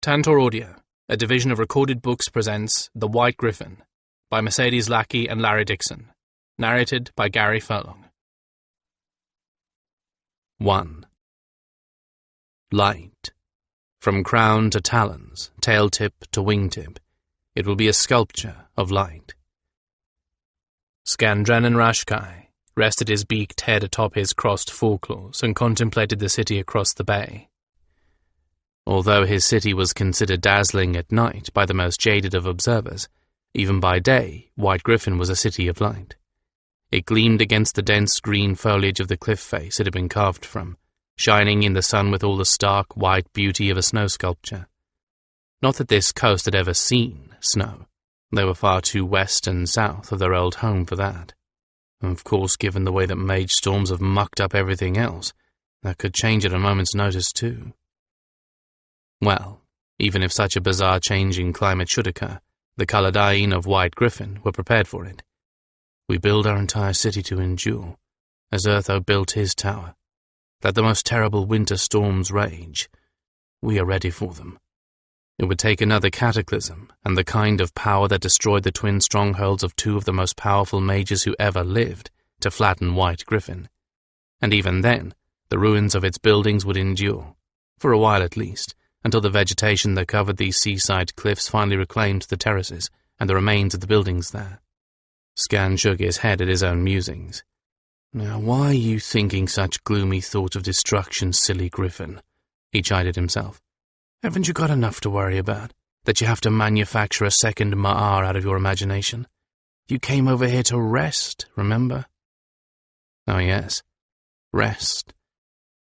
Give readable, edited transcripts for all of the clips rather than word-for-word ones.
Tantor Audio, a division of Recorded Books, presents The White Gryphon by Mercedes Lackey and Larry Dixon, narrated by Gary Furlong. 1. Light. From crown to talons, tail tip to wingtip, it will be a sculpture of light. Skandranon rested his beaked head atop his crossed foreclaws and contemplated the city across the bay. Although his city was considered dazzling at night by the most jaded of observers, even by day, White Gryphon was a city of light. It gleamed against the dense green foliage of the cliff face it had been carved from, shining in the sun with all the stark white beauty of a snow sculpture. Not that this coast had ever seen snow. They were far too west and south of their old home for that. And of course, given the way that Mage storms have mucked up everything else, that could change at a moment's notice too. Well, even if such a bizarre change in climate should occur, the Caladyne of White Gryphon were prepared for it. We build our entire city to endure, as Urtho built his tower. Let the most terrible winter storms rage. We are ready for them. It would take another cataclysm, and the kind of power that destroyed the twin strongholds of two of the most powerful mages who ever lived, to flatten White Gryphon. And even then, the ruins of its buildings would endure, for a while at least, until the vegetation that covered these seaside cliffs finally reclaimed the terraces and the remains of the buildings there. Skan shook his head at his own musings. Now, why are you thinking such gloomy thoughts of destruction, silly Gryphon? He chided himself. Haven't you got enough to worry about, that you have to manufacture a second Ma'ar out of your imagination? You came over here to rest, remember? Oh yes, rest.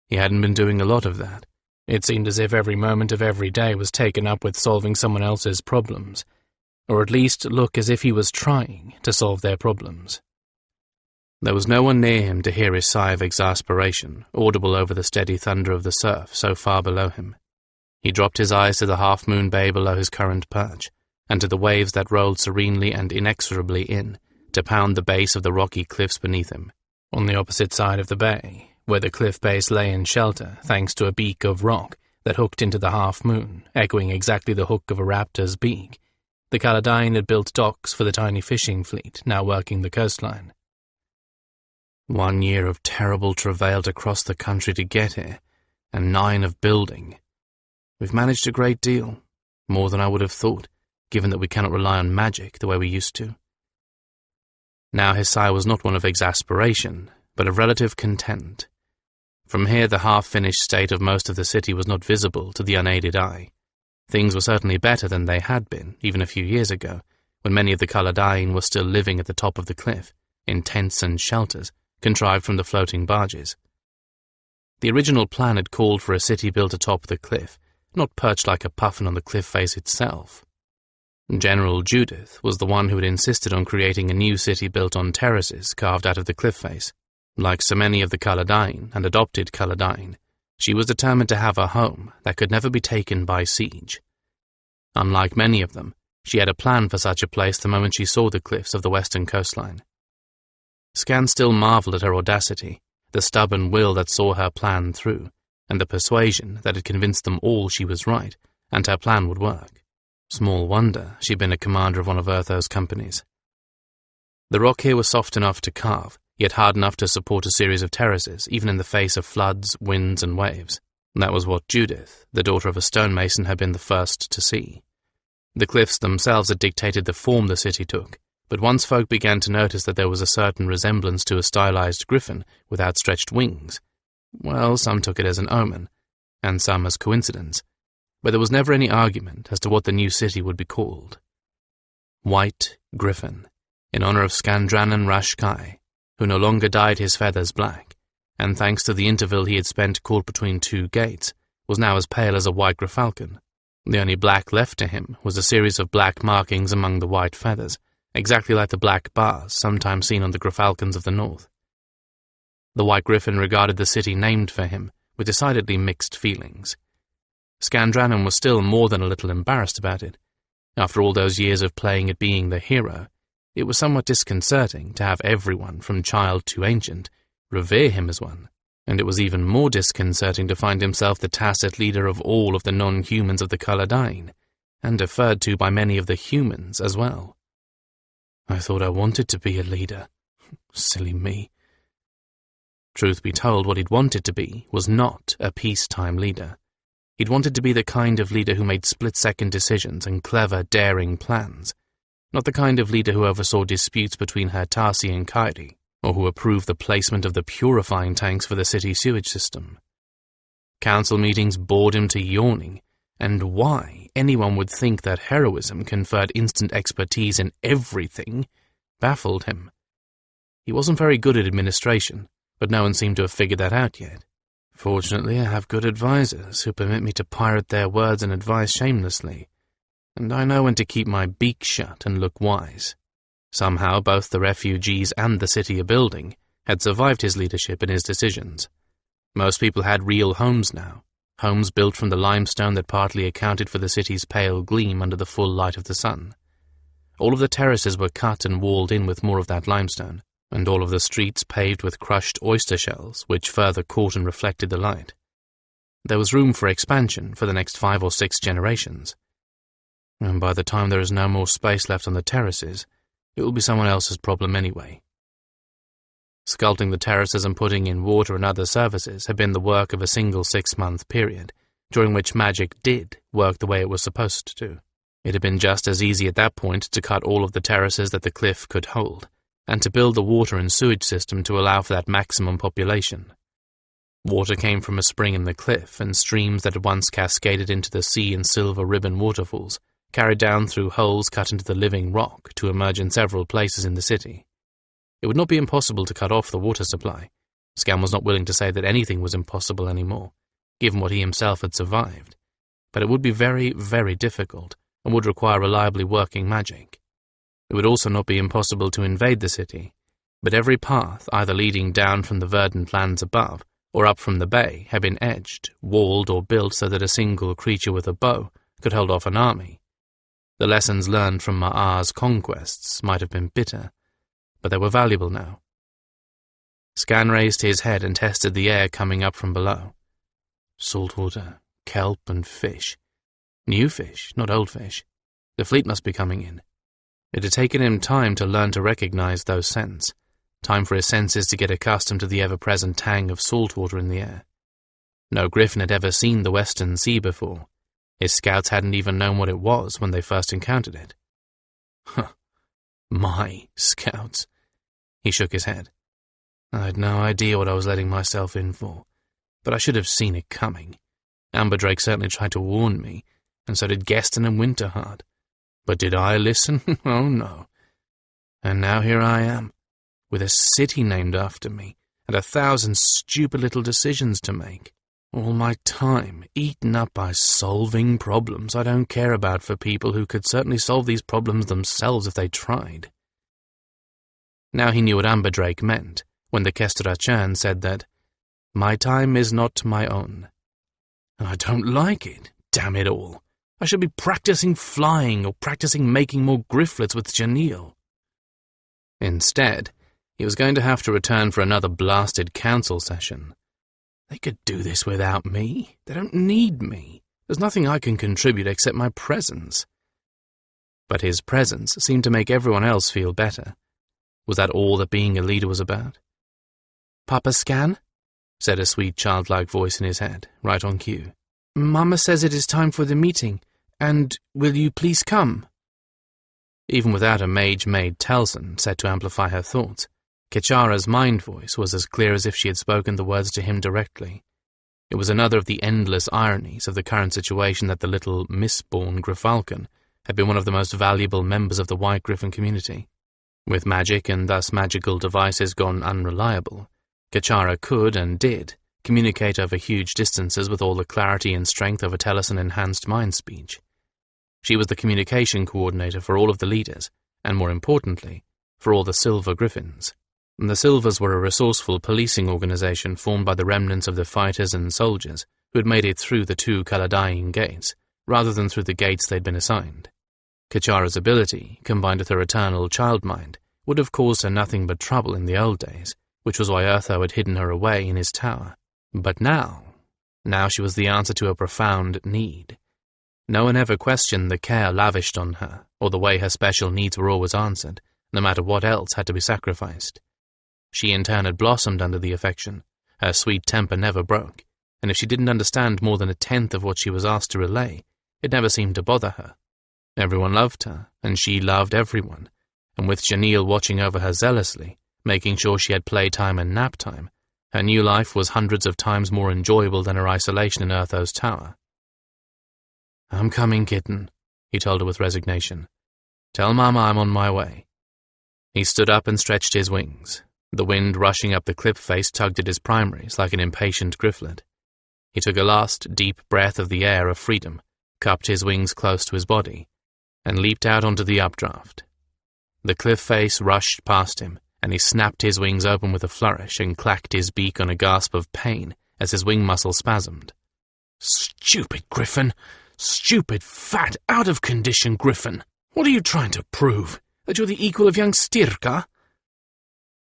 He hadn't been doing a lot of that. It seemed as if every moment of every day was taken up with solving someone else's problems, or at least look as if he was trying to solve their problems. There was no one near him to hear his sigh of exasperation, audible over the steady thunder of the surf so far below him. He dropped his eyes to the half-moon bay below his current perch, and to the waves that rolled serenely and inexorably in, to pound the base of the rocky cliffs beneath him. On the opposite side of the bay, where the cliff base lay in shelter thanks to a beak of rock that hooked into the half-moon, echoing exactly the hook of a raptor's beak, the Caladyne had built docks for the tiny fishing fleet now working the coastline. 1 year of terrible travail to cross the country to get here, and 9 of building. We've managed a great deal, more than I would have thought, given that we cannot rely on magic the way we used to. Now his sigh was not one of exasperation, but of relative content. From here the half-finished state of most of the city was not visible to the unaided eye. Things were certainly better than they had been, even a few years ago, when many of the Caladyne were still living at the top of the cliff, in tents and shelters, contrived from the floating barges. The original plan had called for a city built atop the cliff, not perched like a puffin on the cliff face itself. General Judith was the one who had insisted on creating a new city built on terraces carved out of the cliff face. Like so many of the Caladyne and adopted Caladyne, she was determined to have a home that could never be taken by siege. Unlike many of them, she had a plan for such a place the moment she saw the cliffs of the western coastline. Skan still marveled at her audacity, the stubborn will that saw her plan through, and the persuasion that had convinced them all she was right, and her plan would work. Small wonder she'd been a commander of one of Urtho's companies. The rock here was soft enough to carve, yet hard enough to support a series of terraces, even in the face of floods, winds, and waves. That was what Judith, the daughter of a stonemason, had been the first to see. The cliffs themselves had dictated the form the city took, but once folk began to notice that there was a certain resemblance to a stylized griffin with outstretched wings, well, some took it as an omen, and some as coincidence, but there was never any argument as to what the new city would be called. White Gryphon, in honor of Skandranon, who no longer dyed his feathers black, and thanks to the interval he had spent caught between 2 gates, was now as pale as a white gryfalcon. The only black left to him was a series of black markings among the white feathers, exactly like the black bars sometimes seen on the gryfalcons of the north. The White Gryphon regarded the city named for him with decidedly mixed feelings. Skandranon was still more than a little embarrassed about it. After all those years of playing at being the hero, it was somewhat disconcerting to have everyone, from child to ancient, revere him as one. And it was even more disconcerting to find himself the tacit leader of all of the non-humans of the Caladyne, and deferred to by many of the humans as well. I thought I wanted to be a leader. Silly me. Truth be told, what he'd wanted to be was not a peacetime leader. He'd wanted to be the kind of leader who made split-second decisions and clever, daring plans, not the kind of leader who oversaw disputes between Hertasi and Kairi, or who approved the placement of the purifying tanks for the city sewage system. Council meetings bored him to yawning, and why anyone would think that heroism conferred instant expertise in everything baffled him. He wasn't very good at administration, but no one seemed to have figured that out yet. Fortunately, I have good advisors who permit me to pirate their words and advice shamelessly, and I know when to keep my beak shut and look wise. Somehow, both the refugees and the city of building had survived his leadership and his decisions. Most people had real homes now, homes built from the limestone that partly accounted for the city's pale gleam under the full light of the sun. All of the terraces were cut and walled in with more of that limestone, and all of the streets paved with crushed oyster shells, which further caught and reflected the light. There was room for expansion for the next 5 or 6 generations. And by the time there is no more space left on the terraces, it will be someone else's problem anyway. Sculpting the terraces and putting in water and other services had been the work of a single 6-month period, during which magic did work the way it was supposed to. It had been just as easy at that point to cut all of the terraces that the cliff could hold, and to build the water and sewage system to allow for that maximum population. Water came from a spring in the cliff, and streams that had once cascaded into the sea in silver ribbon waterfalls carried down through holes cut into the living rock to emerge in several places in the city. It would not be impossible to cut off the water supply. Scan was not willing to say that anything was impossible anymore, given what he himself had survived, but it would be very, very difficult and would require reliably working magic. It would also not be impossible to invade the city, but every path, either leading down from the verdant lands above or up from the bay, had been edged, walled, or built so that a single creature with a bow could hold off an army. The lessons learned from Ma'ar's conquests might have been bitter, but they were valuable now. Scan raised his head and tested the air coming up from below. Salt water, kelp, and fish. New fish, not old fish. The fleet must be coming in. It had taken him time to learn to recognize those scents, time for his senses to get accustomed to the ever-present tang of salt water in the air. No Gryphon had ever seen the Western Sea before. His scouts hadn't even known what it was when they first encountered it. Huh. My scouts. He shook his head. I had no idea what I was letting myself in for, but I should have seen it coming. Amberdrake certainly tried to warn me, and so did Geston and Winterheart. But did I listen? Oh, no. And now here I am, with a city named after me, and 1,000 stupid little decisions to make. All my time eaten up by solving problems I don't care about for people who could certainly solve these problems themselves if they tried. Now he knew what Amberdrake meant when the Kestrachan said that, "My time is not my own." I don't like it, damn it all. I should be practicing flying or practicing making more gryflets with Janelle. Instead, he was going to have to return for another blasted council session. They could do this without me. They don't need me. There's nothing I can contribute except my presence. But his presence seemed to make everyone else feel better. Was that all that being a leader was about? "Papa Scan?" said a sweet childlike voice in his head, right on cue. "Mama says it is time for the meeting, and will you please come?" Even without a mage-made Telson set to amplify her thoughts, Kichara's mind voice was as clear as if she had spoken the words to him directly. It was another of the endless ironies of the current situation that the little misborn Gryphon had been one of the most valuable members of the White Gryphon community. With magic and thus magical devices gone unreliable, Kichara could and did communicate over huge distances with all the clarity and strength of a Telson-enhanced mind speech. She was the communication coordinator for all of the leaders, and more importantly, for all the Silver Gryphons. The Silvers were a resourceful policing organization formed by the remnants of the fighters and soldiers who had made it through the 2 Caladyne gates, rather than through the gates they'd been assigned. Kichara's ability, combined with her eternal child mind, would have caused her nothing but trouble in the old days, which was why Urtho had hidden her away in his tower. But now she was the answer to a profound need. No one ever questioned the care lavished on her, or the way her special needs were always answered, no matter what else had to be sacrificed. She in turn had blossomed under the affection. Her sweet temper never broke, and if she didn't understand more than a tenth of what she was asked to relay, it never seemed to bother her. Everyone loved her, and she loved everyone, and with Janelle watching over her zealously, making sure she had playtime and nap time, her new life was hundreds of times more enjoyable than her isolation in Urtho's tower. "I'm coming, kitten," he told her with resignation. "Tell Mama I'm on my way." He stood up and stretched his wings. The wind rushing up the cliff face tugged at his primaries like an impatient grifflet. He took a last, deep breath of the air of freedom, cupped his wings close to his body, and leaped out onto the updraft. The cliff face rushed past him, and he snapped his wings open with a flourish and clacked his beak on a gasp of pain as his wing muscles spasmed. "Stupid Gryphon! Stupid, fat, out-of-condition Gryphon! What are you trying to prove? That you're the equal of young Stirka?"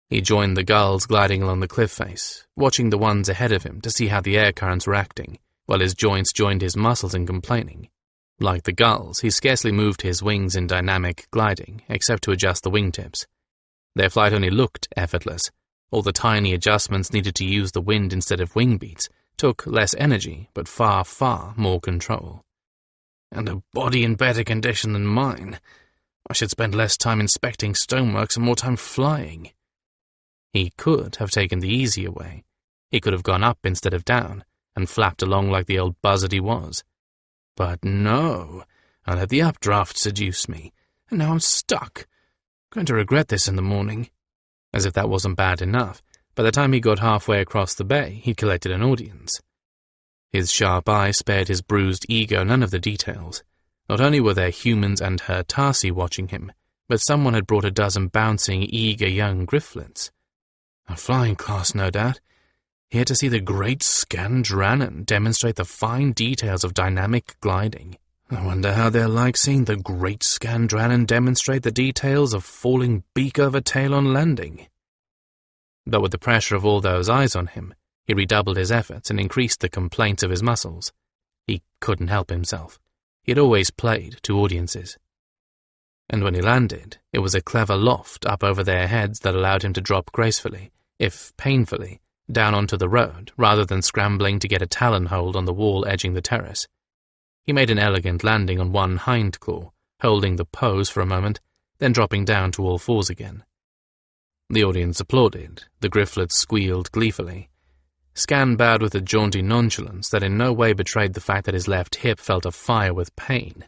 He joined the gulls gliding along the cliff face, watching the ones ahead of him to see how the air currents were acting, while his joints joined his muscles in complaining. Like the gulls, he scarcely moved his wings in dynamic gliding, except to adjust the wingtips. Their flight only looked effortless. All the tiny adjustments needed to use the wind instead of wing beats took less energy, but far, far more control. And a body in better condition than mine. I should spend less time inspecting stoneworks and more time flying. He could have taken the easier way. He could have gone up instead of down, and flapped along like the old buzzard he was. But no, I let the updraft seduce me, and now I'm stuck. Going to regret this in the morning. As if that wasn't bad enough, by the time he got halfway across the bay, he'd collected an audience. His sharp eye spared his bruised ego none of the details. Not only were there humans and her tarsi watching him, but someone had brought a dozen bouncing, eager young gryflets. A flying class, no doubt. Here to see the great Skandranon demonstrate the fine details of dynamic gliding. I wonder how they're like seeing the great Skandranon demonstrate the details of falling beak over tail on landing. But with the pressure of all those eyes on him, he redoubled his efforts and increased the complaints of his muscles. He couldn't help himself. He had always played to audiences. And when he landed, it was a clever loft up over their heads that allowed him to drop gracefully, if painfully, down onto the road, rather than scrambling to get a talon hold on the wall edging the terrace. He made an elegant landing on one hind claw, holding the pose for a moment, then dropping down to all fours again. The audience applauded. The gryflets squealed gleefully. Scan bowed with a jaunty nonchalance that in no way betrayed the fact that his left hip felt afire with pain.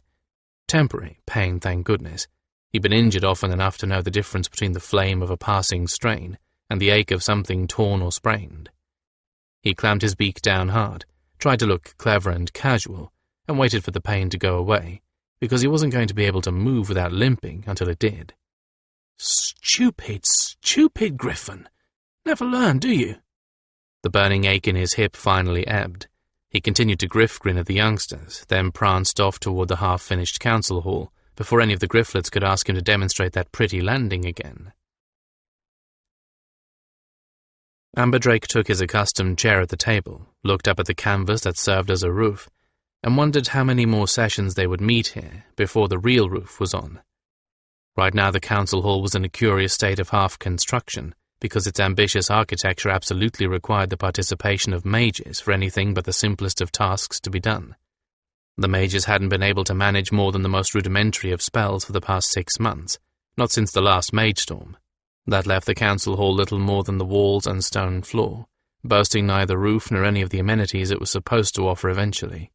Temporary pain, thank goodness. He'd been injured often enough to know the difference between the flame of a passing strain and the ache of something torn or sprained. He clamped his beak down hard, tried to look clever and casual, and waited for the pain to go away, because he wasn't going to be able to move without limping until it did. Stupid, stupid Gryphon! Never learn, do you? The burning ache in his hip finally ebbed. He continued to grin at the youngsters, then pranced off toward the half-finished council hall, before any of the gryflets could ask him to demonstrate that pretty landing again. Amberdrake took his accustomed chair at the table, looked up at the canvas that served as a roof, and wondered how many more sessions they would meet here before the real roof was on. Right now the council hall was in a curious state of half-construction, because its ambitious architecture absolutely required the participation of mages for anything but the simplest of tasks to be done. The mages hadn't been able to manage more than the most rudimentary of spells for the past 6 months, not since the last mage storm. That left the council hall little more than the walls and stone floor, boasting neither roof nor any of the amenities it was supposed to offer eventually.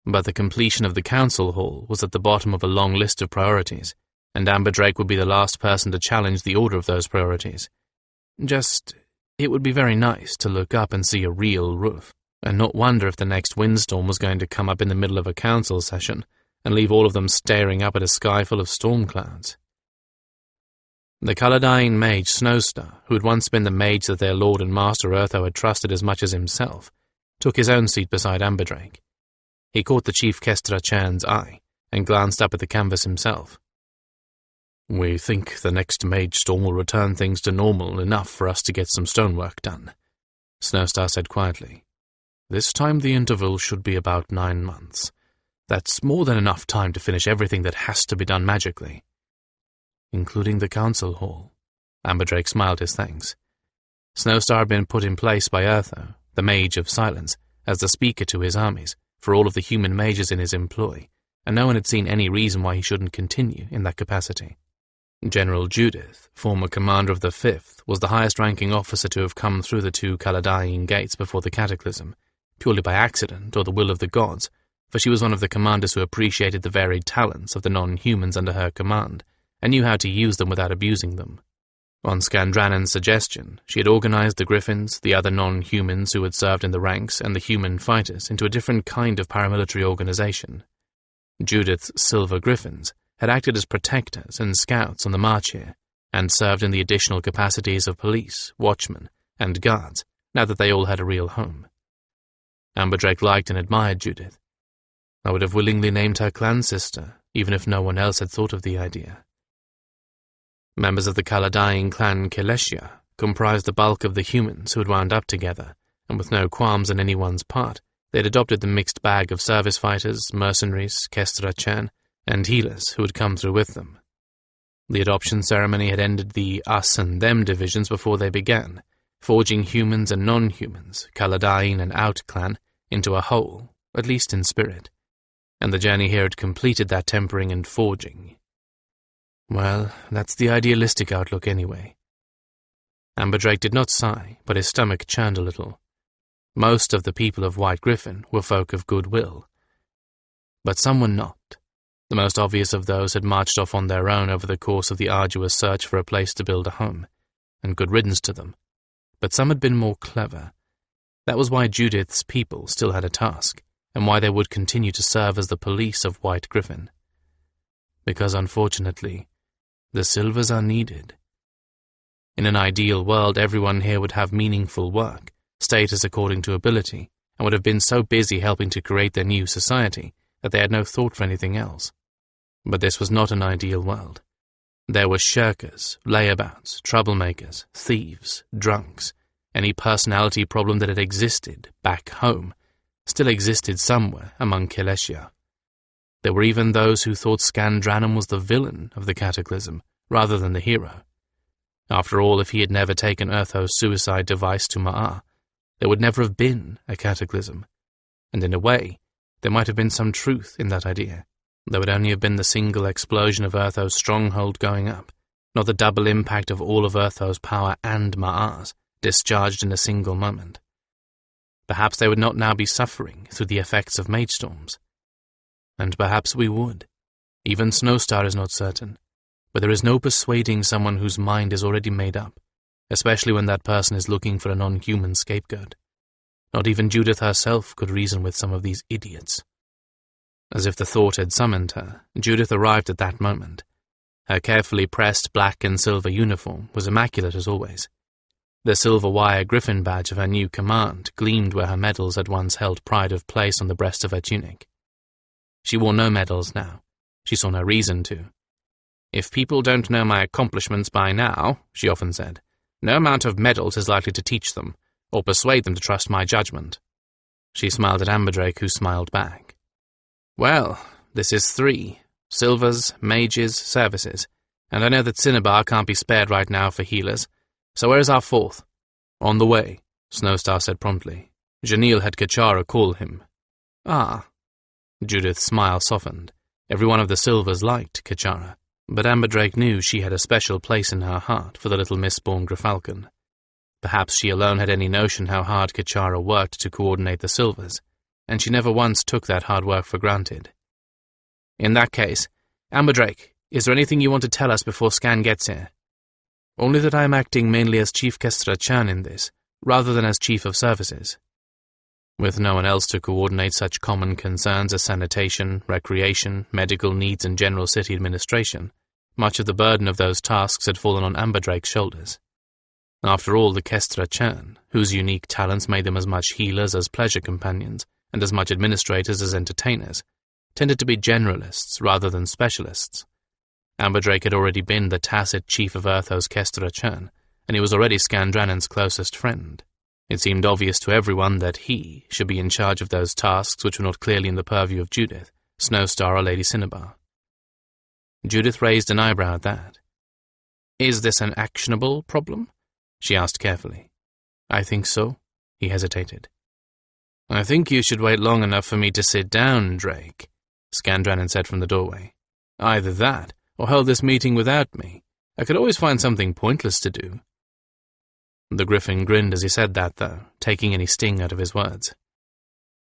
But the completion of the council hall was at the bottom of a long list of priorities, and Amberdrake would be the last person to challenge the order of those priorities. It would be very nice to look up and see a real roof, and not wonder if the next windstorm was going to come up in the middle of a council session and leave all of them staring up at a sky full of storm clouds. The Caladyne mage Snowstar, who had once been the mage that their lord and master Urtho had trusted as much as himself, took his own seat beside Amberdrake. He caught the Chief Kestra Chan's eye and glanced up at the canvas himself. We think the next Mage storm will return things to normal enough for us to get some stonework done, Snowstar said quietly. This time the interval should be about 9 months. That's more than enough time to finish everything that has to be done magically. Including the council hall. Amberdrake smiled his thanks. Snowstar had been put in place by Urtho, the Mage of Silence, as the speaker to his armies, for all of the human mages in his employ, and no one had seen any reason why he shouldn't continue in that capacity. General Judith, former commander of the 5th, was the highest-ranking officer to have come through the 2 Caladaean gates before the Cataclysm, purely by accident or the will of the gods, for she was one of the commanders who appreciated the varied talents of the non-humans under her command, and knew how to use them without abusing them. On Skandranon's suggestion, she had organized the Gryphons, the other non-humans who had served in the ranks, and the human fighters into a different kind of paramilitary organization. Judith's Silver Gryphons had acted as protectors and scouts on the march here, and served in the additional capacities of police, watchmen, and guards, now that they all had a real home. Amberdrake liked and admired Judith. I would have willingly named her clan sister, even if no one else had thought of the idea. Members of the Caladaean clan Keleshia comprised the bulk of the humans who had wound up together, and with no qualms on anyone's part, they had adopted the mixed bag of service fighters, mercenaries, Kestra-chan, and healers who had come through with them. The adoption ceremony had ended the us and them divisions before they began, forging humans and non-humans, Caladaean and out clan, into a whole, at least in spirit, and the journey here had completed that tempering and forging. Well, that's the idealistic outlook anyway. Amberdrake did not sigh, but his stomach churned a little. Most of the people of White Gryphon were folk of goodwill. But some were not. The most obvious of those had marched off on their own over the course of the arduous search for a place to build a home, and good riddance to them. But some had been more clever. That was why Judith's people still had a task, and why they would continue to serve as the police of White Gryphon. Because, unfortunately, the Silvers are needed. In an ideal world, everyone here would have meaningful work, status according to ability, and would have been so busy helping to create their new society that they had no thought for anything else. But this was not an ideal world. There were shirkers, layabouts, troublemakers, thieves, drunks. Any personality problem that had existed back home still existed somewhere among Keleshia. There were even those who thought Skandranon was the villain of the Cataclysm, rather than the hero. After all, if he had never taken Urtho's suicide device to Ma'a, there would never have been a Cataclysm, and in a way, there might have been some truth in that idea. There would only have been the single explosion of Urtho's stronghold going up, not the double impact of all of Urtho's power and Ma'a's, discharged in a single moment. Perhaps they would not now be suffering through the effects of mage storms. And perhaps we would. Even Snowstar is not certain, but there is no persuading someone whose mind is already made up, especially when that person is looking for a non-human scapegoat. Not even Judith herself could reason with some of these idiots. As if the thought had summoned her, Judith arrived at that moment. Her carefully pressed black and silver uniform was immaculate as always. The silver wire griffin badge of her new command gleamed where her medals had once held pride of place on the breast of her tunic. She wore no medals now. She saw no reason to. If people don't know my accomplishments by now, she often said, no amount of medals is likely to teach them, or persuade them to trust my judgment. She smiled at Amberdrake, who smiled back. Well, this is 3. Silvers, mages, services, and I know that Cinnabar can't be spared right now for healers, so where is our 4th? On the way, Snowstar said promptly. Janil had Kachara call him. Ah. Judith's smile softened. Every one of the Silvers liked Kachara, but Amberdrake knew she had a special place in her heart for the little misborn Gryfalcon. Perhaps she alone had any notion how hard Kachara worked to coordinate the Silvers, and she never once took that hard work for granted. In that case, Amberdrake, is there anything you want to tell us before Scan gets here? Only that I am acting mainly as Chief Kestra-chan in this, rather than as Chief of Services. With no one else to coordinate such common concerns as sanitation, recreation, medical needs, and general city administration, much of the burden of those tasks had fallen on Amberdrake's shoulders. After all, the Kestra-chan, whose unique talents made them as much healers as pleasure companions, and as much administrators as entertainers, tended to be generalists rather than specialists. Amberdrake had already been the tacit chief of Urtho's Skandranon, and he was already Skandranon's closest friend. It seemed obvious to everyone that he should be in charge of those tasks which were not clearly in the purview of Judith, Snowstar, or Lady Cinnabar. Judith raised an eyebrow at that. "Is this an actionable problem?" she asked carefully. "I think so," he hesitated. "I think you should wait long enough for me to sit down, Drake," Skandranon said from the doorway. "Either that, or hold this meeting without me. I could always find something pointless to do." The Gryphon grinned as he said that, though, taking any sting out of his words.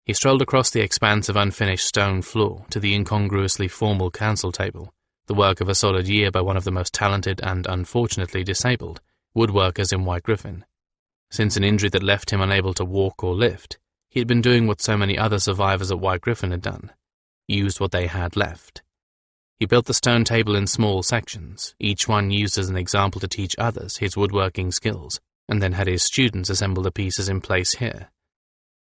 He strolled across the expanse of unfinished stone floor to the incongruously formal council table, the work of a solid year by one of the most talented and, unfortunately, disabled woodworkers in White Gryphon. Since an injury that left him unable to walk or lift, he had been doing what so many other survivors at White Gryphon had done, used what they had left. He built the stone table in small sections, each one used as an example to teach others his woodworking skills, and then had his students assemble the pieces in place here.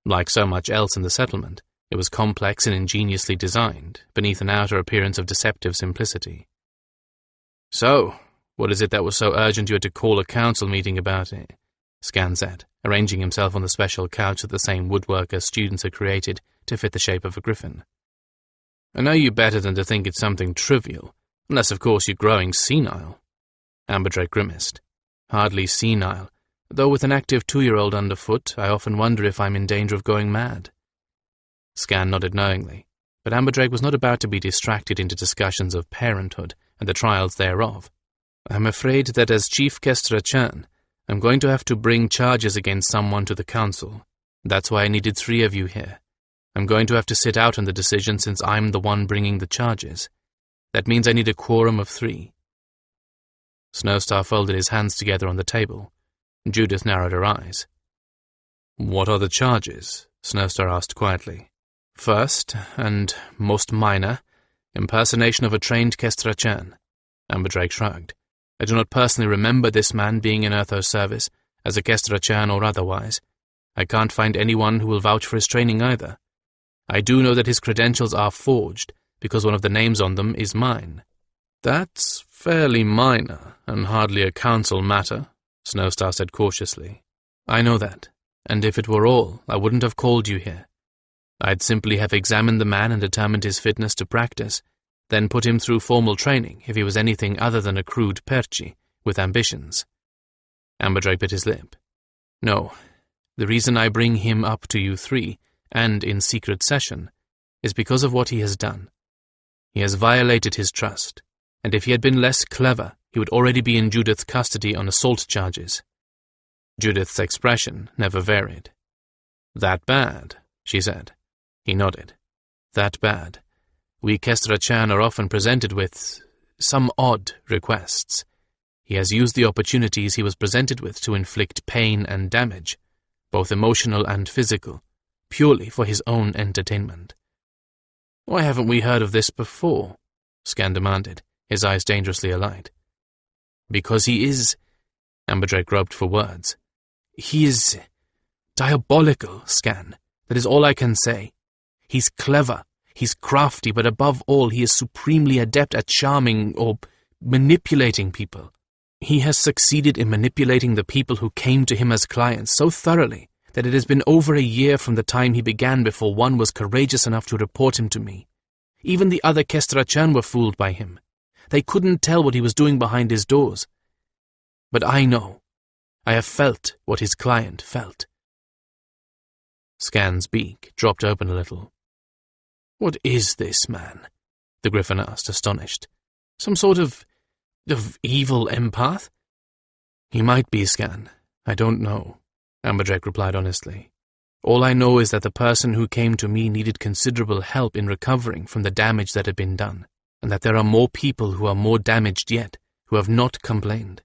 Like so much else in the settlement, it was complex and ingeniously designed, beneath an outer appearance of deceptive simplicity. "So, what is it that was so urgent you had to call a council meeting about it?" Skan said, arranging himself on the special couch that the same woodworker students had created to fit the shape of a griffin. "I know you better than to think it's something trivial, unless of course you're growing senile." Amberdrake grimaced. "Hardly senile, though with an active 2-year-old underfoot, I often wonder if I'm in danger of going mad." Skan nodded knowingly, but Amberdrake was not about to be distracted into discussions of parenthood and the trials thereof. "I'm afraid that as Chief Skandranon, I'm going to have to bring charges against someone to the council. That's why I needed 3 of you here. I'm going to have to sit out on the decision since I'm the one bringing the charges. That means I need a quorum of 3. Snowstar folded his hands together on the table. Judith narrowed her eyes. "What are the charges?" Snowstar asked quietly. "First, and most minor, impersonation of a trained Skandranon." Amberdrake shrugged. "I do not personally remember this man being in Urtho's service, as a Skandranon or otherwise. I can't find anyone who will vouch for his training either. I do know that his credentials are forged, because one of the names on them is mine." "That's fairly minor, and hardly a council matter," Snowstar said cautiously. "I know that, and if it were all, I wouldn't have called you here. I'd simply have examined the man and determined his fitness to practice, then put him through formal training if he was anything other than a crude perchi with ambitions." Amberdrake bit his lip. "No, the reason I bring him up to you 3, and in secret session, is because of what he has done. He has violated his trust, and if he had been less clever, he would already be in Judith's custody on assault charges." Judith's expression never varied. "That bad?" she said. He nodded. "That bad. We Skandranon are often presented with some odd requests. He has used the opportunities he was presented with to inflict pain and damage, both emotional and physical, purely for his own entertainment." "Why haven't we heard of this before?" Skan demanded, his eyes dangerously alight. "Because he is—" Amberdrake groped for words. "He is diabolical, Skan. That is all I can say. He's clever, he's crafty, but above all he is supremely adept at charming or manipulating people. He has succeeded in manipulating the people who came to him as clients so thoroughly that it has been over a year from the time he began before one was courageous enough to report him to me. Even the other Skandranon were fooled by him. They couldn't tell what he was doing behind his doors. But I know. I have felt what his client felt." Skan's beak dropped open a little. "What is this man?" the Gryphon asked, astonished. "Some sort of evil empath?" "He might be, Skan. I don't know," Amberdrake replied honestly. "All I know is that the person who came to me needed considerable help in recovering from the damage that had been done, and that there are more people who are more damaged yet, who have not complained."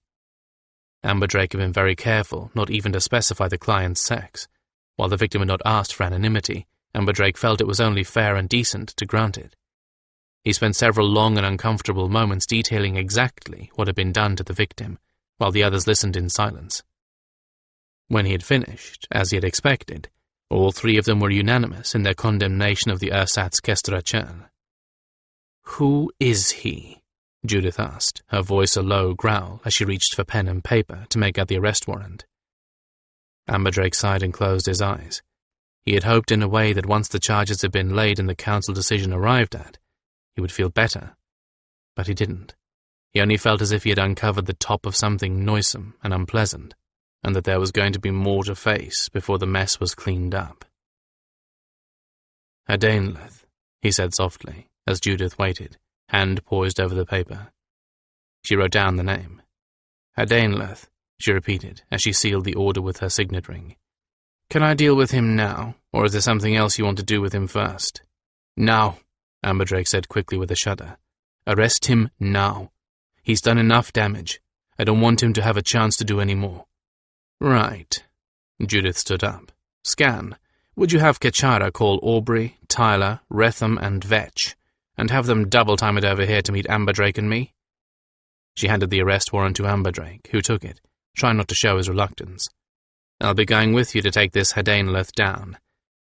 Amberdrake had been very careful not even to specify the client's sex. While the victim had not asked for anonymity, Amberdrake felt it was only fair and decent to grant it. He spent several long and uncomfortable moments detailing exactly what had been done to the victim, while the others listened in silence. When he had finished, as he had expected, all 3 of them were unanimous in their condemnation of the ersatz Skandranon. "Who is he?" Judith asked, her voice a low growl as she reached for pen and paper to make out the arrest warrant. Amberdrake sighed and closed his eyes. He had hoped in a way that once the charges had been laid and the council decision arrived at, he would feel better. But he didn't. He only felt as if he had uncovered the top of something noisome and unpleasant, and that there was going to be more to face before the mess was cleaned up. "Hadainleth," he said softly, as Judith waited, hand poised over the paper. She wrote down the name. "Hadainleth," she repeated, as she sealed the order with her signet ring. "Can I deal with him now, or is there something else you want to do with him first?" "Now," Amberdrake said quickly with a shudder. "Arrest him now. He's done enough damage. I don't want him to have a chance to do any more." "Right." Judith stood up. "Scan, would you have Kechara call Aubrey, Tyler, Retham, and Vetch, and have them double-time it over here to meet Amberdrake and me?" She handed the arrest warrant to Amberdrake, who took it, trying not to show his reluctance. "I'll be going with you to take this Hadainleth down.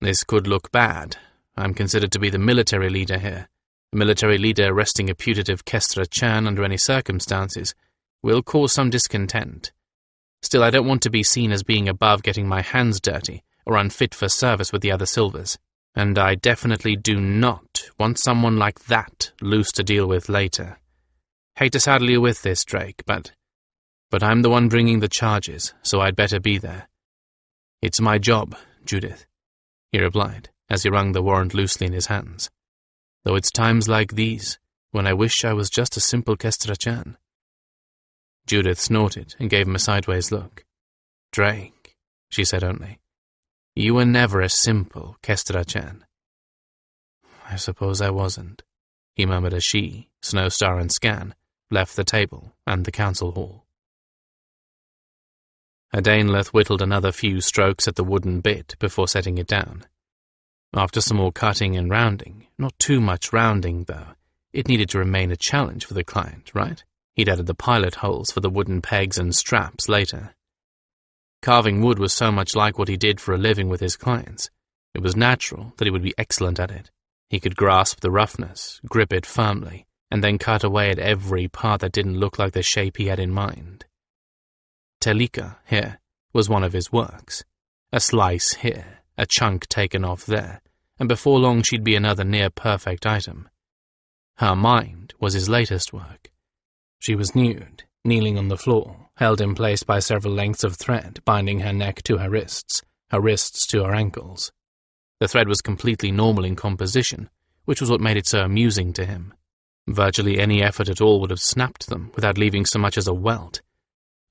This could look bad. I'm considered to be the military leader here. A military leader arresting a putative Kestra Chan under any circumstances will cause some discontent. Still, I don't want to be seen as being above getting my hands dirty or unfit for service with the other Silvers. And I definitely do not want someone like that loose to deal with later. Hate to saddle you with this, Drake, but I'm the one bringing the charges, so I'd better be there." "It's my job, Judith," he replied, as he wrung the warrant loosely in his hands. "Though it's times like these when I wish I was just a simple Kestra Chan." Judith snorted and gave him a sideways look. "Drake," she said only, "you were never a simple Kestra Chan." "I suppose I wasn't," he murmured as she, Snowstar and Scan, left the table and the council hall. Hadainleth whittled another few strokes at the wooden bit before setting it down. After some more cutting and rounding, not too much rounding, though, it needed to remain a challenge for the client, right? He'd added the pilot holes for the wooden pegs and straps later. Carving wood was so much like what he did for a living with his clients. It was natural that he would be excellent at it. He could grasp the roughness, grip it firmly, and then cut away at every part that didn't look like the shape he had in mind. Telika, here, was one of his works. A slice here, a chunk taken off there, and before long she'd be another near-perfect item. Her mind was his latest work. She was nude, kneeling on the floor, held in place by several lengths of thread binding her neck to her wrists to her ankles. The thread was completely normal in composition, which was what made it so amusing to him. Virtually any effort at all would have snapped them without leaving so much as a welt.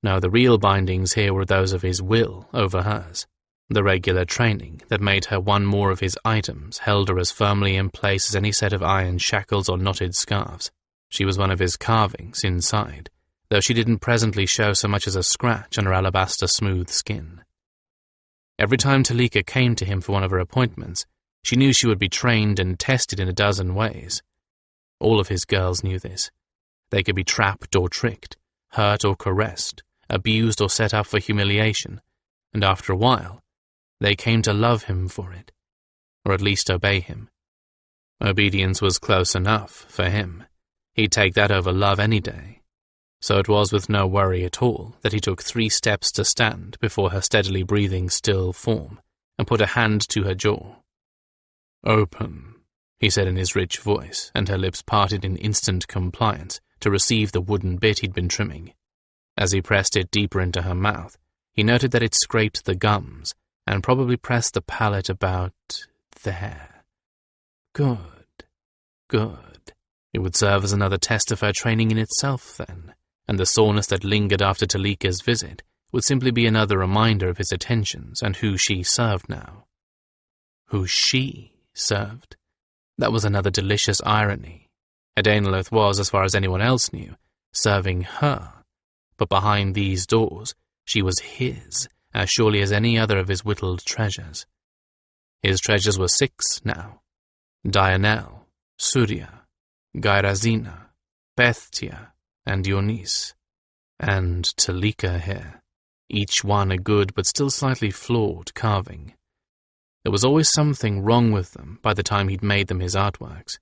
No, the real bindings here were those of his will over hers. The regular training that made her one more of his items held her as firmly in place as any set of iron shackles or knotted scarves. She was one of his carvings inside, though she didn't presently show so much as a scratch on her alabaster-smooth skin. Every time Telika came to him for one of her appointments, she knew she would be trained and tested in a dozen ways. All of his girls knew this. They could be trapped or tricked, hurt or caressed, abused or set up for humiliation, and after a while, they came to love him for it, or at least obey him. Obedience was close enough for him. He'd take that over love any day. So it was with no worry at all that he took 3 steps to stand before her steadily breathing still form and put a hand to her jaw. "Open," he said in his rich voice, and her lips parted in instant compliance to receive the wooden bit he'd been trimming. As he pressed it deeper into her mouth, he noted that it scraped the gums and probably pressed the palate about there. Good. It would serve as another test of her training in itself, then, and the soreness that lingered after Telika's visit would simply be another reminder of his attentions and who she served now. Who she served? That was another delicious irony. Hadainleth was, as far as anyone else knew, serving her, but behind these doors she was his, as surely as any other of his whittled treasures. His treasures were 6 now: Dianel, Surya, Gairazina, Bethtia, and Dionys, and Telika here, each one a good but still slightly flawed carving. There was always something wrong with them by the time he'd made them his artworks.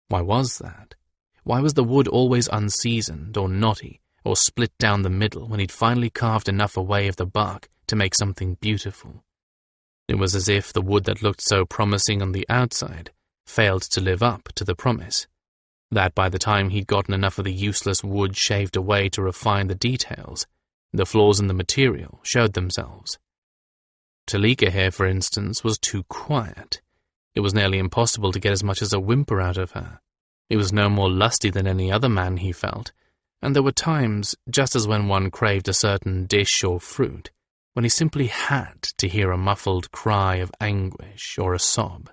Why was that? Why was the wood always unseasoned or knotty or split down the middle when he'd finally carved enough away of the bark to make something beautiful? It was as if the wood that looked so promising on the outside failed to live up to the promise, that by the time he'd gotten enough of the useless wood shaved away to refine the details, the flaws in the material showed themselves. Talika here, for instance, was too quiet. It was nearly impossible to get as much as a whimper out of her. He was no more lusty than any other man, he felt, and there were times, just as when one craved a certain dish or fruit, when he simply had to hear a muffled cry of anguish or a sob.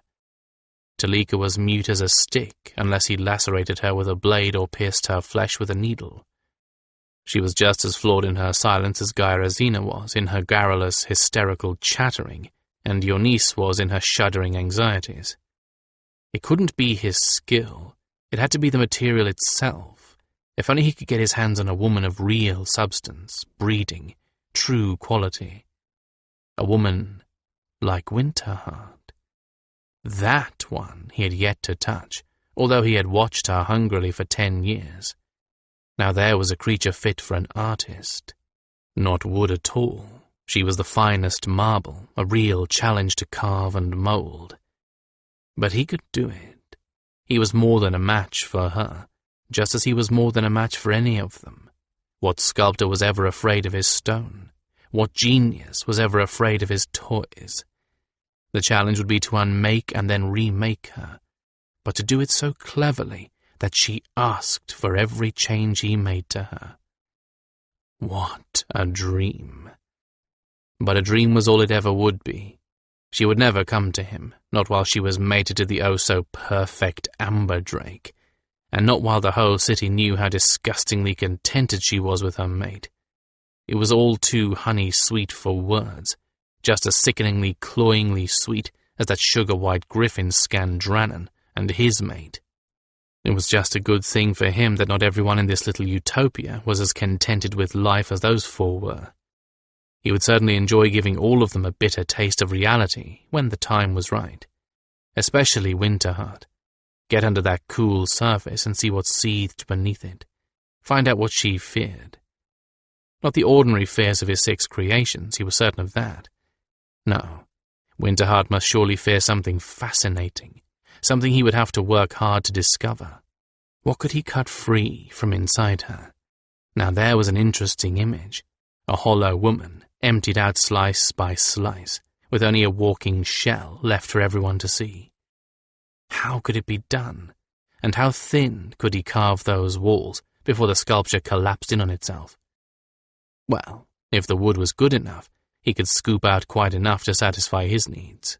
Talika was mute as a stick unless he lacerated her with a blade or pierced her flesh with a needle. She was just as flawed in her silence as Gyrazina was in her garrulous, hysterical chattering, and Eunice was in her shuddering anxieties. It couldn't be his skill. It had to be the material itself. If only he could get his hands on a woman of real substance, breeding, true quality. A woman like Winterheart. That one he had yet to touch, although he had watched her hungrily for 10 years. Now there was a creature fit for an artist. Not wood at all. She was the finest marble, a real challenge to carve and mold. But he could do it. He was more than a match for her, just as he was more than a match for any of them. What sculptor was ever afraid of his stone? What genius was ever afraid of his toys? The challenge would be to unmake and then remake her, but to do it so cleverly that she asked for every change he made to her. What a dream! But a dream was all it ever would be. She would never come to him, not while she was mated to the oh-so-perfect Amberdrake, and not while the whole city knew how disgustingly contented she was with her mate. It was all too honey-sweet for words, just as sickeningly, cloyingly sweet as that sugar-white Gryphon Skandranon and his mate. It was just a good thing for him that not everyone in this little utopia was as contented with life as those four were. He would certainly enjoy giving all of them a bitter taste of reality when the time was right. Especially Winterheart. Get under that cool surface and see what seethed beneath it. Find out what she feared. Not the ordinary fears of his 6 creations, he was certain of that. No, Winterheart must surely fear something fascinating, something he would have to work hard to discover. What could he cut free from inside her? Now there was an interesting image. A hollow woman, emptied out slice by slice, with only a walking shell left for everyone to see. How could it be done? And how thin could he carve those walls before the sculpture collapsed in on itself? Well, if the wood was good enough, he could scoop out quite enough to satisfy his needs.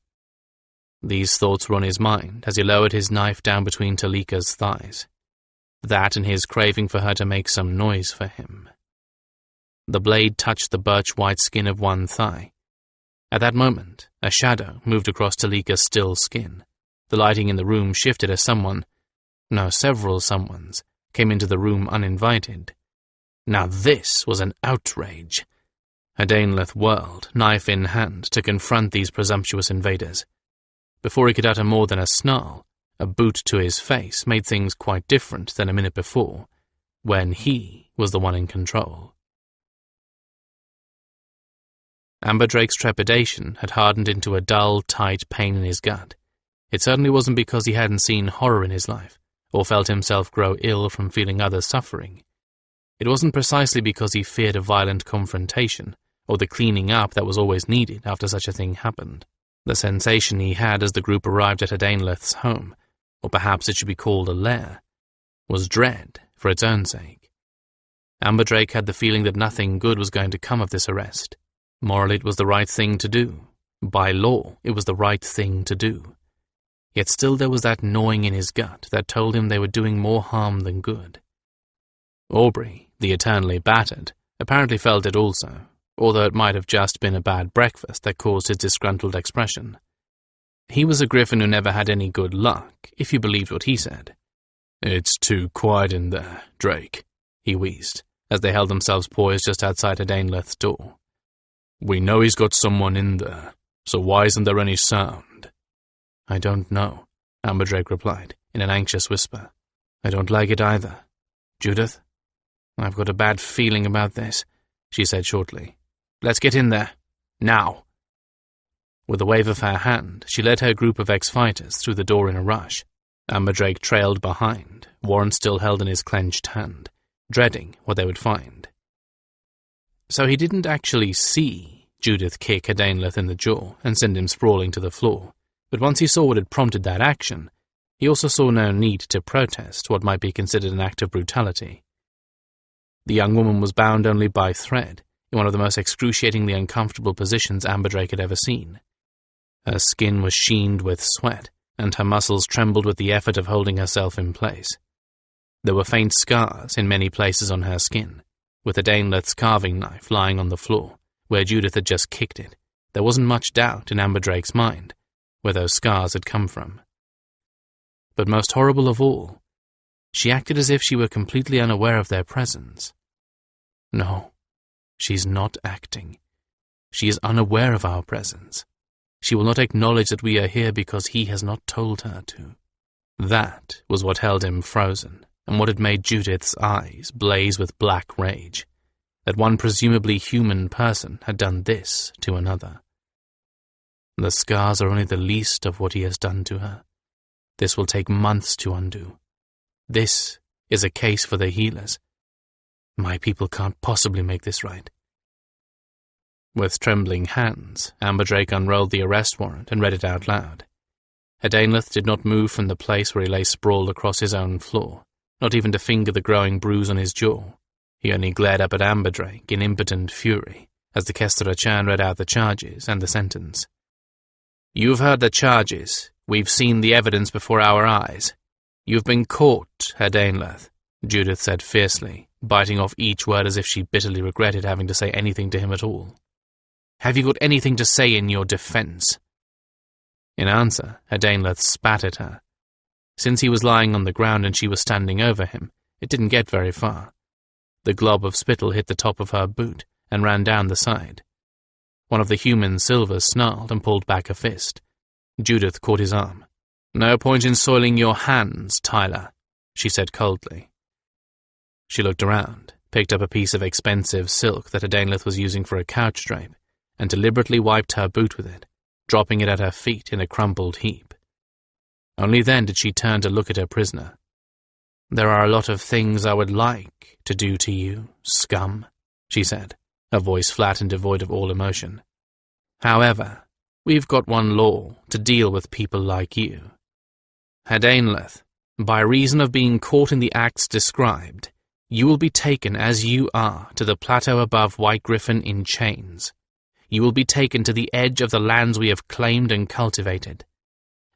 These thoughts were on his mind as he lowered his knife down between Talika's thighs. That and his craving for her to make some noise for him. The blade touched the birch-white skin of one thigh. At that moment, a shadow moved across Talika's still skin. The lighting in the room shifted as several someones, came into the room uninvited. Now this was an outrage. Adainleth whirled, knife in hand, to confront these presumptuous invaders. Before he could utter more than a snarl, a boot to his face made things quite different than a minute before, when he was the one in control. Amberdrake's trepidation had hardened into a dull, tight pain in his gut. It certainly wasn't because he hadn't seen horror in his life, or felt himself grow ill from feeling others suffering. It wasn't precisely because he feared a violent confrontation, or the cleaning up that was always needed after such a thing happened. The sensation he had as the group arrived at Adainleth's home, or perhaps it should be called a lair, was dread for its own sake. Amberdrake had the feeling that nothing good was going to come of this arrest. Morally, it was the right thing to do. By law, it was the right thing to do. Yet still there was that gnawing in his gut that told him they were doing more harm than good. Aubrey, the eternally battered, apparently felt it also, although it might have just been a bad breakfast that caused his disgruntled expression. He was a griffin who never had any good luck, if you believed what he said. "It's too quiet in there, Drake," he wheezed, as they held themselves poised just outside Adainleth's door. "We know he's got someone in there, so why isn't there any sound?" "I don't know," Amberdrake replied, in an anxious whisper. I don't like it either. Judith, I've got a bad feeling about this, she said shortly. Let's get in there. Now. With a wave of her hand, she led her group of ex-fighters through the door in a rush. Amberdrake trailed behind, warrant still held in his clenched hand, dreading what they would find. So he didn't actually see Judith kick Hadainleth in the jaw and send him sprawling to the floor, but once he saw what had prompted that action, he also saw no need to protest what might be considered an act of brutality. The young woman was bound only by thread, in one of the most excruciatingly uncomfortable positions Amberdrake had ever seen. Her skin was sheened with sweat, and her muscles trembled with the effort of holding herself in place. There were faint scars in many places on her skin, with Hadainleth's carving knife lying on the floor, where Judith had just kicked it. There wasn't much doubt in Amberdrake's mind where those scars had come from. But most horrible of all, she acted as if she were completely unaware of their presence. No, she's not acting. She is unaware of our presence. She will not acknowledge that we are here because he has not told her to. That was what held him frozen, and what had made Judith's eyes blaze with black rage, that one presumably human person had done this to another. The scars are only the least of what he has done to her. This will take months to undo. This is a case for the healers. My people can't possibly make this right. With trembling hands, Amberdrake unrolled the arrest warrant and read it out loud. Hadainleth did not move from the place where he lay sprawled across his own floor, not even to finger the growing bruise on his jaw. He only glared up at Amberdrake in impotent fury as the Kestra-chan read out the charges and the sentence. You've heard the charges. We've seen the evidence before our eyes. You've been caught, Hadainleth, Judith said fiercely, biting off each word as if she bitterly regretted having to say anything to him at all. Have you got anything to say in your defense? In answer, Hadainleth spat at her. Since he was lying on the ground and she was standing over him, it didn't get very far. The glob of spittle hit the top of her boot and ran down the side. One of the human silvers snarled and pulled back a fist. Judith caught his arm. No point in soiling your hands, Tyler, she said coldly. She looked around, picked up a piece of expensive silk that Hadainleth was using for a couch drape, and deliberately wiped her boot with it, dropping it at her feet in a crumpled heap. Only then did she turn to look at her prisoner. There are a lot of things I would like to do to you, scum, she said, her voice flat and devoid of all emotion. However, we've got one law to deal with people like you. Hadainleth, by reason of being caught in the acts described, you will be taken as you are to the plateau above White Gryphon in chains. You will be taken to the edge of the lands we have claimed and cultivated.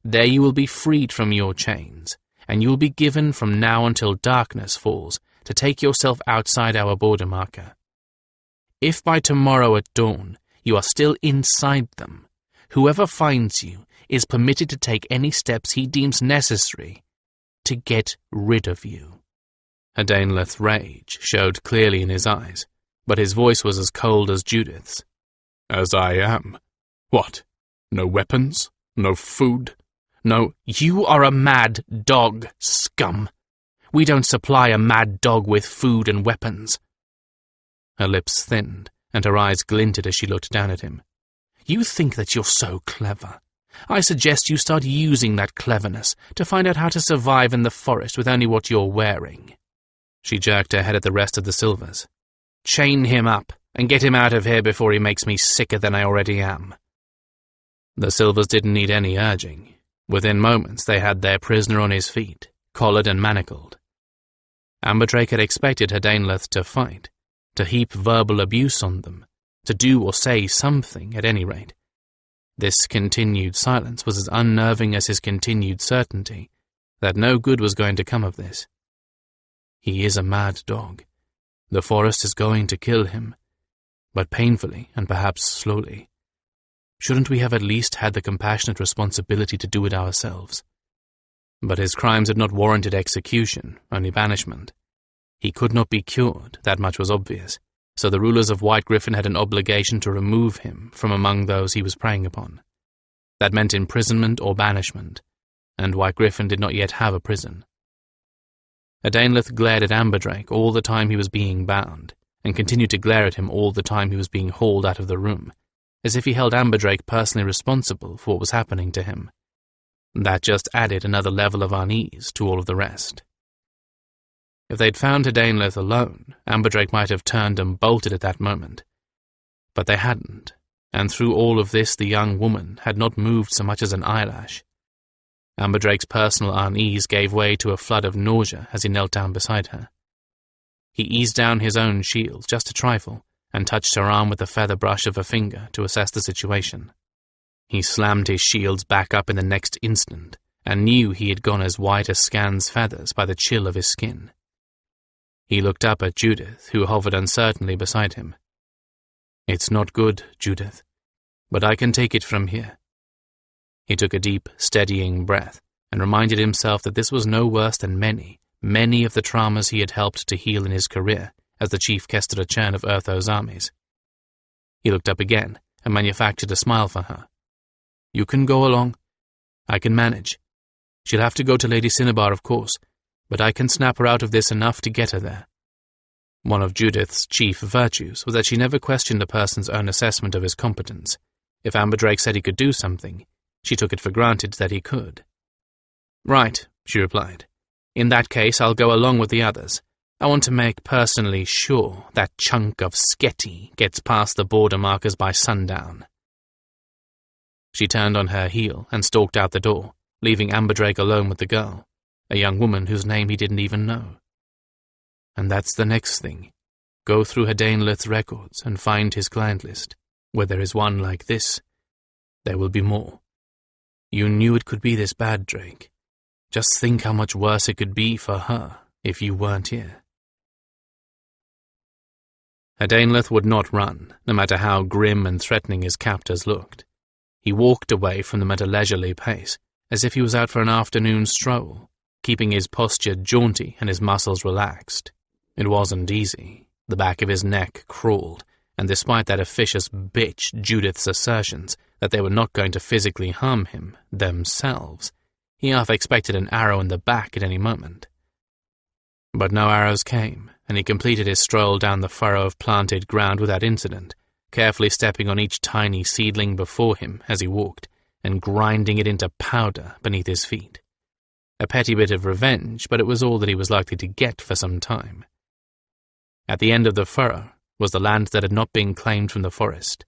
There you will be freed from your chains, and you will be given from now until darkness falls to take yourself outside our border marker. If by tomorrow at dawn you are still inside them, whoever finds you is permitted to take any steps he deems necessary to get rid of you. Hadainleth's rage showed clearly in his eyes, but his voice was as cold as Judith's. As I am. What? No weapons? No food? No, you are a mad dog, scum. We don't supply a mad dog with food and weapons. Her lips thinned, and her eyes glinted as she looked down at him. You think that you're so clever. I suggest you start using that cleverness to find out how to survive in the forest with only what you're wearing. She jerked her head at the rest of the silvers. Chain him up, and get him out of here before he makes me sicker than I already am. The silvers didn't need any urging. Within moments they had their prisoner on his feet, collared and manacled. Amberdrake had expected Hadainleth to fight, to heap verbal abuse on them, to do or say something at any rate. This continued silence was as unnerving as his continued certainty that no good was going to come of this. He is a mad dog. The forest is going to kill him, but painfully and perhaps slowly. Shouldn't we have at least had the compassionate responsibility to do it ourselves? But his crimes had not warranted execution, only banishment. He could not be cured, that much was obvious, so the rulers of White Gryphon had an obligation to remove him from among those he was preying upon. That meant imprisonment or banishment, and White Gryphon did not yet have a prison. Adanleth glared at Amberdrake all the time he was being bound, and continued to glare at him all the time he was being hauled out of the room, as if he held Amberdrake personally responsible for what was happening to him. That just added another level of unease to all of the rest. If they'd found Adanleth alone, Amberdrake might have turned and bolted at that moment. But they hadn't, and through all of this the young woman had not moved so much as an eyelash. Amberdrake's personal unease gave way to a flood of nausea as he knelt down beside her. He eased down his own shield just a trifle, and touched her arm with the feather brush of a finger to assess the situation. He slammed his shields back up in the next instant, and knew he had gone as white as Scan's feathers by the chill of his skin. He looked up at Judith, who hovered uncertainly beside him. "It's not good, Judith, but I can take it from here." He took a deep, steadying breath, and reminded himself that this was no worse than many of the traumas he had helped to heal in his career as the chief Kestrachan of Urtho's armies. He looked up again, and manufactured a smile for her. "You can go along. I can manage. She'll have to go to Lady Cinnabar, of course, but I can snap her out of this enough to get her there." One of Judith's chief virtues was that she never questioned a person's own assessment of his competence. If Amberdrake said he could do something, she took it for granted that he could. "Right," she replied. "In that case, I'll go along with the others. I want to make personally sure that chunk of Sketty gets past the border markers by sundown." She turned on her heel and stalked out the door, leaving Amberdrake alone with the girl, a young woman whose name he didn't even know. And that's the next thing. Go through Adanleth's records and find his client list. Where there is one like this, there will be more. You knew it could be this bad, Drake. Just think how much worse it could be for her if you weren't here. Adanleth would not run, no matter how grim and threatening his captors looked. He walked away from them at a leisurely pace, as if he was out for an afternoon stroll, keeping his posture jaunty and his muscles relaxed. It wasn't easy. The back of his neck crawled, and despite that officious bitch Judith's assertions that they were not going to physically harm him themselves, he half expected an arrow in the back at any moment. But no arrows came, and he completed his stroll down the furrow of planted ground without incident, carefully stepping on each tiny seedling before him as he walked, and grinding it into powder beneath his feet. A petty bit of revenge, but it was all that he was likely to get for some time. At the end of the furrow was the land that had not been claimed from the forest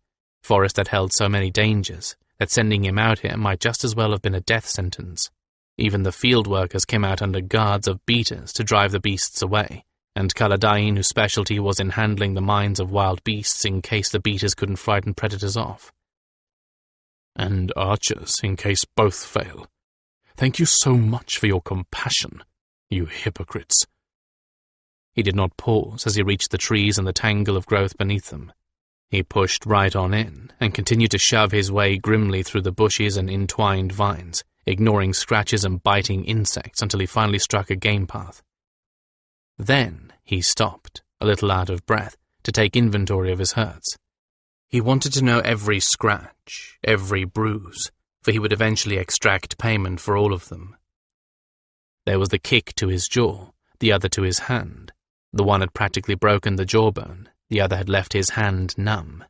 that held so many dangers that sending him out here might just as well have been a death sentence. Even the field workers came out under guards of beaters to drive the beasts away, and Caladain, whose specialty was in handling the minds of wild beasts in case the beaters couldn't frighten predators off. "And archers in case both fail. Thank you so much for your compassion, you hypocrites." He did not pause as he reached the trees and the tangle of growth beneath them. He pushed right on in and continued to shove his way grimly through the bushes and entwined vines, ignoring scratches and biting insects until he finally struck a game path. Then he stopped, a little out of breath, to take inventory of his hurts. He wanted to know every scratch, every bruise, for he would eventually extract payment for all of them. There was the kick to his jaw, the other to his hand. The one had practically broken the jawbone, the other had left his hand numb.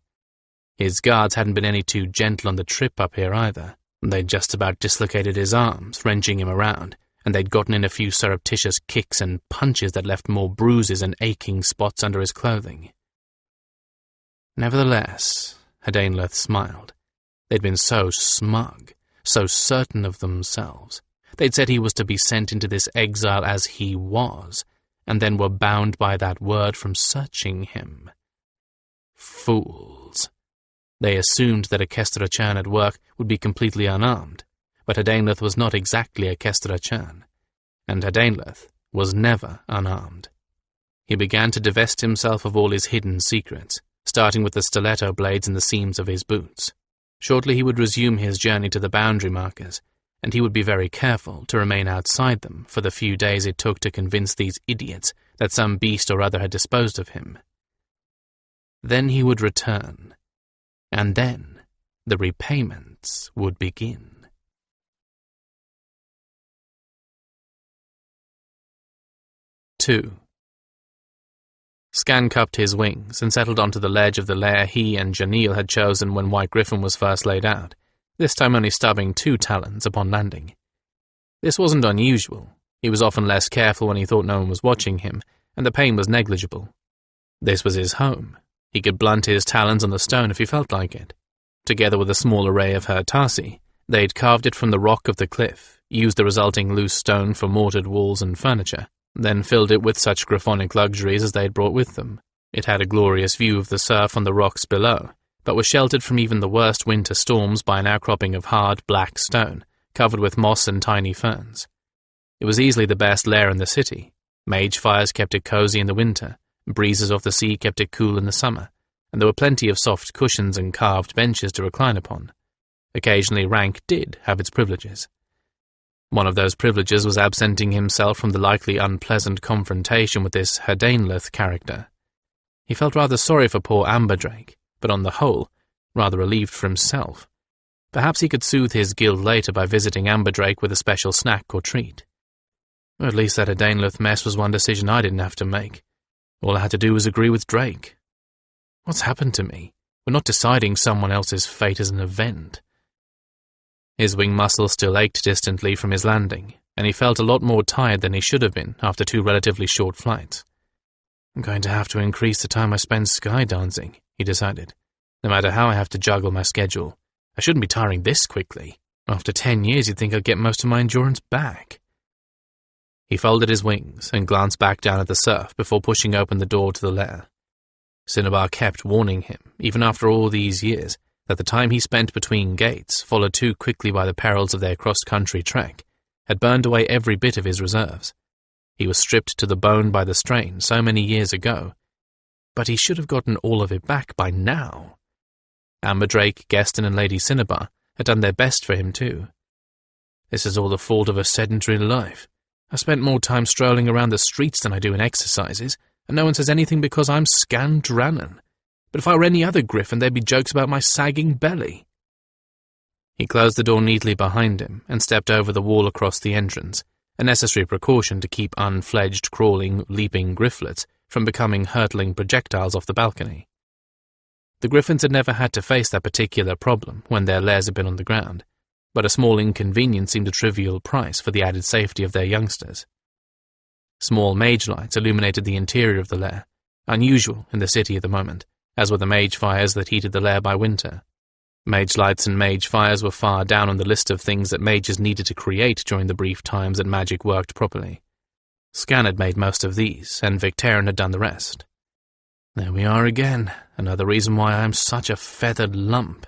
His guards hadn't been any too gentle on the trip up here either. They'd just about dislocated his arms, wrenching him around, and they'd gotten in a few surreptitious kicks and punches that left more bruises and aching spots under his clothing. Nevertheless, Adanleth smiled. They'd been so smug, so certain of themselves. They'd said he was to be sent into this exile as he was, and then were bound by that word from searching him. Fools. They assumed that a Kestrachan at work would be completely unarmed, but Adanleth was not exactly a Kestrachan, and Adanleth was never unarmed. He began to divest himself of all his hidden secrets, starting with the stiletto blades in the seams of his boots. Shortly he would resume his journey to the boundary markers, and he would be very careful to remain outside them for the few days it took to convince these idiots that some beast or other had disposed of him. Then he would return, and then the repayments would begin. 2. Scan cupped his wings and settled onto the ledge of the lair he and Janelle had chosen when White Gryphon was first laid out, this time only stubbing 2 talons upon landing. This wasn't unusual. He was often less careful when he thought no one was watching him, and the pain was negligible. This was his home. He could blunt his talons on the stone if he felt like it. Together with a small array of her tarsi, they'd carved it from the rock of the cliff, used the resulting loose stone for mortared walls and furniture, then filled it with such gryphonic luxuries as they had brought with them. It had a glorious view of the surf on the rocks below, but was sheltered from even the worst winter storms by an outcropping of hard, black stone, covered with moss and tiny ferns. It was easily the best lair in the city. Mage fires kept it cozy in the winter, breezes off the sea kept it cool in the summer, and there were plenty of soft cushions and carved benches to recline upon. Occasionally rank did have its privileges. One of those privileges was absenting himself from the likely unpleasant confrontation with this Herdainleth character. He felt rather sorry for poor Amberdrake, but on the whole, rather relieved for himself. Perhaps he could soothe his guilt later by visiting Amberdrake with a special snack or treat. Or at least that Herdainleth mess was one decision I didn't have to make. All I had to do was agree with Drake. What's happened to me? We're not deciding someone else's fate as an event. His wing muscles still ached distantly from his landing, and he felt a lot more tired than he should have been after 2 relatively short flights. I'm going to have to increase the time I spend skydancing, he decided. No matter how I have to juggle my schedule, I shouldn't be tiring this quickly. After 10 years, you'd think I'd get most of my endurance back. He folded his wings and glanced back down at the surf before pushing open the door to the lair. Cinnabar kept warning him, even after all these years, that the time he spent between gates, followed too quickly by the perils of their cross-country trek, had burned away every bit of his reserves. He was stripped to the bone by the strain so many years ago, but he should have gotten all of it back by now. Amberdrake, Geston, and Lady Cinnabar had done their best for him too. This is all the fault of a sedentary life. I spent more time strolling around the streets than I do in exercises, and no one says anything because I'm Skandranon. But if I were any other Gryphon, there'd be jokes about my sagging belly. He closed the door neatly behind him and stepped over the wall across the entrance, a necessary precaution to keep unfledged, crawling, leaping gryflets from becoming hurtling projectiles off the balcony. The Gryphons had never had to face that particular problem when their lairs had been on the ground, but a small inconvenience seemed a trivial price for the added safety of their youngsters. Small mage lights illuminated the interior of the lair, unusual in the city at the moment, as were the mage fires that heated the lair by winter. Mage lights and mage fires were far down on the list of things that mages needed to create during the brief times that magic worked properly. Scan had made most of these, and Victarion had done the rest. There we are again, another reason why I am such a feathered lump,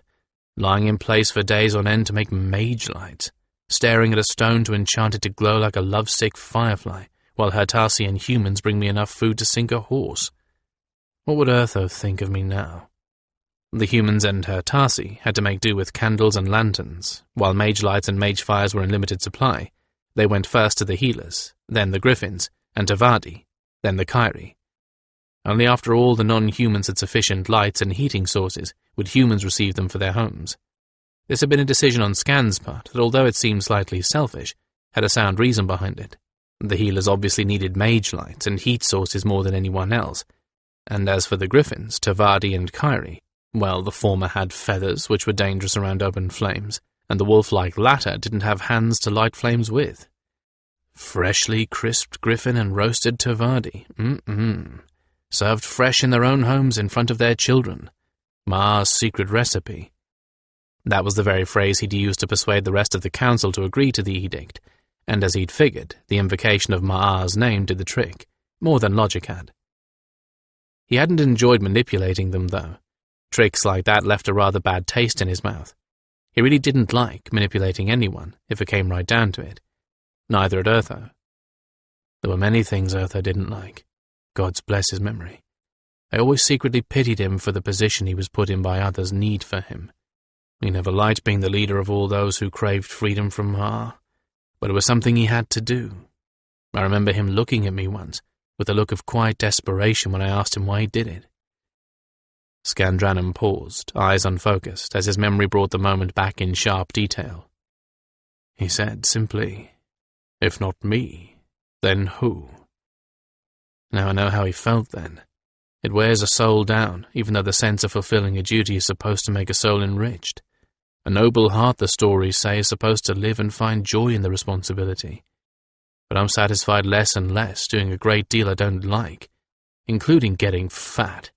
lying in place for days on end to make mage lights, staring at a stone to enchant it to glow like a lovesick firefly, while Hertasi and humans bring me enough food to sink a horse. What would Urtho think of me now? The humans and Hertasi had to make do with candles and lanterns. While mage lights and mage fires were in limited supply, they went first to the healers, then the Gryphons, and to Vardi, then the Kyrie. Only after all the non-humans had sufficient lights and heating sources would humans receive them for their homes. This had been a decision on Scan's part that, although it seemed slightly selfish, had a sound reason behind it. The healers obviously needed mage lights and heat sources more than anyone else, and as for the Gryphons, Vardi and Kyrie, well, the former had feathers which were dangerous around open flames, and the wolf-like latter didn't have hands to light flames with. Freshly crisped Gryphon and roasted Vardi. Served fresh in their own homes in front of their children. Ma's secret recipe. That was the very phrase he'd used to persuade the rest of the council to agree to the edict, and as he'd figured, the invocation of Ma'a's name did the trick, more than logic had. He hadn't enjoyed manipulating them, though. Tricks like that left a rather bad taste in his mouth. He really didn't like manipulating anyone, if it came right down to it. Neither had Urtho. There were many things Urtho didn't like. God's bless his memory. I always secretly pitied him for the position he was put in by others' need for him. He never liked being the leader of all those who craved freedom from Ma, but it was something he had to do. I remember him looking at me once, with a look of quiet desperation when I asked him why he did it. Skandranon paused, eyes unfocused, as his memory brought the moment back in sharp detail. He said simply, "If not me, then who?" Now I know how he felt then. It wears a soul down, even though the sense of fulfilling a duty is supposed to make a soul enriched. A noble heart, the stories say, is supposed to live and find joy in the responsibility. But I'm satisfied less and less doing a great deal I don't like, including getting fat.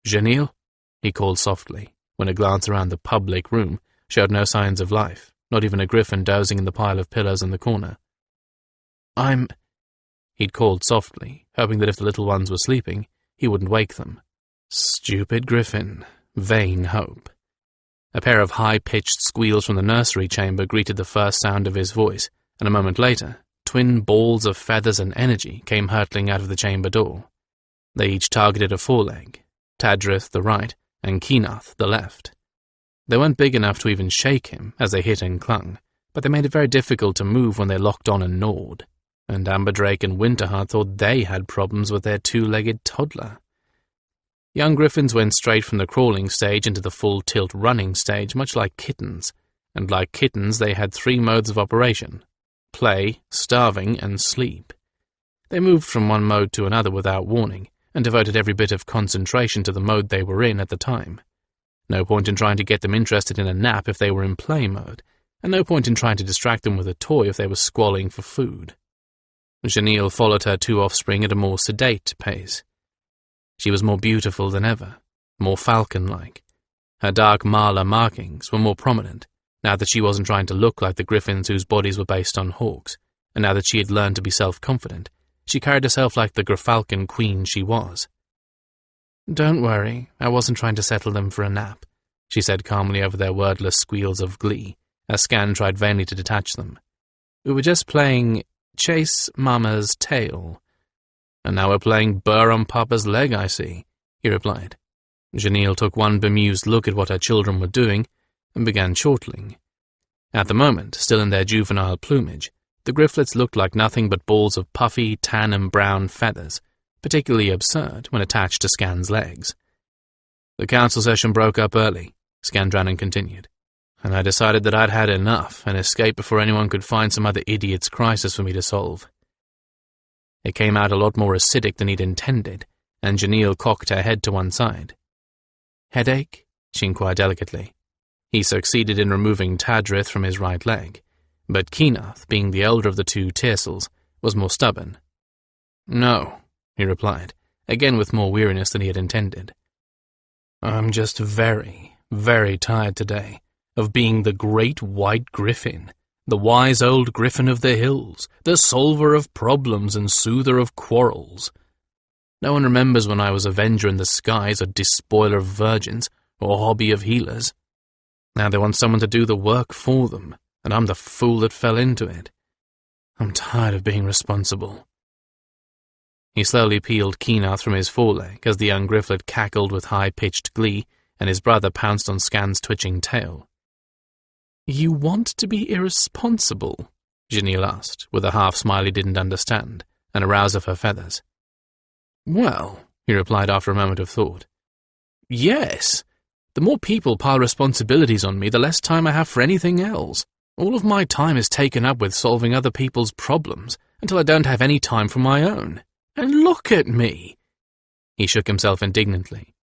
"Genil?" he called softly, when a glance around the public room showed no signs of life, not even a griffin dozing in the pile of pillows in the corner. He'd called softly, hoping that if the little ones were sleeping, he wouldn't wake them. Stupid griffin. Vain hope. A pair of high-pitched squeals from the nursery chamber greeted the first sound of his voice, and a moment later, twin balls of feathers and energy came hurtling out of the chamber door. They each targeted a foreleg, Tadrith the right, and Keenath the left. They weren't big enough to even shake him as they hit and clung, but they made it very difficult to move when they locked on and gnawed, and Amberdrake and Winterheart thought they had problems with their two-legged toddler. Young griffins went straight from the crawling stage into the full-tilt running stage, much like kittens, and like kittens they had 3 modes of operation: play, starving, and sleep. They moved from one mode to another without warning, and devoted every bit of concentration to the mode they were in at the time. No point in trying to get them interested in a nap if they were in play mode, and no point in trying to distract them with a toy if they were squalling for food. Genil followed her 2 offspring at a more sedate pace. She was more beautiful than ever, more falcon-like. Her dark Marla markings were more prominent, now that she wasn't trying to look like the griffins whose bodies were based on hawks, and now that she had learned to be self-confident, she carried herself like the Gryphalcan queen she was. "Don't worry, I wasn't trying to settle them for a nap," she said calmly over their wordless squeals of glee, as Scan tried vainly to detach them. "We were just playing Chase Mama's Tail." "And now we're playing Burr on Papa's Leg, I see," he replied. Genil took one bemused look at what her children were doing and began chortling. At the moment, still in their juvenile plumage, the grifflets looked like nothing but balls of puffy, tan and brown feathers, particularly absurd when attached to Scan's legs. "The council session broke up early," Skandranon continued, "and I decided that I'd had enough and escaped before anyone could find some other idiot's crisis for me to solve." It came out a lot more acidic than he'd intended, and Genil cocked her head to one side. "Headache?" she inquired delicately. He succeeded in removing Tadrith from his right leg, but Keenath, being the elder of the 2 Tiersels, was more stubborn. "No," he replied, again with more weariness than he had intended. "I'm just very, very tired today of being the great White Gryphon, the wise old griffin of the hills, the solver of problems and soother of quarrels. No one remembers when I was avenger in the skies, or despoiler of virgins, or hobby of healers. Now they want someone to do the work for them, and I'm the fool that fell into it. I'm tired of being responsible." He slowly peeled Keenath from his foreleg as the young grifflet cackled with high-pitched glee, and his brother pounced on Scan's twitching tail. "You want to be irresponsible?" Genil asked, with a half-smile he didn't understand, and a rouse of her feathers. "Well," he replied after a moment of thought, "yes. The more people pile responsibilities on me, the less time I have for anything else. All of my time is taken up with solving other people's problems, until I don't have any time for my own. And look at me!" He shook himself indignantly.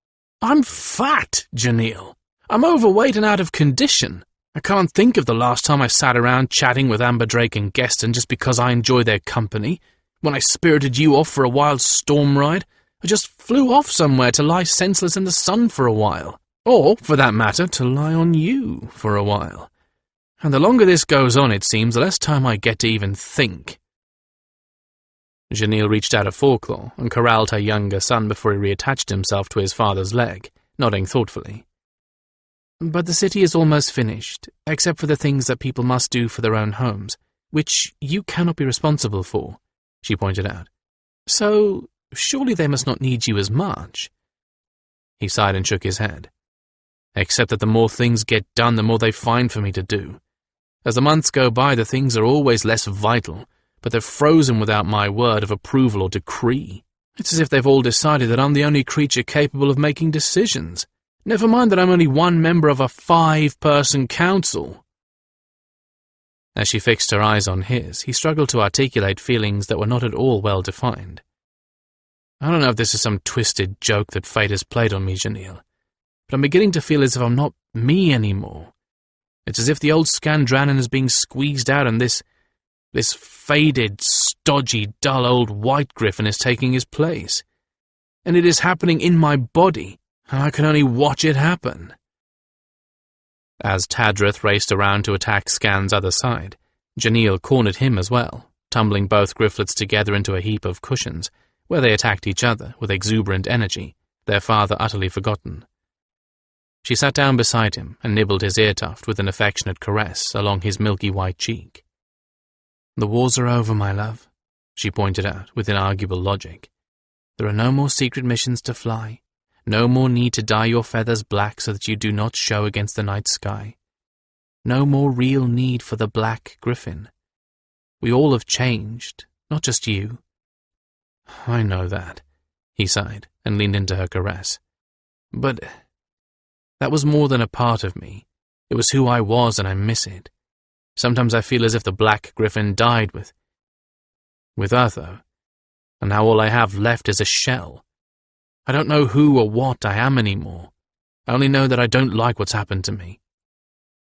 "I'm fat, Genil. I'm overweight and out of condition. I can't think of the last time I sat around chatting with Amberdrake and Geston just because I enjoy their company. When I spirited you off for a wild storm ride, I just flew off somewhere to lie senseless in the sun for a while. Or, for that matter, to lie on you for a while. And the longer this goes on, it seems, the less time I get to even think." Genil reached out a foreclaw and corralled her younger son before he reattached himself to his father's leg, nodding thoughtfully. "But the city is almost finished, except for the things that people must do for their own homes, which you cannot be responsible for," she pointed out. "So, surely they must not need you as much." He sighed and shook his head. "Except that the more things get done, the more they find for me to do. As the months go by, the things are always less vital, but they're frozen without my word of approval or decree. It's as if they've all decided that I'm the only creature capable of making decisions. Never mind that I'm only one member of a 5-person council." As she fixed her eyes on his, he struggled to articulate feelings that were not at all well defined. I don't know if this is some twisted joke that fate has played on me, Janelle, but I'm beginning to feel as if I'm not me anymore. It's as if the old Skandranon is being squeezed out and this faded, stodgy, dull old White Gryphon is taking his place. And it is happening in my body, and I can only watch it happen. As Tadrith raced around to attack Scan's other side, Janelle cornered him as well, tumbling both Gryfflets together into a heap of cushions, where they attacked each other with exuberant energy, their father utterly forgotten. She sat down beside him and nibbled his ear tuft with an affectionate caress along his milky white cheek. "The wars are over, my love," she pointed out with inarguable logic. "There are no more secret missions to fly. No more need to dye your feathers black so that you do not show against the night sky. No more real need for the Black Gryphon. We all have changed, not just you." "I know that," he sighed and leaned into her caress. "But that was more than a part of me. It was who I was, and I miss it. Sometimes I feel as if the Black Gryphon died with Urtho, and now all I have left is a shell. I don't know who or what I am anymore. I only know that I don't like what's happened to me."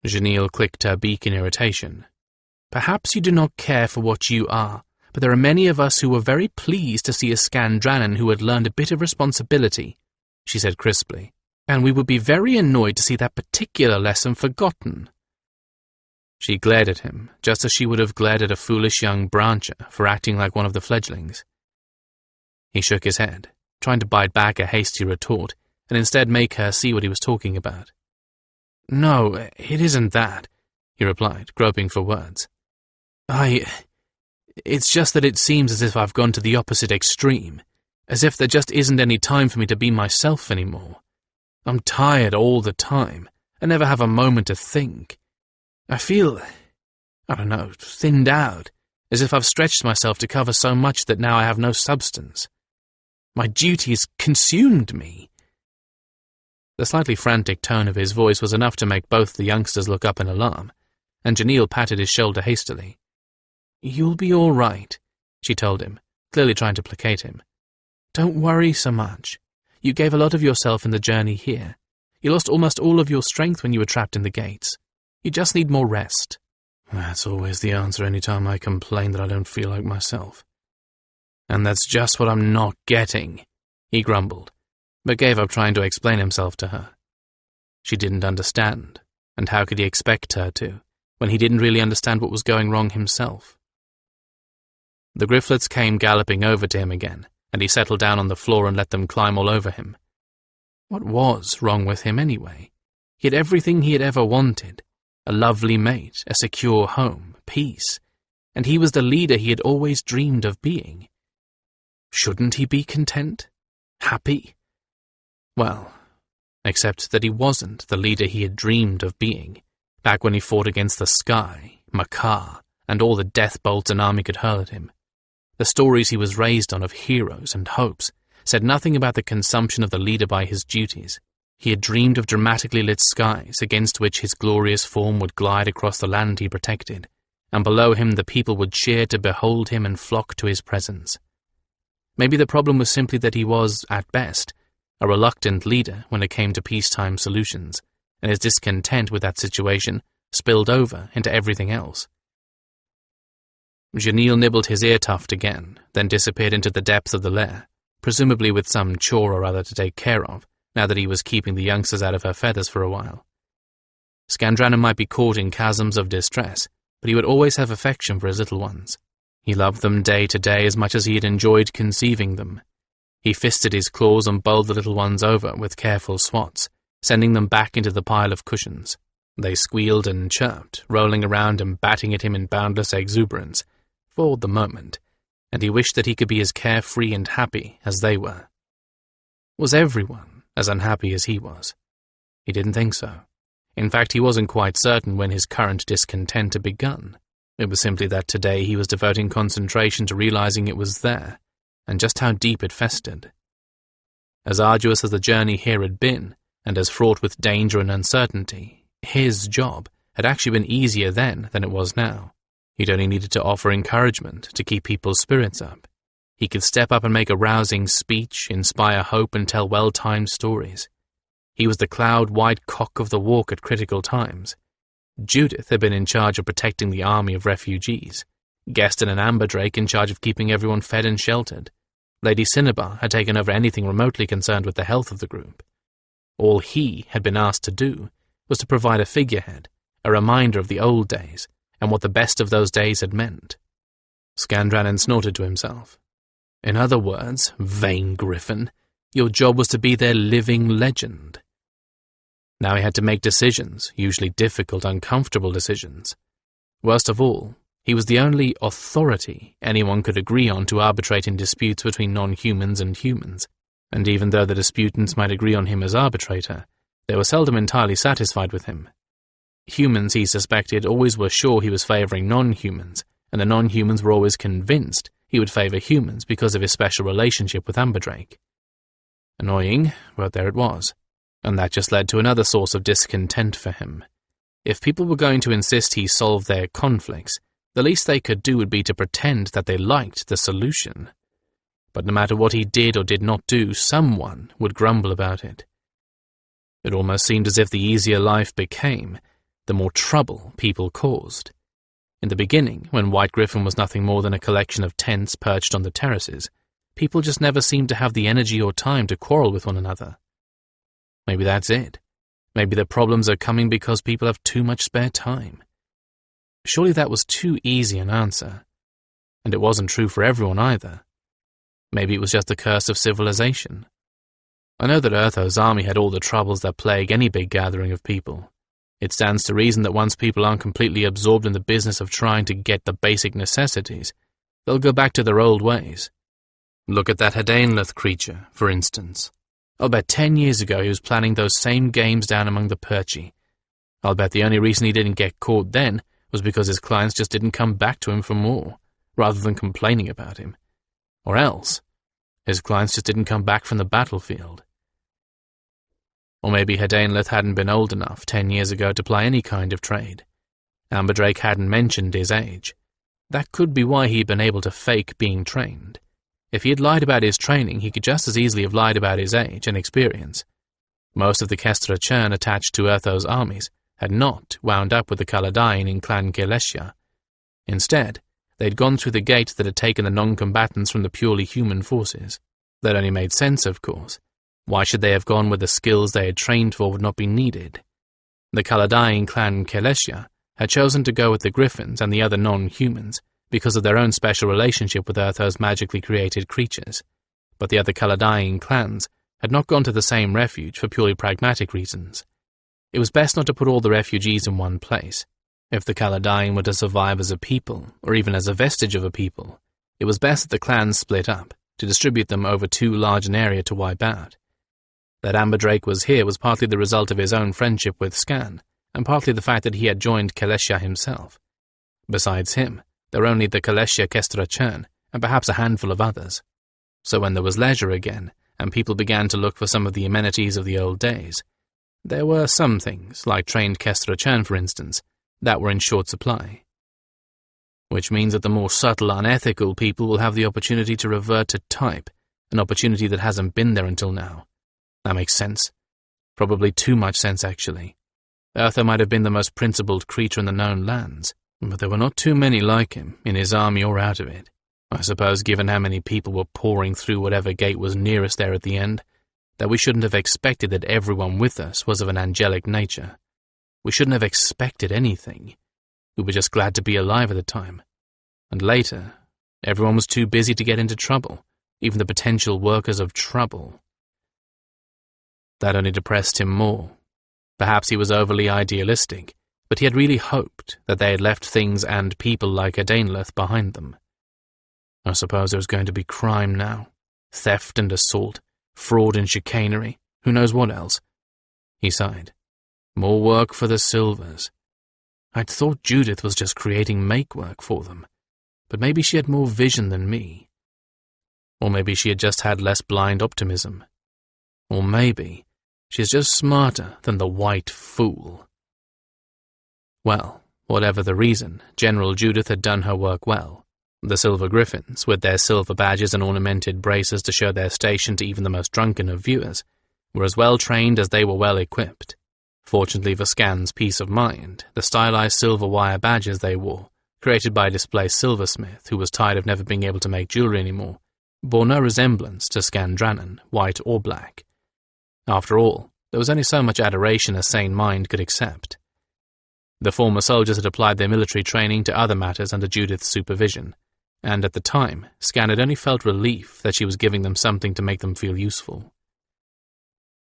Janelle clicked her beak in irritation. "Perhaps you do not care for what you are, but there are many of us who were very pleased to see a Skandranon who had learned a bit of responsibility," she said crisply, "and we would be very annoyed to see that particular lesson forgotten." She glared at him, just as she would have glared at a foolish young brancher for acting like one of the fledglings. He shook his head, trying to bite back a hasty retort, and instead make her see what he was talking about. "No, it isn't that," he replied, groping for words. It's just that it seems as if I've gone to the opposite extreme, as if there just isn't any time for me to be myself anymore. I'm tired all the time. I never have a moment to think. I feel, I don't know, thinned out, as if I've stretched myself to cover so much that now I have no substance. My duties consumed me." The slightly frantic tone of his voice was enough to make both the youngsters look up in alarm, and Janelle patted his shoulder hastily. "You'll be all right," she told him, clearly trying to placate him. "Don't worry so much. You gave a lot of yourself in the journey here. You lost almost all of your strength when you were trapped in the gates. You just need more rest." "That's always the answer any time I complain that I don't feel like myself. And that's just what I'm not getting," he grumbled, but gave up trying to explain himself to her. She didn't understand, and how could he expect her to, when he didn't really understand what was going wrong himself? The Gryfflets came galloping over to him again, and he settled down on the floor and let them climb all over him. What was wrong with him anyway? He had everything he had ever wanted: a lovely mate, a secure home, peace, and he was the leader he had always dreamed of being. Shouldn't he be content? Happy? Well, except that he wasn't the leader he had dreamed of being, back when he fought against the sky, Makar, and all the death bolts an army could hurl at him. The stories he was raised on of heroes and hopes said nothing about the consumption of the leader by his duties. He had dreamed of dramatically lit skies against which his glorious form would glide across the land he protected, and below him the people would cheer to behold him and flock to his presence. Maybe the problem was simply that he was, at best, a reluctant leader when it came to peacetime solutions, and his discontent with that situation spilled over into everything else. Janelle nibbled his ear tuft again, then disappeared into the depths of the lair, presumably with some chore or other to take care of, now that he was keeping the youngsters out of her feathers for a while. Skandranon might be caught in chasms of distress, but he would always have affection for his little ones. He loved them day to day as much as he had enjoyed conceiving them. He fisted his claws and bowled the little ones over with careful swats, sending them back into the pile of cushions. They squealed and chirped, rolling around and batting at him in boundless exuberance, for the moment, and he wished that he could be as carefree and happy as they were. Was everyone as unhappy as he was? He didn't think so. In fact, he wasn't quite certain when his current discontent had begun. It was simply that today he was devoting concentration to realizing it was there, and just how deep it festered. As arduous as the journey here had been, and as fraught with danger and uncertainty, his job had actually been easier then than it was now. He'd only needed to offer encouragement to keep people's spirits up. He could step up and make a rousing speech, inspire hope, and tell well-timed stories. He was the cloud-white cock of the walk at critical times. Judith had been in charge of protecting the army of refugees. Geston and Amberdrake in charge of keeping everyone fed and sheltered. Lady Cinnabar had taken over anything remotely concerned with the health of the group. All he had been asked to do was to provide a figurehead, a reminder of the old days, and what the best of those days had meant. Skandranon snorted to himself. In other words, vain Gryphon, your job was to be their living legend. Now he had to make decisions, usually difficult, uncomfortable decisions. Worst of all, he was the only authority anyone could agree on to arbitrate in disputes between non-humans and humans, and even though the disputants might agree on him as arbitrator, they were seldom entirely satisfied with him. Humans, he suspected, always were sure he was favouring non-humans, and the non-humans were always convinced he would favour humans because of his special relationship with Amberdrake. Annoying, but there it was, and that just led to another source of discontent for him. If people were going to insist he solve their conflicts, the least they could do would be to pretend that they liked the solution. But no matter what he did or did not do, someone would grumble about it. It almost seemed as if the easier life became, the more trouble people caused. In the beginning, when White Gryphon was nothing more than a collection of tents perched on the terraces, people just never seemed to have the energy or time to quarrel with one another. Maybe that's it. Maybe the problems are coming because people have too much spare time. Surely that was too easy an answer. And it wasn't true for everyone either. Maybe it was just the curse of civilization. I know that Urtho's army had all the troubles that plague any big gathering of people. It stands to reason that once people aren't completely absorbed in the business of trying to get the basic necessities, they'll go back to their old ways. Look at that Hadainleth creature, for instance. I'll bet 10 years ago he was planning those same games down among the Perchi. I'll bet the only reason he didn't get caught then was because his clients just didn't come back to him for more, rather than complaining about him. Or else, his clients just didn't come back from the battlefield. Or maybe Hadainleth hadn't been old enough 10 years ago to ply any kind of trade. Amberdrake hadn't mentioned his age. That could be why he'd been able to fake being trained. If he had lied about his training, he could just as easily have lied about his age and experience. Most of the Kestra churn attached to Urtho's armies had not wound up with the Kaladain in Clan Kelesha. Instead, they'd gone through the gate that had taken the non-combatants from the purely human forces. That only made sense, of course. Why should they have gone where the skills they had trained for would not be needed? The Kaladain Clan Kelesha had chosen to go with the Gryphons and the other non-humans because of their own special relationship with Urtho's magically created creatures, but the other Kaladain clans had not gone to the same refuge for purely pragmatic reasons. It was best not to put all the refugees in one place. If the Kaladain were to survive as a people, or even as a vestige of a people, it was best that the clans split up, to distribute them over too large an area to wipe out. That Amberdrake was here was partly the result of his own friendship with Skan, and partly the fact that he had joined Kelesha himself. Besides him, there were only the Kelesha Kestra churn, and perhaps a handful of others. So when there was leisure again, and people began to look for some of the amenities of the old days, there were some things, like trained Kestra churn for instance, that were in short supply. Which means that the more subtle, unethical people will have the opportunity to revert to type, an opportunity that hasn't been there until now. That makes sense. Probably too much sense, actually. Urtho might have been the most principled creature in the known lands, but there were not too many like him, in his army or out of it. I suppose, given how many people were pouring through whatever gate was nearest there at the end, that we shouldn't have expected that everyone with us was of an angelic nature. We shouldn't have expected anything. We were just glad to be alive at the time. And later, everyone was too busy to get into trouble, even the potential workers of trouble. That only depressed him more. Perhaps he was overly idealistic, but he had really hoped that they had left things and people like Hadainleth behind them. I suppose there was going to be crime now. Theft and assault, fraud and chicanery, who knows what else. He sighed. More work for the Silvers. I'd thought Judith was just creating make-work for them, but maybe she had more vision than me. Or maybe she had just had less blind optimism. Or maybe she's just smarter than the white fool. Well, Whatever the reason, General Judith had done her work well. The silver gryphons, with their silver badges and ornamented braces to show their station to even the most drunken of viewers, were as well trained as they were well equipped. Fortunately for Scan's peace of mind, the stylized silver wire badges they wore, created by a displaced silversmith who was tired of never being able to make jewelry anymore, bore no resemblance to Skandranon, white or black. After all, there was only so much adoration a sane mind could accept. The former soldiers had applied their military training to other matters under Judith's supervision, and at the time, Scan had only felt relief that she was giving them something to make them feel useful.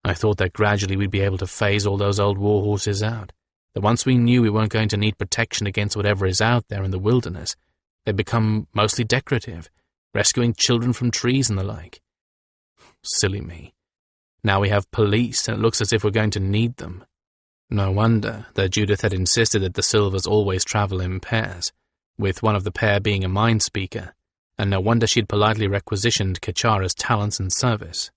I thought that gradually we'd be able to phase all those old war horses out, that once we knew we weren't going to need protection against whatever is out there in the wilderness, they'd become mostly decorative, rescuing children from trees and the like. Silly me. Now we have police, and it looks as if we're going to need them. No wonder that Judith had insisted that the Silvers always travel in pairs, with one of the pair being a mind speaker, and no wonder she'd politely requisitioned Kachara's talents and service.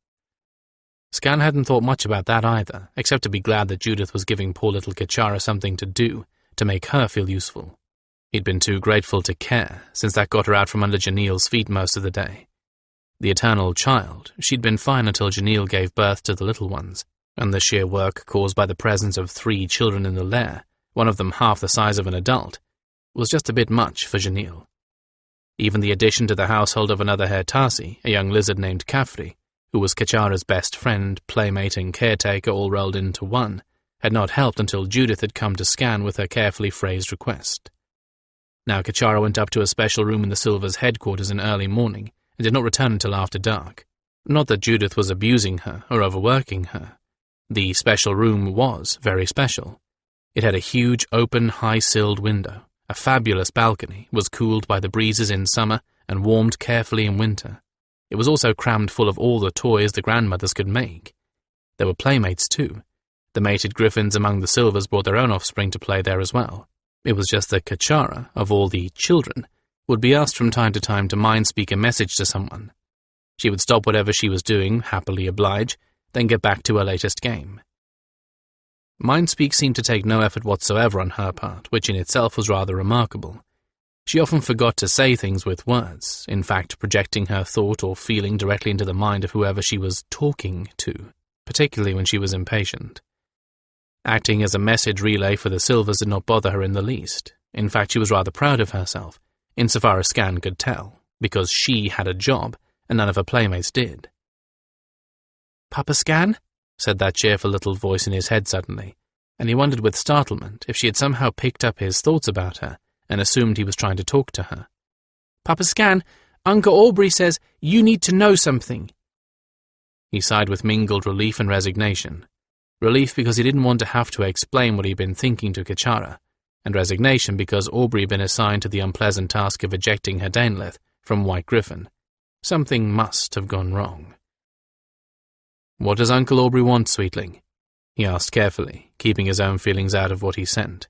Scan hadn't thought much about that either, except to be glad that Judith was giving poor little Kachara something to do, to make her feel useful. He'd been too grateful to care, since that got her out from under Janille's feet most of the day. The eternal child, she'd been fine until Janille gave birth to the little ones, and the sheer work caused by the presence of 3 children in the lair, one of them half the size of an adult, was just a bit much for Janille. Even the addition to the household of another Hertasi, a young lizard named Khafri, who was Kachara's best friend, playmate and caretaker all rolled into one, had not helped until Judith had come to Scan with her carefully phrased request. Now Kachara went up to a special room in the Silvers' headquarters in early morning, and did not return until after dark. Not that Judith was abusing her or overworking her. The special room was very special. It had a huge, open, high-silled window. A fabulous balcony, was cooled by the breezes in summer and warmed carefully in winter. It was also crammed full of all the toys the grandmothers could make. There were playmates too. The mated griffins among the Silvers brought their own offspring to play there as well. It was just that Kachara, of all the children, would be asked from time to mind-speak a message to someone. She would stop whatever she was doing, happily oblige, then get back to her latest game. Mind-speak seemed to take no effort whatsoever on her part, which in itself was rather remarkable. She often forgot to say things with words, in fact projecting her thought or feeling directly into the mind of whoever she was talking to, particularly when she was impatient. Acting as a message relay for the Silvers did not bother her in the least. In fact, she was rather proud of herself, insofar as Scan could tell, because she had a job, and none of her playmates did. "Papa Scan?" said that cheerful little voice in his head suddenly, and he wondered with startlement if she had somehow picked up his thoughts about her, and assumed he was trying to talk to her. "Papa Scan, Uncle Aubrey says you need to know something." He sighed with mingled relief and resignation. Relief because he didn't want to have to explain what he'd been thinking to Kachara, and resignation because Aubrey had been assigned to the unpleasant task of ejecting her Daenlith from White Gryphon. Something must have gone wrong. "What does Uncle Aubrey want, sweetling?" he asked carefully, keeping his own feelings out of what he sent.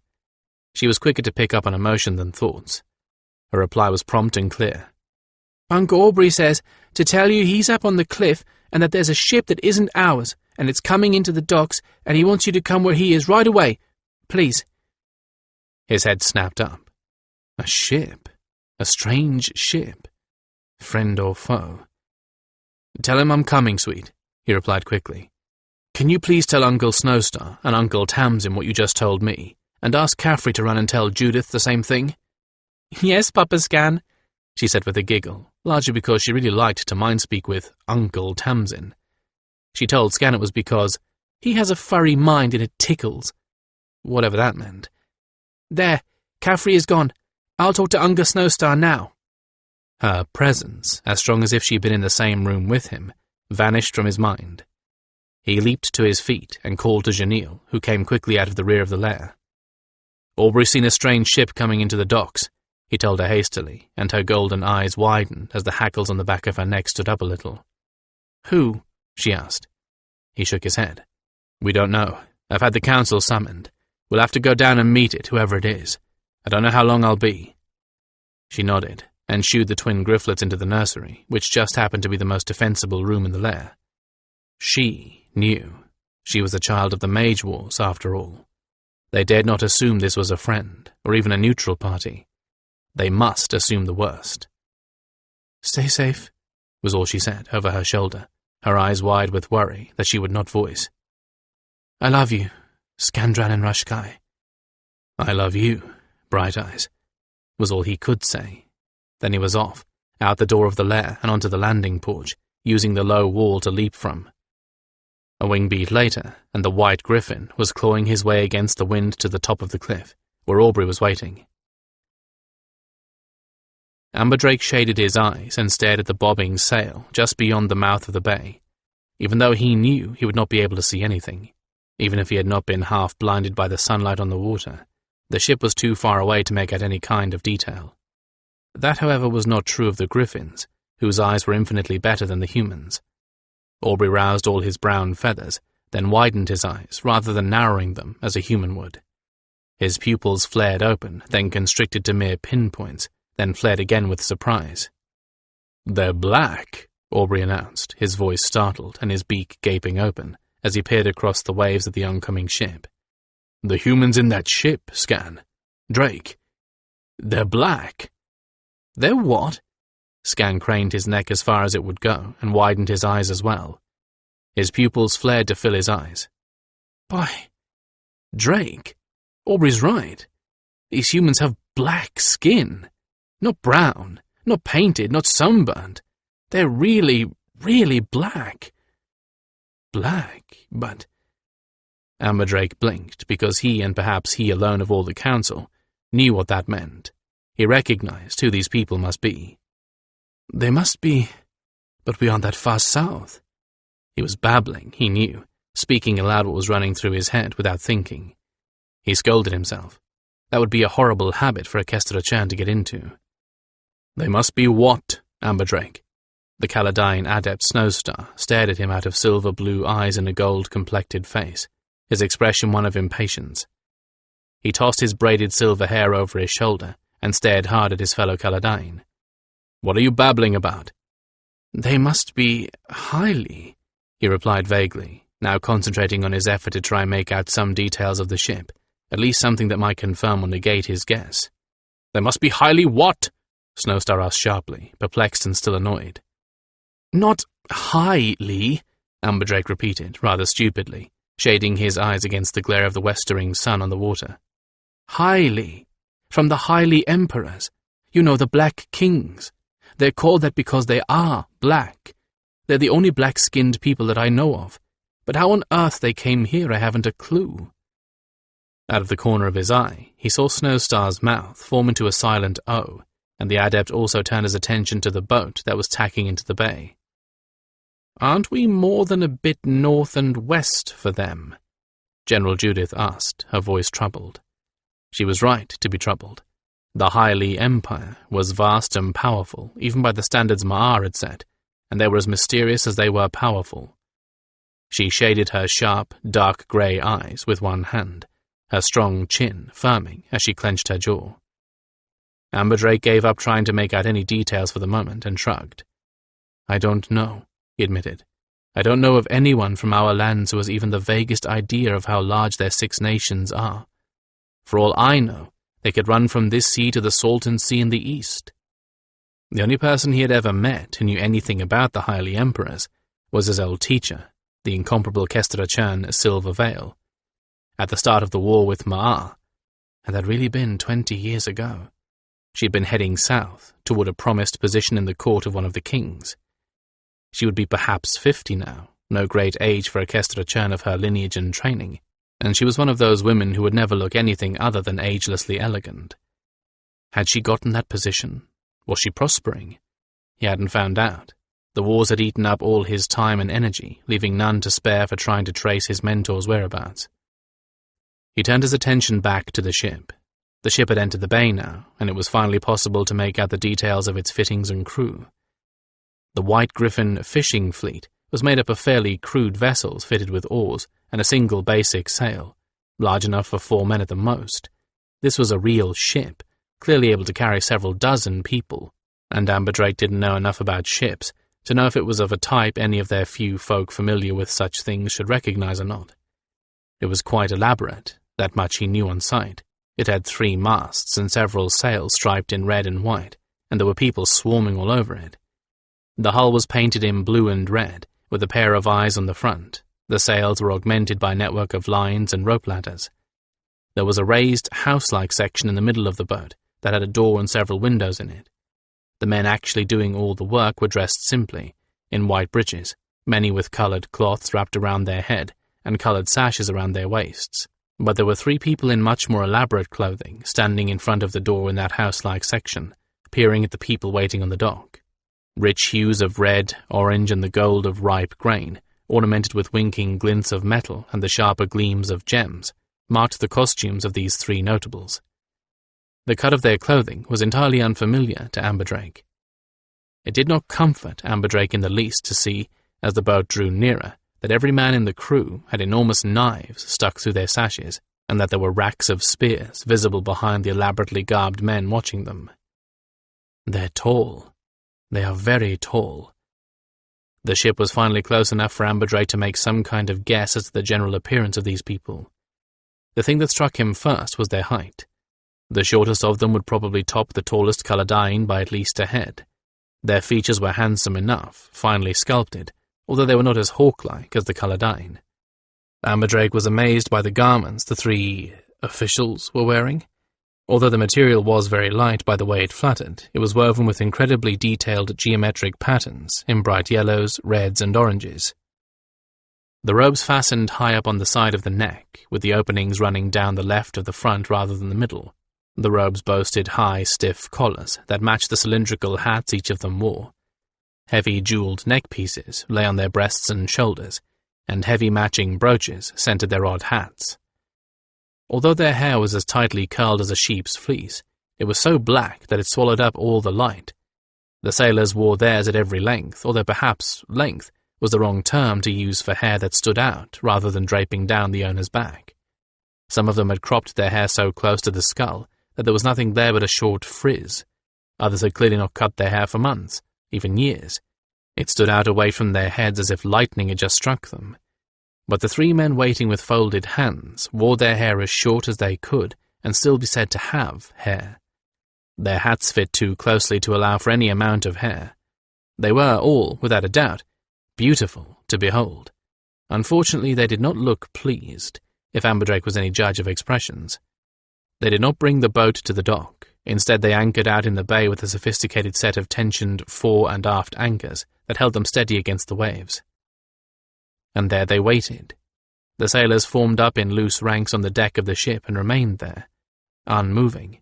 She was quicker to pick up on emotion than thoughts. Her reply was prompt and clear. "Uncle Aubrey says to tell you he's up on the cliff and that there's a ship that isn't ours, and it's coming into the docks, and he wants you to come where he is right away. Please." His head snapped up. A ship. A strange ship. Friend or foe? "Tell him I'm coming, sweet," he replied quickly. "Can you please tell Uncle Snowstar and Uncle Tamsin what you just told me, and ask Khafri to run and tell Judith the same thing?" "Yes, Papa Scan," she said with a giggle, largely because she really liked to mind-speak with Uncle Tamsin. She told Scan it was because he has a furry mind and it tickles. Whatever that meant. "There, Khafri is gone. I'll talk to Uncle Snowstar now." Her presence, as strong as if she'd been in the same room with him, vanished from his mind. He leaped to his feet and called to Janille, who came quickly out of the rear of the lair. "Aubrey's seen a strange ship coming into the docks," he told her hastily, and her golden eyes widened as the hackles on the back of her neck stood up a little. "Who?" she asked. He shook his head. "We don't know. I've had the council summoned. We'll have to go down and meet it, whoever it is. I don't know how long I'll be." She nodded, and shooed the twin gryflets into the nursery, which just happened to be the most defensible room in the lair. She knew. She was a child of the Mage Wars, after all. They dared not assume this was a friend, or even a neutral party. They must assume the worst. "Stay safe," was all she said over her shoulder, her eyes wide with worry that she would not voice. "I love you, Skandranon Rushkai." "I love you, Bright Eyes," was all he could say. Then he was off, out the door of the lair and onto the landing porch, using the low wall to leap from. A wing beat later, and the White Gryphon was clawing his way against the wind to the top of the cliff, where Aubrey was waiting. Amberdrake shaded his eyes and stared at the bobbing sail just beyond the mouth of the bay, even though he knew he would not be able to see anything. Even if he had not been half blinded by the sunlight on the water, the ship was too far away to make out any kind of detail. That, however, was not true of the Gryphons, whose eyes were infinitely better than the humans. Aubrey roused all his brown feathers, then widened his eyes rather than narrowing them as a human would. His pupils flared open, then constricted to mere pinpoints, then flared again with surprise. "They're black," Aubrey announced, his voice startled and his beak gaping open, as he peered across the waves at the oncoming ship. "The humans in that ship, Skan. Drake. They're black." "They're what?" Skan craned his neck as far as it would go, and widened his eyes as well. His pupils flared to fill his eyes. "By Drake, Aubrey's right. These humans have black skin. Not brown, not painted, not sunburned. They're really, really black." "Black, but—" Amberdrake blinked, because he, and perhaps he alone of all the council, knew what that meant. He recognized who these people must be. "They must be, but beyond that far south." He was babbling, he knew, speaking aloud what was running through his head without thinking. He scolded himself. That would be a horrible habit for a Kestra-chan to get into. "They must be what, Amberdrake?" The Caladyne adept Snowstar stared at him out of silver-blue eyes in a gold-complected face, his expression one of impatience. He tossed his braided silver hair over his shoulder and stared hard at his fellow Caladyne. "What are you babbling about?" "They must be highly," he replied vaguely, now concentrating on his effort to try and make out some details of the ship, at least something that might confirm or negate his guess. "They must be highly what?" Snowstar asked sharply, perplexed and still annoyed. "Not highly," Amberdrake repeated, rather stupidly, shading his eyes against the glare of the westering sun on the water. "Highly. From the highly emperors. You know, the Black Kings. They're called that because they are black. They're the only black-skinned people that I know of, but how on earth they came here I haven't a clue." Out of the corner of his eye, he saw Snowstar's mouth form into a silent O, and the adept also turned his attention to the boat that was tacking into the bay. "Aren't we more than a bit north and west for them?" General Judith asked, her voice troubled. She was right to be troubled. The Highly Empire was vast and powerful, even by the standards Ma'ar had set, and they were as mysterious as they were powerful. She shaded her sharp, dark grey eyes with one hand, her strong chin firming as she clenched her jaw. Amberdrake gave up trying to make out any details for the moment and shrugged. "I don't know," he admitted. "I don't know of anyone from our lands who has even the vaguest idea of how large their 6 nations are. For all I know, they could run from this sea to the Salton Sea in the east." The only person he had ever met who knew anything about the Highly Emperors was his old teacher, the incomparable Kestra-chan Silver Veil. At the start of the war with Ma'ar, and that had really been 20 years ago, she had been heading south toward a promised position in the court of one of the kings. She would be perhaps 50 now, no great age for a Kestra-chan of her lineage and training, and she was one of those women who would never look anything other than agelessly elegant. Had she gotten that position? Was she prospering? He hadn't found out. The wars had eaten up all his time and energy, leaving none to spare for trying to trace his mentor's whereabouts. He turned his attention back to the ship. The ship had entered the bay now, and it was finally possible to make out the details of its fittings and crew. The White Gryphon fishing fleet was made up of fairly crude vessels fitted with oars and a single basic sail, large enough for 4 men at the most. This was a real ship, clearly able to carry several dozen people, and Amberdrake didn't know enough about ships to know if it was of a type any of their few folk familiar with such things should recognize or not. It was quite elaborate, That much he knew on sight. It had 3 masts and several sails striped in red and white, and there were people swarming all over it. The hull was painted in blue and red, with a pair of eyes on the front. The sails were augmented by a network of lines and rope ladders. There was a raised, house-like section in the middle of the boat that had a door and several windows in it. The men actually doing all the work were dressed simply, in white breeches, many with coloured cloths wrapped around their head and coloured sashes around their waists. But there were 3 people in much more elaborate clothing standing in front of the door in that house-like section, peering at the people waiting on the dock. Rich hues of red, orange, and the gold of ripe grain, ornamented with winking glints of metal and the sharper gleams of gems, marked the costumes of these 3 notables. The cut of their clothing was entirely unfamiliar to Amberdrake. It did not comfort Amberdrake in the least to see, as the boat drew nearer, that every man in the crew had enormous knives stuck through their sashes, and that there were racks of spears visible behind the elaborately garbed men watching them. They're tall. They are very tall. The ship was finally close enough for Amberdrake to make some kind of guess as to the general appearance of these people. The thing that struck him first was their height. The shortest of them would probably top the tallest Caledine by at least a head. Their features were handsome enough, finely sculpted, although they were not as hawk-like as the Caledine. Amberdrake was amazed by the garments the 3 officials were wearing. Although the material was very light by the way it fluttered, it was woven with incredibly detailed geometric patterns in bright yellows, reds, and oranges. The robes fastened high up on the side of the neck, with the openings running down the left of the front rather than the middle. The robes boasted high, stiff collars that matched the cylindrical hats each of them wore. Heavy jeweled neck pieces lay on their breasts and shoulders, and heavy matching brooches scented their odd hats. Although their hair was as tightly curled as a sheep's fleece, it was so black that it swallowed up all the light. The sailors wore theirs at every length, although perhaps length was the wrong term to use for hair that stood out rather than draping down the owner's back. Some of them had cropped their hair so close to the skull that there was nothing there but a short frizz. Others had clearly not cut their hair for months, even years. It stood out away from their heads as if lightning had just struck them. But the 3 men waiting with folded hands wore their hair as short as they could and still be said to have hair. Their hats fit too closely to allow for any amount of hair. They were all, without a doubt, beautiful to behold. Unfortunately, they did not look pleased, if Amberdrake was any judge of expressions. They did not bring the boat to the dock. Instead, they anchored out in the bay with a sophisticated set of tensioned fore and aft anchors that held them steady against the waves. And there they waited. The sailors formed up in loose ranks on the deck of the ship and remained there, unmoving.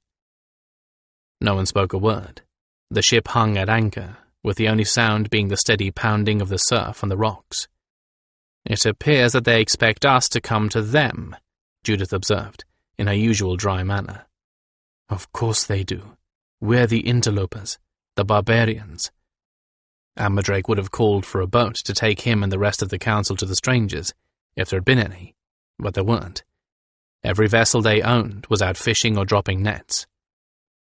No one spoke a word. The ship hung at anchor, with the only sound being the steady pounding of the surf on the rocks. "It appears that they expect us to come to them," Judith observed, in her usual dry manner. "Of course they do. We're the interlopers, the barbarians." Amberdrake would have called for a boat to take him and the rest of the council to the strangers, if there had been any, but there weren't. Every vessel they owned was out fishing or dropping nets.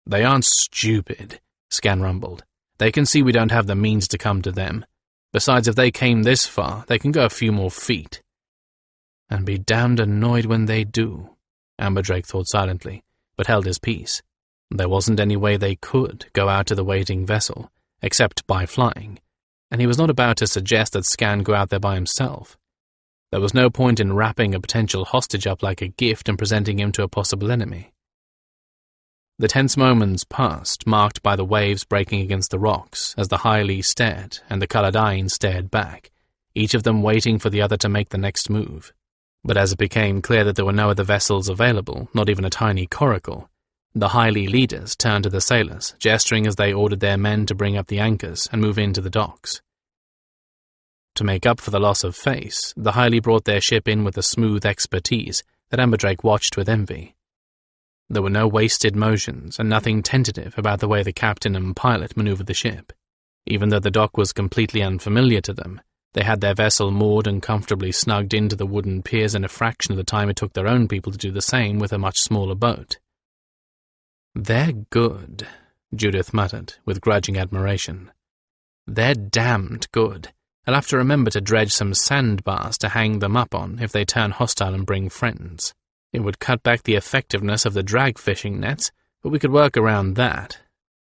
"They aren't stupid," Scan rumbled. "They can see we don't have the means to come to them. Besides, if they came this far, they can go a few more feet." "And be damned annoyed when they do," Amberdrake thought silently, but held his peace. There wasn't any way they could go out to the waiting vessel, except by flying, and he was not about to suggest that Scan go out there by himself. There was no point in wrapping a potential hostage up like a gift and presenting him to a possible enemy. The tense moments passed, marked by the waves breaking against the rocks, as the Hylie stared and the Caledine stared back, each of them waiting for the other to make the next move. But as it became clear that there were no other vessels available, not even a tiny coracle, the Hylie leaders turned to the sailors, gesturing as they ordered their men to bring up the anchors and move into the docks. To make up for the loss of face, the Hylie brought their ship in with a smooth expertise that Amberdrake watched with envy. There were no wasted motions and nothing tentative about the way the captain and pilot maneuvered the ship. Even though the dock was completely unfamiliar to them, they had their vessel moored and comfortably snugged into the wooden piers in a fraction of the time it took their own people to do the same with a much smaller boat. "They're good," Judith muttered, with grudging admiration. "They're damned good. I'll have to remember to dredge some sandbars to hang them up on if they turn hostile and bring friends." It would cut back the effectiveness of the drag fishing nets, but we could work around that.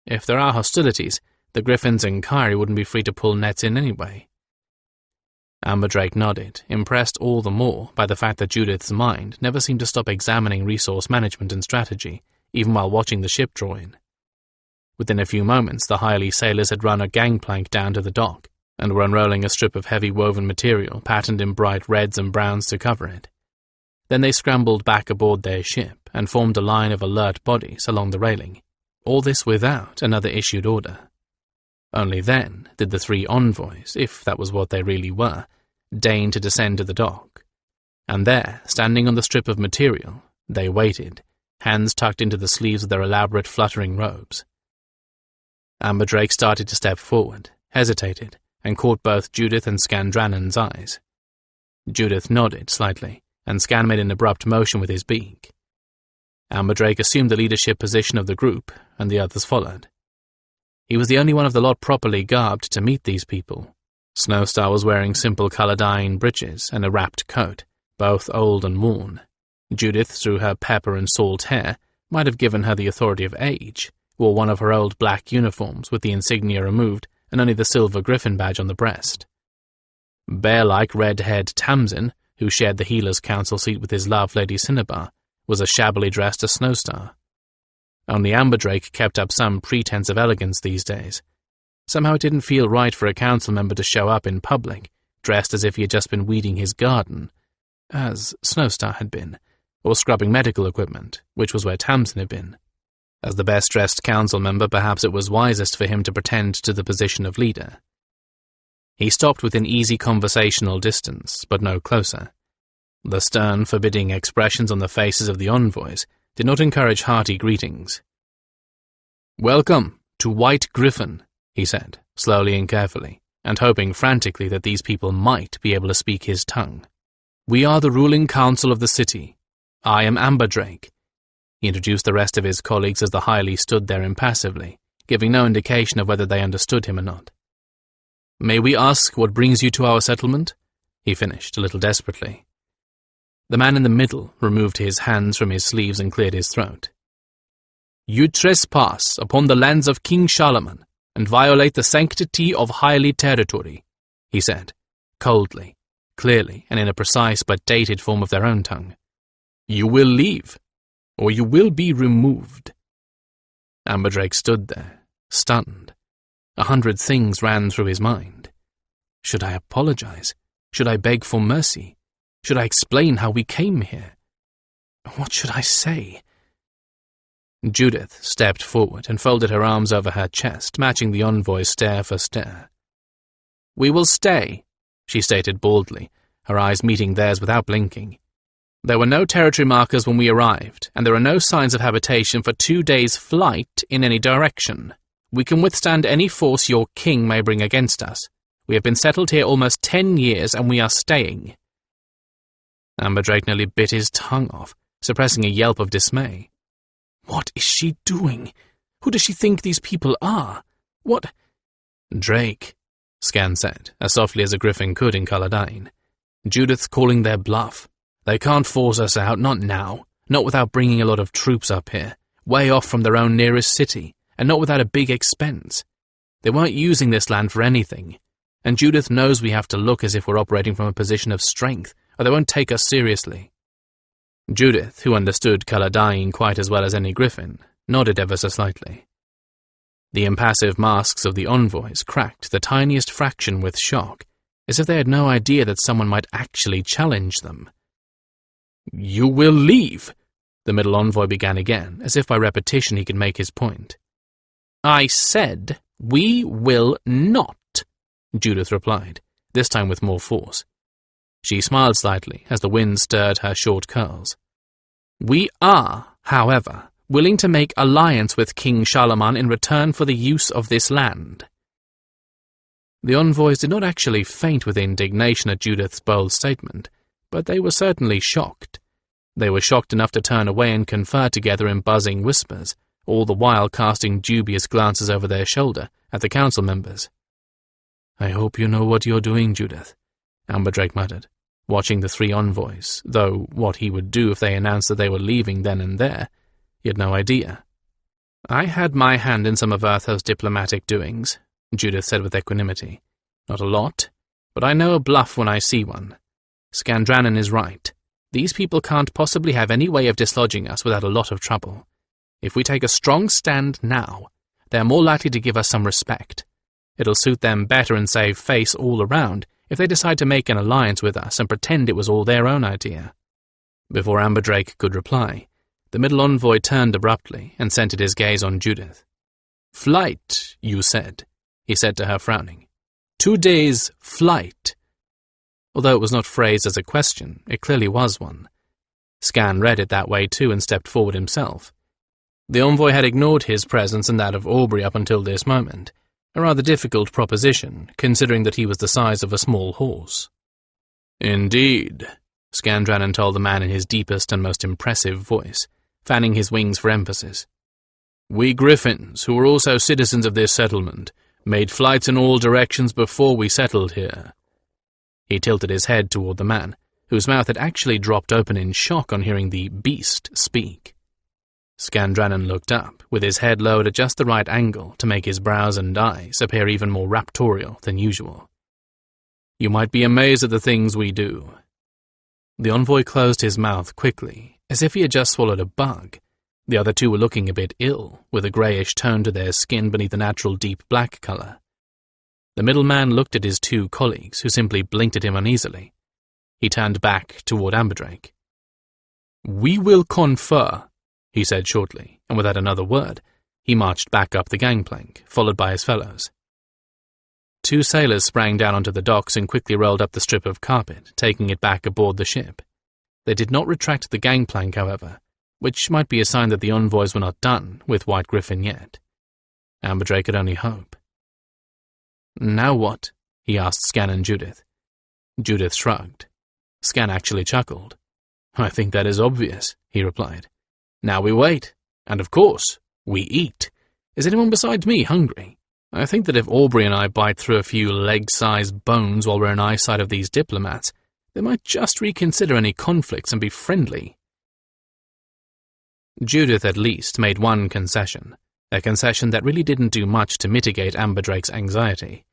If there are hostilities, the Gryphons and Kyrie wouldn't be free to pull nets in anyway. Amberdrake nodded, impressed all the more by the fact that Judith's mind never seemed to stop examining resource management and strategy, even while watching the ship draw in. Within a few moments, the Highley sailors had run a gangplank down to the dock, and were unrolling a strip of heavy woven material patterned in bright reds and browns to cover it. Then they scrambled back aboard their ship and formed a line of alert bodies along the railing, all this without another issued order. Only then did the 3 envoys, if that was what they really were, deign to descend to the dock. And there, standing on the strip of material, they waited, hands tucked into the sleeves of their elaborate fluttering robes. Amberdrake started to step forward, hesitated, and caught both Judith and Skandranon's eyes. Judith nodded slightly, and Skan made an abrupt motion with his beak. Amberdrake assumed the leadership position of the group, and the others followed. He was the only one of the lot properly garbed to meet these people. Snowstar was wearing simple colour-dyeing breeches and a wrapped coat, both old and worn. Judith, through her pepper and salt hair, might have given her the authority of age, wore one of her old black uniforms with the insignia removed and only the silver griffin badge on the breast. Bear-like red-haired Tamsin, who shared the healer's council seat with his love Lady Cinnabar, was as shabbily dressed as Snowstar. Only Amberdrake kept up some pretense of elegance these days. Somehow it didn't feel right for a council member to show up in public, dressed as if he had just been weeding his garden, as Snowstar had been, or scrubbing medical equipment, which was where Tamsin had been. As the best-dressed council member, perhaps it was wisest for him to pretend to the position of leader. He stopped within easy conversational distance, but no closer. The stern, forbidding expressions on the faces of the envoys did not encourage hearty greetings. "Welcome to White Gryphon," he said, slowly and carefully, and hoping frantically that these people might be able to speak his tongue. "We are the ruling council of the city. I am Amberdrake." He introduced the rest of his colleagues as the Highley stood there impassively, giving no indication of whether they understood him or not. "May we ask what brings you to our settlement?" he finished, a little desperately. The man in the middle removed his hands from his sleeves and cleared his throat. "You trespass upon the lands of King Charlemagne and violate the sanctity of Highley territory," he said, coldly, clearly, and in a precise but dated form of their own tongue. "You will leave, or you will be removed." Amberdrake stood there, stunned. 100 things ran through his mind. Should I apologize? Should I beg for mercy? Should I explain how we came here? What should I say? Judith stepped forward and folded her arms over her chest, matching the envoy's stare for stare. "We will stay," she stated baldly, her eyes meeting theirs without blinking. "There were no territory markers when we arrived, and there are no signs of habitation for 2 days' flight in any direction. We can withstand any force your king may bring against us. We have been settled here almost 10 years, and we are staying." Amberdrake nearly bit his tongue off, suppressing a yelp of dismay. What is she doing? Who does she think these people are? What? "Drake," Skan said, as softly as a griffin could in Colodyne. "Judith's calling their bluff. They can't force us out, not now, not without bringing a lot of troops up here, way off from their own nearest city, and not without a big expense. They weren't using this land for anything, and Judith knows we have to look as if we're operating from a position of strength, or they won't take us seriously." Judith, who understood Colodyne quite as well as any griffin, nodded ever so slightly. The impassive masks of the envoys cracked the tiniest fraction with shock, as if they had no idea that someone might actually challenge them. "You will leave," the middle envoy began again, as if by repetition he could make his point. "I said we will not," Judith replied, this time with more force. She smiled slightly as the wind stirred her short curls. "We are, however, willing to make alliance with King Charlemagne in return for the use of this land." The envoys did not actually faint with indignation at Judith's bold statement, but they were certainly shocked. They were shocked enough to turn away and confer together in buzzing whispers, all the while casting dubious glances over their shoulder at the council members. "I hope you know what you're doing, Judith," Amberdrake muttered, watching the 3 envoys, though what he would do if they announced that they were leaving then and there, he had no idea. "I had my hand in some of Urtho's diplomatic doings," Judith said with equanimity. "Not a lot, but I know a bluff when I see one. Skandranon is right. These people can't possibly have any way of dislodging us without a lot of trouble. If we take a strong stand now, they're more likely to give us some respect. It'll suit them better and save face all around if they decide to make an alliance with us and pretend it was all their own idea." Before Amberdrake could reply, the middle envoy turned abruptly and centered his gaze on Judith. "Flight, you said," he said to her, frowning. "2 days' flight." Although it was not phrased as a question, it clearly was one. Scan read it that way too and stepped forward himself. The envoy had ignored his presence and that of Aubrey up until this moment, a rather difficult proposition, considering that he was the size of a small horse. "Indeed," Skandranon told the man in his deepest and most impressive voice, fanning his wings for emphasis. "We Gryphons, who are also citizens of this settlement, made flights in all directions before we settled here." He tilted his head toward the man, whose mouth had actually dropped open in shock on hearing the beast speak. Skandranon looked up, with his head lowered at just the right angle to make his brows and eyes appear even more raptorial than usual. "You might be amazed at the things we do." The envoy closed his mouth quickly, as if he had just swallowed a bug. The other 2 were looking a bit ill, with a greyish tone to their skin beneath the natural deep black colour. The middle man looked at his 2 colleagues, who simply blinked at him uneasily. He turned back toward Amberdrake. "We will confer," he said shortly, and without another word, he marched back up the gangplank, followed by his fellows. 2 sailors sprang down onto the docks and quickly rolled up the strip of carpet, taking it back aboard the ship. They did not retract the gangplank, however, which might be a sign that the envoys were not done with White Gryphon yet. Amberdrake could only hope. "Now what?" he asked Scan and Judith. Judith shrugged. Scan actually chuckled. "I think that is obvious," he replied. "Now we wait, and of course, we eat. Is anyone besides me hungry? I think that if Aubrey and I bite through a few leg-sized bones while we're in eyesight of these diplomats, they might just reconsider any conflicts and be friendly." Judith at least made one concession, a concession that really didn't do much to mitigate Amberdrake's anxiety.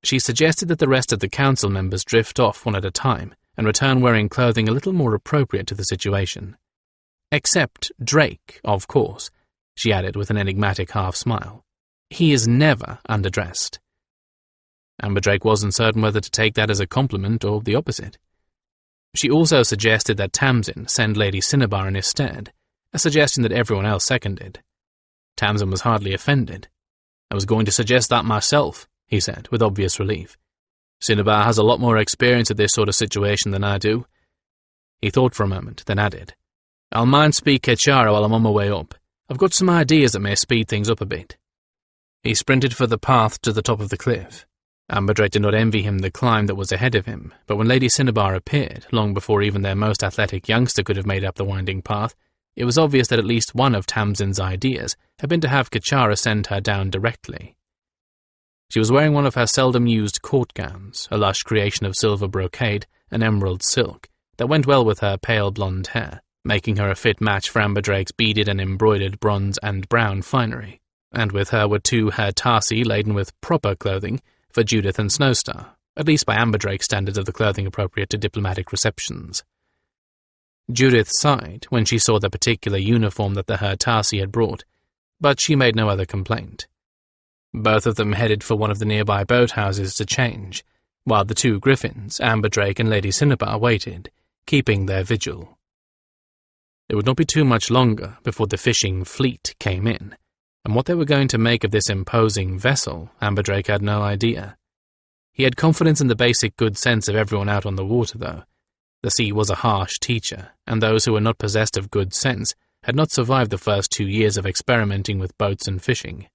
She suggested that the rest of the council members drift off one at a time and return wearing clothing a little more appropriate to the situation. "Except Drake, of course," she added with an enigmatic half-smile. "He is never underdressed." Amberdrake wasn't certain whether to take that as a compliment or the opposite. She also suggested that Tamsin send Lady Cinnabar in his stead, a suggestion that everyone else seconded. Tamsin was hardly offended. "I was going to suggest that myself," he said, with obvious relief. "Cinnabar has a lot more experience at this sort of situation than I do." He thought for a moment, then added, "I'll mind speak Kechara while I'm on my way up. I've got some ideas that may speed things up a bit." He sprinted for the path to the top of the cliff. Amberdrake did not envy him the climb that was ahead of him, but when Lady Cinnabar appeared, long before even their most athletic youngster could have made up the winding path, it was obvious that at least one of Tamsin's ideas had been to have Kechara send her down directly. She was wearing one of her seldom-used court gowns, a lush creation of silver brocade and emerald silk, that went well with her pale blonde hair, making her a fit match for Amberdrake's beaded and embroidered bronze and brown finery. And with her were 2 hair tarsi laden with proper clothing for Judith and Snowstar, at least by Amberdrake's standards of the clothing appropriate to diplomatic receptions. Judith sighed when she saw the particular uniform that the hair tarsi had brought, but she made no other complaint. Both of them headed for one of the nearby boathouses to change, while the 2 Gryphons, Amberdrake and Lady Cinnabar, waited, keeping their vigil. It would not be too much longer before the fishing fleet came in, and what they were going to make of this imposing vessel, Amberdrake had no idea. He had confidence in the basic good sense of everyone out on the water, though. The sea was a harsh teacher, and those who were not possessed of good sense had not survived the first 2 years of experimenting with boats and fishing.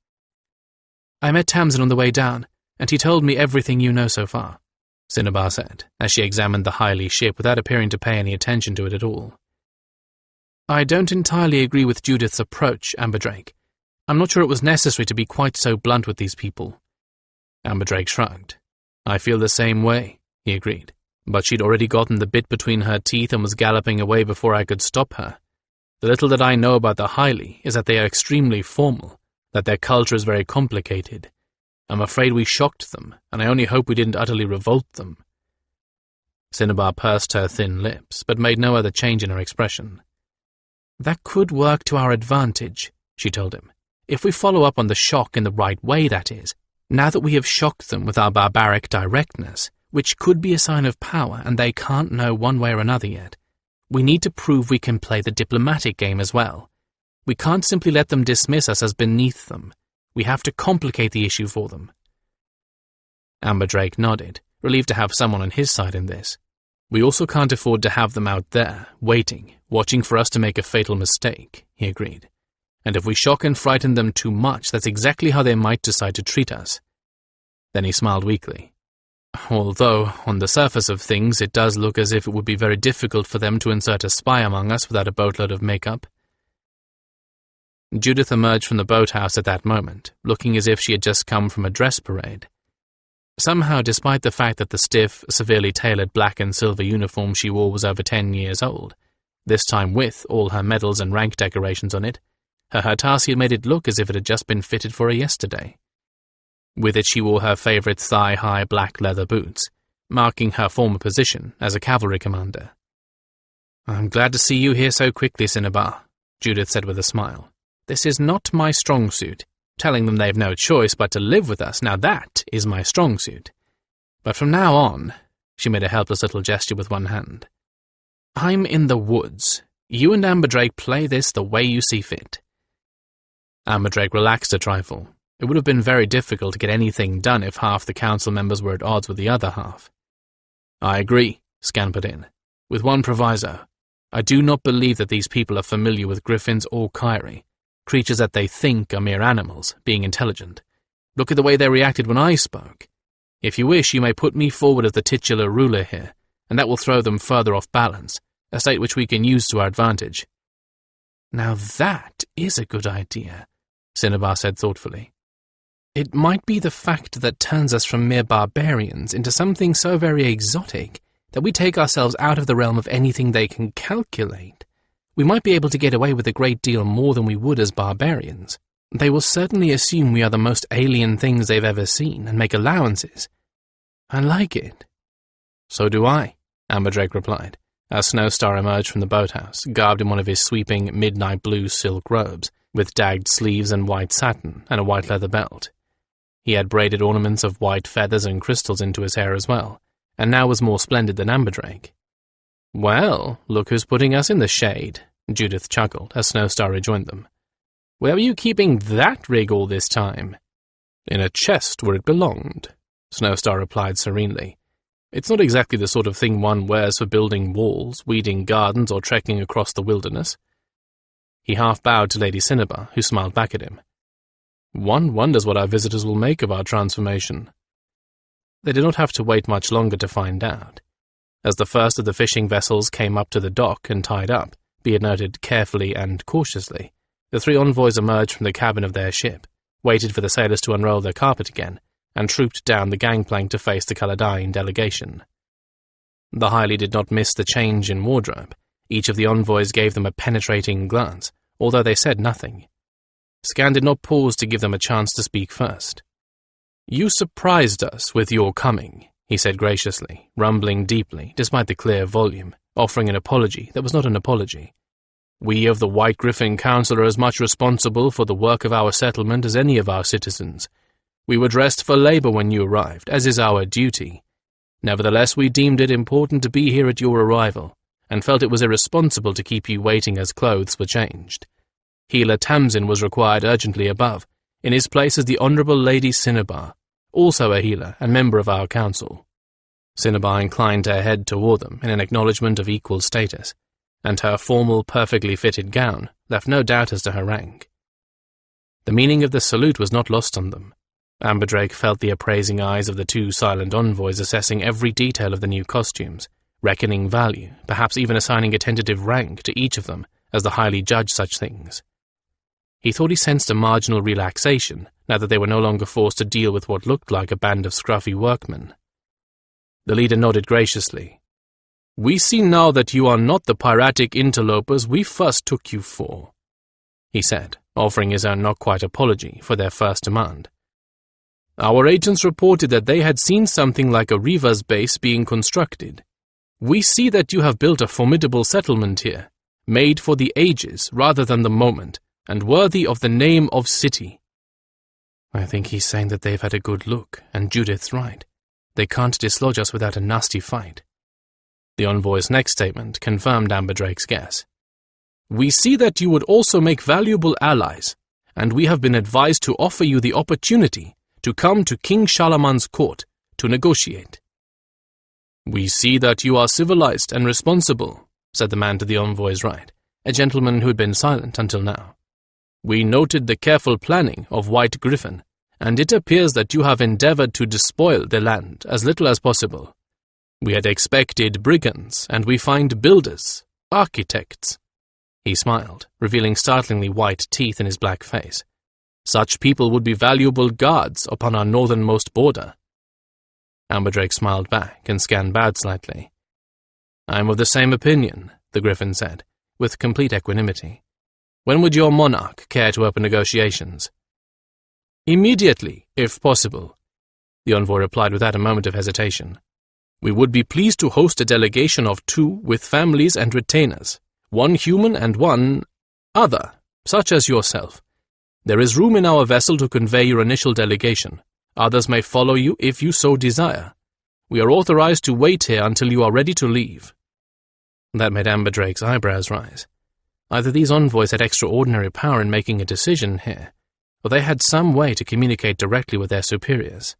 "I met Tamsin on the way down, and he told me everything you know so far," Cinnabar said, as she examined the Highley ship without appearing to pay any attention to it at all. "I don't entirely agree with Judith's approach, Amberdrake. I'm not sure it was necessary to be quite so blunt with these people." Amberdrake shrugged. "I feel the same way," he agreed. But she'd already gotten the bit between her teeth and was galloping away before I could stop her. The little that I know about the Highly is that they are extremely formal, that their culture is very complicated. I'm afraid we shocked them, and I only hope we didn't utterly revolt them." Cinnabar pursed her thin lips, but made no other change in her expression. "That could work to our advantage," she told him. "If we follow up on the shock in the right way, that is. Now that we have shocked them with our barbaric directness, which could be a sign of power, and they can't know one way or another yet, we need to prove we can play the diplomatic game as well. We can't simply let them dismiss us as beneath them. We have to complicate the issue for them." Amberdrake nodded, relieved to have someone on his side in this. "We also can't afford to have them out there, waiting, watching for us to make a fatal mistake," he agreed. "And if we shock and frighten them too much, that's exactly how they might decide to treat us." Then he smiled weakly. "Although, on the surface of things, it does look as if it would be very difficult for them to insert a spy among us without a boatload of makeup." Judith emerged from the boathouse at that moment, looking as if she had just come from a dress parade. Somehow, despite the fact that the stiff, severely tailored black and silver uniform she wore was over 10 years old, this time with all her medals and rank decorations on it, her Hurtasi had made it look as if it had just been fitted for her yesterday. With it she wore her favourite thigh-high black leather boots, marking her former position as a cavalry commander. "I'm glad to see you here so quickly, Cinnabar," Judith said with a smile. "This is not my strong suit. Telling them they've no choice but to live with us, now that is my strong suit. But from now on," she made a helpless little gesture with one hand, "I'm in the woods. You and Amberdrake play this the way you see fit." Amberdrake relaxed a trifle. It would have been very difficult to get anything done if half the council members were at odds with the other half. "I agree," Scan put in, "with one proviso. I do not believe that these people are familiar with gryphons or Kyrie, creatures that they think are mere animals, being intelligent. Look at the way they reacted when I spoke. If you wish, you may put me forward as the titular ruler here, and that will throw them further off balance, a state which we can use to our advantage." "Now that is a good idea," Cinnabar said thoughtfully. "It might be the fact that turns us from mere barbarians into something so very exotic that we take ourselves out of the realm of anything they can calculate. We might be able to get away with a great deal more than we would as barbarians. They will certainly assume we are the most alien things they've ever seen and make allowances. I like it." "So do I," Amberdrake replied, as Snowstar emerged from the boathouse, garbed in one of his sweeping midnight blue silk robes, with dagged sleeves and white satin, and a white leather belt. He had braided ornaments of white feathers and crystals into his hair as well, and now was more splendid than Amberdrake. "Well, look who's putting us in the shade," Judith chuckled as Snowstar rejoined them. "Where were you keeping that rig all this time?" "In a chest where it belonged," Snowstar replied serenely. "It's not exactly the sort of thing one wears for building walls, weeding gardens, or trekking across the wilderness." He half bowed to Lady Cinnabar, who smiled back at him. "One wonders what our visitors will make of our transformation." They did not have to wait much longer to find out. As the first of the fishing vessels came up to the dock and tied up, be it noted carefully and cautiously, the three envoys emerged from the cabin of their ship, waited for the sailors to unroll their carpet again, and trooped down the gangplank to face the Caladyne delegation. The Highly did not miss the change in wardrobe. Each of the envoys gave them a penetrating glance, although they said nothing. Scan did not pause to give them a chance to speak first. "You surprised us with your coming," he said graciously, rumbling deeply, despite the clear volume, offering an apology that was not an apology. "We of the White Gryphon Council are as much responsible for the work of our settlement as any of our citizens. We were dressed for labor when you arrived, as is our duty. Nevertheless, we deemed it important to be here at your arrival, and felt it was irresponsible to keep you waiting as clothes were changed. Healer Tamsin was required urgently above. In his place is the Honourable Lady Cinnabar, also a healer and member of our council." Cinnabar inclined her head toward them in an acknowledgement of equal status, and her formal, perfectly fitted gown left no doubt as to her rank. The meaning of the salute was not lost on them. Amberdrake felt the appraising eyes of the two silent envoys assessing every detail of the new costumes, reckoning value, perhaps even assigning a tentative rank to each of them as the highly judged such things. He thought he sensed a marginal relaxation now that they were no longer forced to deal with what looked like a band of scruffy workmen. The leader nodded graciously. "We see now that you are not the piratic interlopers we first took you for," he said, offering his own not-quite apology for their first demand. "Our agents reported that they had seen something like a Reaver's base being constructed. We see that you have built a formidable settlement here, made for the ages rather than the moment, and worthy of the name of city." "I think he's saying that they've had a good look, and Judith's right. They can't dislodge us without a nasty fight." The envoy's next statement confirmed Amberdrake's guess. "We see that you would also make valuable allies, and we have been advised to offer you the opportunity to come to King Shalaman's court to negotiate." "We see that you are civilized and responsible," said the man to the envoy's right, a gentleman who had been silent until now. "We noted the careful planning of White Gryphon, and it appears that you have endeavored to despoil the land as little as possible. We had expected brigands, and we find builders, architects." He smiled, revealing startlingly white teeth in his black face. "Such people would be valuable guards upon our northernmost border." Amberdrake smiled back and Skan bowed slightly. "I am of the same opinion," the Gryphon said, with complete equanimity. "When would your monarch care to open negotiations?" "Immediately, if possible," the envoy replied without a moment of hesitation. "We would be pleased to host a delegation of 2 with families and retainers, 1 human and 1 other, such as yourself. There is room in our vessel to convey your initial delegation. Others may follow you if you so desire. We are authorized to wait here until you are ready to leave." That made Amberdrake's eyebrows rise. Either these envoys had extraordinary power in making a decision here, or they had some way to communicate directly with their superiors.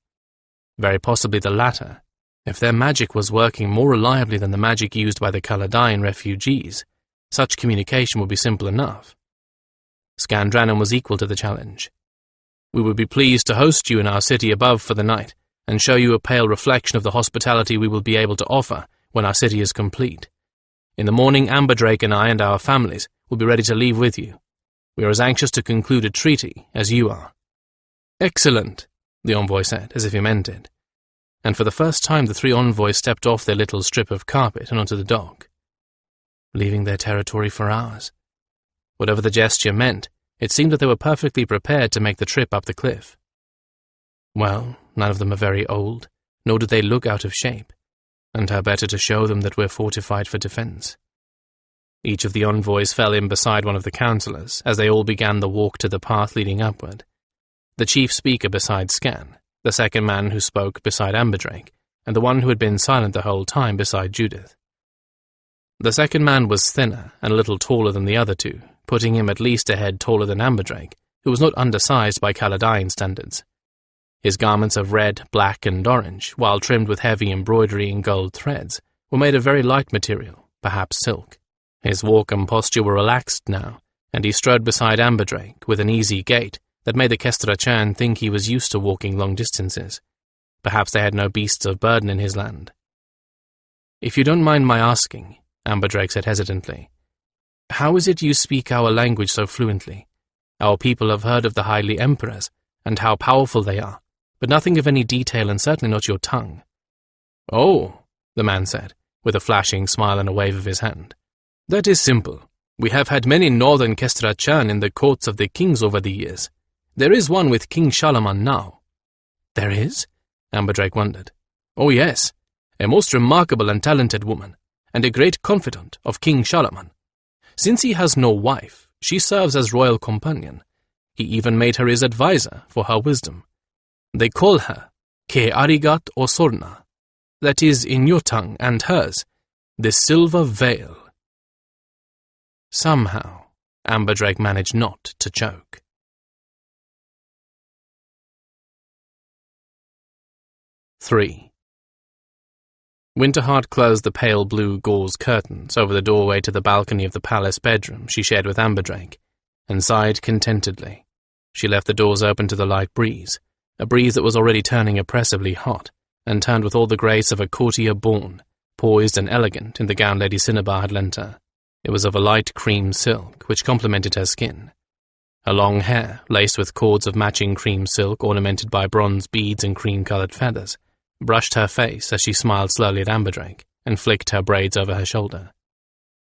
Very possibly the latter. If their magic was working more reliably than the magic used by the Caladian refugees, such communication would be simple enough. Skandranon was equal to the challenge. "We would be pleased to host you in our city above for the night, and show you a pale reflection of the hospitality we will be able to offer when our city is complete. In the morning, Amberdrake and I and our families will be ready to leave with you. We are as anxious to conclude a treaty as you are." "Excellent," the envoy said, as if he meant it. And for the first time the 3 envoys stepped off their little strip of carpet and onto the dock. Leaving their territory for ours. Whatever the gesture meant, it seemed that they were perfectly prepared to make the trip up the cliff. Well, none of them are very old, nor do they look out of shape, and how better to show them that we're fortified for defense. Each of the envoys fell in beside one of the counselors as they all began the walk to the path leading upward. The chief speaker beside Skan, the second man who spoke beside Amberdrake, and the one who had been silent the whole time beside Judith. The second man was thinner and a little taller than the other 2, putting him at least a head taller than Amberdrake, who was not undersized by Caladian standards. His garments of red, black, and orange, while trimmed with heavy embroidery and gold threads, were made of very light material, perhaps silk. His walk and posture were relaxed now, and he strode beside Amberdrake with an easy gait that made the Kestrachan think he was used to walking long distances. Perhaps they had no beasts of burden in his land. "If you don't mind my asking," Amberdrake said hesitantly, "how is it you speak our language so fluently? Our people have heard of the Highly Emperors, and how powerful they are, but nothing of any detail, and certainly not your tongue." "Oh," the man said, with a flashing smile and a wave of his hand. "That is simple. We have had many northern Kestrachan in the courts of the kings over the years. There is one with King Shalaman now." "There is?" Amberdrake wondered. "Oh yes, a most remarkable and talented woman, and a great confidant of King Shalaman. Since he has no wife, she serves as royal companion. He even made her his advisor for her wisdom. They call her Ke Arigat Osorna, that is, in your tongue and hers, the Silver Veil." Somehow, Amberdrake managed not to choke. 3. Winterheart closed the pale blue gauze curtains over the doorway to the balcony of the palace bedroom she shared with Amberdrake, and sighed contentedly. She left the doors open to the light breeze, a breeze that was already turning oppressively hot, and turned with all the grace of a courtier born, poised and elegant in the gown Lady Cinnabar had lent her. It was of a light cream silk, which complemented her skin. Her long hair, laced with cords of matching cream silk ornamented by bronze beads and cream-coloured feathers, brushed her face as she smiled slowly at Amberdrake, and flicked her braids over her shoulder.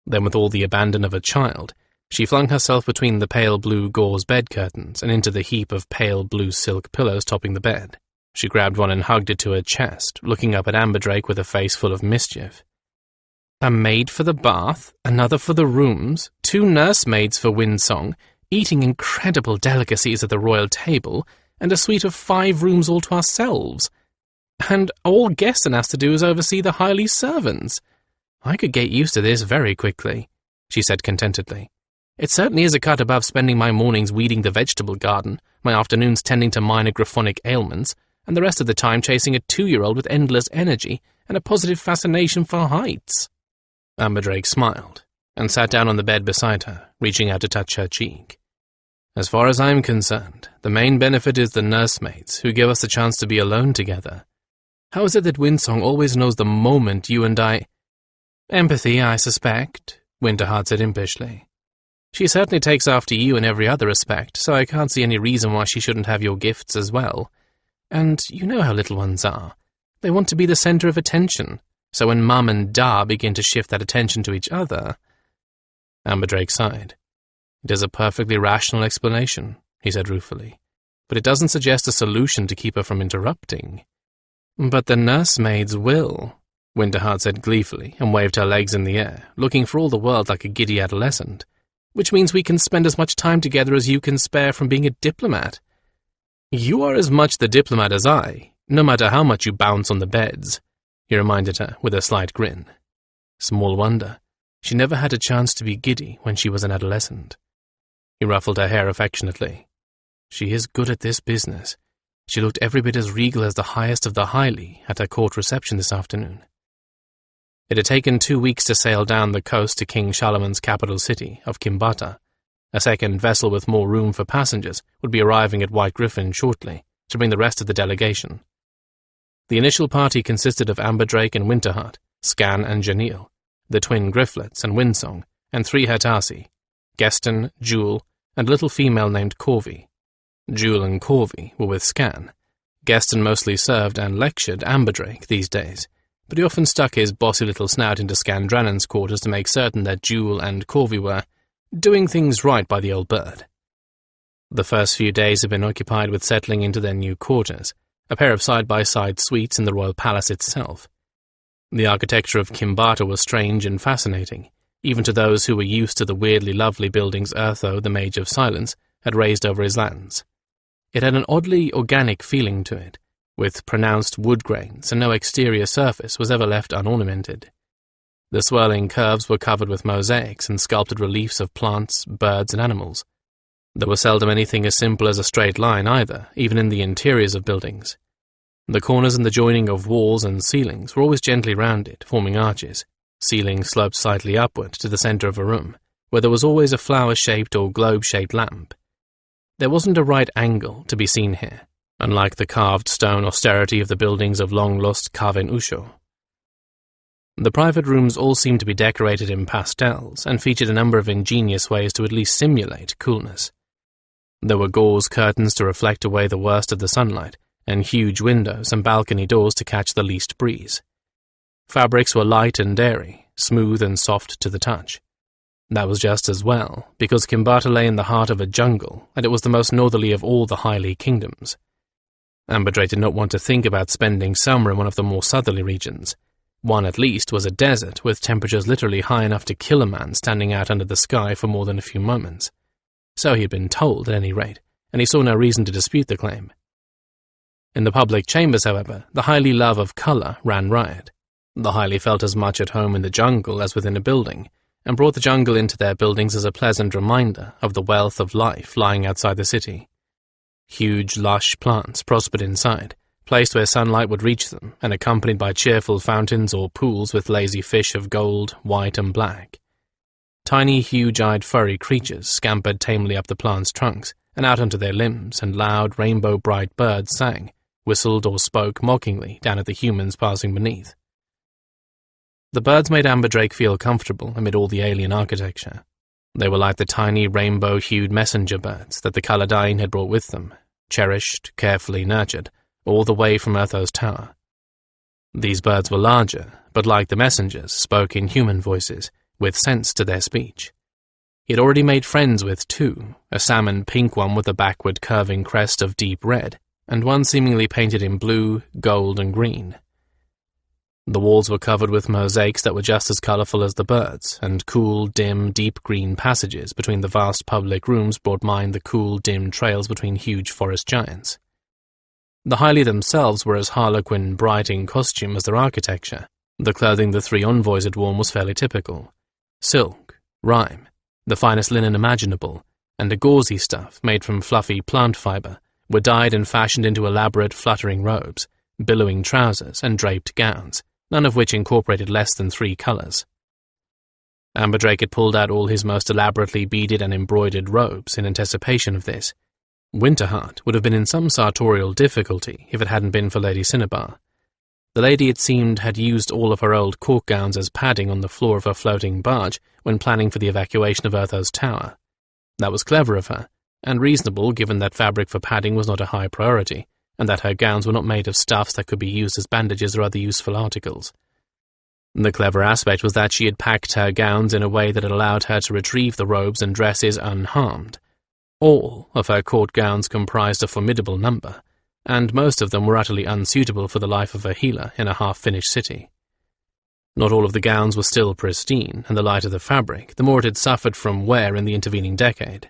Then, with all the abandon of a child, she flung herself between the pale blue gauze bed curtains and into the heap of pale blue silk pillows topping the bed. She grabbed one and hugged it to her chest, looking up at Amberdrake with a face full of mischief. A maid for the bath, another for the rooms, 2 nursemaids for Windsong, eating incredible delicacies at the royal table, and a suite of 5 rooms all to ourselves. And all Geston has to do is oversee the Highley servants. I could get used to this very quickly, she said contentedly. It certainly is a cut above spending my mornings weeding the vegetable garden, my afternoons tending to minor gryphonic ailments, and the rest of the time chasing a 2-year-old with endless energy and a positive fascination for heights. Amberdrake smiled, and sat down on the bed beside her, reaching out to touch her cheek. As far as I'm concerned, the main benefit is the nursemaids, who give us the chance to be alone together. How is it that Windsong always knows the moment you and I— Empathy, I suspect, Winterheart said impishly. She certainly takes after you in every other respect, so I can't see any reason why she shouldn't have your gifts as well. And you know how little ones are. They want to be the centre of attention, so when Mum and Da begin to shift that attention to each other— Amberdrake sighed. It is a perfectly rational explanation, he said ruefully, but it doesn't suggest a solution to keep her from interrupting. But the nursemaids will, Winterheart said gleefully, and waved her legs in the air, looking for all the world like a giddy adolescent. Which means we can spend as much time together as you can spare from being a diplomat. You are as much the diplomat as I, no matter how much you bounce on the beds, he reminded her with a slight grin. Small wonder. She never had a chance to be giddy when she was an adolescent. He ruffled her hair affectionately. She is good at this business. She looked every bit as regal as the highest of the Highley at her court reception this afternoon. It had taken 2 weeks to sail down the coast to King Charlemagne's capital city of Kimbata. A second vessel with more room for passengers would be arriving at White Gryphon shortly to bring the rest of the delegation. The initial party consisted of Amberdrake and Winterheart, Scan and Janil, the twin Grifflets and Windsong, and 3 Hetasi, Geston, Jewel, and a little female named Corvey. Jewel and Corvey were with Scan. Geston mostly served and lectured Amberdrake these days, but he often stuck his bossy little snout into Skandranon's quarters to make certain that Jewel and Corvey were doing things right by the old bird. The first few days had been occupied with settling into their new quarters, a pair of side-by-side suites in the royal palace itself. The architecture of Kimbata was strange and fascinating, even to those who were used to the weirdly lovely buildings Urtho, the Mage of Silence, had raised over his lands. It had an oddly organic feeling to it, with pronounced wood grains, and no exterior surface was ever left unornamented. The swirling curves were covered with mosaics and sculpted reliefs of plants, birds, and animals. There was seldom anything as simple as a straight line either, even in the interiors of buildings. The corners and the joining of walls and ceilings were always gently rounded, forming arches. Ceilings sloped slightly upward to the centre of a room, where there was always a flower-shaped or globe-shaped lamp. There wasn't a right angle to be seen here, unlike the carved stone austerity of the buildings of long-lost Kaven Usho. The private rooms all seemed to be decorated in pastels and featured a number of ingenious ways to at least simulate coolness. There were gauze curtains to reflect away the worst of the sunlight, and huge windows and balcony doors to catch the least breeze. Fabrics were light and airy, smooth and soft to the touch. That was just as well, because Kimbata lay in the heart of a jungle, and it was the most northerly of all the Highley kingdoms. Amberdrake did not want to think about spending summer in one of the more southerly regions. One, at least, was a desert, with temperatures literally high enough to kill a man standing out under the sky for more than a few moments. So he had been told, at any rate, and he saw no reason to dispute the claim. In the public chambers, however, the Highley love of colour ran riot. The Highley felt as much at home in the jungle as within a building, and brought the jungle into their buildings as a pleasant reminder of the wealth of life lying outside the city. Huge, lush plants prospered inside, placed where sunlight would reach them, and accompanied by cheerful fountains or pools with lazy fish of gold, white, and black. Tiny, huge-eyed furry creatures scampered tamely up the plants' trunks and out onto their limbs, and loud, rainbow-bright birds sang, whistled or spoke mockingly down at the humans passing beneath. The birds made Amberdrake feel comfortable amid all the alien architecture. They were like the tiny rainbow-hued messenger birds that the Caladyne had brought with them, cherished, carefully nurtured, all the way from Urtho's tower. These birds were larger, but like the messengers, spoke in human voices, with sense to their speech. He had already made friends with two, a salmon-pink one with a backward curving crest of deep red, and one seemingly painted in blue, gold, and green. The walls were covered with mosaics that were just as colourful as the birds, and cool, dim, deep green passages between the vast public rooms brought mind the cool, dim trails between huge forest giants. The Hyli themselves were as harlequin bright in costume as their architecture. The clothing the three envoys had worn was fairly typical. Silk, rime, the finest linen imaginable, and a gauzy stuff made from fluffy plant fibre were dyed and fashioned into elaborate fluttering robes, billowing trousers, and draped gowns, none of which incorporated less than 3 colours. Amberdrake had pulled out all his most elaborately beaded and embroidered robes in anticipation of this. Winterheart would have been in some sartorial difficulty if it hadn't been for Lady Cinnabar. The lady, it seemed, had used all of her old court gowns as padding on the floor of her floating barge when planning for the evacuation of Urtho's tower. That was clever of her, and reasonable given that fabric for padding was not a high priority, and that her gowns were not made of stuffs that could be used as bandages or other useful articles. The clever aspect was that she had packed her gowns in a way that had allowed her to retrieve the robes and dresses unharmed. All of her court gowns comprised a formidable number, and most of them were utterly unsuitable for the life of a healer in a half-finished city. Not all of the gowns were still pristine, and the lighter the fabric, the more it had suffered from wear in the intervening decade.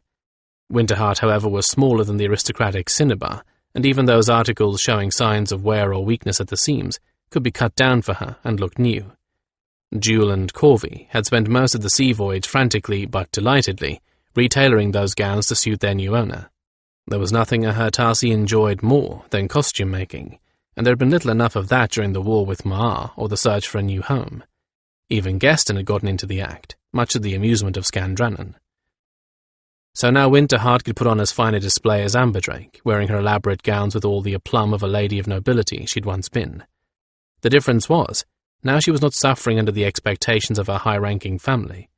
Winterheart, however, was smaller than the aristocratic Cinnabar, and even those articles showing signs of wear or weakness at the seams could be cut down for her and looked new. Jewel and Corvey had spent most of the sea voyage frantically but delightedly retailoring those gowns to suit their new owner. There was nothing a Hurtasi enjoyed more than costume-making, and there had been little enough of that during the war with Ma'ar or the search for a new home. Even Geston had gotten into the act, much to the amusement of Skandranon. So now Winterheart could put on as fine a display as Amberdrake, wearing her elaborate gowns with all the aplomb of a lady of nobility she'd once been. The difference was, now she was not suffering under the expectations of her high-ranking family.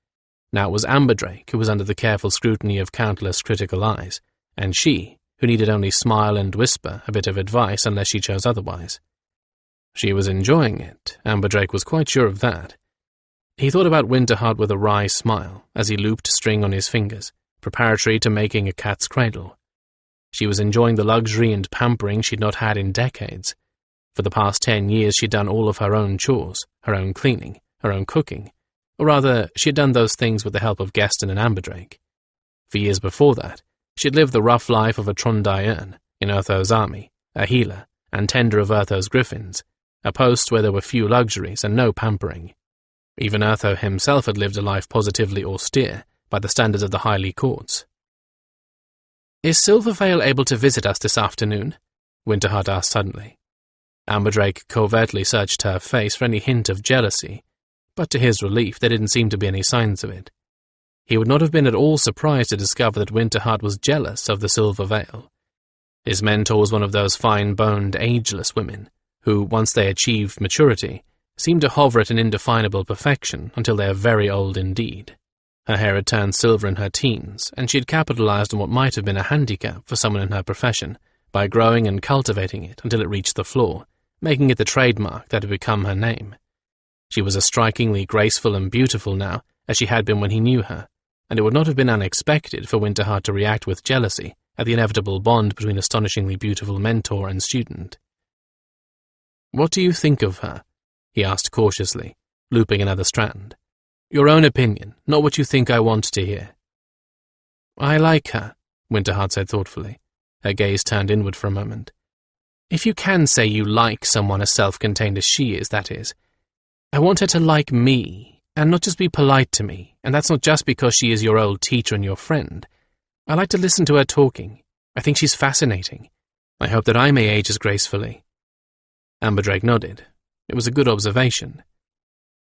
Now it was Amberdrake who was under the careful scrutiny of countless critical eyes, and she, who needed only smile and whisper a bit of advice unless she chose otherwise. She was enjoying it, Amberdrake was quite sure of that. He thought about Winterheart with a wry smile as he looped string on his fingers, preparatory to making a cat's cradle. She was enjoying the luxury and pampering she'd not had in decades. For the past 10 years she'd done all of her own chores, her own cleaning, her own cooking, or rather, she had done those things with the help of Geston and Amberdrake. For years before that, she had lived the rough life of a Trondaeurn in Urtho's army, a healer, and tender of Urtho's griffins, a post where there were few luxuries and no pampering. Even Urtho himself had lived a life positively austere by the standards of the Hyli courts. "Is Silvervale able to visit us this afternoon?" Winterheart asked suddenly. Amberdrake covertly searched her face for any hint of jealousy, but to his relief there didn't seem to be any signs of it. He would not have been at all surprised to discover that Winterheart was jealous of the Silver Veil. His mentor was one of those fine-boned, ageless women, who, once they achieved maturity, seemed to hover at an indefinable perfection until they are very old indeed. Her hair had turned silver in her teens, and she had capitalized on what might have been a handicap for someone in her profession by growing and cultivating it until it reached the floor, making it the trademark that had become her name. She was as strikingly graceful and beautiful now as she had been when he knew her, and it would not have been unexpected for Winterheart to react with jealousy at the inevitable bond between astonishingly beautiful mentor and student. "What do you think of her?" he asked cautiously, looping another strand. "Your own opinion, not what you think I want to hear." "I like her," Winterheart said thoughtfully. Her gaze turned inward for a moment. "If you can say you like someone as self-contained as she is, that is. I want her to like me, and not just be polite to me, and that's not just because she is your old teacher and your friend. I like to listen to her talking. I think she's fascinating. I hope that I may age as gracefully." Amberdrake nodded. It was a good observation.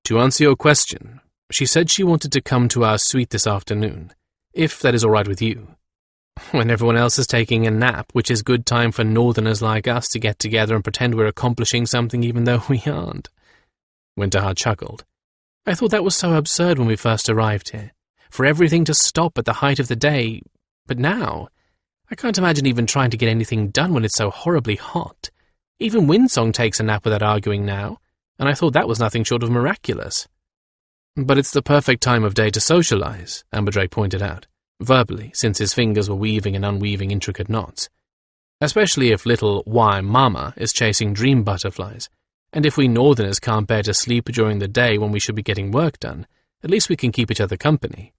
"To answer your question, she said she wanted to come to our suite this afternoon, if that is all right with you. When everyone else is taking a nap, which is good time for northerners like us to get together and pretend we're accomplishing something even though we aren't." Winterheart chuckled. "I thought that was so absurd when we first arrived here, for everything to stop at the height of the day, but now, I can't imagine even trying to get anything done when it's so horribly hot. Even Windsong takes a nap without arguing now, and I thought that was nothing short of miraculous. But it's the perfect time of day to socialize, Amberdrake pointed out, verbally, since his fingers were weaving and unweaving intricate knots. Especially if little Why Mama is chasing dream butterflies, and if we Northerners can't bear to sleep during the day when we should be getting work done, at least we can keep each other company.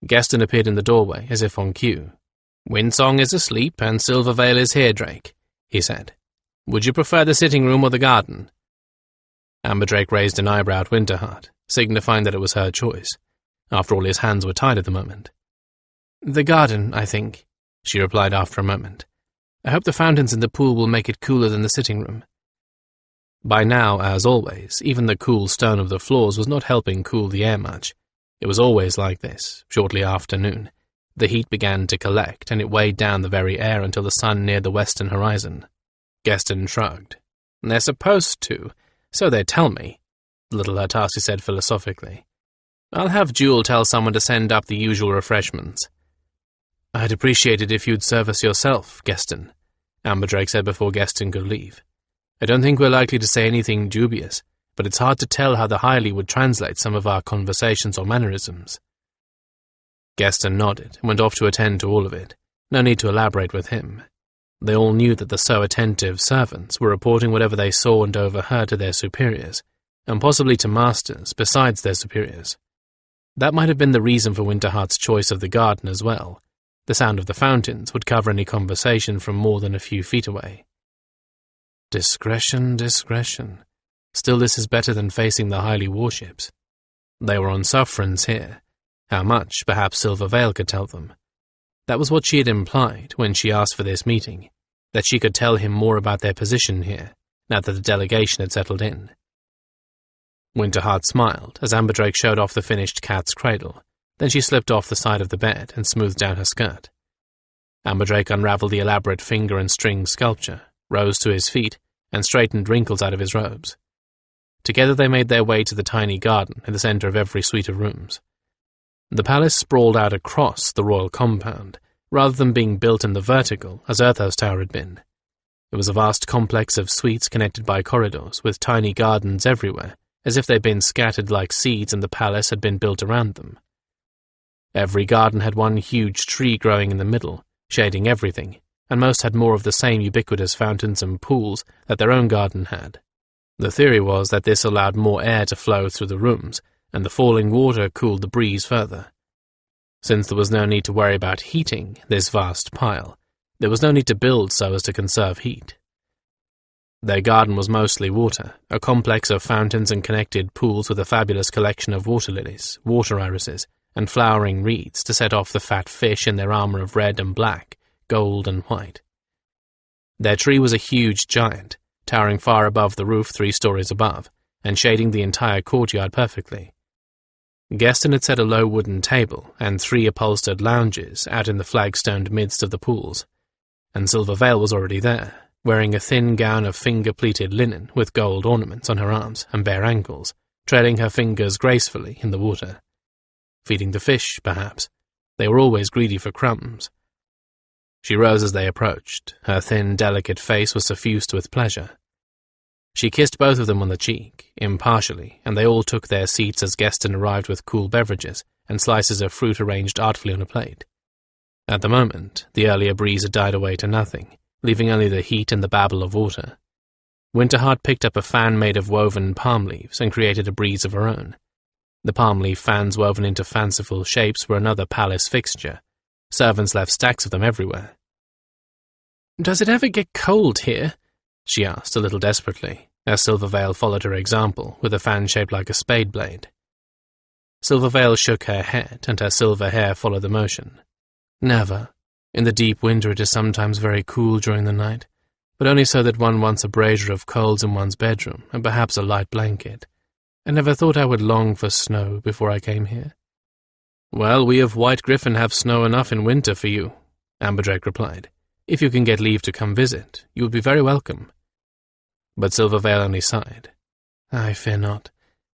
Gaston appeared in the doorway, as if on cue. Windsong is asleep, and Silvervale is here, Drake, he said. Would you prefer the sitting room or the garden? Amberdrake raised an eyebrow at Winterheart, signifying that it was her choice. After all, his hands were tied at the moment. The garden, I think, she replied after a moment. I hope the fountains in the pool will make it cooler than the sitting room. By now, as always, even the cool stone of the floors was not helping cool the air much. It was always like this, shortly after noon. The heat began to collect, and it weighed down the very air until the sun neared the western horizon. Gaston shrugged. They're supposed to, so they tell me, little Hurtasi said philosophically. I'll have Jewel tell someone to send up the usual refreshments. I'd appreciate it if you'd serve us yourself, Gaston, Amberdrake said before Gaston could leave. I don't think we're likely to say anything dubious, but it's hard to tell how the Hylie would translate some of our conversations or mannerisms. Gaston nodded and went off to attend to all of it. No need to elaborate with him. They all knew that the so-attentive servants were reporting whatever they saw and overheard to their superiors, and possibly to masters besides their superiors. That might have been the reason for Winterheart's choice of the garden as well. The sound of the fountains would cover any conversation from more than a few feet away. Discretion, discretion. Still, this is better than facing the Hylie warships. They were on sufferance here. How much, perhaps Silvervale could tell them. That was what she had implied when she asked for this meeting, that she could tell him more about their position here, now that the delegation had settled in. Winterheart smiled as Amberdrake showed off the finished cat's cradle. Then she slipped off the side of the bed and smoothed down her skirt. Amberdrake unraveled the elaborate finger and string sculpture, rose to his feet, and straightened wrinkles out of his robes. Together they made their way to the tiny garden in the center of every suite of rooms. The palace sprawled out across the royal compound, rather than being built in the vertical, as Urtho's tower had been. It was a vast complex of suites connected by corridors, with tiny gardens everywhere, as if they'd been scattered like seeds and the palace had been built around them. Every garden had one huge tree growing in the middle, shading everything, and most had more of the same ubiquitous fountains and pools that their own garden had. The theory was that this allowed more air to flow through the rooms, and the falling water cooled the breeze further. Since there was no need to worry about heating this vast pile, there was no need to build so as to conserve heat. Their garden was mostly water, a complex of fountains and connected pools with a fabulous collection of water lilies, water irises, and flowering reeds to set off the fat fish in their armor of red and black, gold and white. Their tree was a huge giant, towering far above the roof 3 stories above, and shading the entire courtyard perfectly. Gaston had set a low wooden table and 3 upholstered lounges out in the flagstoned midst of the pools, and Silvervale was already there, wearing a thin gown of finger-pleated linen with gold ornaments on her arms and bare ankles, trailing her fingers gracefully in the water. Feeding the fish, perhaps. They were always greedy for crumbs. She rose as they approached. Her thin, delicate face was suffused with pleasure. She kissed both of them on the cheek, impartially, and they all took their seats as Gaston arrived with cool beverages and slices of fruit arranged artfully on a plate. At the moment, the earlier breeze had died away to nothing, leaving only the heat and the babble of water. Winterheart picked up a fan made of woven palm leaves and created a breeze of her own. The palm leaf fans woven into fanciful shapes were another palace fixture. Servants left stacks of them everywhere. "Does it ever get cold here?" she asked a little desperately, as Silvervale followed her example with a fan shaped like a spade blade. Silvervale shook her head, and her silver hair followed the motion. "Never. In the deep winter it is sometimes very cool during the night, but only so that one wants a brazier of coals in one's bedroom, and perhaps a light blanket. I never thought I would long for snow before I came here." "Well, we of White Gryphon have snow enough in winter for you," Amberdrake replied. "If you can get leave to come visit, you would be very welcome." But Silvervale only sighed. "I fear not,"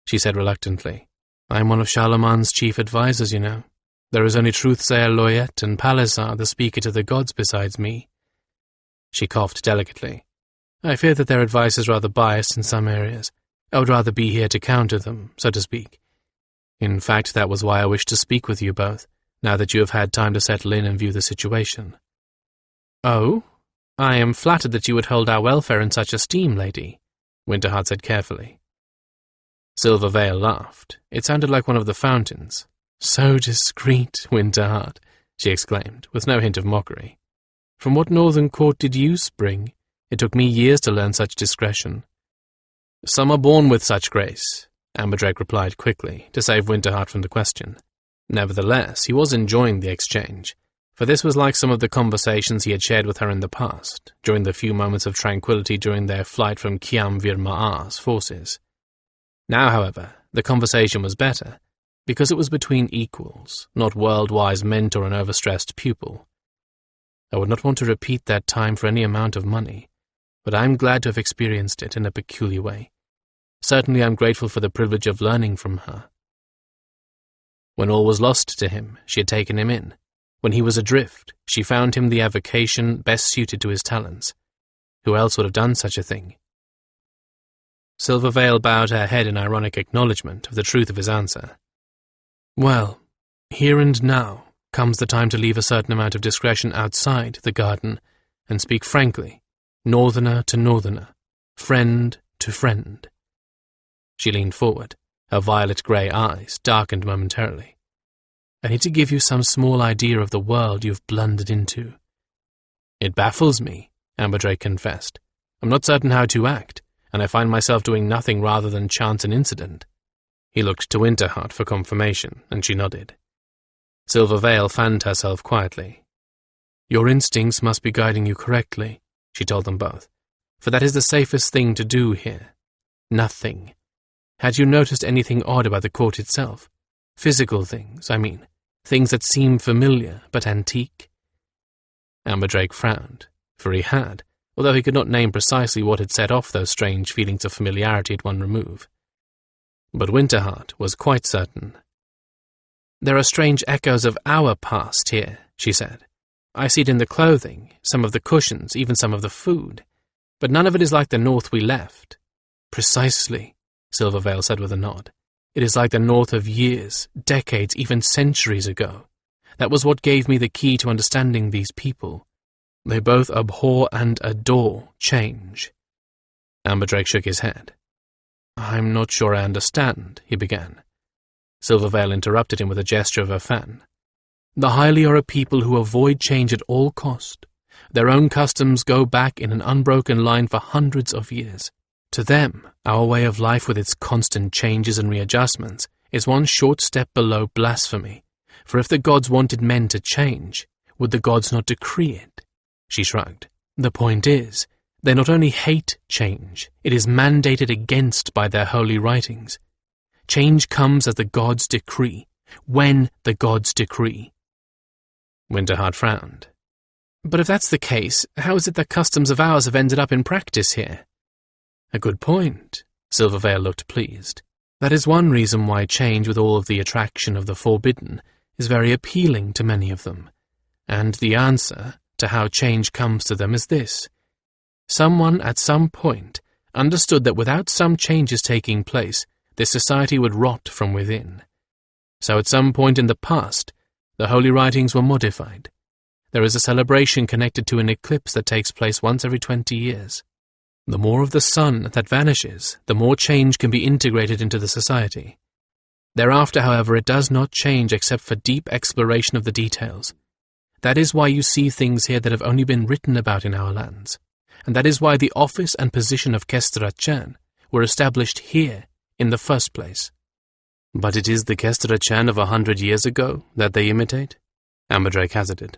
she said reluctantly. "I am one of Charlemagne's chief advisers, you know. There is only Truthsayer Loyette and Palazar, the speaker to the gods, besides me." She coughed delicately. I fear that their advice is rather biased in some areas. I would rather be here to counter them, so to speak. In fact, that was why I wished to speak with you both, now that you have had time to settle in and view the situation. Oh? I am flattered that you would hold our welfare in such esteem, lady, Winterheart said carefully. Silverveil laughed. It sounded like one of the fountains. So discreet, Winterheart, she exclaimed, with no hint of mockery. From what northern court did you spring? It took me years to learn such discretion. Some are born with such grace, Amberdrake replied quickly, to save Winterheart from the question. Nevertheless, he was enjoying the exchange, for this was like some of the conversations he had shared with her in the past, during the few moments of tranquility during their flight from Kiam-Vir Ma'ar's forces. Now, however, the conversation was better, because it was between equals, not world-wise mentor and overstressed pupil. I would not want to repeat that time for any amount of money, but I am glad to have experienced it in a peculiar way. Certainly I am grateful for the privilege of learning from her. When all was lost to him, she had taken him in. When he was adrift, she found him the avocation best suited to his talents. Who else would have done such a thing? Silverveil bowed her head in ironic acknowledgement of the truth of his answer. Well, here and now comes the time to leave a certain amount of discretion outside the garden and speak frankly, northerner to northerner, friend to friend. She leaned forward, her violet-grey eyes darkened momentarily. I need to give you some small idea of the world you've blundered into. It baffles me, Amberdrake confessed. I'm not certain how to act, and I find myself doing nothing rather than chance an incident. He looked to Winterheart for confirmation, and she nodded. Silverveil fanned herself quietly. Your instincts must be guiding you correctly, she told them both, for that is the safest thing to do here. Nothing. Had you noticed anything odd about the court itself? Physical things, I mean. Things that seem familiar, but antique? Amberdrake frowned, for he had, although he could not name precisely what had set off those strange feelings of familiarity at one remove. But Winterheart was quite certain. There are strange echoes of our past here, she said. I see it in the clothing, some of the cushions, even some of the food. But none of it is like the north we left. Precisely, Silverveil said with a nod. It is like the north of years, decades, even centuries ago. That was what gave me the key to understanding these people. They both abhor and adore change. Amberdrake shook his head. I'm not sure I understand, he began. Silverveil interrupted him with a gesture of her fan. The Hyli are a people who avoid change at all cost. Their own customs go back in an unbroken line for hundreds of years. To them, our way of life with its constant changes and readjustments is one short step below blasphemy, for if the gods wanted men to change, would the gods not decree it? She shrugged. The point is, they not only hate change, it is mandated against by their holy writings. Change comes as the gods decree, when the gods decree. Winterheart frowned. But if that's the case, how is it that customs of ours have ended up in practice here? A good point. Silverveil looked pleased. That is one reason why change, with all of the attraction of the forbidden, is very appealing to many of them. And the answer to how change comes to them is this. Someone at some point understood that without some changes taking place, this society would rot from within. So at some point in the past, the holy writings were modified. There is a celebration connected to an eclipse that takes place once every 20 years. The more of the sun that vanishes, the more change can be integrated into the society. Thereafter, however, it does not change except for deep exploration of the details. That is why you see things here that have only been written about in our lands, and that is why the office and position of Kestrachan were established here in the first place. But it is the Kestrachan of 100 years ago that they imitate? Amberdrake hazarded.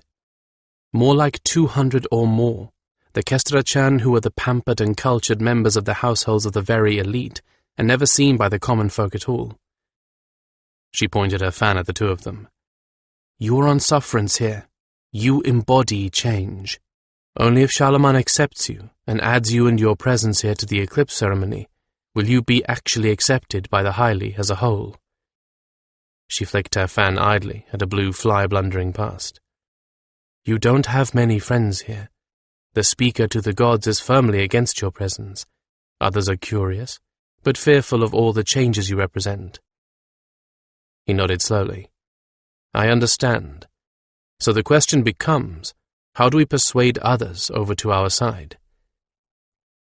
More like 200 or more. The Kestrachan who are the pampered and cultured members of the households of the very elite, and never seen by the common folk at all. She pointed her fan at the two of them. You are on sufferance here. You embody change. Only if Charlemagne accepts you, and adds you and your presence here to the eclipse ceremony, will you be actually accepted by the Hyli as a whole. She flicked her fan idly at a blue fly blundering past. You don't have many friends here. The speaker to the gods is firmly against your presence. Others are curious, but fearful of all the changes you represent. He nodded slowly. I understand. So the question becomes, how do we persuade others over to our side?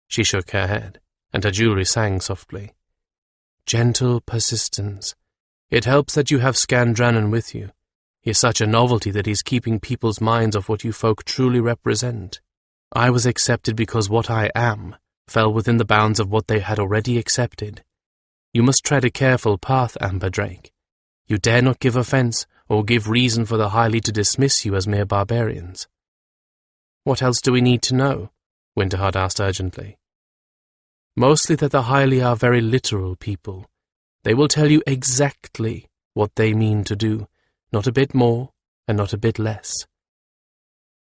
She shook her head, and her jewelry sang softly. Gentle persistence. It helps that you have Skandranon with you. He is such a novelty that he's keeping people's minds off what you folk truly represent. I was accepted because what I am fell within the bounds of what they had already accepted. You must tread a careful path, Amberdrake. You dare not give offence or give reason for the highly to dismiss you as mere barbarians. What else do we need to know? Winterheart asked urgently. Mostly that the highly are very literal people. They will tell you exactly what they mean to do, not a bit more and not a bit less.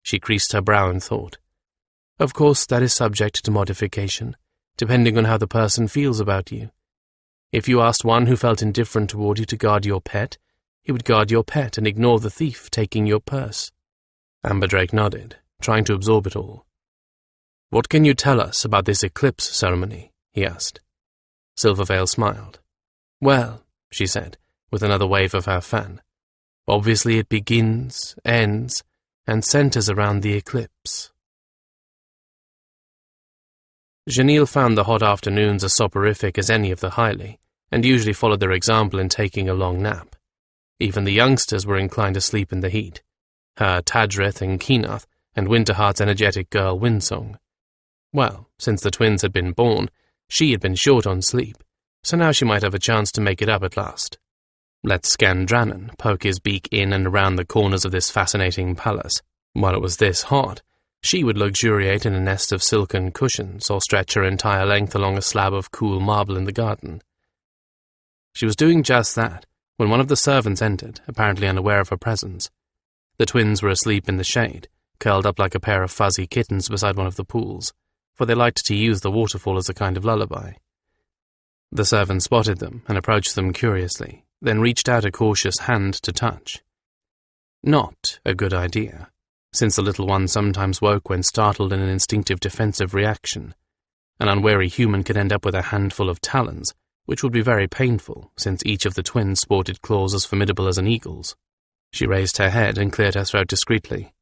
She creased her brow in thought. Of course, that is subject to modification, depending on how the person feels about you. If you asked one who felt indifferent toward you to guard your pet, he would guard your pet and ignore the thief taking your purse. Amberdrake nodded, trying to absorb it all. What can you tell us about this eclipse ceremony? He asked. Silverveil smiled. Well, she said, with another wave of her fan, obviously it begins, ends, and centers around the eclipse. Janelle found the hot afternoons as soporific as any of the highly, and usually followed their example in taking a long nap. Even the youngsters were inclined to sleep in the heat. Her Tadrith and Keenath, and Winterheart's energetic girl Windsong. Well, since the twins had been born, she had been short on sleep, so now she might have a chance to make it up at last. Let Skandranon poke his beak in and around the corners of this fascinating palace. While it was this hot, she would luxuriate in a nest of silken cushions or stretch her entire length along a slab of cool marble in the garden. She was doing just that when one of the servants entered, apparently unaware of her presence. The twins were asleep in the shade, curled up like a pair of fuzzy kittens beside one of the pools, for they liked to use the waterfall as a kind of lullaby. The servant spotted them and approached them curiously, then reached out a cautious hand to touch. Not a good idea, since the little one sometimes woke when startled in an instinctive defensive reaction. An unwary human could end up with a handful of talons, which would be very painful, since each of the twins sported claws as formidable as an eagle's. She raised her head and cleared her throat discreetly.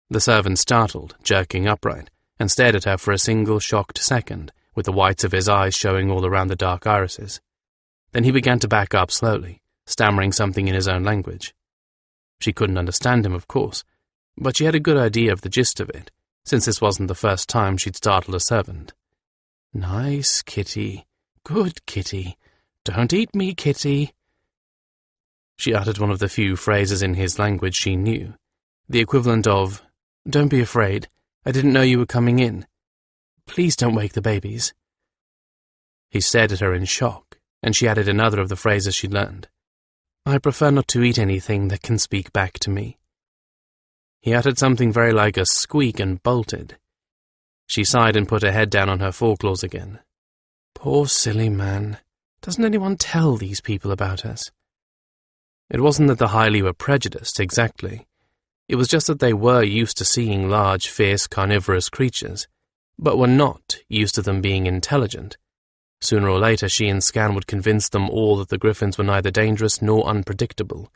The servant startled, jerking upright, and stared at her for a single shocked second, with the whites of his eyes showing all around the dark irises. Then he began to back up slowly, stammering something in his own language. She couldn't understand him, of course, but she had a good idea of the gist of it, since this wasn't the first time she'd startled a servant. Nice kitty. Good kitty. Don't eat me, kitty. She uttered one of the few phrases in his language she knew, the equivalent of, Don't be afraid. I didn't know you were coming in. Please don't wake the babies. He stared at her in shock, and she added another of the phrases she'd learned. I prefer not to eat anything that can speak back to me. He uttered something very like a squeak and bolted. She sighed and put her head down on her foreclaws again. Poor silly man. Doesn't anyone tell these people about us? It wasn't that the highly were prejudiced, exactly. It was just that they were used to seeing large, fierce, carnivorous creatures, but were not used to them being intelligent. Sooner or later she and Scan would convince them all that the Gryphons were neither dangerous nor unpredictable,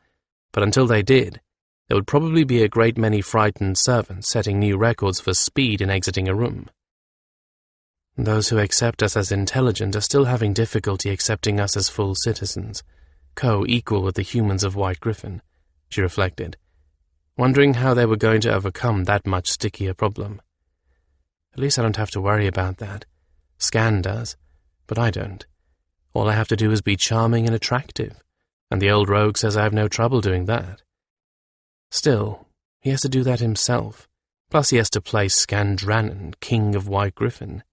but until they did, there would probably be a great many frightened servants setting new records for speed in exiting a room. Those who accept us as intelligent are still having difficulty accepting us as full citizens, co-equal with the humans of White Gryphon, she reflected, wondering how they were going to overcome that much stickier problem. At least I don't have to worry about that. Scan does, but I don't. All I have to do is be charming and attractive, and the old rogue says I have no trouble doing that. Still, he has to do that himself, plus he has to play Skandranon, King of White Gryphon.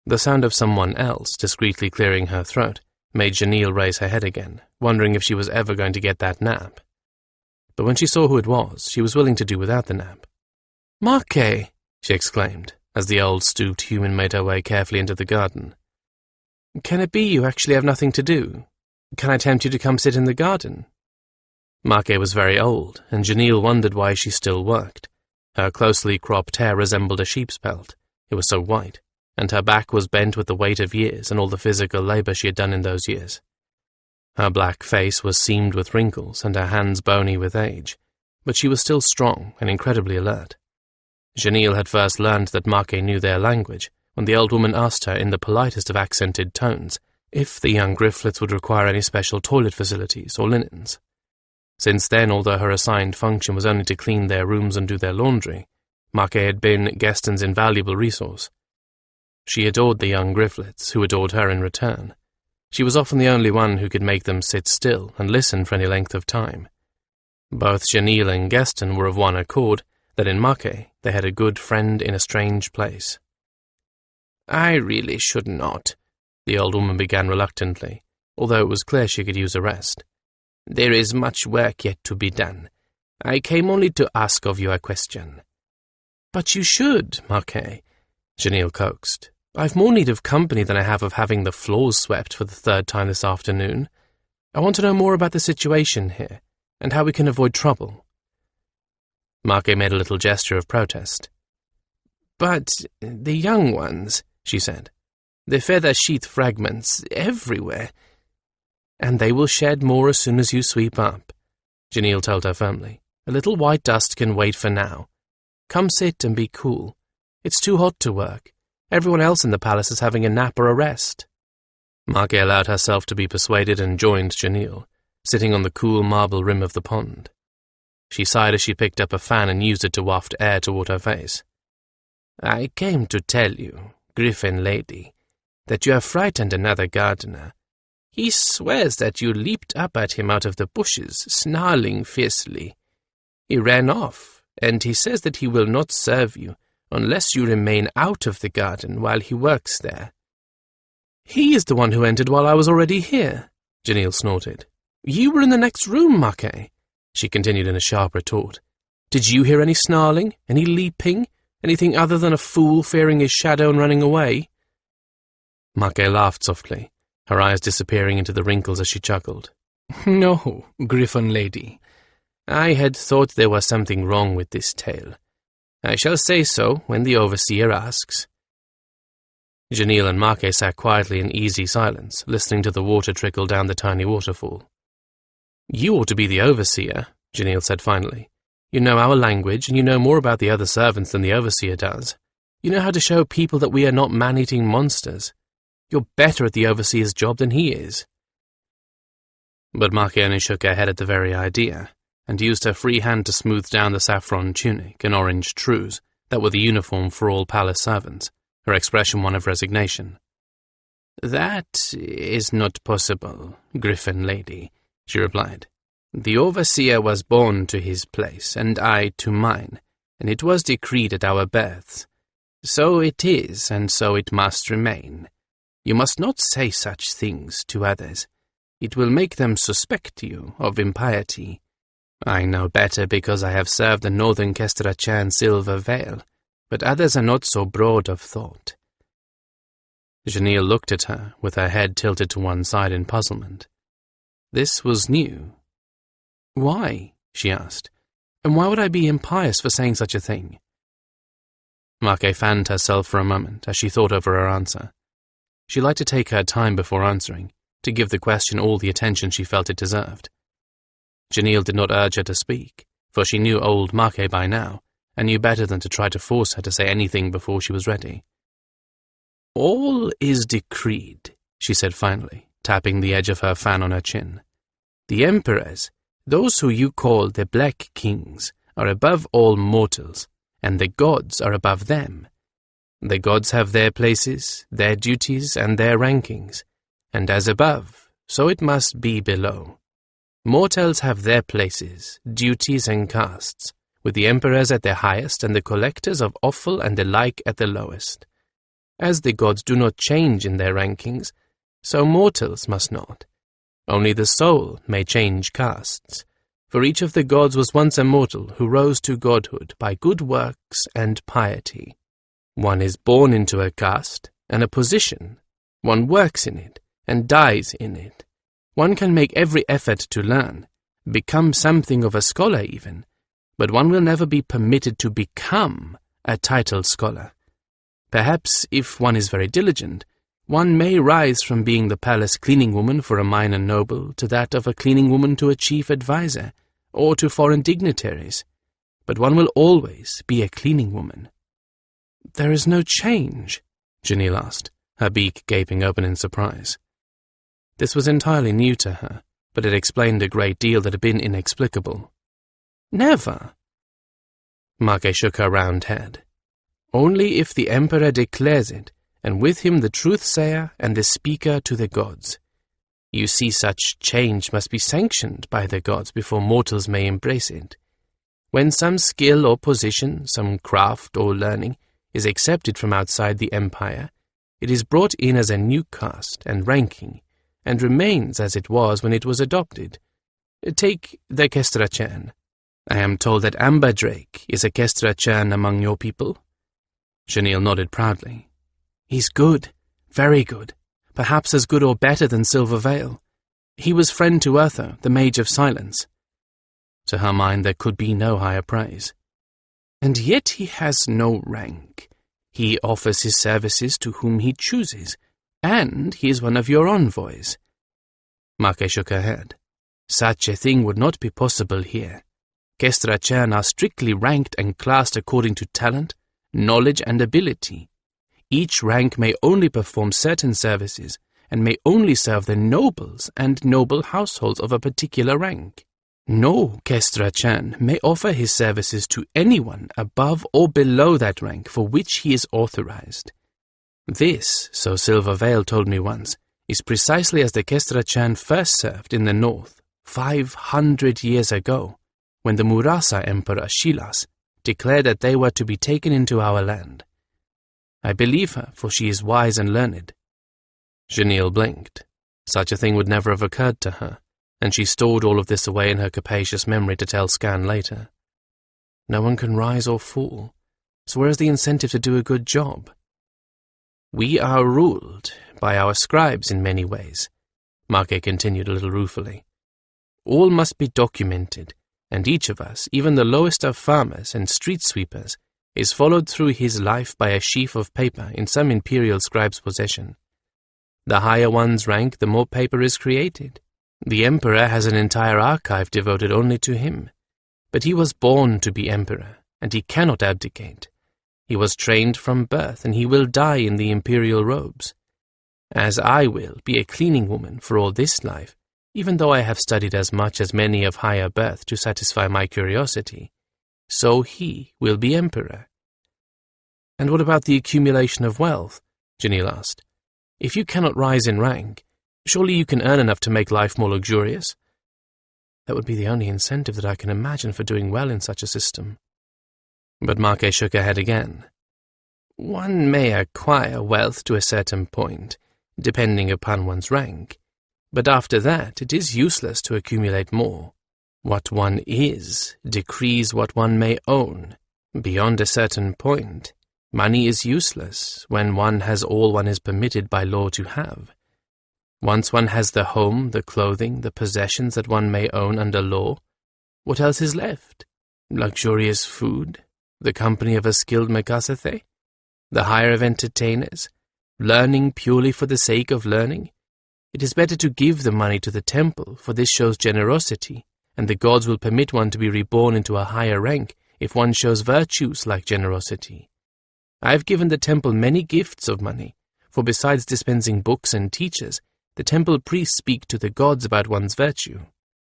The sound of someone else discreetly clearing her throat made Janelle raise her head again, wondering if she was ever going to get that nap. But when she saw who it was, she was willing to do without the nap. Mage! She exclaimed, as the old stooped human made her way carefully into the garden. Can it be you actually have nothing to do? Can I tempt you to come sit in the garden? Mage was very old, and Janelle wondered why she still worked. Her closely cropped hair resembled a sheep's pelt. It was so white, and her back was bent with the weight of years and all the physical labor she had done in those years. Her black face was seamed with wrinkles and her hands bony with age, but she was still strong and incredibly alert. Janelle had first learned that Marquet knew their language when the old woman asked her in the politest of accented tones if the young Gryphlets would require any special toilet facilities or linens. Since then, although her assigned function was only to clean their rooms and do their laundry, Marquet had been Gaston's invaluable resource. She adored the young Gryphlets, who adored her in return. She was often the only one who could make them sit still and listen for any length of time. Both Janelle and Gaston were of one accord that in Marquet they had a good friend in a strange place. "I really should not," the old woman began reluctantly, although it was clear she could use a rest. "There is much work yet to be done. I came only to ask of you a question." "But you should, Marquet," Janelle coaxed. "I've more need of company than I have of having the floors swept for the third time this afternoon. I want to know more about the situation here, and how we can avoid trouble." Marquet made a little gesture of protest. "But the young ones," she said, "the feather sheath fragments everywhere." "And they will shed more as soon as you sweep up," Janelle told her firmly. "A little white dust can wait for now. Come sit and be cool. It's too hot to work. Everyone else in the palace is having a nap or a rest." Marquet allowed herself to be persuaded and joined Janelle, sitting on the cool marble rim of the pond. She sighed as she picked up a fan and used it to waft air toward her face. "I came to tell you, Gryphon lady, that you have frightened another gardener. He swears that you leaped up at him out of the bushes, snarling fiercely. He ran off, and he says that he will not serve you unless you remain out of the garden while he works there." "He is the one who entered while I was already here," Janelle snorted. "You were in the next room, Marquet," she continued in a sharp retort. "Did you hear any snarling, any leaping, anything other than a fool fearing his shadow and running away?" Marquet laughed softly, her eyes disappearing into the wrinkles as she chuckled. "No, Gryphon lady. I had thought there was something wrong with this tale. I shall say so when the overseer asks." Janelle and Marquet sat quietly in easy silence, listening to the water trickle down the tiny waterfall. "You ought to be the overseer," Janelle said finally. "You know our language, and you know more about the other servants than the overseer does. You know how to show people that we are not man-eating monsters. You're better at the overseer's job than he is." But Marquet only shook her head at the very idea, and used her free hand to smooth down the saffron tunic and orange trews that were the uniform for all palace servants, her expression one of resignation. "That is not possible, Gryphon lady," she replied. "The overseer was born to his place, and I to mine, and it was decreed at our births. So it is, and so it must remain. You must not say such things to others. It will make them suspect you of impiety. I know better because I have served the northern Kestrachan silver veil, but others are not so broad of thought." Janelle looked at her, with her head tilted to one side in puzzlement. This was new. "Why?" she asked. "And why would I be impious for saying such a thing?" Marquet fanned herself for a moment as she thought over her answer. She liked to take her time before answering, to give the question all the attention she felt it deserved. Janelle did not urge her to speak, for she knew old Marquet by now, and knew better than to try to force her to say anything before she was ready. "All is decreed," she said finally, tapping the edge of her fan on her chin. "The emperors, those who you call the Black Kings, are above all mortals, and the gods are above them. The gods have their places, their duties, and their rankings, and as above, so it must be below. Mortals have their places, duties, and castes, with the emperors at their highest and the collectors of offal and the like at the lowest. As the gods do not change in their rankings, so mortals must not. Only the soul may change castes, for each of the gods was once a mortal who rose to godhood by good works and piety. One is born into a caste and a position. One works in it and dies in it. One can make every effort to learn, become something of a scholar even, but one will never be permitted to become a titled scholar. Perhaps, if one is very diligent, one may rise from being the palace cleaning woman for a minor noble to that of a cleaning woman to a chief adviser, or to foreign dignitaries, but one will always be a cleaning woman. "There is no change?" Janelle asked, her beak gaping open in surprise. This was entirely new to her, but it explained a great deal that had been inexplicable. "Never." Mage shook her round head. "Only if the Emperor declares it, and with him the truth-sayer and the speaker to the gods. You see, such change must be sanctioned by the gods before mortals may embrace it. When some skill or position, some craft or learning, is accepted from outside the empire, it is brought in as a new caste and ranking, and remains as it was when it was adopted. Take the Kestrachan. I am told that Amberdrake is a Kestrachan among your people." Janelle nodded proudly. "He's good, very good, perhaps as good or better than Silver Veil. He was friend to Urtho, the Mage of Silence." To her mind there could be no higher praise. "And yet he has no rank. He offers his services to whom he chooses, and he is one of your envoys." Mage shook her head. "Such a thing would not be possible here. Kestrachan are strictly ranked and classed according to talent, knowledge, and ability. Each rank may only perform certain services, and may only serve the nobles and noble households of a particular rank. No Kestrachan may offer his services to anyone above or below that rank for which he is authorized. This, so Silver Veil told me once, is precisely as the Kestrachan first served in the north, 500 years ago, when the Murasa Emperor Shilas declared that they were to be taken into our land. I believe her, for she is wise and learned." Janelle blinked. Such a thing would never have occurred to her, and she stored all of this away in her capacious memory to tell Scan later. No one can rise or fall, so where is the incentive to do a good job? "We are ruled by our scribes in many ways," Mage continued a little ruefully. "All must be documented, and each of us, even the lowest of farmers and street sweepers, is followed through his life by a sheaf of paper in some imperial scribe's possession. The higher one's rank, the more paper is created. The emperor has an entire archive devoted only to him. But he was born to be emperor, and he cannot abdicate. He was trained from birth, and he will die in the imperial robes. As I will be a cleaning woman for all this life, even though I have studied as much as many of higher birth to satisfy my curiosity, so he will be emperor." "And what about the accumulation of wealth?" Janelle asked. "If you cannot rise in rank, surely you can earn enough to make life more luxurious? That would be the only incentive that I can imagine for doing well in such a system." But Mage shook her head again. "One may acquire wealth to a certain point, depending upon one's rank, but after that it is useless to accumulate more. What one is decrees what one may own. Beyond a certain point, money is useless when one has all one is permitted by law to have. Once one has the home, the clothing, the possessions that one may own under law, what else is left? Luxurious food, the company of a skilled Mekasathe, the hire of entertainers, learning purely for the sake of learning. It is better to give the money to the temple, for this shows generosity, and the gods will permit one to be reborn into a higher rank if one shows virtues like generosity. I have given the temple many gifts of money, for besides dispensing books and teachers, the temple priests speak to the gods about one's virtue.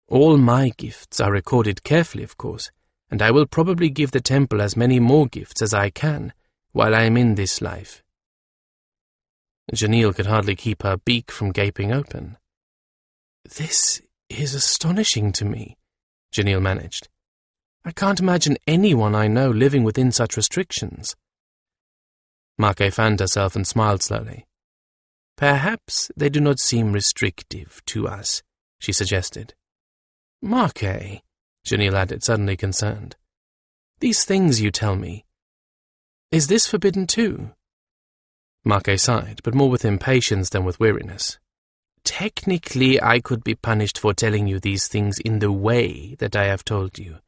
All my gifts are recorded carefully, of course, and I will probably give the temple as many more gifts as I can while I am in this life." Janelle could hardly keep her beak from gaping open. "This is astonishing to me," Janelle managed. "I can't imagine anyone I know living within such restrictions." Mage fanned herself and smiled slowly. "Perhaps they do not seem restrictive to us," she suggested. "Mage," Janelle added, suddenly concerned. "These things you tell me, is this forbidden too?" Mage sighed, but more with impatience than with weariness. "Technically, I could be punished for telling you these things in the way that I have told you,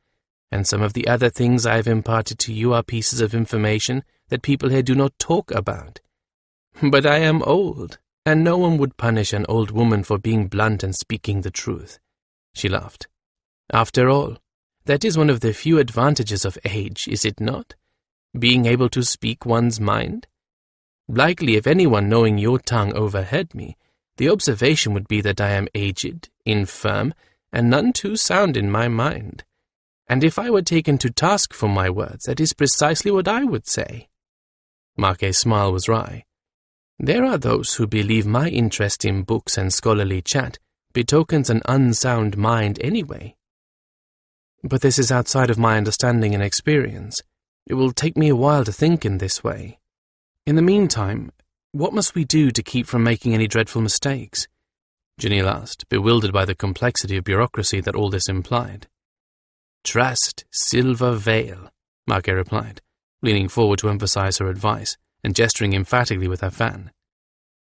and some of the other things I have imparted to you are pieces of information that people here do not talk about. But I am old, and no one would punish an old woman for being blunt and speaking the truth." She laughed. "After all, that is one of the few advantages of age, is it not? Being able to speak one's mind? Likely, if anyone knowing your tongue overheard me, the observation would be that I am aged, infirm, and none too sound in my mind. And if I were taken to task for my words, that is precisely what I would say." Marquet's smile was wry. "There are those who believe my interest in books and scholarly chat betokens an unsound mind anyway. But this is outside of my understanding and experience. It will take me a while to think in this way. In the meantime, what must we do to keep from making any dreadful mistakes?" Janelle asked, bewildered by the complexity of bureaucracy that all this implied. "Trust Silver Veil," Marquet replied, leaning forward to emphasize her advice and gesturing emphatically with her fan.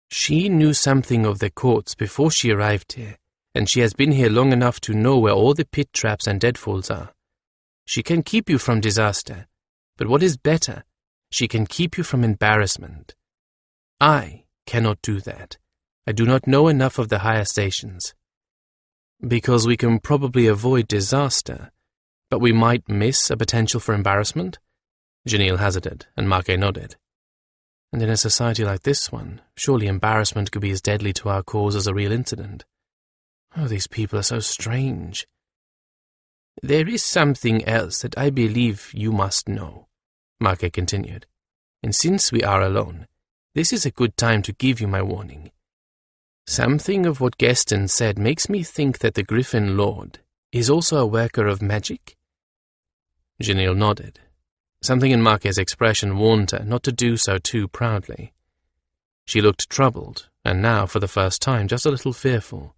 "She knew something of the courts before she arrived here, and she has been here long enough to know where all the pit traps and deadfalls are. She can keep you from disaster, but what is better, she can keep you from embarrassment. I cannot do that. I do not know enough of the higher stations." "Because we can probably avoid disaster, but we might miss a potential for embarrassment?" Janelle hazarded, and Marquet nodded. "And in a society like this one, surely embarrassment could be as deadly to our cause as a real incident. Oh, these people are so strange." "There is something else that I believe you must know," Marquet continued, "and since we are alone, this is a good time to give you my warning. Something of what Gaston said makes me think that the Griffin Lord is also a worker of magic." Janelle nodded. Something in Marquet's expression warned her not to do so too proudly. She looked troubled, and now, for the first time, just a little fearful.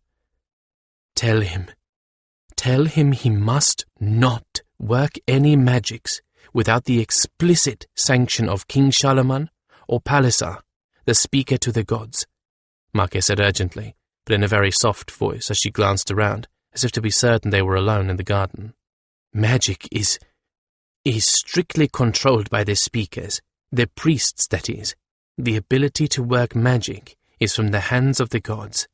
Tell him he must not work any magics without the explicit sanction of King Charlemagne or Palliser, the speaker to the gods," Marquet said urgently, but in a very soft voice as she glanced around, as if to be certain they were alone in the garden. "Magic is strictly controlled by the speakers, the priests, that is. The ability to work magic is from the hands of the gods.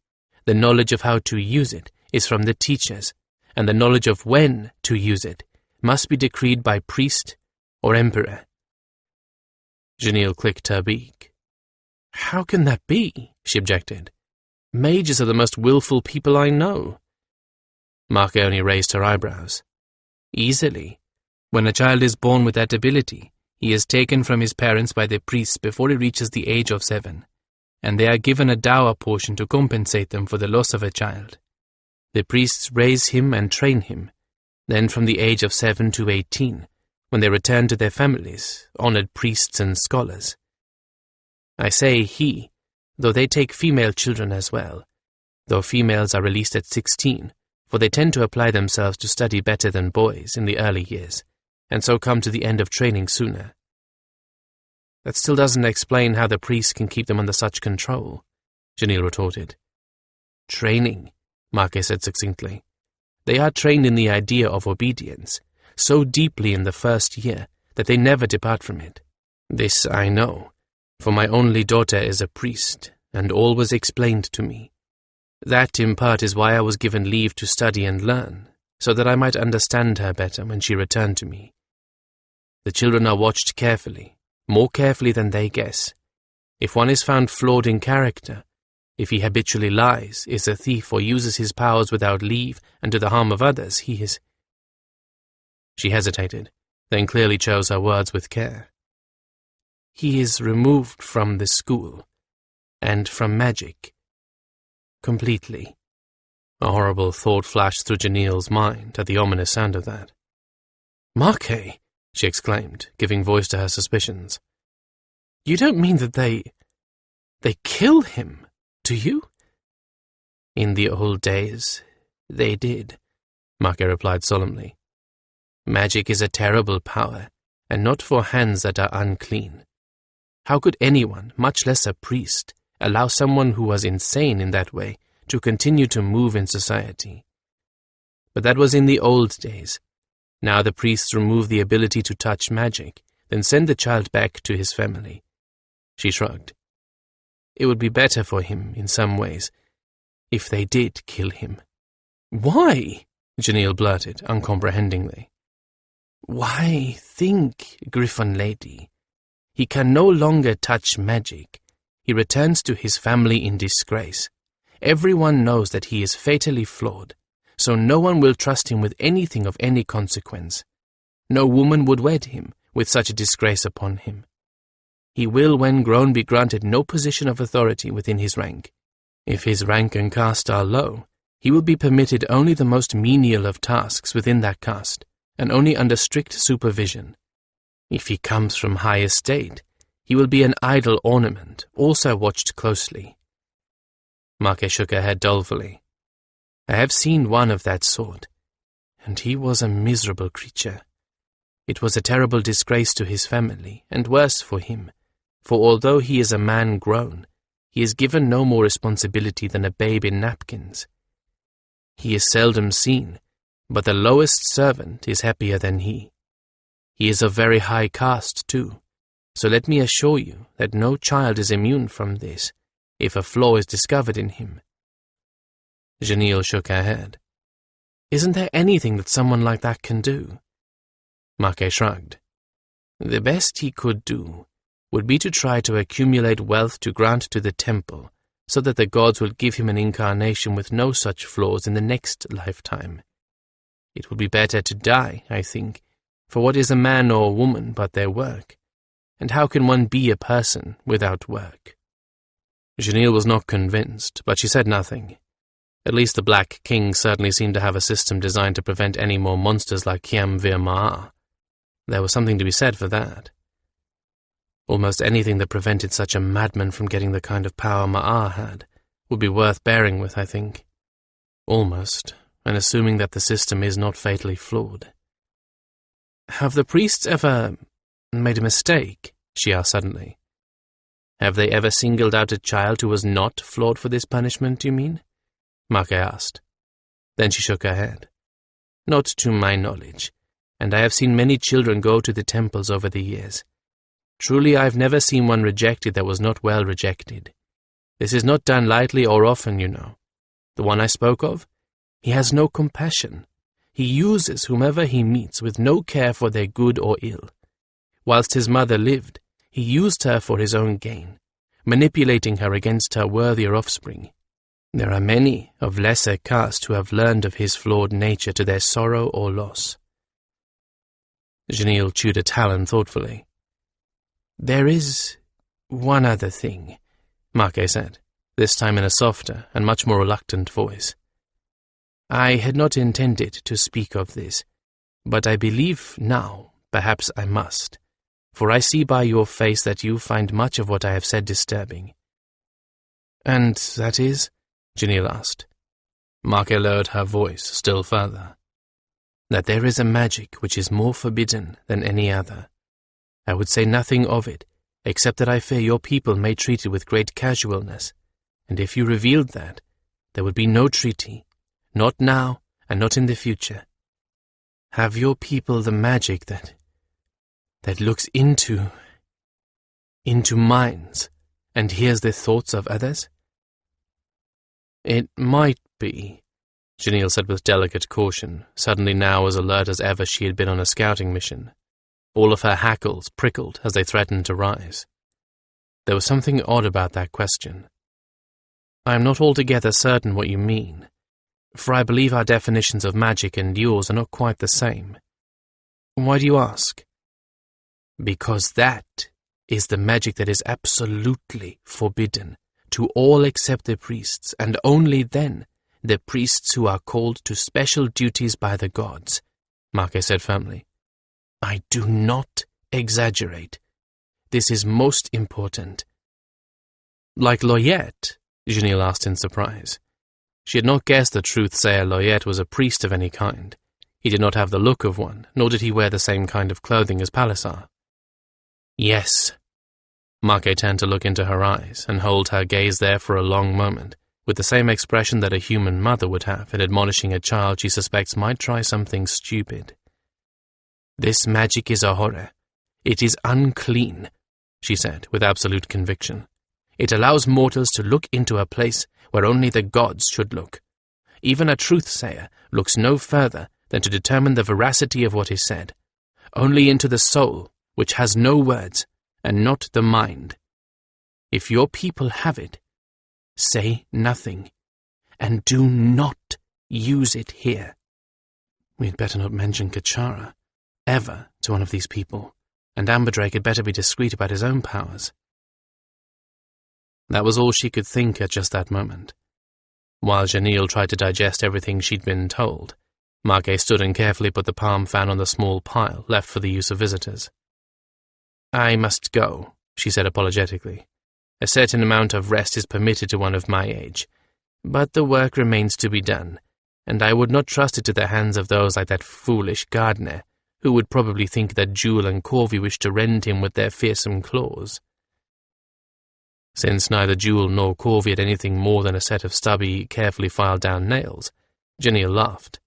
The knowledge of how to use it is from the teachers, and the knowledge of when to use it must be decreed by priest or emperor." Janelle clicked her beak. "How can that be?" she objected. "Mages are the most willful people I know." Marquet only raised her eyebrows. "Easily. When a child is born with that ability, he is taken from his parents by the priests before he reaches the age of 7, and they are given a dower portion to compensate them for the loss of a child. The priests raise him and train him. Then from the age of 7 to 18, when they return to their families, honored priests and scholars. I say he, though they take female children as well, though females are released at 16, for they tend to apply themselves to study better than boys in the early years, and so come to the end of training sooner. That still doesn't explain how the priests can keep them under such control," Janelle retorted. "Training," Marquet said succinctly. "They are trained in the idea of obedience, so deeply in the first year that they never depart from it. This I know, for my only daughter is a priest, and all was explained to me. That, in part, is why I was given leave to study and learn, so that I might understand her better when she returned to me. The children are watched carefully, more carefully than they guess. If one is found flawed in character, if he habitually lies, is a thief, or uses his powers without leave and to the harm of others, he is—" She hesitated, then clearly chose her words with care. "He is removed from the school, and from magic. Completely." A horrible thought flashed through Janelle's mind at the ominous sound of that. "Marquet!" she exclaimed, giving voice to her suspicions. "You don't mean that they kill him, do you?" "In the old days, they did," Marquet replied solemnly. "Magic is a terrible power, and not for hands that are unclean. How could anyone, much less a priest, allow someone who was insane in that way to continue to move in society? But that was in the old days. Now the priests remove the ability to touch magic, then send the child back to his family. She shrugged. It would be better for him, in some ways, if they did kill him. Why? Janelle blurted, uncomprehendingly. Why, think, Gryphon lady. He can no longer touch magic. He returns to his family in disgrace. Everyone knows that he is fatally flawed, so no one will trust him with anything of any consequence. No woman would wed him, with such a disgrace upon him. He will, when grown, be granted no position of authority within his rank. If his rank and caste are low, he will be permitted only the most menial of tasks within that caste, and only under strict supervision. If he comes from high estate, he will be an idle ornament, also watched closely. Marke shook her head dolefully. I have seen one of that sort, and he was a miserable creature. It was a terrible disgrace to his family, and worse for him, for although he is a man grown, he is given no more responsibility than a babe in napkins. He is seldom seen, but the lowest servant is happier than he. He is of very high caste, too, so let me assure you that no child is immune from this, if a flaw is discovered in him. Janelle shook her head. Isn't there anything that someone like that can do? Marke shrugged. The best he could do would be to try to accumulate wealth to grant to the temple, so that the gods will give him an incarnation with no such flaws in the next lifetime. It would be better to die, I think, for what is a man or a woman but their work? And how can one be a person without work? Janelle was not convinced, but she said nothing. At least the Black King certainly seemed to have a system designed to prevent any more monsters like Kiam Vir Ma'a. There was something to be said for that. Almost anything that prevented such a madman from getting the kind of power Ma'a had would be worth bearing with, I think. Almost, and assuming that the system is not fatally flawed. Have the priests ever made a mistake? She asked suddenly. Have they ever singled out a child who was not flawed for this punishment, do you mean? Marke asked. Then she shook her head. Not to my knowledge, and I have seen many children go to the temples over the years. Truly, I've never seen one rejected that was not well rejected. This is not done lightly or often, you know. The one I spoke of, he has no compassion. He uses whomever he meets with no care for their good or ill. Whilst his mother lived, he used her for his own gain, manipulating her against her worthier offspring. There are many of lesser caste who have learned of his flawed nature to their sorrow or loss. Janelle chewed a talon thoughtfully. There is one other thing, Marke said, this time in a softer and much more reluctant voice. I had not intended to speak of this, but I believe now, perhaps I must, for I see by your face that you find much of what I have said disturbing. And that is? Janelle asked. Marke lowered her voice still further. That there is a magic which is more forbidden than any other. I would say nothing of it, except that I fear your people may treat it with great casualness, and if you revealed that, there would be no treaty, not now and not in the future. Have your people the magic that looks into minds and hears the thoughts of others? It might be, Janelle said with delicate caution, suddenly now as alert as ever she had been on a scouting mission. All of her hackles prickled as they threatened to rise. There was something odd about that question. I am not altogether certain what you mean, for I believe our definitions of magic and yours are not quite the same. Why do you ask? Because that is the magic that is absolutely forbidden to all except the priests, and only then the priests who are called to special duties by the gods, Marke said firmly. I do not exaggerate. This is most important. Like Loyette? Janelle asked in surprise. She had not guessed that Truthsayer Loyette was a priest of any kind. He did not have the look of one, nor did he wear the same kind of clothing as Palisar. Yes. Marke turned to look into her eyes and hold her gaze there for a long moment, with the same expression that a human mother would have in admonishing a child she suspects might try something stupid. "This magic is a horror. It is unclean," she said with absolute conviction. "It allows mortals to look into a place where only the gods should look. Even a truth-sayer looks no further than to determine the veracity of what is said, only into the soul, which has no words, and not the mind. If your people have it, say nothing, and do not use it here." "We had better not mention Kachara, ever, to one of these people, and Amberdrake had better be discreet about his own powers." That was all she could think at just that moment. While Janelle tried to digest everything she'd been told, Mage stood and carefully put the palm fan on the small pile left for the use of visitors. "I must go," she said apologetically. "A certain amount of rest is permitted to one of my age, but the work remains to be done, and I would not trust it to the hands of those like that foolish gardener, who would probably think that Jewel and Corvey wished to rend him with their fearsome claws." Since neither Jewel nor Corvey had anything more than a set of stubby, carefully filed-down nails, Janelle laughed.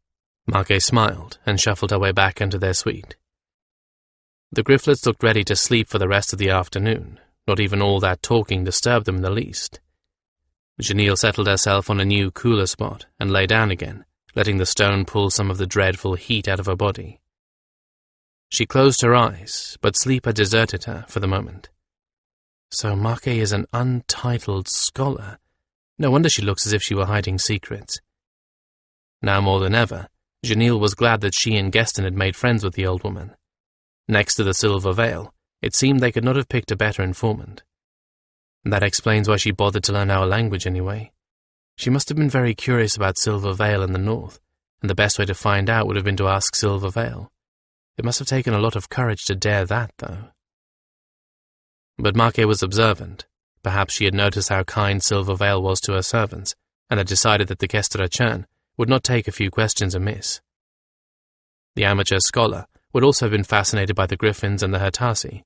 Mage smiled and shuffled her way back into their suite. The Grifflets looked ready to sleep for the rest of the afternoon. Not even all that talking disturbed them in the least. Janelle settled herself on a new, cooler spot and lay down again, letting the stone pull some of the dreadful heat out of her body. She closed her eyes, but sleep had deserted her for the moment. So Mage is an untitled scholar. No wonder she looks as if she were hiding secrets. Now more than ever, Janelle was glad that she and Geston had made friends with the old woman. Next to the Silver Veil, it seemed they could not have picked a better informant. That explains why she bothered to learn our language anyway. She must have been very curious about Silver Veil in the north, and the best way to find out would have been to ask Silver Veil. It must have taken a lot of courage to dare that, though. But Mage was observant. Perhaps she had noticed how kind Silver Veil was to her servants, and had decided that the Kestera Churn would not take a few questions amiss. The amateur scholar would also have been fascinated by the Gryphons and the Hertasi.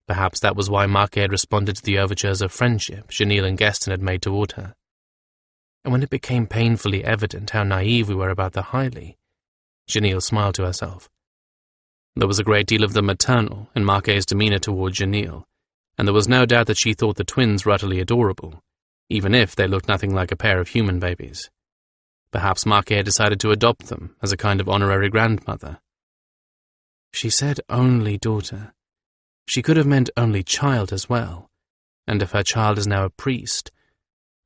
Perhaps that was why Mage had responded to the overtures of friendship Janelle and Geston had made toward her. And when it became painfully evident how naive we were about the Hylie, Janelle smiled to herself. There was a great deal of the maternal in Mage's demeanor toward Janelle, and there was no doubt that she thought the twins were utterly adorable, even if they looked nothing like a pair of human babies. Perhaps Mage had decided to adopt them as a kind of honorary grandmother. She said only daughter. She could have meant only child as well, and if her child is now a priest,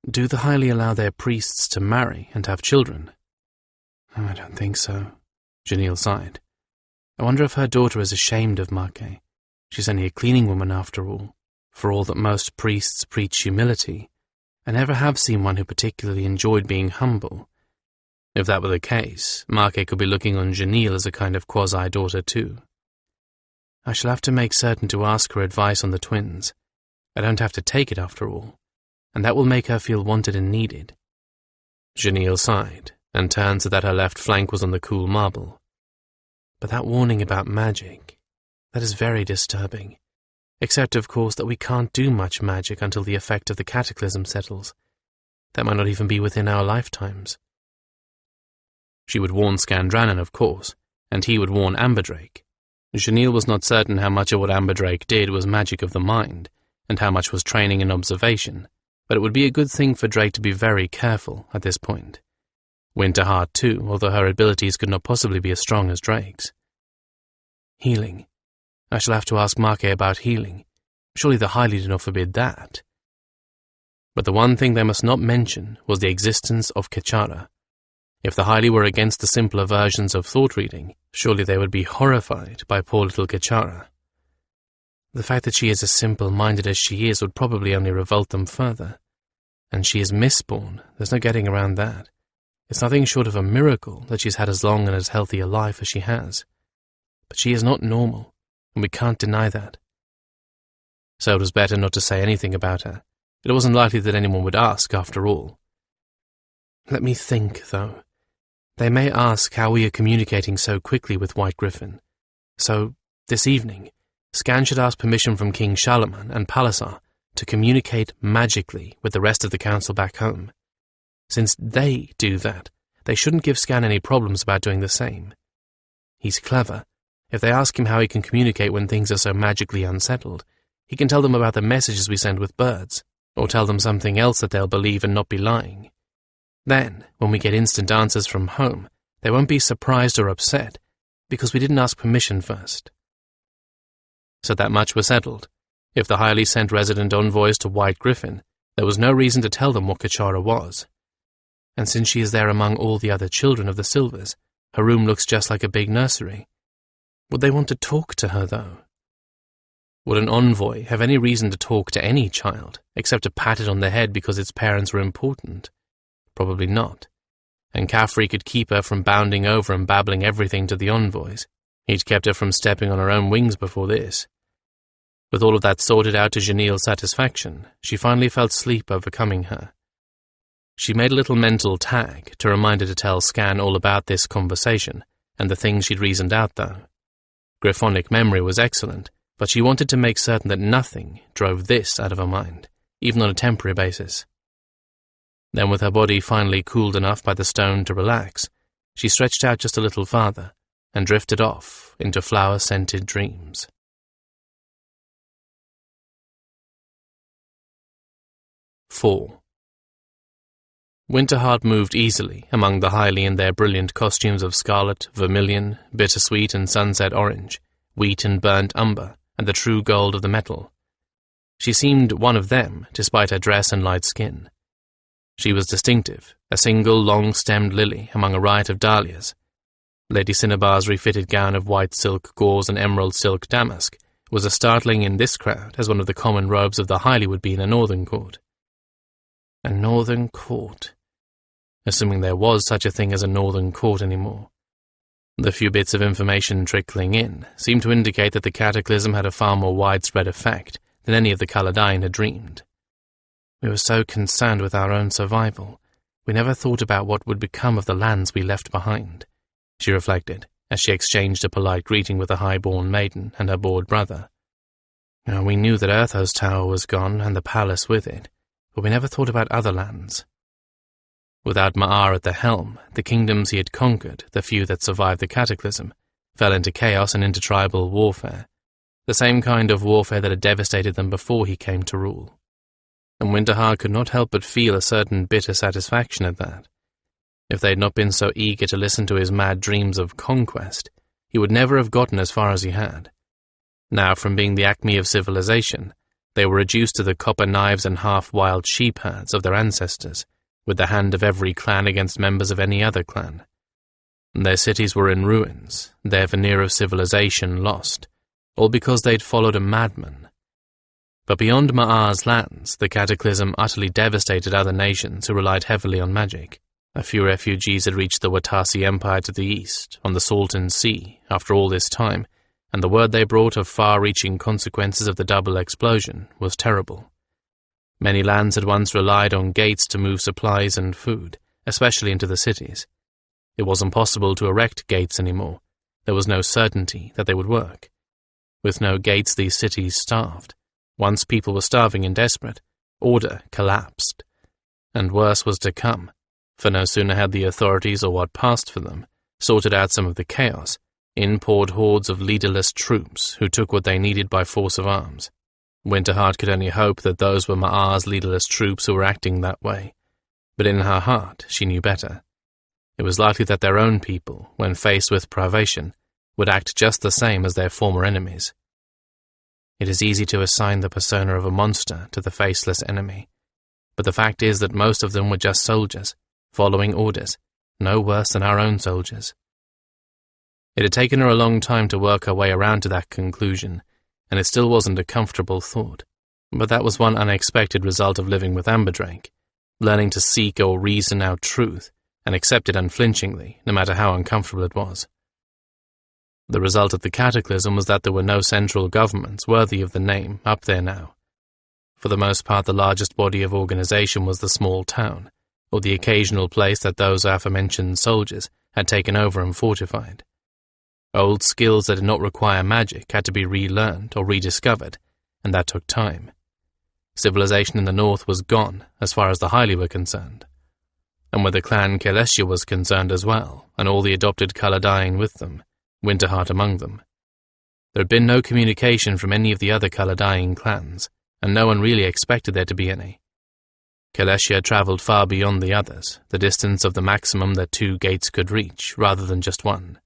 do the Hylie allow their priests to marry and have children? I don't think so, Janelle sighed. I wonder if her daughter is ashamed of Mage. She's only a cleaning woman after all. For all that most priests preach humility, I never have seen one who particularly enjoyed being humble. If that were the case, Mage could be looking on Janelle as a kind of quasi-daughter too. I shall have to make certain to ask her advice on the twins. I don't have to take it after all, and that will make her feel wanted and needed. Janelle sighed, and turned so that her left flank was on the cool marble. But that warning about magic, that is very disturbing. Except, of course, that we can't do much magic until the effect of the Cataclysm settles. That might not even be within our lifetimes. She would warn Skandranon, of course, and he would warn Amberdrake. Janelle was not certain how much of what Amberdrake did was magic of the mind, and how much was training and observation, but it would be a good thing for Drake to be very careful at this point. Winterheart, too, although her abilities could not possibly be as strong as Drake's. Healing. I shall have to ask Mage about healing. Surely the Hylie did not forbid that. But the one thing they must not mention was the existence of Kachara. If the Hylie were against the simpler versions of thought-reading, surely they would be horrified by poor little Kachara. The fact that she is as simple-minded as she is would probably only revolt them further. And she is mistborn, there's no getting around that. It's nothing short of a miracle that she's had as long and as healthy a life as she has. But she is not normal, and we can't deny that. So it was better not to say anything about her. It wasn't likely that anyone would ask, after all. Let me think, though. They may ask how we are communicating so quickly with White Gryphon. So, this evening, Scan should ask permission from King Charlemagne and Palasar to communicate magically with the rest of the council back home. Since they do that, they shouldn't give Scan any problems about doing the same. He's clever, If they ask him how he can communicate when things are so magically unsettled, he can tell them about the messages we send with birds, or tell them something else that they'll believe and not be lying. Then, when we get instant answers from home, they won't be surprised or upset, because we didn't ask permission first. So that much was settled. If the highly sent resident envoys to White Gryphon, there was no reason to tell them what Kachara was. And since she is there among all the other children of the Silvers, her room looks just like a big nursery. Would they want to talk to her, though? Would an envoy have any reason to talk to any child, except to pat it on the head because its parents were important? Probably not. And Caffrey could keep her from bounding over and babbling everything to the envoys. He'd kept her from stepping on her own wings before this. With all of that sorted out to Janille's satisfaction, she finally felt sleep overcoming her. She made a little mental tag to remind her to tell Scan all about this conversation and the things she'd reasoned out, though. Gryphonic memory was excellent, but she wanted to make certain that nothing drove this out of her mind, even on a temporary basis. Then, with her body finally cooled enough by the stone to relax, she stretched out just a little farther and drifted off into flower-scented dreams. 4. Winterheart moved easily among the Highly in their brilliant costumes of scarlet, vermilion, bittersweet and sunset orange, wheat and burnt umber, and the true gold of the metal. She seemed one of them, despite her dress and light skin. She was distinctive, a single long-stemmed lily among a riot of dahlias. Lady Cinnabar's refitted gown of white silk gauze and emerald silk damask was as startling in this crowd as one of the common robes of the Highly would be in a northern court. A northern court. Assuming there was such a thing as a northern court anymore. The few bits of information trickling in seemed to indicate that the Cataclysm had a far more widespread effect than any of the Caladyne had dreamed. We were so concerned with our own survival, we never thought about what would become of the lands we left behind, she reflected, as she exchanged a polite greeting with the high-born maiden and her bored brother. We knew that Urtho's tower was gone and the palace with it, but we never thought about other lands. Without Ma'ar at the helm, the kingdoms he had conquered, the few that survived the Cataclysm, fell into chaos and intertribal warfare, the same kind of warfare that had devastated them before he came to rule. And Winterheart could not help but feel a certain bitter satisfaction at that. If they had not been so eager to listen to his mad dreams of conquest, he would never have gotten as far as he had. Now, from being the acme of civilization, they were reduced to the copper knives and half-wild sheep herds of their ancestors, with the hand of every clan against members of any other clan. Their cities were in ruins, their veneer of civilization lost, all because they'd followed a madman. But beyond Ma'ar's lands, the Cataclysm utterly devastated other nations who relied heavily on magic. A few refugees had reached the Watasi Empire to the east, on the Salton Sea, after all this time, and the word they brought of far-reaching consequences of the double explosion was terrible. Many lands had once relied on gates to move supplies and food, especially into the cities. It wasn't possible to erect gates anymore. There was no certainty that they would work. With no gates, these cities starved. Once people were starving and desperate, order collapsed. And worse was to come, for no sooner had the authorities, or what passed for them, sorted out some of the chaos, in poured hordes of leaderless troops who took what they needed by force of arms. Winterheart could only hope that those were Ma'ar's leaderless troops who were acting that way, but in her heart she knew better. It was likely that their own people, when faced with privation, would act just the same as their former enemies. It is easy to assign the persona of a monster to the faceless enemy, but the fact is that most of them were just soldiers, following orders, no worse than our own soldiers. It had taken her a long time to work her way around to that conclusion, and it still wasn't a comfortable thought, but that was one unexpected result of living with Amberdrake, learning to seek or reason out truth, and accept it unflinchingly, no matter how uncomfortable it was. The result of the Cataclysm was that there were no central governments worthy of the name up there now. For the most part, the largest body of organization was the small town, or the occasional place that those aforementioned soldiers had taken over and fortified. Old skills that did not require magic had to be relearned or rediscovered, and that took time. Civilization in the north was gone, as far as the Highly were concerned. And where the clan Celestia was concerned as well, and all the adopted Caladyne with them, Winterheart among them, There had been no communication from any of the other colour-dyeing clans, and no one really expected there to be any. Kalesia travelled far beyond the others, the distance of the maximum that 2 gates could reach, rather than just one.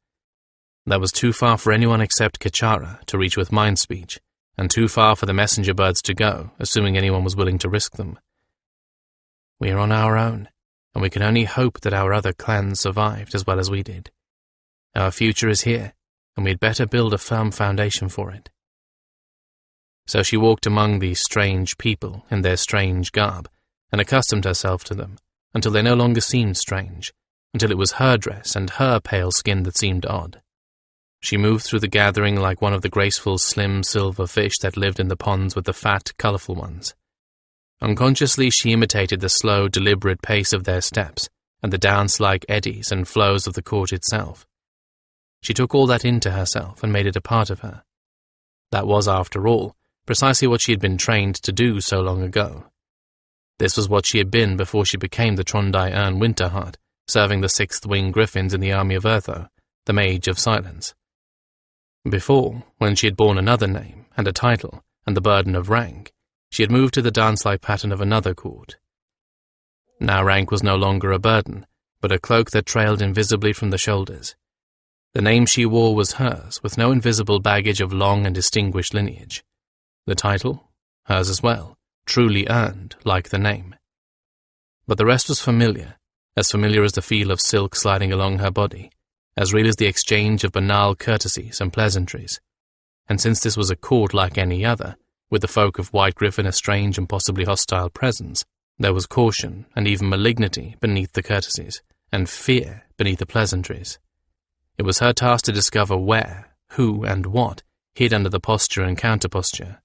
That was too far for anyone except Kachara to reach with mind speech, and too far for the messenger birds to go, assuming anyone was willing to risk them. We are on our own, and we can only hope that our other clans survived as well as we did. Our future is here, and we had better build a firm foundation for it. So she walked among these strange people in their strange garb, and accustomed herself to them, until they no longer seemed strange, until it was her dress and her pale skin that seemed odd. She moved through the gathering like one of the graceful, slim silver fish that lived in the ponds with the fat, colourful ones. Unconsciously she imitated the slow, deliberate pace of their steps, and the dance-like eddies and flows of the court itself. She took all that into herself and made it a part of her. That was, after all, precisely what she had been trained to do so long ago. This was what she had been before she became the Trondai Winterheart, serving the 6th Wing Gryphons in the army of Urtho, the Mage of Silence. Before, when she had borne another name and a title and the burden of rank, she had moved to the dance-like pattern of another court. Now rank was no longer a burden, but a cloak that trailed invisibly from the shoulders. The name she wore was hers, with no invisible baggage of long and distinguished lineage. The title, hers as well, truly earned, like the name. But the rest was familiar as the feel of silk sliding along her body, as real as the exchange of banal courtesies and pleasantries. And since this was a court like any other, with the folk of White Gryphon a strange and possibly hostile presence, there was caution and even malignity beneath the courtesies, and fear beneath the pleasantries. It was her task to discover where, who, and what hid under the posture and counterposture.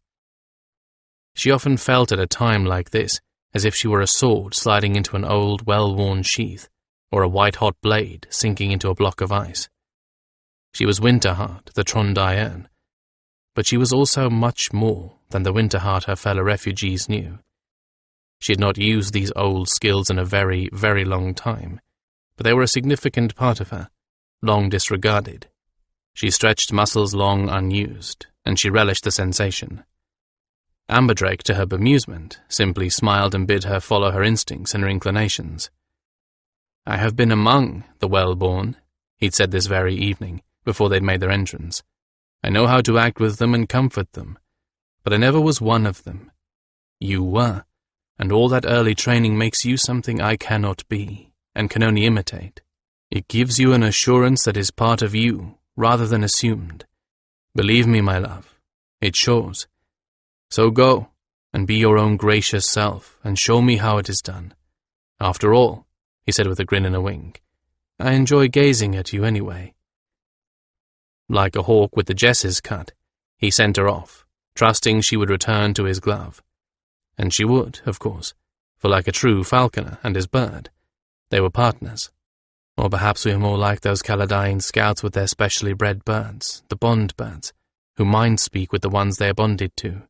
She often felt at a time like this as if she were a sword sliding into an old, well-worn sheath, or a white-hot blade sinking into a block of ice. She was Winterheart, the Trondai, but she was also much more than the Winterheart her fellow refugees knew. She had not used these old skills in a very, very long time, but they were a significant part of her, long disregarded. She stretched muscles long unused, and she relished the sensation. Amberdrake, to her bemusement, simply smiled and bid her follow her instincts and her inclinations. "I have been among the well-born," he'd said this very evening, before they'd made their entrance. "I know how to act with them and comfort them, but I never was one of them. You were, and all that early training makes you something I cannot be, and can only imitate. It gives you an assurance that is part of you, rather than assumed. Believe me, my love, it shows. So go, and be your own gracious self, and show me how it is done. After all," he said with a grin and a wink, "I enjoy gazing at you anyway." Like a hawk with the jesses cut, he sent her off, trusting she would return to his glove. And she would, of course, for like a true falconer and his bird, they were partners. Or perhaps we were more like those Caladyne scouts with their specially bred birds, the bond birds, who mind-speak with the ones they are bonded to.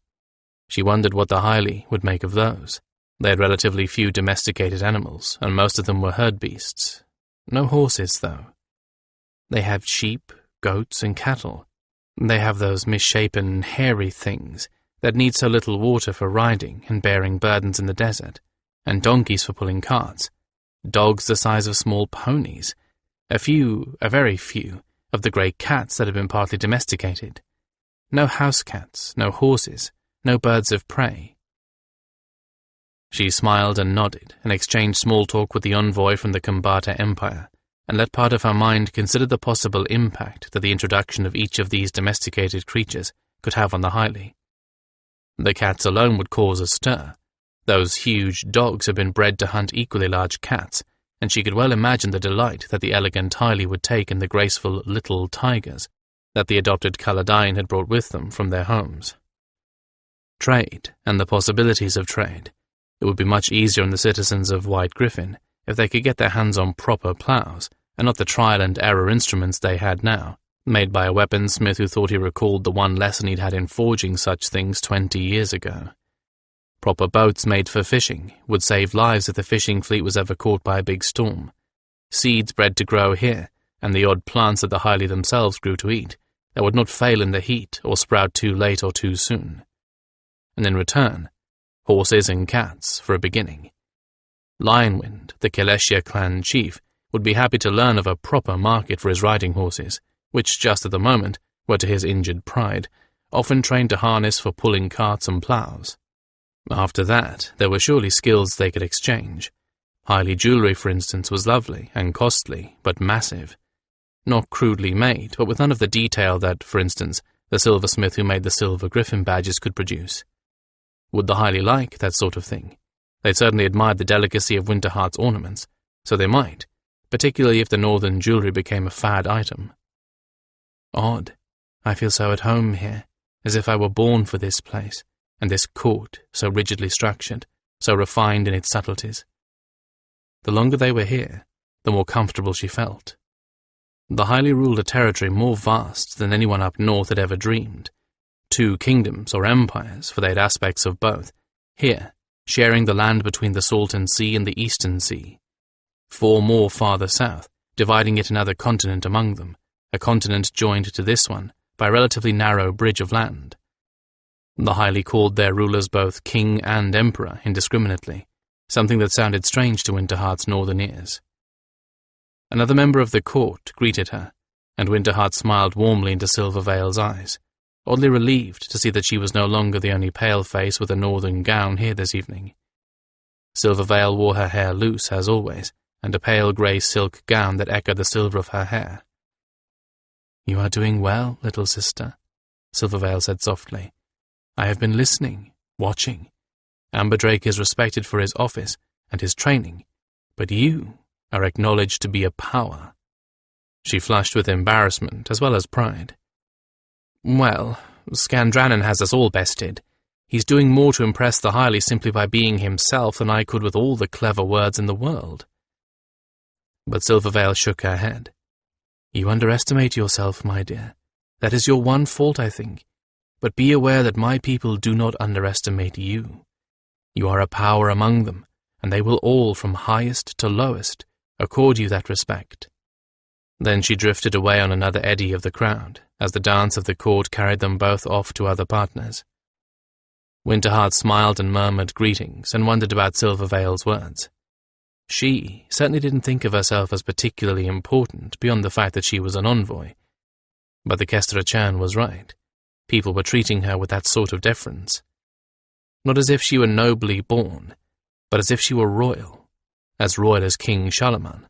She wondered what the Hyli would make of those. They had relatively few domesticated animals, and most of them were herd beasts. No horses, though. They have sheep, goats, and cattle. They have those misshapen, hairy things that need so little water for riding and bearing burdens in the desert, and donkeys for pulling carts, dogs the size of small ponies, a very few, of the grey cats that have been partly domesticated. No house cats, no horses, no birds of prey. She smiled and nodded and exchanged small talk with the envoy from the Kambata Empire, and let part of her mind consider the possible impact that the introduction of each of these domesticated creatures could have on the Hyli. The cats alone would cause a stir. Those huge dogs had been bred to hunt equally large cats, and she could well imagine the delight that the elegant Hyli would take in the graceful little tigers that the adopted Caladyne had brought with them from their homes. Trade, and the possibilities of trade. It would be much easier on the citizens of White Gryphon if they could get their hands on proper ploughs, and not the trial-and-error instruments they had now, made by a weaponsmith who thought he recalled the one lesson he'd had in forging such things 20 years ago. Proper boats made for fishing would save lives if the fishing fleet was ever caught by a big storm. Seeds bred to grow here, and the odd plants that the Hyli themselves grew to eat, that would not fail in the heat or sprout too late or too soon. And in return, horses and cats for a beginning. Lionwind, the Keleshia clan chief, would be happy to learn of a proper market for his riding horses, which just at the moment were to his injured pride, often trained to harness for pulling carts and ploughs. After that, there were surely skills they could exchange. Highly jewellery, for instance, was lovely and costly, but massive. Not crudely made, but with none of the detail that, for instance, the silversmith who made the silver griffin badges could produce. Would the highly like that sort of thing? They'd certainly admired the delicacy of Winterheart's ornaments, so they might, particularly if the northern jewellery became a fad item. Odd. I feel so at home here, as if I were born for this place, and this court, so rigidly structured, so refined in its subtleties. The longer they were here, the more comfortable she felt. The highly ruled a territory more vast than anyone up north had ever dreamed. 2 kingdoms or empires, for they had aspects of both, here, sharing the land between the Salton Sea and the Eastern Sea. 4 more farther south, dividing yet another continent among them, a continent joined to this one by a relatively narrow bridge of land. The highly called their rulers both king and emperor indiscriminately, something that sounded strange to Winterheart's northern ears. Another member of the court greeted her, and Winterheart smiled warmly into Silvervale's eyes, oddly relieved to see that she was no longer the only pale-face with a northern gown here this evening. Silvervale wore her hair loose, as always, and a pale grey silk gown that echoed the silver of her hair. "You are doing well, little sister," Silvervale said softly. "I have been listening, watching. Amberdrake is respected for his office and his training, but you are acknowledged to be a power." She flushed with embarrassment as well as pride. "Well, Skandranon has us all bested. He's doing more to impress the highly simply by being himself than I could with all the clever words in the world." But Silvervale shook her head. "You underestimate yourself, my dear. That is your one fault, I think. But be aware that my people do not underestimate you. You are a power among them, and they will all, from highest to lowest, accord you that respect." Then she drifted away on another eddy of the crowd, as the dance of the court carried them both off to other partners. Winterheart smiled and murmured greetings and wondered about Silvervale's words. She certainly didn't think of herself as particularly important beyond the fact that she was an envoy. But the Kestrachan was right. People were treating her with that sort of deference. Not as if she were nobly born, but as if she were royal as King Charlemagne.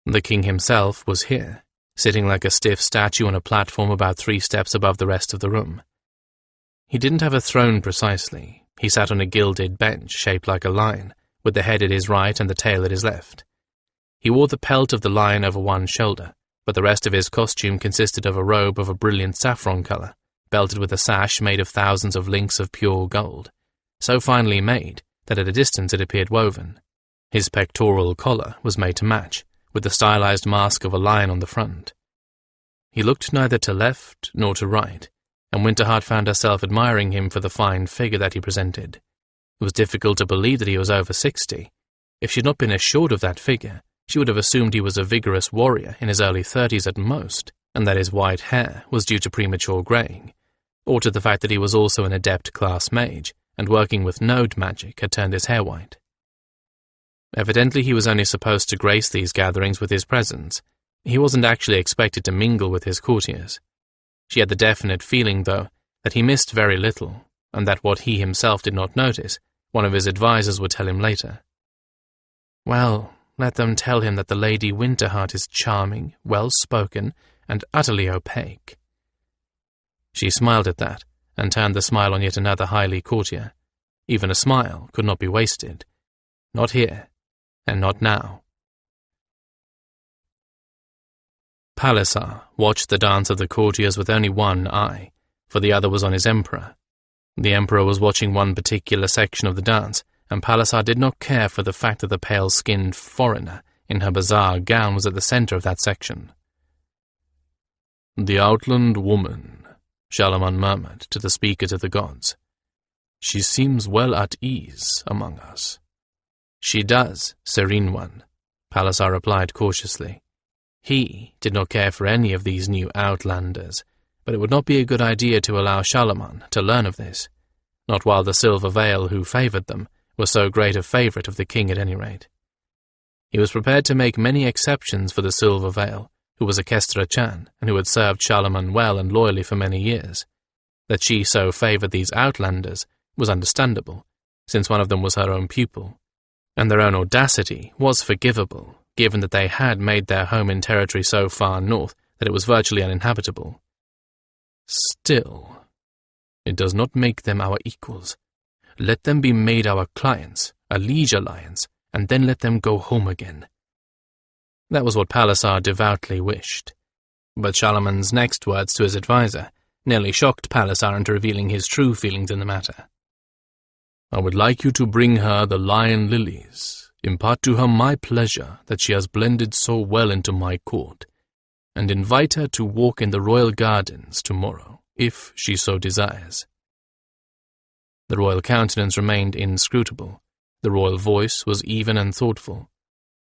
The king himself was here, sitting like a stiff statue on a platform about 3 steps above the rest of the room. He didn't have a throne precisely. He sat on a gilded bench shaped like a lion, with the head at his right and the tail at his left. He wore the pelt of the lion over one shoulder, but the rest of his costume consisted of a robe of a brilliant saffron color, belted with a sash made of thousands of links of pure gold, so finely made that at a distance it appeared woven. His pectoral collar was made to match, with the stylized mask of a lion on the front. He looked neither to left nor to right, and Winterheart found herself admiring him for the fine figure that he presented. It was difficult to believe that he was over 60. If she had not been assured of that figure, she would have assumed he was a vigorous warrior in his early 30s at most, and that his white hair was due to premature greying, or to the fact that he was also an adept class mage, and working with node magic had turned his hair white. Evidently he was only supposed to grace these gatherings with his presence. He wasn't actually expected to mingle with his courtiers. She had the definite feeling, though, that he missed very little, and that what he himself did not notice, one of his advisers would tell him later. Well, let them tell him that the Lady Winterheart is charming, well-spoken, and utterly opaque. She smiled at that, and turned the smile on yet another highly courtier. Even a smile could not be wasted. Not here, and not now. Palliser watched the dance of the courtiers with only one eye, for the other was on his emperor. The emperor was watching one particular section of the dance, and Palliser did not care for the fact that the pale-skinned foreigner in her bizarre gown was at the center of that section. "The outland woman," Charlemagne murmured to the speaker to the gods. "She seems well at ease among us." "She does, serene one," Palliser replied cautiously. He did not care for any of these new outlanders, but it would not be a good idea to allow Charlemagne to learn of this, not while the Silver Veil, who favoured them, was so great a favourite of the king at any rate. He was prepared to make many exceptions for the Silver Veil, who was a Kestra Chan, and who had served Charlemagne well and loyally for many years. That she so favoured these outlanders was understandable, since one of them was her own pupil, and their own audacity was forgivable, given that they had made their home in territory so far north that it was virtually uninhabitable. Still, it does not make them our equals. Let them be made our clients, a liege alliance, and then let them go home again. That was what Palliser devoutly wished. But Charlemagne's next words to his adviser nearly shocked Palliser into revealing his true feelings in the matter. I would like you to bring her the lion lilies, impart to her my pleasure that she has blended so well into my court, and invite her to walk in the royal gardens tomorrow, if she so desires. The royal countenance remained inscrutable. The royal voice was even and thoughtful.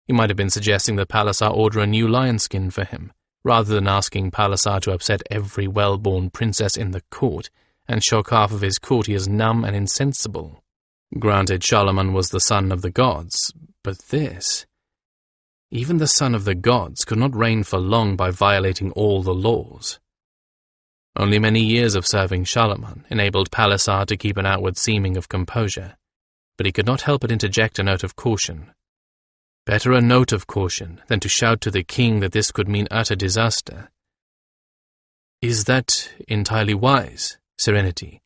He might have been suggesting that Palliser order a new lion skin for him, rather than asking Palliser to upset every well-born princess in the court and shock half of his courtiers numb and insensible. Granted, Charlemagne was the son of the gods, but this... Even the son of the gods could not reign for long by violating all the laws. Only many years of serving Charlemagne enabled Palliser to keep an outward seeming of composure, but he could not help but interject a note of caution. Better a note of caution than to shout to the king that this could mean utter disaster. Is that entirely wise, Serenity?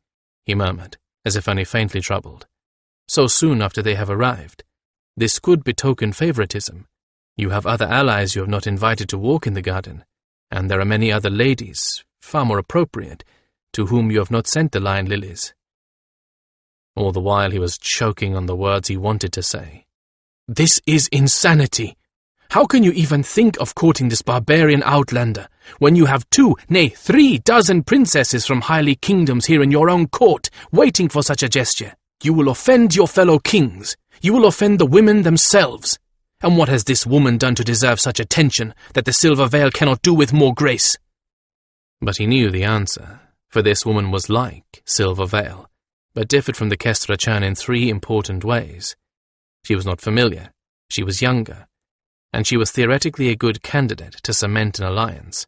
He murmured, as if only faintly troubled. So soon after they have arrived. This could betoken favoritism. You have other allies you have not invited to walk in the garden, and there are many other ladies, far more appropriate, to whom you have not sent the lion lilies. All the while he was choking on the words he wanted to say. This is insanity! How can you even think of courting this barbarian outlander, when you have 2, nay 3 dozen princesses from highly kingdoms here in your own court, waiting for such a gesture? You will offend your fellow kings. You will offend the women themselves. And what has this woman done to deserve such attention that the Silver Veil cannot do with more grace? But he knew the answer, for this woman was like Silver Veil, but differed from the Kestra Chan in 3 important ways. She was not familiar, she was younger, and she was theoretically a good candidate to cement an alliance.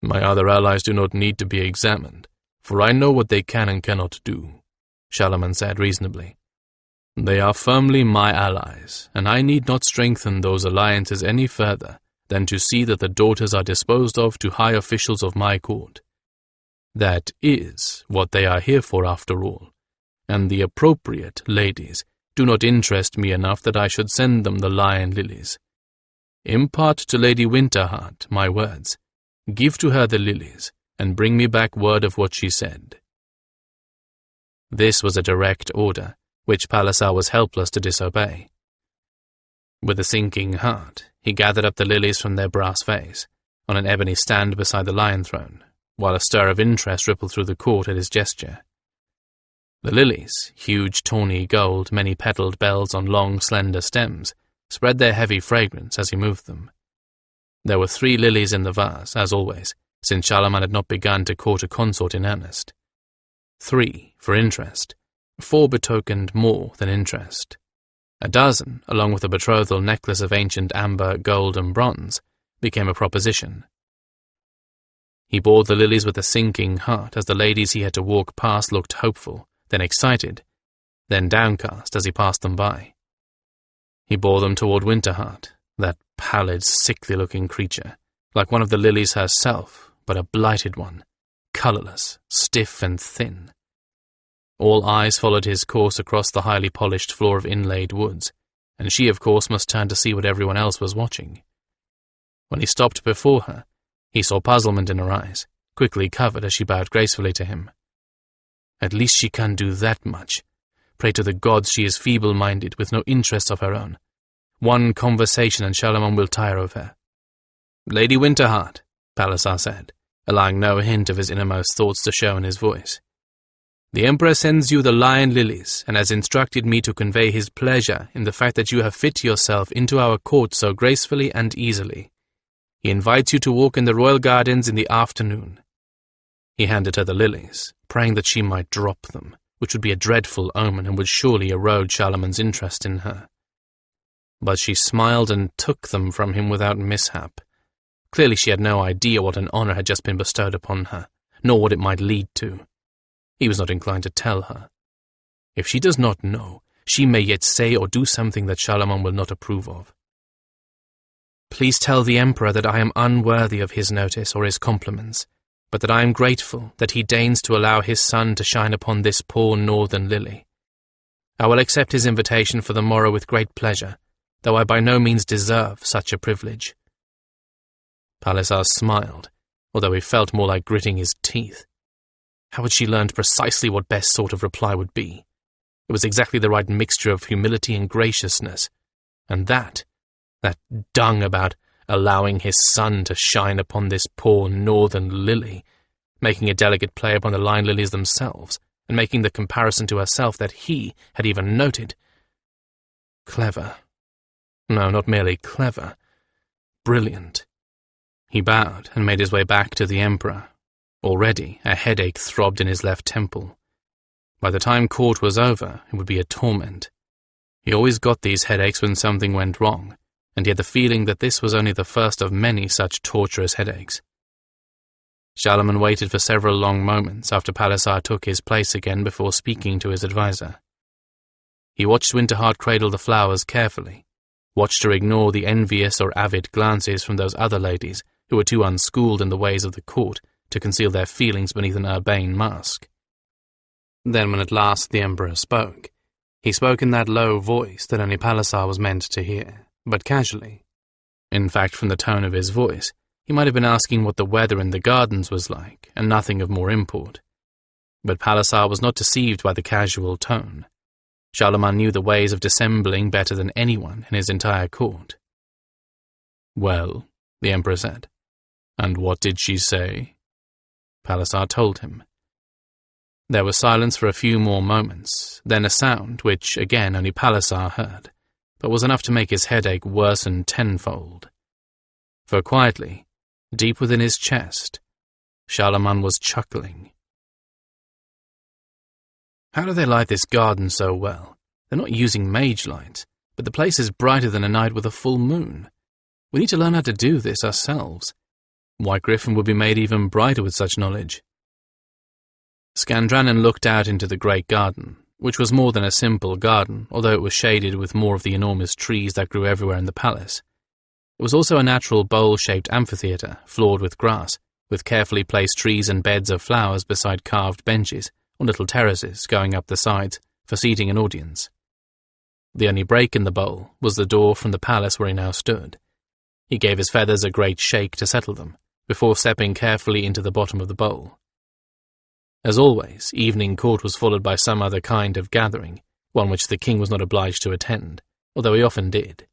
My other allies do not need to be examined, for I know what they can and cannot do, Charlemagne said reasonably. They are firmly my allies, and I need not strengthen those alliances any further than to see that the daughters are disposed of to high officials of my court. That is what they are here for after all, and the appropriate ladies do not interest me enough that I should send them the lion lilies. Impart to Lady Winterheart my words, give to her the lilies, and bring me back word of what she said. This was a direct order, which Palliser was helpless to disobey. With a sinking heart, he gathered up the lilies from their brass vase, on an ebony stand beside the lion throne, while a stir of interest rippled through the court at his gesture. The lilies, huge tawny gold, many-petalled bells on long, slender stems, spread their heavy fragrance as he moved them. There were 3 lilies in the vase, as always, since Charlemagne had not begun to court a consort in earnest. 3 for interest, 4 betokened more than interest. A dozen, along with a betrothal necklace of ancient amber, gold, and bronze, became a proposition. He bore the lilies with a sinking heart as the ladies he had to walk past looked hopeful, then excited, then downcast as he passed them by. He bore them toward Winterheart, that pallid, sickly-looking creature, like one of the lilies herself, but a blighted one, colourless, stiff and thin. All eyes followed his course across the highly polished floor of inlaid woods, and she, of course, must turn to see what everyone else was watching. When he stopped before her, he saw puzzlement in her eyes, quickly covered as she bowed gracefully to him. At least she can do that much. Pray to the gods she is feeble-minded, with no interests of her own. One conversation and Charlemagne will tire of her. Lady Winterheart, Palliser said, allowing no hint of his innermost thoughts to show in his voice. The Emperor sends you the lion lilies, and has instructed me to convey his pleasure in the fact that you have fit yourself into our court so gracefully and easily. He invites you to walk in the royal gardens in the afternoon." He handed her the lilies, praying that she might drop them, which would be a dreadful omen and would surely erode Charlemagne's interest in her. But she smiled and took them from him without mishap. Clearly she had no idea what an honor had just been bestowed upon her, nor what it might lead to. He was not inclined to tell her. If she does not know, she may yet say or do something that Charlemagne will not approve of. "Please tell the Emperor that I am unworthy of his notice or his compliments, but that I am grateful that he deigns to allow his sun to shine upon this poor northern lily. I will accept his invitation for the morrow with great pleasure, though I by no means deserve such a privilege." Palisar smiled, although he felt more like gritting his teeth. How had she learned precisely what best sort of reply would be? It was exactly the right mixture of humility and graciousness, and that dung about allowing his sun to shine upon this poor northern lily, making a delicate play upon the line lilies themselves, and making the comparison to herself that he had even noted. Clever. No, not merely clever. Brilliant. He bowed and made his way back to the Emperor. Already, a headache throbbed in his left temple. By the time court was over, it would be a torment. He always got these headaches when something went wrong, and he had the feeling that this was only the first of many such torturous headaches. Charlemagne waited for several long moments after Palisar took his place again before speaking to his adviser. He watched Winterheart cradle the flowers carefully, watched her ignore the envious or avid glances from those other ladies who were too unschooled in the ways of the court to conceal their feelings beneath an urbane mask. Then when at last the Emperor spoke, he spoke in that low voice that only Palisar was meant to hear, but casually. In fact, from the tone of his voice, he might have been asking what the weather in the gardens was like, and nothing of more import. But Palisar was not deceived by the casual tone. Charlemagne knew the ways of dissembling better than anyone in his entire court. "Well," the Emperor said, "and what did she say?" Palisar told him. There was silence for a few more moments, then a sound which, again, only Palisar heard, but was enough to make his headache worsen tenfold. For quietly, deep within his chest, Charlemagne was chuckling. "How do they light this garden so well? They're not using mage lights, but the place is brighter than a night with a full moon. We need to learn how to do this ourselves. White Gryphon would be made even brighter with such knowledge." Skandranon looked out into the great garden, which was more than a simple garden, although it was shaded with more of the enormous trees that grew everywhere in the palace. It was also a natural bowl-shaped amphitheatre, floored with grass, with carefully placed trees and beds of flowers beside carved benches, or little terraces going up the sides, for seating an audience. The only break in the bowl was the door from the palace where he now stood. He gave his feathers a great shake to settle them, before stepping carefully into the bottom of the bowl. As always, evening court was followed by some other kind of gathering, one which the king was not obliged to attend, although he often did.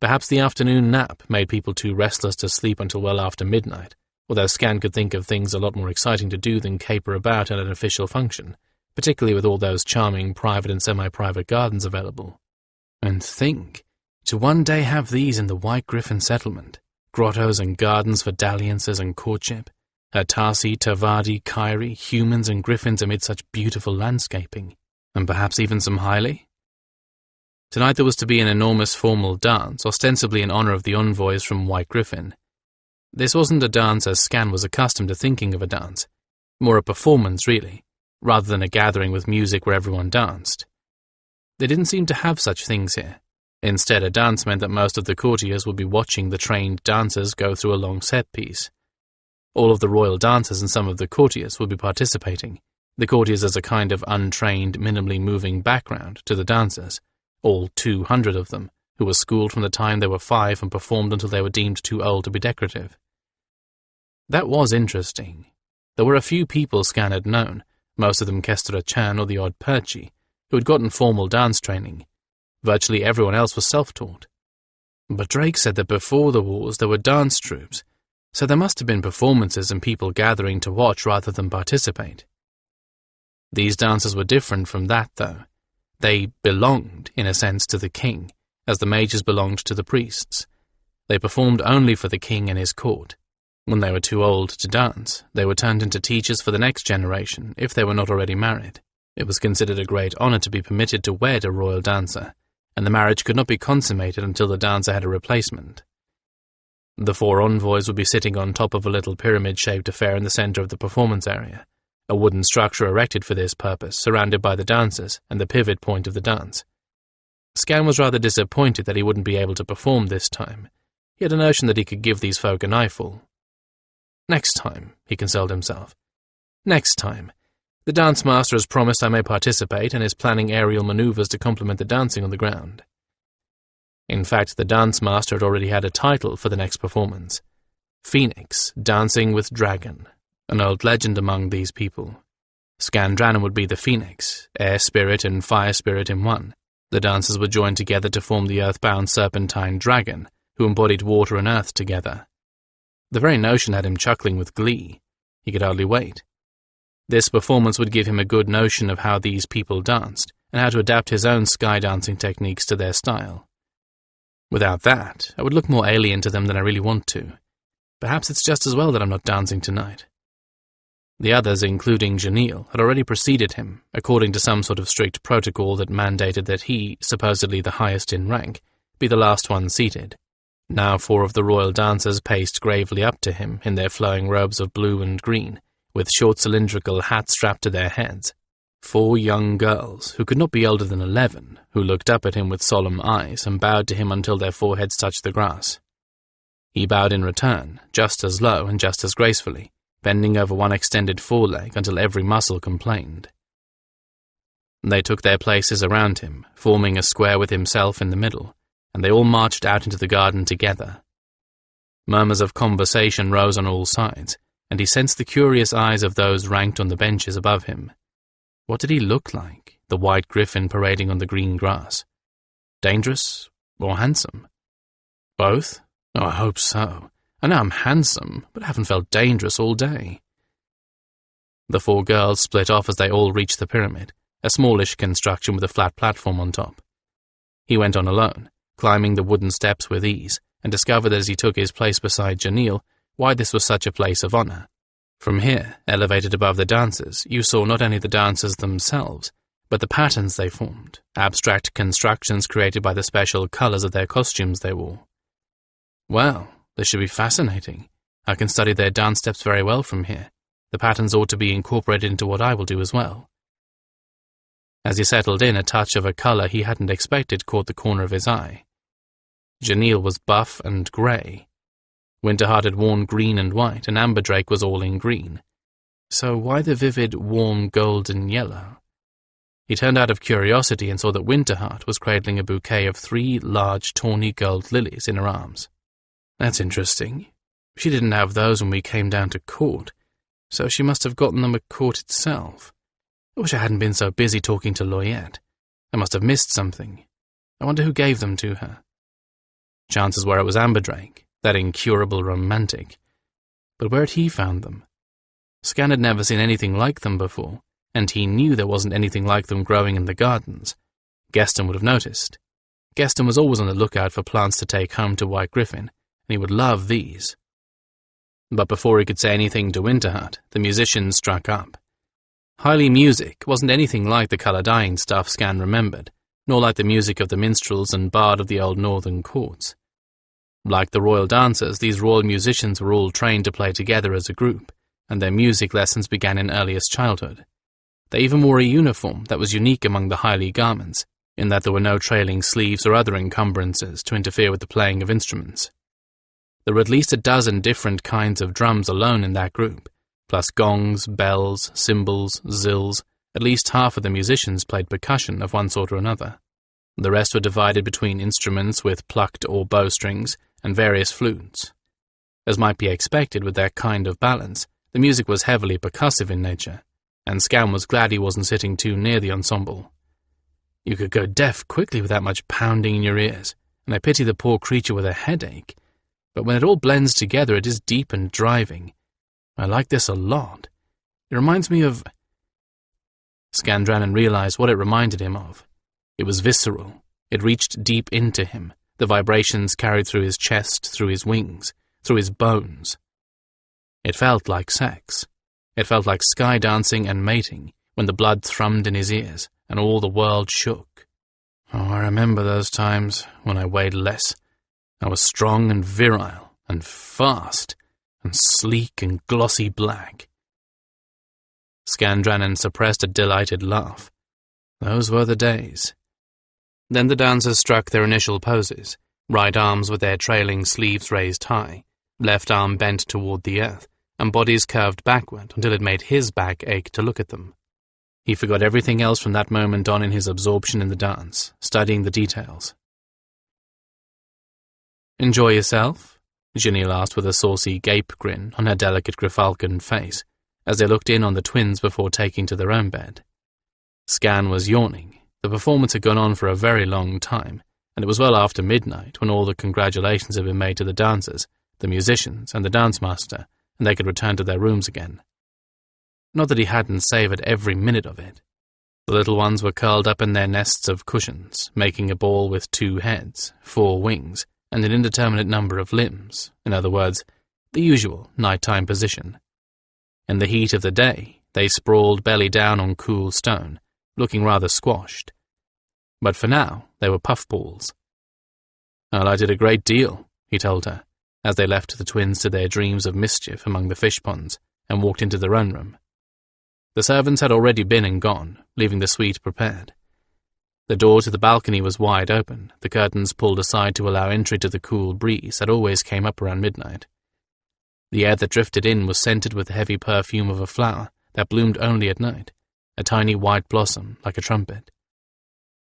Perhaps the afternoon nap made people too restless to sleep until well after midnight, although Scan could think of things a lot more exciting to do than caper about at an official function, particularly with all those charming private and semi-private gardens available. And think, to one day have these in the White Gryphon settlement, grottos and gardens for dalliances and courtship, Tarsi, Tavadi, Kyrie, humans and griffins amid such beautiful landscaping, and perhaps even some Hyli. Tonight there was to be an enormous formal dance, ostensibly in honor of the envoys from White Gryphon. This wasn't a dance as Scan was accustomed to thinking of a dance, more a performance really, rather than a gathering with music where everyone danced. They didn't seem to have such things here. Instead, a dance meant that most of the courtiers would be watching the trained dancers go through a long set piece. All of the royal dancers and some of the courtiers would be participating, the courtiers as a kind of untrained, minimally moving background to the dancers, all 200 of them, who were schooled from the time they were 5 and performed until they were deemed too old to be decorative. That was interesting. There were a few people Scan had known, most of them Kestera Chan or the odd Perchi, who had gotten formal dance training. Virtually everyone else was self-taught. But Drake said that before the wars there were dance troupes, so there must have been performances and people gathering to watch rather than participate. These dances were different from that, though. They belonged, in a sense, to the king, as the mages belonged to the priests. They performed only for the king and his court. When they were too old to dance, they were turned into teachers for the next generation if they were not already married. It was considered a great honor to be permitted to wed a royal dancer, and the marriage could not be consummated until the dancer had a replacement. The 4 envoys would be sitting on top of a little pyramid-shaped affair in the center of the performance area, a wooden structure erected for this purpose, surrounded by the dancers and the pivot point of the dance. Skan was rather disappointed that he wouldn't be able to perform this time. He had a notion that he could give these folk an eyeful. Next time, he consoled himself. Next time. The dance master has promised I may participate and is planning aerial maneuvers to complement the dancing on the ground. In fact, the dance master had already had a title for the next performance. Phoenix, Dancing with Dragon, an old legend among these people. Skandranon would be the phoenix, air spirit and fire spirit in one. The dancers were joined together to form the earthbound serpentine dragon, who embodied water and earth together. The very notion had him chuckling with glee. He could hardly wait. This performance would give him a good notion of how these people danced, and how to adapt his own sky dancing techniques to their style. Without that, I would look more alien to them than I really want to. Perhaps it's just as well that I'm not dancing tonight. The others, including Janil, had already preceded him, according to some sort of strict protocol that mandated that he, supposedly the highest in rank, be the last one seated. Now 4 of the royal dancers paced gravely up to him in their flowing robes of blue and green, with short cylindrical hats strapped to their heads. 4 young girls, who could not be older than 11, who looked up at him with solemn eyes and bowed to him until their foreheads touched the grass. He bowed in return, just as low and just as gracefully, bending over one extended foreleg until every muscle complained. They took their places around him, forming a square with himself in the middle, and they all marched out into the garden together. Murmurs of conversation rose on all sides, and he sensed the curious eyes of those ranked on the benches above him. What did he look like, the White Gryphon parading on the green grass? Dangerous or handsome? Both? Oh, I hope so. I know I'm handsome, but I haven't felt dangerous all day. The 4 girls split off as they all reached the pyramid, a smallish construction with a flat platform on top. He went on alone, climbing the wooden steps with ease, and discovered as he took his place beside Janil why this was such a place of honor. From here, elevated above the dancers, you saw not only the dancers themselves, but the patterns they formed, abstract constructions created by the special colors of their costumes they wore. Well, this should be fascinating. I can study their dance steps very well from here. The patterns ought to be incorporated into what I will do as well. As he settled in, a touch of a color he hadn't expected caught the corner of his eye. Janil was buff and grey. Winterheart had worn green and white, and Amberdrake was all in green. So why the vivid, warm golden yellow? He turned out of curiosity and saw that Winterheart was cradling a bouquet of 3 large, tawny gold lilies in her arms. That's interesting. She didn't have those when we came down to court, so she must have gotten them at court itself. I wish I hadn't been so busy talking to Loyette. I must have missed something. I wonder who gave them to her. Chances were it was Amberdrake, that incurable romantic. But where had he found them? Skan had never seen anything like them before, and he knew there wasn't anything like them growing in the gardens. Geston would have noticed. Geston was always on the lookout for plants to take home to White Gryphon, and he would love these. But before he could say anything to Winterheart, the musicians struck up. Hylie music wasn't anything like the colour-dyeing stuff Skan remembered, nor like the music of the minstrels and bard of the old northern courts. Like the royal dancers, these royal musicians were all trained to play together as a group, and their music lessons began in earliest childhood. They even wore a uniform that was unique among the Hylie garments, in that there were no trailing sleeves or other encumbrances to interfere with the playing of instruments. There were at least a dozen different kinds of drums alone in that group, plus gongs, bells, cymbals, zills. At least half of the musicians played percussion of one sort or another. The rest were divided between instruments with plucked or bowstrings and various flutes. As might be expected with that kind of balance, the music was heavily percussive in nature, and Skan was glad he wasn't sitting too near the ensemble. You could go deaf quickly with that much pounding in your ears, and I pity the poor creature with a headache. But when it all blends together, it is deep and driving. I like this a lot. It reminds me of... Skandranon realized what it reminded him of. It was visceral. It reached deep into him, the vibrations carried through his chest, through his wings, through his bones. It felt like sex. It felt like sky dancing and mating when the blood thrummed in his ears and all the world shook. Oh, I remember those times when I weighed less. I was strong and virile and fast and sleek and glossy black. Skandranon suppressed a delighted laugh. Those were the days. Then the dancers struck their initial poses, right arms with their trailing sleeves raised high, left arm bent toward the earth, and bodies curved backward until it made his back ache to look at them. He forgot everything else from that moment on in his absorption in the dance, studying the details. "Enjoy yourself?" Janelle asked with a saucy gape grin on her delicate Gryphon face, as they looked in on the twins before taking to their own bed. Skan was yawning. The performance had gone on for a very long time, and it was well after midnight when all the congratulations had been made to the dancers, the musicians, and the dance master, and they could return to their rooms again. Not that he hadn't savoured every minute of it. The little ones were curled up in their nests of cushions, making a ball with 2 heads, 4 wings, and an indeterminate number of limbs, in other words, the usual nighttime position. In the heat of the day, they sprawled belly down on cool stone, looking rather squashed. But for now, they were puffballs. "I liked it a great deal," he told her, as they left the twins to their dreams of mischief among the fish ponds and walked into their own room. The servants had already been and gone, leaving the suite prepared. The door to the balcony was wide open, the curtains pulled aside to allow entry to the cool breeze that always came up around midnight. The air that drifted in was scented with the heavy perfume of a flower that bloomed only at night, a tiny white blossom like a trumpet.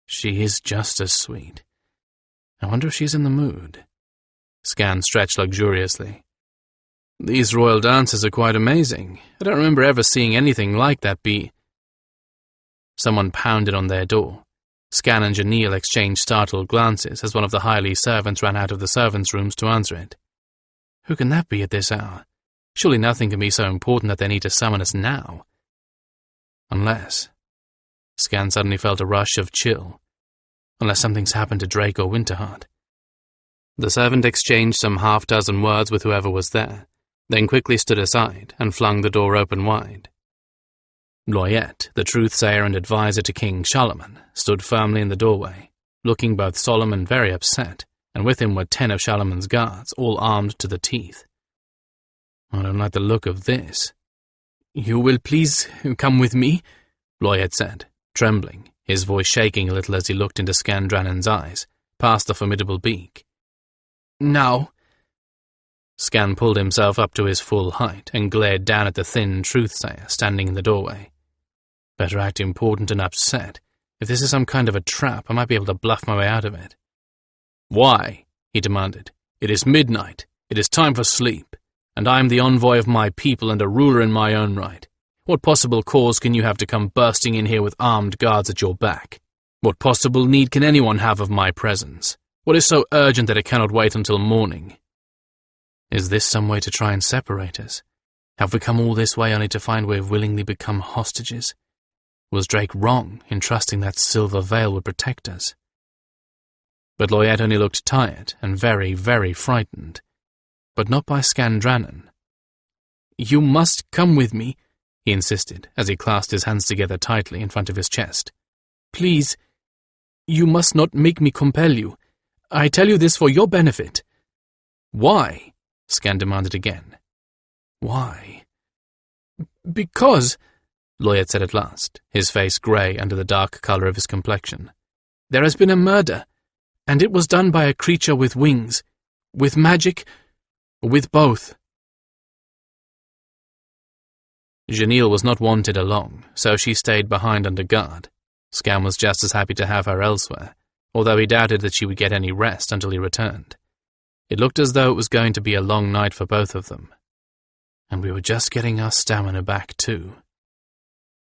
"She is just as sweet. I wonder if she's in the mood." Skan stretched luxuriously. "These royal dances are quite amazing. I don't remember ever seeing anything like that be—" Someone pounded on their door. Skan and Janelle exchanged startled glances as one of the Highley servants ran out of the servants' rooms to answer it. Who can that be at this hour? Surely nothing can be so important that they need to summon us now. Unless... Skan suddenly felt a rush of chill. Unless something's happened to Drake or Winterheart. The servant exchanged some half-dozen words with whoever was there, then quickly stood aside and flung the door open wide. Loyette, the truthsayer and advisor to King Charlemagne, stood firmly in the doorway, looking both solemn and very upset, and with him were 10 of Charlemagne's guards, all armed to the teeth. "I don't like the look of this." "You will please come with me," Loyette said, trembling, his voice shaking a little as he looked into Skandranon's eyes, past the formidable beak. "Now." Skan pulled himself up to his full height and glared down at the thin truthsayer standing in the doorway. Better act important and upset. If this is some kind of a trap, I might be able to bluff my way out of it. "Why?" he demanded. "It is midnight. It is time for sleep. And I am the envoy of my people and a ruler in my own right. What possible cause can you have to come bursting in here with armed guards at your back? What possible need can anyone have of my presence? What is so urgent that it cannot wait until morning? Is this some way to try and separate us? Have we come all this way only to find we have willingly become hostages? Was Drake wrong in trusting that silver veil would protect us?" But Loyette only looked tired and very, very frightened. But not by Skandranon. "You must come with me," he insisted, as he clasped his hands together tightly in front of his chest. "Please, you must not make me compel you. I tell you this for your benefit." "Why?" Skan demanded again. "Why?" "Because," Loyette said at last, his face grey under the dark colour of his complexion, "there has been a murder, and it was done by a creature with wings, with magic, with both." Janelle was not wanted along, so she stayed behind under guard. Skan was just as happy to have her elsewhere, although he doubted that she would get any rest until he returned. It looked as though it was going to be a long night for both of them. And we were just getting our stamina back too.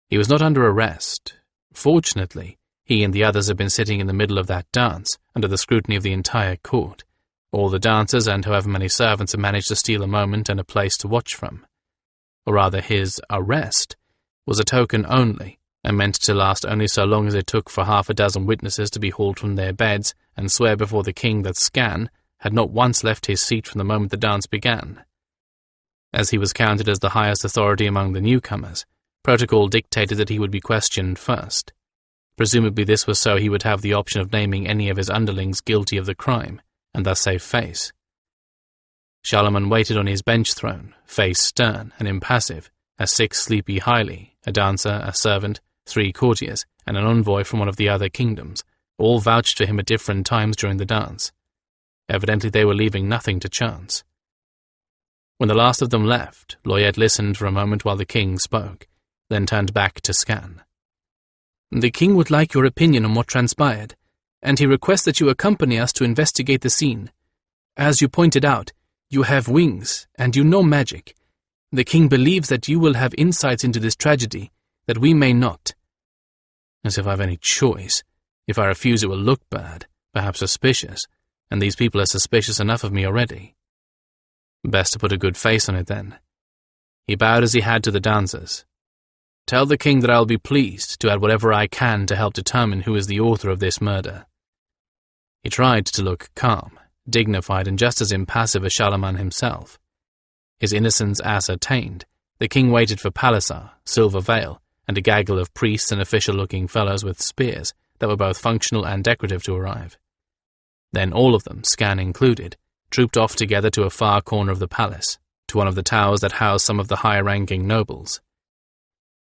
He was not under arrest. Fortunately, he and the others had been sitting in the middle of that dance, under the scrutiny of the entire court. All the dancers and however many servants had managed to steal a moment and a place to watch from. Or rather, his arrest was a token only and meant to last only so long as it took for half a dozen witnesses to be hauled from their beds and swear before the king that Skan had not once left his seat from the moment the dance began. As he was counted as the highest authority among the newcomers, protocol dictated that he would be questioned first. Presumably this was so he would have the option of naming any of his underlings guilty of the crime, and thus save face. Charlemagne waited on his bench throne, face stern and impassive, as 6 sleepy Hyli, a dancer, a servant, 3 courtiers, and an envoy from one of the other kingdoms, all vouched for him at different times during the dance. Evidently they were leaving nothing to chance. When the last of them left, Loyet listened for a moment while the king spoke, then turned back to Skan. "The king would like your opinion on what transpired, and he requests that you accompany us to investigate the scene. As you pointed out, you have wings, and you know magic. The king believes that you will have insights into this tragedy, that we may not." As if I've any choice. If I refuse it will look bad, perhaps suspicious, and these people are suspicious enough of me already. Best to put a good face on it then. He bowed as he had to the dancers. "Tell the king that I'll be pleased to add whatever I can to help determine who is the author of this murder." He tried to look calm, dignified, and just as impassive as Charlemagne himself. His innocence ascertained, the king waited for Palliser, Silver Veil, and a gaggle of priests and official-looking fellows with spears that were both functional and decorative to arrive. Then all of them, Skan included, trooped off together to a far corner of the palace, to one of the towers that housed some of the higher-ranking nobles.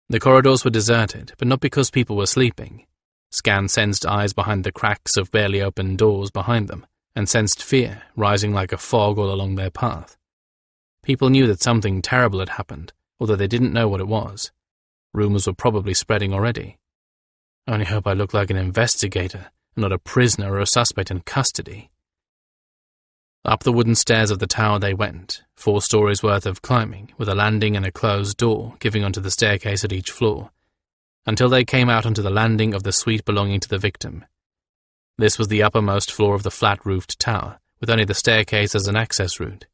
The corridors were deserted, but not because people were sleeping. Skan sensed eyes behind the cracks of barely opened doors behind them, and sensed fear rising like a fog all along their path. People knew that something terrible had happened, although they didn't know what it was. Rumors were probably spreading already. I only hope I look like an investigator, and not a prisoner or a suspect in custody. Up the wooden stairs of the tower they went, 4 stories worth of climbing, with a landing and a closed door giving onto the staircase at each floor, until they came out onto the landing of the suite belonging to the victim. This was the uppermost floor of the flat-roofed tower, with only the staircase as an access route.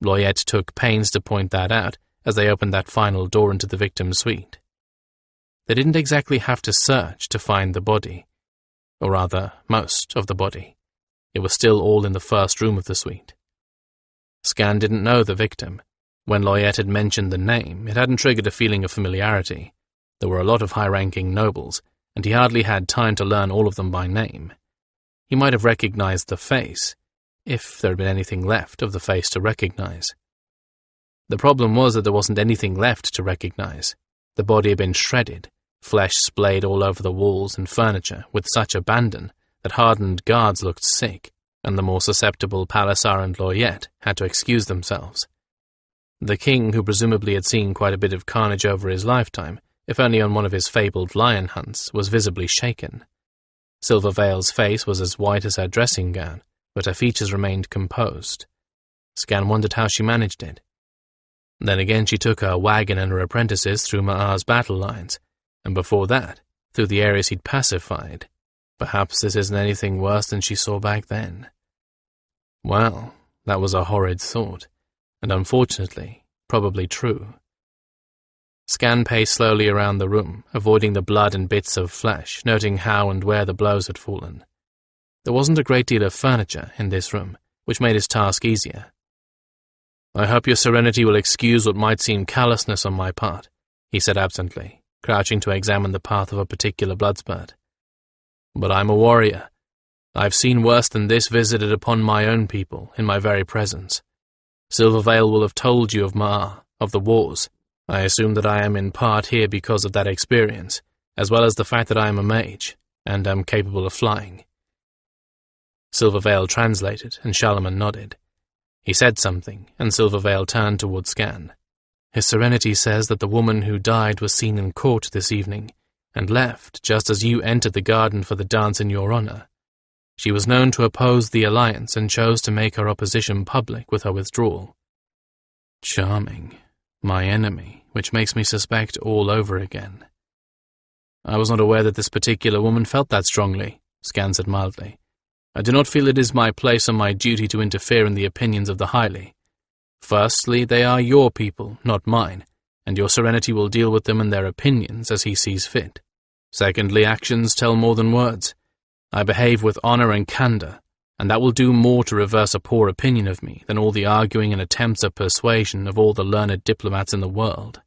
Loyet took pains to point that out as they opened that final door into the victim's suite. They didn't exactly have to search to find the body, or rather, most of the body. It was still all in the first room of the suite. Skan didn't know the victim. When Loyet had mentioned the name, it hadn't triggered a feeling of familiarity. There were a lot of high-ranking nobles, and he hardly had time to learn all of them by name. He might have recognized the face, if there had been anything left of the face to recognize. The problem was that there wasn't anything left to recognize. The body had been shredded, flesh splayed all over the walls and furniture with such abandon that hardened guards looked sick, and the more susceptible Palliser and Loyet had to excuse themselves. The king, who presumably had seen quite a bit of carnage over his lifetime, if only on one of his fabled lion hunts, was visibly shaken. Silver Veil's face was as white as her dressing gown, but her features remained composed. Skan wondered how she managed it. Then again she took her wagon and her apprentices through Ma'ar's battle lines, and before that, through the areas he'd pacified. Perhaps this isn't anything worse than she saw back then. Well, that was a horrid thought, and unfortunately, probably true. Skan paced slowly around the room, avoiding the blood and bits of flesh, noting how and where the blows had fallen. There wasn't a great deal of furniture in this room, which made his task easier. "I hope your serenity will excuse what might seem callousness on my part," he said absently, crouching to examine the path of a particular bloodspurt. "But I'm a warrior. I've seen worse than this visited upon my own people in my very presence. Silver Veil will have told you of Ma'ar, of the wars. I assume that I am in part here because of that experience, as well as the fact that I am a mage, and am capable of flying." Silver Veil translated, and Charlemagne nodded. He said something, and Silver Veil turned toward Skan. "His Serenity says that the woman who died was seen in court this evening, and left just as you entered the garden for the dance in your honor. She was known to oppose the alliance and chose to make her opposition public with her withdrawal." Charming. My enemy, which makes me suspect all over again. "I was not aware that this particular woman felt that strongly," Skan said mildly. "I do not feel it is my place or my duty to interfere in the opinions of the Hyli. Firstly, they are your people, not mine, and your serenity will deal with them and their opinions as he sees fit. Secondly, actions tell more than words. I behave with honor and candor, and that will do more to reverse a poor opinion of me than all the arguing and attempts at persuasion of all the learned diplomats in the world."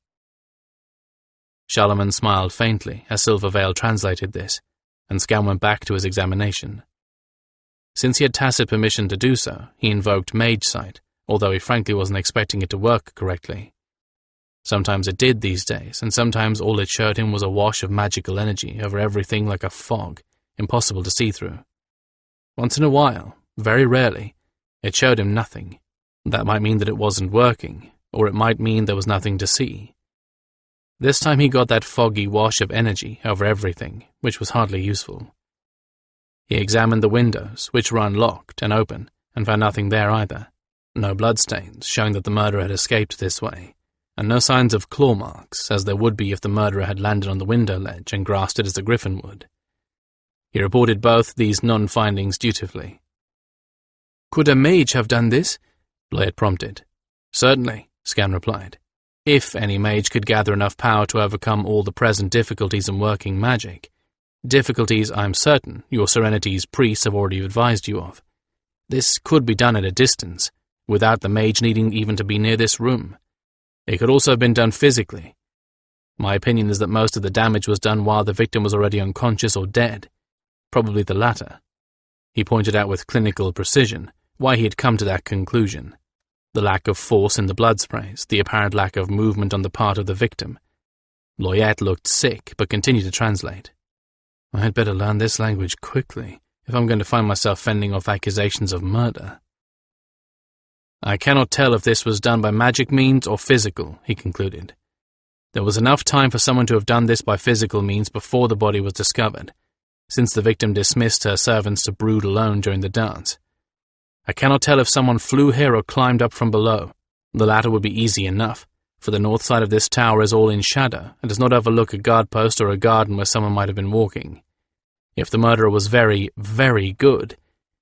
Charlemagne smiled faintly as Silverveil translated this, and Scan went back to his examination. Since he had tacit permission to do so, he invoked Mage sight, although he frankly wasn't expecting it to work correctly. Sometimes it did these days, and sometimes all it showed him was a wash of magical energy over everything like a fog, impossible to see through. Once in a while, very rarely, it showed him nothing. That might mean that it wasn't working, or it might mean there was nothing to see. This time he got that foggy wash of energy over everything, which was hardly useful. He examined the windows, which were unlocked and open, and found nothing there either. No bloodstains, showing that the murderer had escaped this way, and no signs of claw marks, as there would be if the murderer had landed on the window ledge and grasped it as a griffin would. He reported both these non-findings dutifully. "Could a mage have done this?" Blade prompted. "Certainly," Scan replied. "If any mage could gather enough power to overcome all the present difficulties in working magic. Difficulties, I'm certain, your Serenity's priests have already advised you of. This could be done at a distance, without the mage needing even to be near this room. It could also have been done physically. My opinion is that most of the damage was done while the victim was already unconscious or dead. Probably the latter." He pointed out with clinical precision why he had come to that conclusion. The lack of force in the blood sprays, the apparent lack of movement on the part of the victim. Loyette looked sick, but continued to translate. "I had better learn this language quickly, if I'm going to find myself fending off accusations of murder." "I cannot tell if this was done by magic means or physical," he concluded. "There was enough time for someone to have done this by physical means before the body was discovered, since the victim dismissed her servants to brood alone during the dance. I cannot tell if someone flew here or climbed up from below. The latter would be easy enough, for the north side of this tower is all in shadow and does not overlook a guard post or a garden where someone might have been walking. If the murderer was very, very good,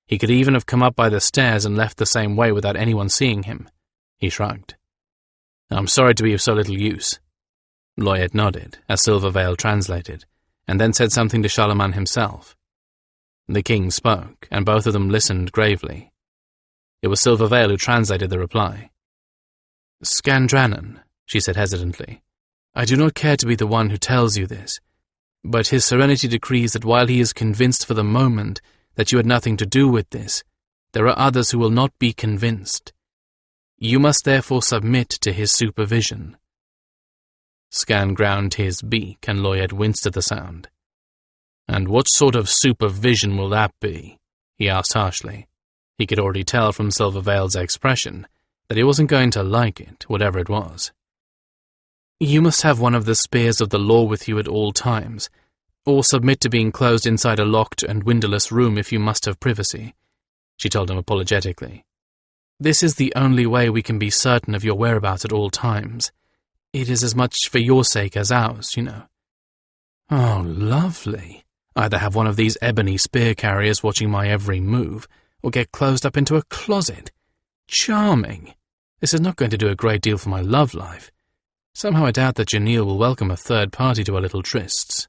he could even have come up by the stairs and left the same way without anyone seeing him." He shrugged. "I'm sorry to be of so little use." Loyette nodded, as Silverveil translated, and then said something to Charlemagne himself. The king spoke, and both of them listened gravely. It was Silverveil who translated the reply. "Skandranon," she said hesitantly, "I do not care to be the one who tells you this, but his Serenity decrees that while he is convinced for the moment that you had nothing to do with this, there are others who will not be convinced. You must therefore submit to his supervision." Scan ground his beak, and Loyette winced at the sound. "And what sort of supervision will that be?" he asked harshly. He could already tell from Silverveil's expression that he wasn't going to like it, whatever it was. "You must have one of the spears of the law with you at all times, or submit to being closed inside a locked and windowless room if you must have privacy," she told him apologetically. "This is the only way we can be certain of your whereabouts at all times. It is as much for your sake as ours, you know." "Oh, lovely. Either have one of these ebony spear carriers watching my every move, or get closed up into a closet. Charming. This is not going to do a great deal for my love life. Somehow I doubt that Janelle will welcome a third party to our little trysts."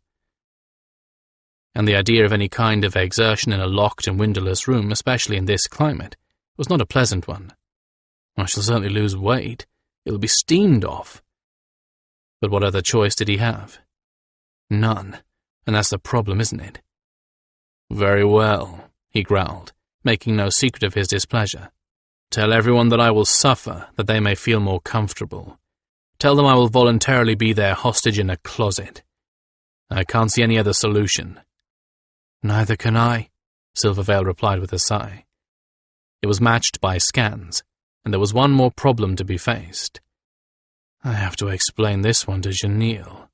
And the idea of any kind of exertion in a locked and windowless room, especially in this climate, was not a pleasant one. "I shall certainly lose weight. It will be steamed off." But what other choice did he have? None, and that's the problem, isn't it? "Very well," he growled, making no secret of his displeasure. "Tell everyone that I will suffer, that they may feel more comfortable. Tell them I will voluntarily be their hostage in a closet. I can't see any other solution." "Neither can I," Silverveil replied with a sigh. It was matched by Scans, and there was one more problem to be faced. "I have to explain this one to Janelle."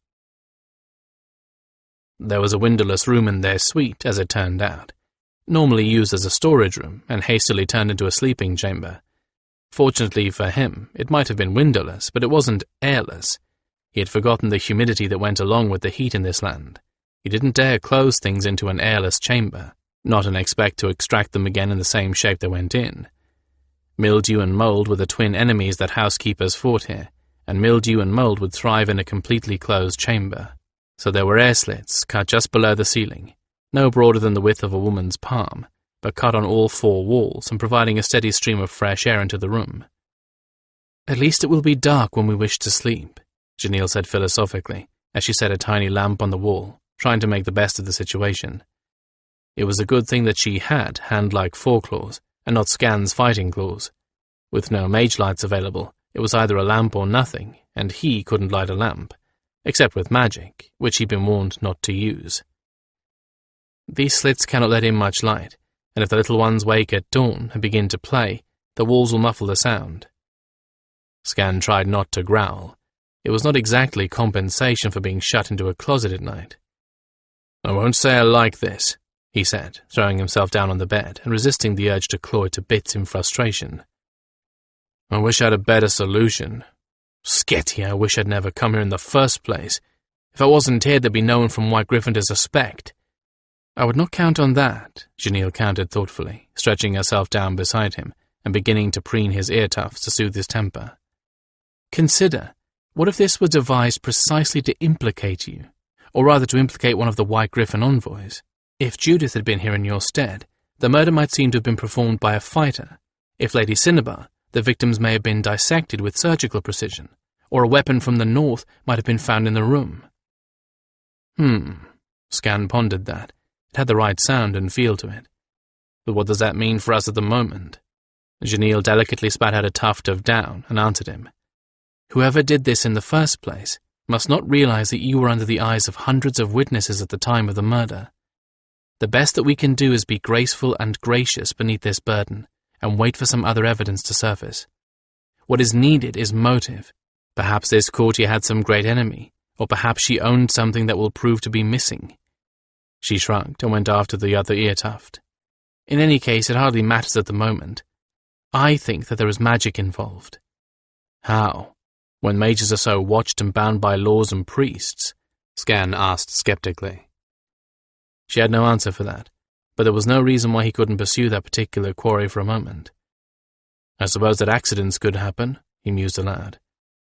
There was a windowless room in their suite, as it turned out, normally used as a storage room and hastily turned into a sleeping chamber. Fortunately for him, it might have been windowless, but it wasn't airless. He had forgotten the humidity that went along with the heat in this land. He didn't dare close things into an airless chamber, not and expect to extract them again in the same shape they went in. Mildew and mold were the twin enemies that housekeepers fought here, and mildew and mold would thrive in a completely closed chamber. So there were air slits cut just below the ceiling, no broader than the width of a woman's palm, but cut on all 4 walls and providing a steady stream of fresh air into the room. "At least it will be dark when we wish to sleep," Janelle said philosophically, as she set a tiny lamp on the wall, trying to make the best of the situation. It was a good thing that she had hand-like foreclaws, and not Scan's fighting claws. With no mage lights available, it was either a lamp or nothing, and he couldn't light a lamp, except with magic, which he'd been warned not to use. "These slits cannot let in much light, and if the little ones wake at dawn and begin to play, the walls will muffle the sound." Scan tried not to growl. It was not exactly compensation for being shut into a closet at night. "I won't say I like this," he said, throwing himself down on the bed and resisting the urge to claw it to bits in frustration. "I wish I had a better solution. Sketty, I wish I'd never come here in the first place. If I wasn't here, there'd be no one from White Gryphon to suspect." "I would not count on that," Janelle countered thoughtfully, stretching herself down beside him and beginning to preen his ear tufts to soothe his temper. "Consider, what if this were devised precisely to implicate you, or rather to implicate one of the White Gryphon envoys? If Judith had been here in your stead, the murder might seem to have been performed by a fighter. If Lady Cinnabar, the victims may have been dissected with surgical precision, or a weapon from the north might have been found in the room." Scan pondered that. It had the right sound and feel to it. But what does that mean for us at the moment? Janelle delicately spat out a tuft of down and answered him. "Whoever did this in the first place must not realize that you were under the eyes of hundreds of witnesses at the time of the murder. The best that we can do is be graceful and gracious beneath this burden, and wait for some other evidence to surface. What is needed is motive. Perhaps this courtier had some great enemy, or perhaps she owned something that will prove to be missing." She shrugged and went after the other ear tuft. "In any case, it hardly matters at the moment. I think that there is magic involved." "How? When mages are so watched and bound by laws and priests?" Scan asked skeptically. She had no answer for that, but there was no reason why he couldn't pursue that particular quarry for a moment. "I suppose that accidents could happen," he mused aloud.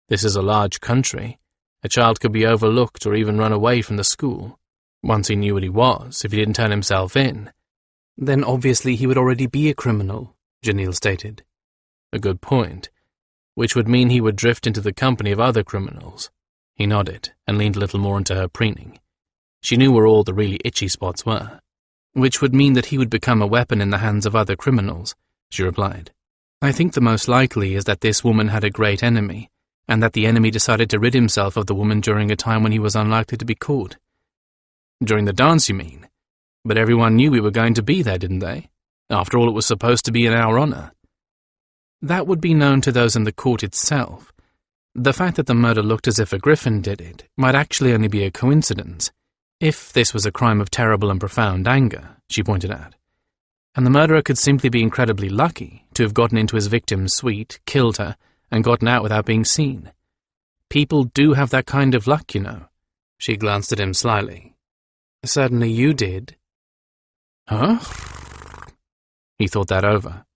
"This is a large country. A child could be overlooked or even run away from the school. Once he knew what he was, if he didn't turn himself in." "Then obviously he would already be a criminal," Janelle stated. "A good point. Which would mean he would drift into the company of other criminals." He nodded and leaned a little more into her preening. She knew where all the really itchy spots were. "Which would mean that he would become a weapon in the hands of other criminals," she replied. "I think the most likely is that this woman had a great enemy, and that the enemy decided to rid himself of the woman during a time when he was unlikely to be caught." "During the dance, you mean? But everyone knew we were going to be there, didn't they? After all, it was supposed to be in our honor." "That would be known to those in the court itself. The fact that the murder looked as if a griffin did it might actually only be a coincidence. If this was a crime of terrible and profound anger," she pointed out, "and the murderer could simply be incredibly lucky to have gotten into his victim's suite, killed her, and gotten out without being seen. People do have that kind of luck, you know." She glanced at him slyly. "Certainly you did." "Huh?" He thought that over.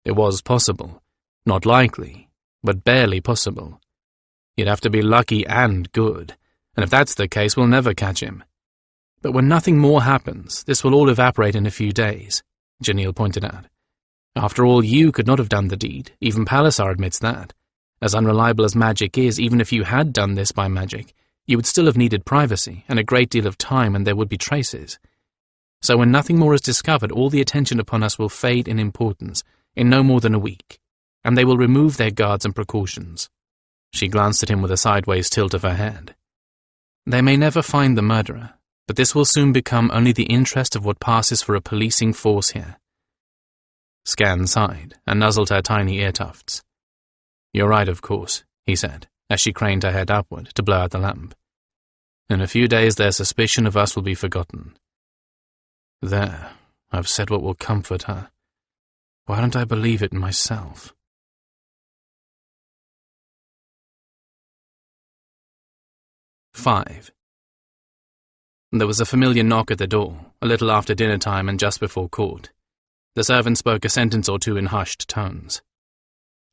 It was possible. Not likely, but barely possible. You'd have to be lucky and good, and if that's the case, we'll never catch him. "But when nothing more happens, this will all evaporate in a few days," Janelle pointed out. "After all, you could not have done the deed. Even Palisar admits that. As unreliable as magic is, even if you had done this by magic, you would still have needed privacy and a great deal of time, and there would be traces. So when nothing more is discovered, all the attention upon us will fade in importance in no more than a week, and they will remove their guards and precautions." She glanced at him with a sideways tilt of her head. "They may never find the murderer, but this will soon become only the interest of what passes for a policing force here." Scan sighed and nuzzled her tiny ear tufts. "You're right, of course," he said, as she craned her head upward to blow out the lamp. "In a few days their suspicion of us will be forgotten. There, I've said what will comfort her. Why don't I believe it myself?" 5. There was a familiar knock at the door, a little after dinner time and just before court. The servant spoke a sentence or two in hushed tones.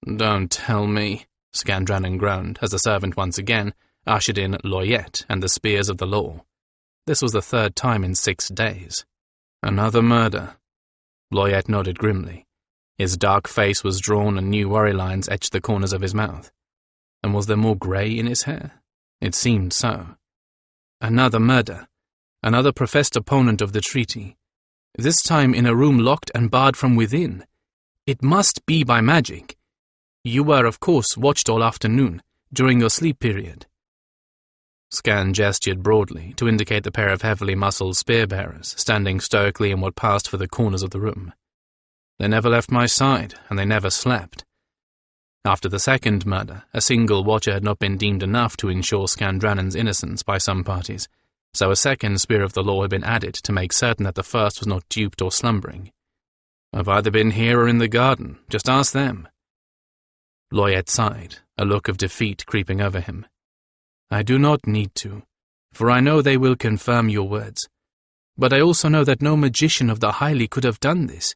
"Don't tell me," Skandranon groaned as the servant once again ushered in Loyette and the spears of the law. This was the third time in 6 days. Another murder. Loyette nodded grimly. His dark face was drawn and new worry lines etched the corners of his mouth. And was there more grey in his hair? It seemed so. Another murder. Another professed opponent of the treaty. This time in a room locked and barred from within. It must be by magic. You were, of course, watched all afternoon, during your sleep period. Skan gestured broadly to indicate the pair of heavily muscled spear-bearers standing stoically in what passed for the corners of the room. They never left my side, and they never slept. After the second murder, a single watcher had not been deemed enough to ensure Skandranon's innocence by some parties, so a second spear of the law had been added to make certain that the first was not duped or slumbering. I've either been here or in the garden. Just ask them. Loyette sighed, a look of defeat creeping over him. I do not need to, for I know they will confirm your words. But I also know that no magician of the highly could have done this.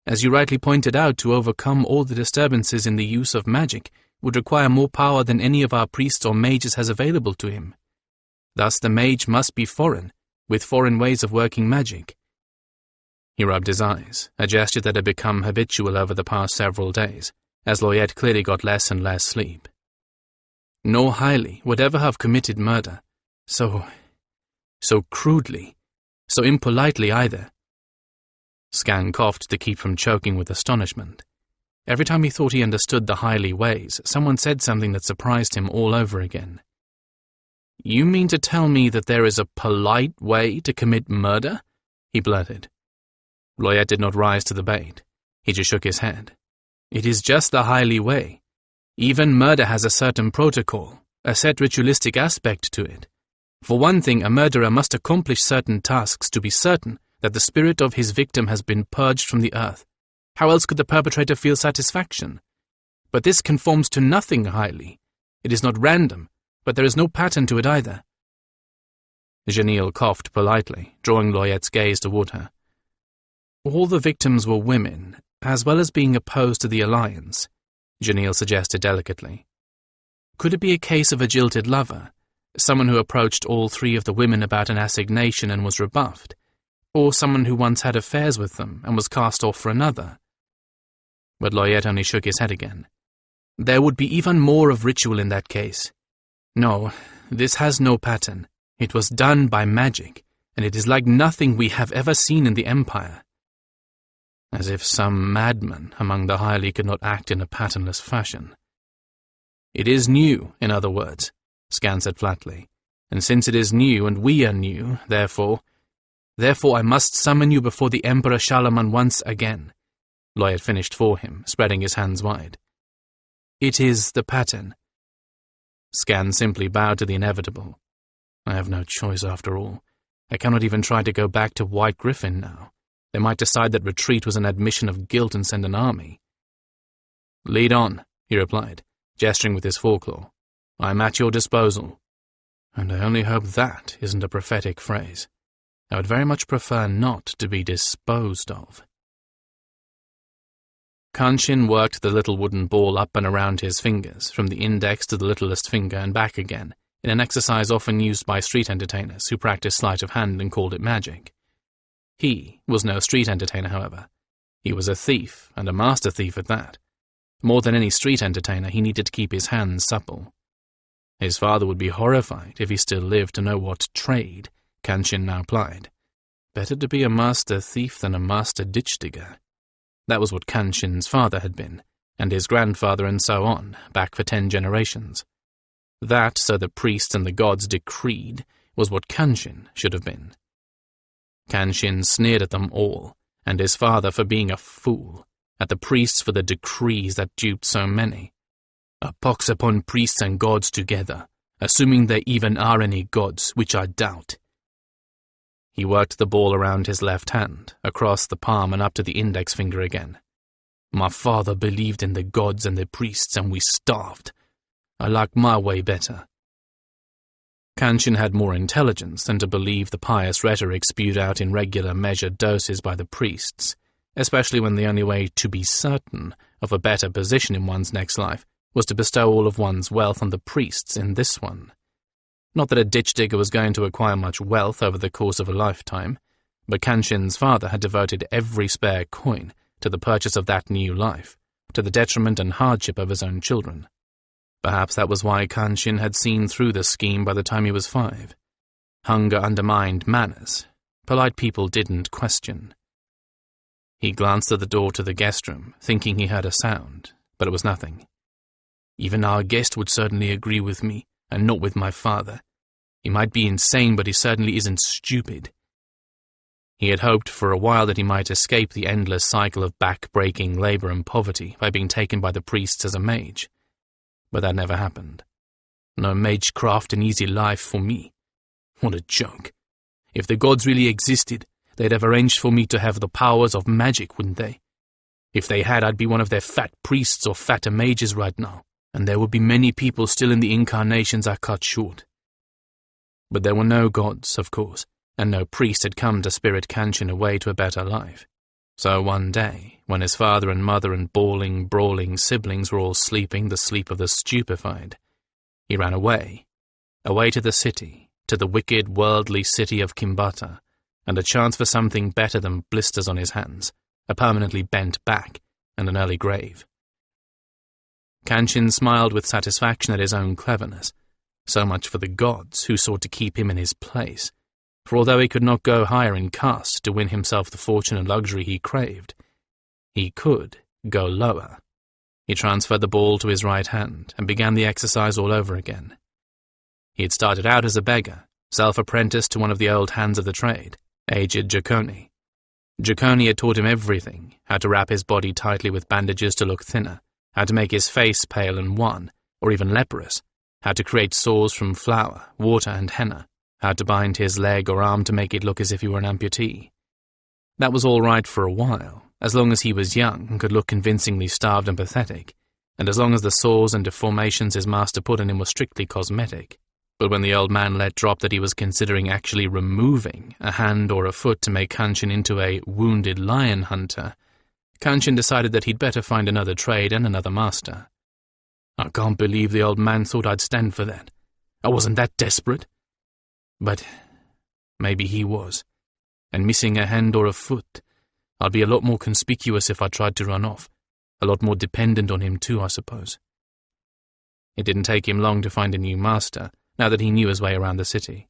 As you rightly pointed out, to overcome all the disturbances in the use of magic would require more power than any of our priests or mages has available to him. Thus the mage must be foreign, with foreign ways of working magic. He rubbed his eyes, a gesture that had become habitual over the past several days, as Loyette clearly got less and less sleep. Nor highly would ever have committed murder, so crudely, so impolitely either. Skan coughed to keep from choking with astonishment. Every time he thought he understood the highly ways, someone said something that surprised him all over again. You mean to tell me that there is a polite way to commit murder? He blurted. Loyette did not rise to the bait. He just shook his head. It is just the highly way. Even murder has a certain protocol, a set ritualistic aspect to it. For one thing, a murderer must accomplish certain tasks to be certain that the spirit of his victim has been purged from the earth. How else could the perpetrator feel satisfaction? But this conforms to nothing highly. It is not random, but there is no pattern to it either. Janelle coughed politely, drawing Loyette's gaze toward her. All the victims were women, as well as being opposed to the alliance, Janelle suggested delicately. Could it be a case of a jilted lover, someone who approached all 3 of the women about an assignation and was rebuffed, or someone who once had affairs with them and was cast off for another? But Loyette only shook his head again. There would be even more of ritual in that case. No, this has no pattern. It was done by magic, and it is like nothing we have ever seen in the Empire. As if some madman among the highly could not act in a patternless fashion. It is new, in other words, Skan said flatly, and since it is new and we are new, therefore I must summon you before the Emperor Charlemagne once again. Loyette finished for him, spreading his hands wide. It is the pattern. Skan simply bowed to the inevitable. I have no choice after all. I cannot even try to go back to White Gryphon now. They might decide that retreat was an admission of guilt and send an army. Lead on, he replied, gesturing with his foreclaw. I am at your disposal. And I only hope that isn't a prophetic phrase. I would very much prefer not to be disposed of. Kanshin worked the little wooden ball up and around his fingers, from the index to the littlest finger and back again, in an exercise often used by street entertainers who practiced sleight of hand and called it magic. He was no street entertainer, however. He was a thief, and a master thief at that. More than any street entertainer, he needed to keep his hands supple. His father would be horrified, if he still lived, to know what trade Kanshin now plied. Better to be a master thief than a master ditch-digger. That was what Kanshin's father had been, and his grandfather and so on, back for 10 generations. That, so the priests and the gods decreed, was what Kanshin should have been. Kanshin sneered at them all, and his father for being a fool, at the priests for the decrees that duped so many. A pox upon priests and gods together, assuming there even are any gods, which I doubt. He worked the ball around his left hand, across the palm and up to the index finger again. My father believed in the gods and the priests, and we starved. I like my way better. Kanshin had more intelligence than to believe the pious rhetoric spewed out in regular measured doses by the priests, especially when the only way to be certain of a better position in one's next life was to bestow all of one's wealth on the priests in this one. Not that a ditch-digger was going to acquire much wealth over the course of a lifetime, but Kanshin's father had devoted every spare coin to the purchase of that new life, to the detriment and hardship of his own children. Perhaps that was why Kanshin had seen through the scheme by the time he was 5. Hunger undermined manners. Polite people didn't question. He glanced at the door to the guest room, thinking he heard a sound, but it was nothing. Even our guest would certainly agree with me, and not with my father. He might be insane, but he certainly isn't stupid. He had hoped for a while that he might escape the endless cycle of back-breaking labor and poverty by being taken by the priests as a mage. But that never happened. No magecraft and easy life for me. What a joke. If the gods really existed, they'd have arranged for me to have the powers of magic, wouldn't they? If they had, I'd be one of their fat priests or fatter mages right now, and there would be many people still in the incarnations I cut short. But there were no gods, of course, and no priest had come to spirit Kanshin away to a better life. So one day, when his father and mother and bawling, brawling siblings were all sleeping the sleep of the stupefied, he ran away to the city, to the wicked, worldly city of Kimbata, and a chance for something better than blisters on his hands, a permanently bent back, and an early grave. Kanshin smiled with satisfaction at his own cleverness. So much for the gods, who sought to keep him in his place. For although he could not go higher in caste to win himself the fortune and luxury he craved, he could go lower. He transferred the ball to his right hand and began the exercise all over again. He had started out as a beggar, self-apprenticed to one of the old hands of the trade, aged Jaconi. Jaconi had taught him everything, how to wrap his body tightly with bandages to look thinner, how to make his face pale and wan, or even leprous, how to create sores from flour, water, and henna, how to bind his leg or arm to make it look as if he were an amputee. That was all right for a while, as long as he was young and could look convincingly starved and pathetic, and as long as the sores and deformations his master put on him were strictly cosmetic. But when the old man let drop that he was considering actually removing a hand or a foot to make Kanshin into a wounded lion hunter, Kanshin decided that he'd better find another trade and another master. I can't believe the old man thought I'd stand for that. I wasn't that desperate. But maybe he was, and missing a hand or a foot, I'd be a lot more conspicuous if I tried to run off, a lot more dependent on him too, I suppose. It didn't take him long to find a new master, now that he knew his way around the city.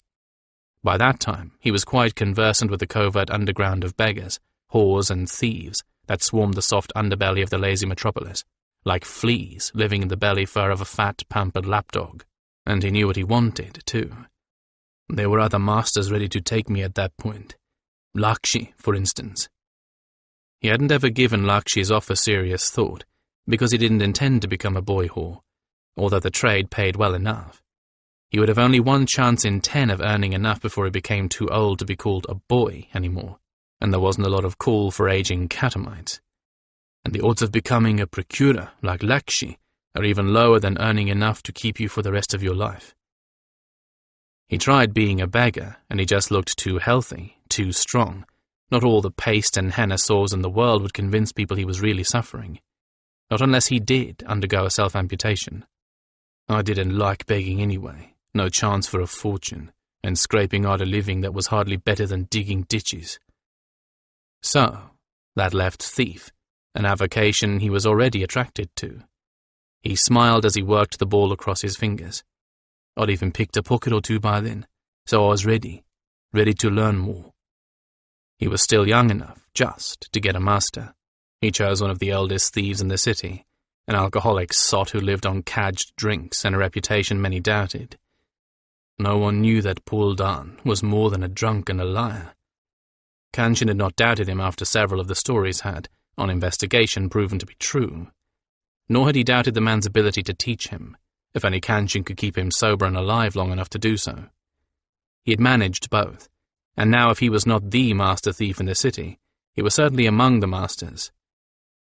By that time, he was quite conversant with the covert underground of beggars, whores and thieves that swarmed the soft underbelly of the lazy metropolis, like fleas living in the belly fur of a fat, pampered lapdog. And he knew what he wanted, too. There were other masters ready to take me at that point. Lackey, for instance. He hadn't ever given Lackey's offer serious thought, because he didn't intend to become a boy whore, although the trade paid well enough. He would have only one chance in 10 of earning enough before he became too old to be called a boy anymore, and there wasn't a lot of call for aging catamites. And the odds of becoming a procurer, like Lackey, are even lower than earning enough to keep you for the rest of your life. He tried being a beggar, and he just looked too healthy, too strong. Not all the paste and henna sores in the world would convince people he was really suffering. Not unless he did undergo a self-amputation. I didn't like begging anyway. No chance for a fortune, and scraping out a living that was hardly better than digging ditches. So, that left thief, an avocation he was already attracted to. He smiled as he worked the ball across his fingers. I'd even picked a pocket or two by then, so I was ready to learn more. He was still young enough, just, to get a master. He chose one of the oldest thieves in the city, an alcoholic sot who lived on cadged drinks and a reputation many doubted. No one knew that Puldan was more than a drunk and a liar. Kanshin had not doubted him after several of the stories had, on investigation, proven to be true. Nor had he doubted the man's ability to teach him, if only Kanshin could keep him sober and alive long enough to do so. He had managed both, and now if he was not the master thief in the city, he was certainly among the masters.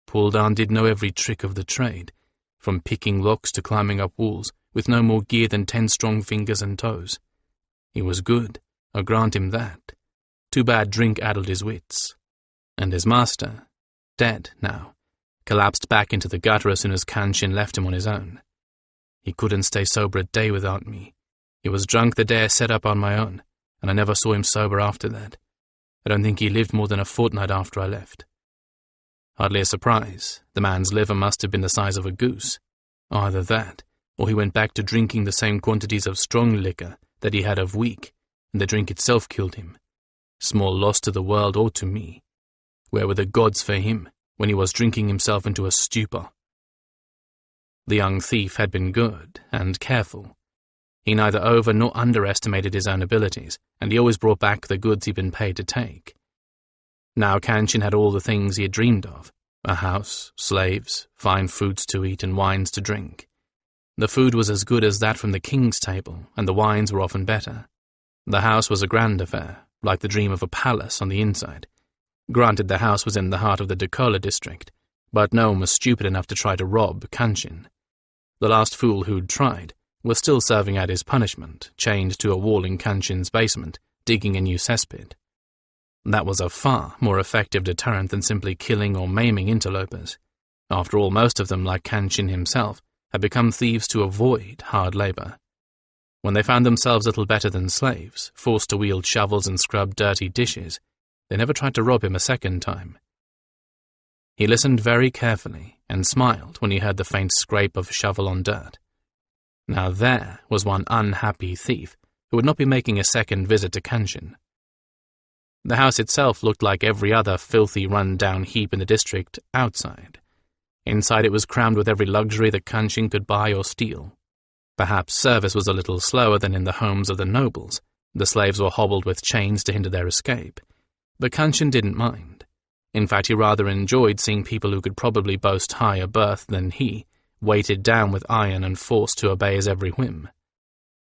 Puldan did know every trick of the trade, from picking locks to climbing up walls, with no more gear than 10 strong fingers and toes. He was good, I'll grant him that. Too bad drink addled his wits. And his master, dead now, collapsed back into the gutter as soon as Kanshin left him on his own. He couldn't stay sober a day without me. He was drunk the day I set up on my own, and I never saw him sober after that. I don't think he lived more than a fortnight after I left. Hardly a surprise. The man's liver must have been the size of a goose. Either that, or he went back to drinking the same quantities of strong liquor that he had of weak, and the drink itself killed him. Small loss to the world or to me. Where were the gods for him when he was drinking himself into a stupor? The young thief had been good and careful. He neither over nor underestimated his own abilities, and he always brought back the goods he'd been paid to take. Now Kanshin had all the things he had dreamed of: a house, slaves, fine foods to eat, and wines to drink. The food was as good as that from the king's table, and the wines were often better. The house was a grand affair, like the dream of a palace on the inside. Granted, the house was in the heart of the Dakola district, but no one was stupid enough to try to rob Kanshin. The last fool who'd tried was still serving out his punishment, chained to a wall in Kanshin's basement, digging a new cesspit. That was a far more effective deterrent than simply killing or maiming interlopers. After all, most of them, like Kanshin himself, had become thieves to avoid hard labor. When they found themselves little better than slaves, forced to wield shovels and scrub dirty dishes, they never tried to rob him a second time. He listened very carefully and smiled when he heard the faint scrape of a shovel on dirt. Now there was one unhappy thief who would not be making a second visit to Kanshin. The house itself looked like every other filthy run-down heap in the district outside. Inside it was crammed with every luxury that Kanshin could buy or steal. Perhaps service was a little slower than in the homes of the nobles. The slaves were hobbled with chains to hinder their escape. But Kanshin didn't mind. In fact, he rather enjoyed seeing people who could probably boast higher birth than he, weighted down with iron and forced to obey his every whim.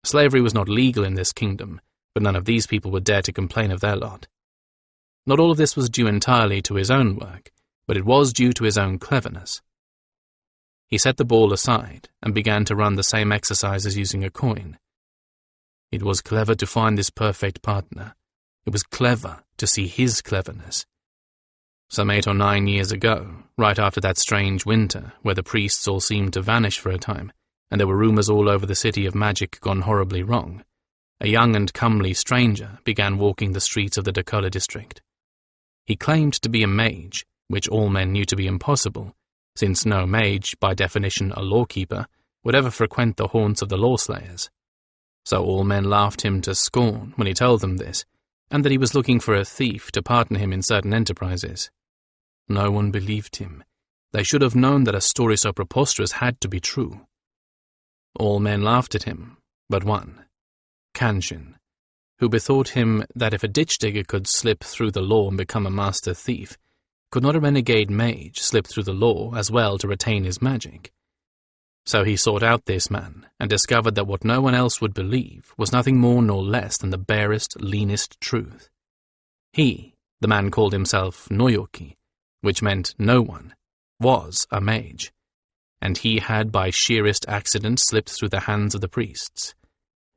Slavery was not legal in this kingdom, but none of these people would dare to complain of their lot. Not all of this was due entirely to his own work, but it was due to his own cleverness. He set the ball aside and began to run the same exercises using a coin. It was clever to find this perfect partner. It was clever to see his cleverness. Some 8 or 9 years ago, right after that strange winter where the priests all seemed to vanish for a time, and there were rumors all over the city of magic gone horribly wrong, a young and comely stranger began walking the streets of the Dakola district. He claimed to be a mage, which all men knew to be impossible, since no mage, by definition a lawkeeper, would ever frequent the haunts of the law-slayers. So all men laughed him to scorn when he told them this, and that he was looking for a thief to partner him in certain enterprises. No one believed him. They should have known that a story so preposterous had to be true. All men laughed at him, but one, Kanshin, who bethought him that if a ditch-digger could slip through the law and become a master thief, could not a renegade mage slip through the law as well to retain his magic? So he sought out this man, and discovered that what no one else would believe was nothing more nor less than the barest, leanest truth. He, the man called himself Noyoki, which meant no one, was a mage, and he had by sheerest accident slipped through the hands of the priests.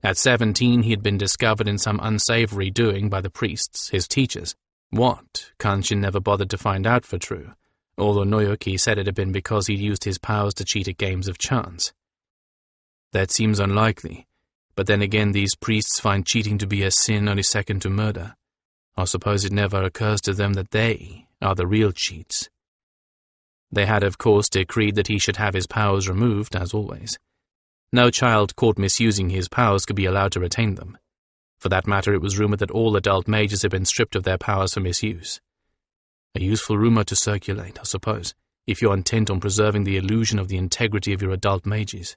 At 17 he had been discovered in some unsavory doing by the priests, his teachers. What, Kanshin never bothered to find out for true, although Noyoki said it had been because he'd used his powers to cheat at games of chance. That seems unlikely, but then again these priests find cheating to be a sin only second to murder. I suppose it never occurs to them that they are the real cheats. They had, of course, decreed that he should have his powers removed, as always. No child caught misusing his powers could be allowed to retain them. For that matter, it was rumored that all adult mages had been stripped of their powers for misuse. A useful rumor to circulate, I suppose, if you're intent on preserving the illusion of the integrity of your adult mages.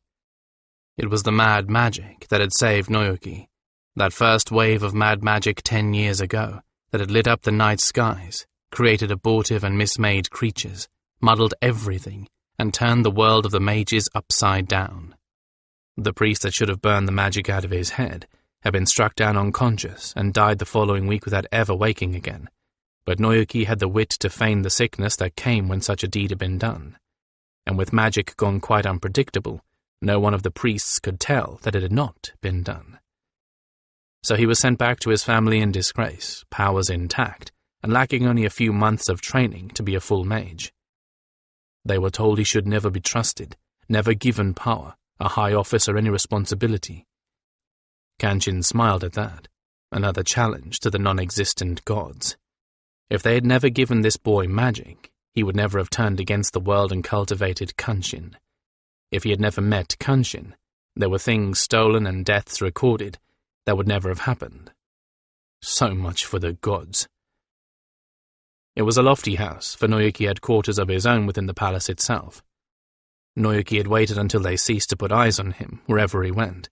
It was the mad magic that had saved Noyoki, that first wave of mad magic 10 years ago that had lit up the night skies, created abortive and mismade creatures, muddled everything, and turned the world of the mages upside down. The priest that should have burned the magic out of his head had been struck down unconscious and died the following week without ever waking again, but Noyoki had the wit to feign the sickness that came when such a deed had been done, and with magic gone quite unpredictable, no one of the priests could tell that it had not been done. So he was sent back to his family in disgrace, powers intact, and lacking only a few months of training to be a full mage. They were told he should never be trusted, never given power, a high office or any responsibility. Kanchin smiled at that, another challenge to the non-existent gods. If they had never given this boy magic, he would never have turned against the world and cultivated Kanchin. If he had never met Kanchin, there were things stolen and deaths recorded that would never have happened. So much for the gods. It was a lofty house, for Noyuki had quarters of his own within the palace itself. Noyuki had waited until they ceased to put eyes on him wherever he went,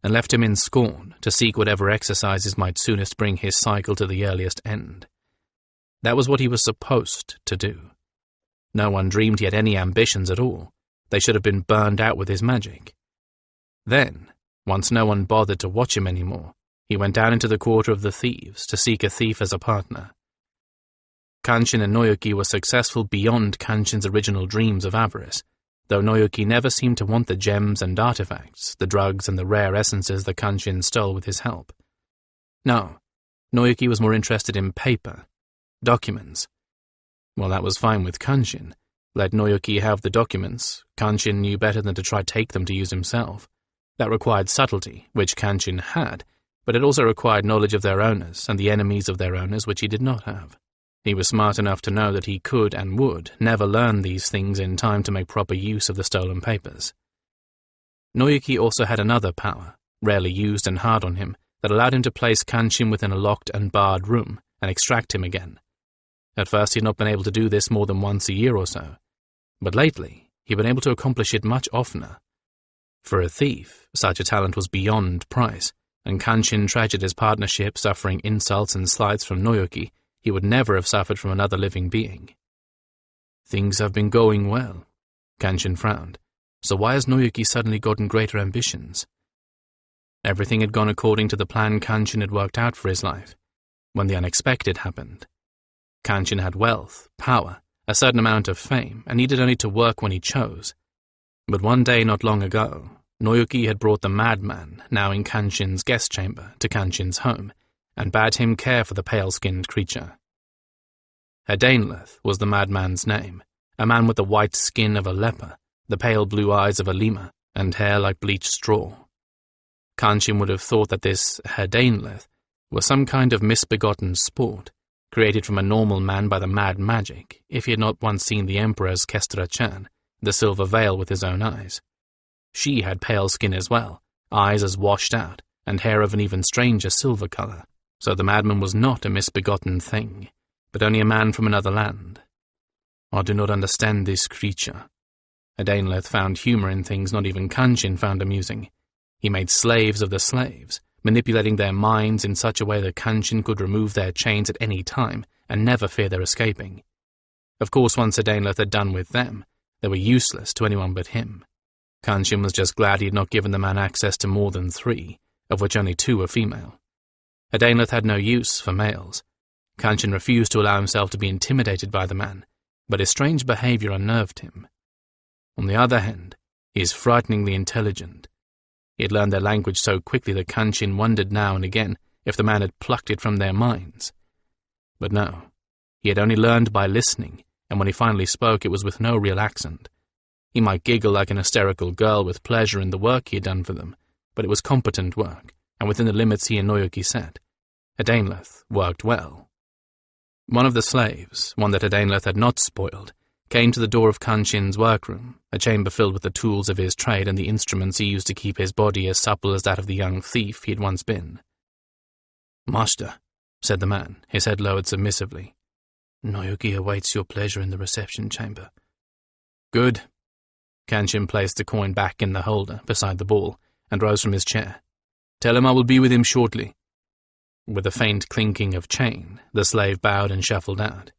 and left him in scorn to seek whatever exercises might soonest bring his cycle to the earliest end. That was what he was supposed to do. No one dreamed he had any ambitions at all. They should have been burned out with his magic. Then, once no one bothered to watch him anymore, he went down into the quarter of the thieves to seek a thief as a partner. Kanchin and Noyuki were successful beyond Kanchin's original dreams of avarice, though Noyuki never seemed to want the gems and artifacts, the drugs and the rare essences that Kanchin stole with his help. No, Noyuki was more interested in paper, documents. Well, that was fine with Kanchin. Let Noyuki have the documents. Kanchin knew better than to try take them to use himself. That required subtlety, which Kanchin had, but it also required knowledge of their owners and the enemies of their owners, which he did not have. He was smart enough to know that he could and would never learn these things in time to make proper use of the stolen papers. Noyuki also had another power, rarely used and hard on him, that allowed him to place Kanchin within a locked and barred room and extract him again. At first he had not been able to do this more than once a year or so, but lately he had been able to accomplish it much oftener. For a thief, such a talent was beyond price, and Kanchin treasured his partnership, suffering insults and slights from Noyuki he would never have suffered from another living being. Things have been going well, Kanchin frowned, so why has Noyuki suddenly gotten greater ambitions? Everything had gone according to the plan Kanchin had worked out for his life, when the unexpected happened. Kanchin had wealth, power, a certain amount of fame, and needed only to work when he chose. But one day not long ago, Noyuki had brought the madman, now in Kanchin's guest chamber, to Kanchin's home, and bade him care for the pale-skinned creature. Herdainleth was the madman's name, a man with the white skin of a leper, the pale blue eyes of a lemur, and hair like bleached straw. Kanchin would have thought that this Herdainleth was some kind of misbegotten sport, created from a normal man by the mad magic, if he had not once seen the Emperor's Kestra-chan, the silver veil, with his own eyes. She had pale skin as well, eyes as washed out, and hair of an even stranger silver color, so the madman was not a misbegotten thing, but only a man from another land. I do not understand this creature. Herdainleth found humor in things not even Kanchin found amusing. He made slaves of the slaves, manipulating their minds in such a way that Kanchin could remove their chains at any time and never fear their escaping. Of course, once Herdainleth had done with them, they were useless to anyone but him. Kanchin was just glad he had not given the man access to more than 3, of which only 2 were female. Herdainleth had no use for males. Kanchin refused to allow himself to be intimidated by the man, but his strange behavior unnerved him. On the other hand, he is frighteningly intelligent. He had learned their language so quickly that Kanchin wondered now and again if the man had plucked it from their minds. But no, he had only learned by listening, and when he finally spoke it was with no real accent. He might giggle like an hysterical girl with pleasure in the work he had done for them, but it was competent work, and within the limits he and Noyuki set. Herdainleth worked well. One of the slaves, one that Herdainleth had not spoiled, came to the door of Kanchin's workroom, a chamber filled with the tools of his trade and the instruments he used to keep his body as supple as that of the young thief he had once been. "Master," said the man, his head lowered submissively, "Noyuki awaits your pleasure in the reception chamber." "Good." Kanchin placed the coin back in the holder beside the ball and rose from his chair. "Tell him I will be with him shortly." With a faint clinking of chain, the slave bowed and shuffled out.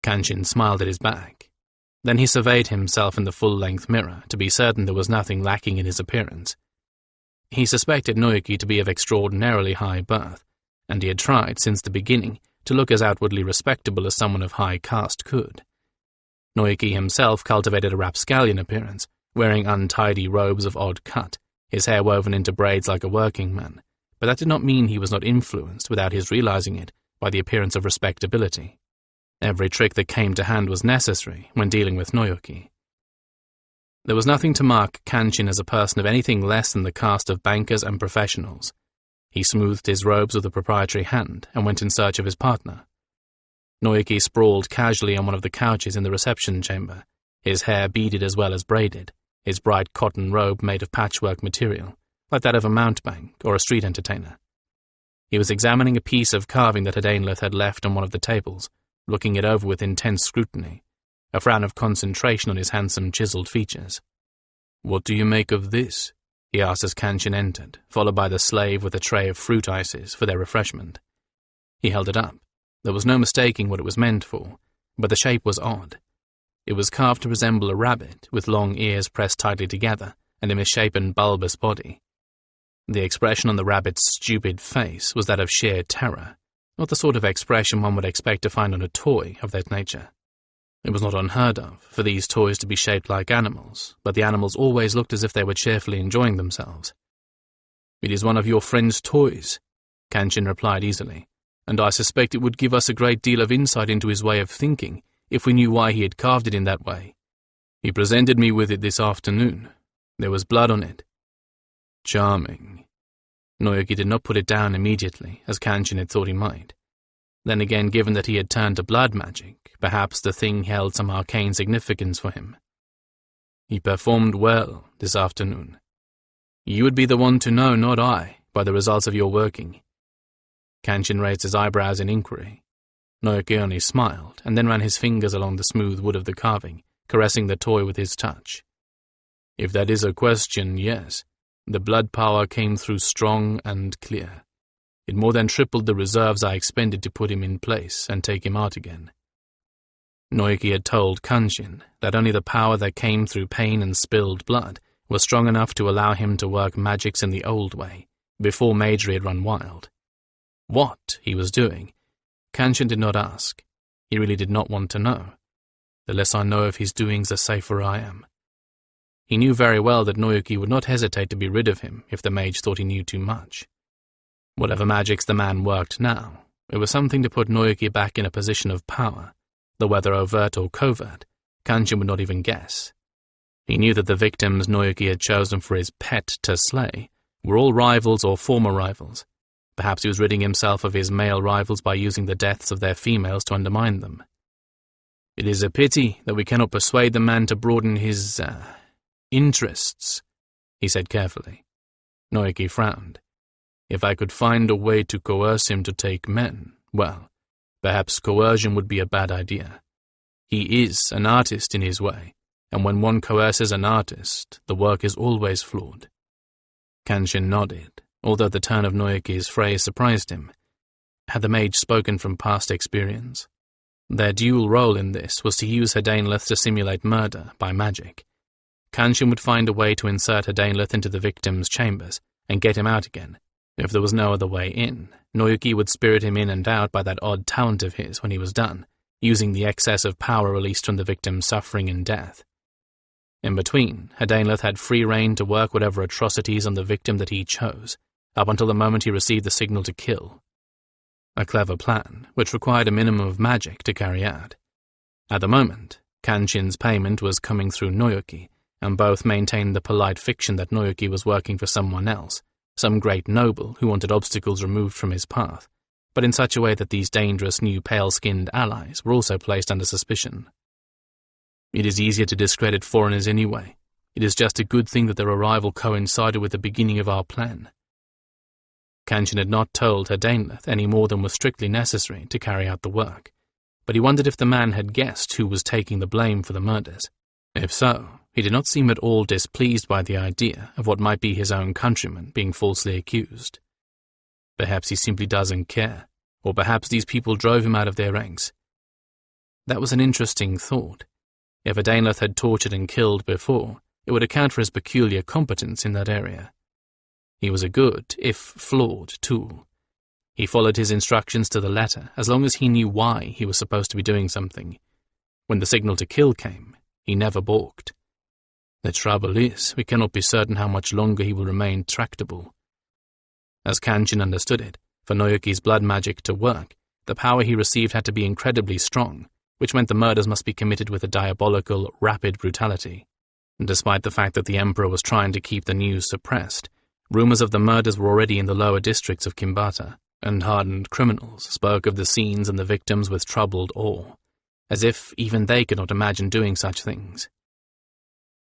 Kanchin smiled at his back. Then he surveyed himself in the full-length mirror to be certain there was nothing lacking in his appearance. He suspected Noyuki to be of extraordinarily high birth, and he had tried, since the beginning, to look as outwardly respectable as someone of high caste could. Noyuki himself cultivated a rapscallion appearance, wearing untidy robes of odd cut, his hair woven into braids like a working man, but that did not mean he was not influenced, without his realizing it, by the appearance of respectability. Every trick that came to hand was necessary when dealing with Noyoki. There was nothing to mark Kanchin as a person of anything less than the caste of bankers and professionals. He smoothed his robes with a proprietary hand and went in search of his partner. Noyoki sprawled casually on one of the couches in the reception chamber, his hair beaded as well as braided, his bright cotton robe made of patchwork material, like that of a mountebank or a street entertainer. He was examining a piece of carving that Hadainlith had left on one of the tables, looking it over with intense scrutiny, a frown of concentration on his handsome chiseled features. "What do you make of this?" he asked as Kanchin entered, followed by the slave with a tray of fruit ices for their refreshment. He held it up. There was no mistaking what it was meant for, but the shape was odd. It was carved to resemble a rabbit, with long ears pressed tightly together and a misshapen, bulbous body. The expression on the rabbit's stupid face was that of sheer terror, not the sort of expression one would expect to find on a toy of that nature. It was not unheard of for these toys to be shaped like animals, but the animals always looked as if they were cheerfully enjoying themselves. "It is one of your friend's toys," Kanchin replied easily, "and I suspect it would give us a great deal of insight into his way of thinking if we knew why he had carved it in that way. He presented me with it this afternoon. There was blood on it." "Charming." Noyoki did not put it down immediately, as Kanchin had thought he might. Then again, given that he had turned to blood magic, perhaps the thing held some arcane significance for him. "He performed well this afternoon. You would be the one to know, not I, by the results of your working." Kanchin raised his eyebrows in inquiry. Noyoki only smiled, and then ran his fingers along the smooth wood of the carving, caressing the toy with his touch. "If that is a question, yes. The blood power came through strong and clear. It more than tripled the reserves I expended to put him in place and take him out again." Noyoki had told Kanchin that only the power that came through pain and spilled blood was strong enough to allow him to work magics in the old way, before Mage had run wild. What he was doing, Kanchin did not ask. He really did not want to know. The less I know of his doings, the safer I am. He knew very well that Noyoki would not hesitate to be rid of him if the mage thought he knew too much. Whatever magics the man worked now, it was something to put Noyoki back in a position of power, though whether overt or covert, Kanchin would not even guess. He knew that the victims Noyoki had chosen for his pet to slay were all rivals or former rivals. Perhaps he was ridding himself of his male rivals by using the deaths of their females to undermine them. "It is a pity that we cannot persuade the man to broaden his, interests," he said carefully. Noyoki frowned. "If I could find a way to coerce him to take men, well, perhaps coercion would be a bad idea. He is an artist in his way, and when one coerces an artist, the work is always flawed." Kanchin nodded, although the turn of Noyoki's phrase surprised him. Had the mage spoken from past experience? Their dual role in this was to use Hadainlith to simulate murder by magic. Kanchin would find a way to insert Hadainlith into the victim's chambers and get him out again. If there was no other way in, Noyoki would spirit him in and out by that odd talent of his when he was done, using the excess of power released from the victim's suffering and death. In between, Hadainlith had free rein to work whatever atrocities on the victim that he chose, up until the moment he received the signal to kill. A clever plan, which required a minimum of magic to carry out. At the moment, Kanchin's payment was coming through Noyoki, and both maintained the polite fiction that Noyoki was working for someone else, some great noble who wanted obstacles removed from his path, but in such a way that these dangerous new pale-skinned allies were also placed under suspicion. "It is easier to discredit foreigners anyway. It is just a good thing that their arrival coincided with the beginning of our plan." Kanchin had not told Hadainlith any more than was strictly necessary to carry out the work, but he wondered if the man had guessed who was taking the blame for the murders. If so, he did not seem at all displeased by the idea of what might be his own countrymen being falsely accused. Perhaps he simply doesn't care, or perhaps these people drove him out of their ranks. That was an interesting thought. If Hadainlith had tortured and killed before, it would account for his peculiar competence in that area. He was a good, if flawed, tool. He followed his instructions to the letter as long as he knew why he was supposed to be doing something. When the signal to kill came, he never balked. The trouble is, we cannot be certain how much longer he will remain tractable. As Kanchin understood it, for Noyoki's blood magic to work, the power he received had to be incredibly strong, which meant the murders must be committed with a diabolical, rapid brutality. And despite the fact that the Emperor was trying to keep the news suppressed, rumors of the murders were already in the lower districts of Kimbata, and hardened criminals spoke of the scenes and the victims with troubled awe, as if even they could not imagine doing such things.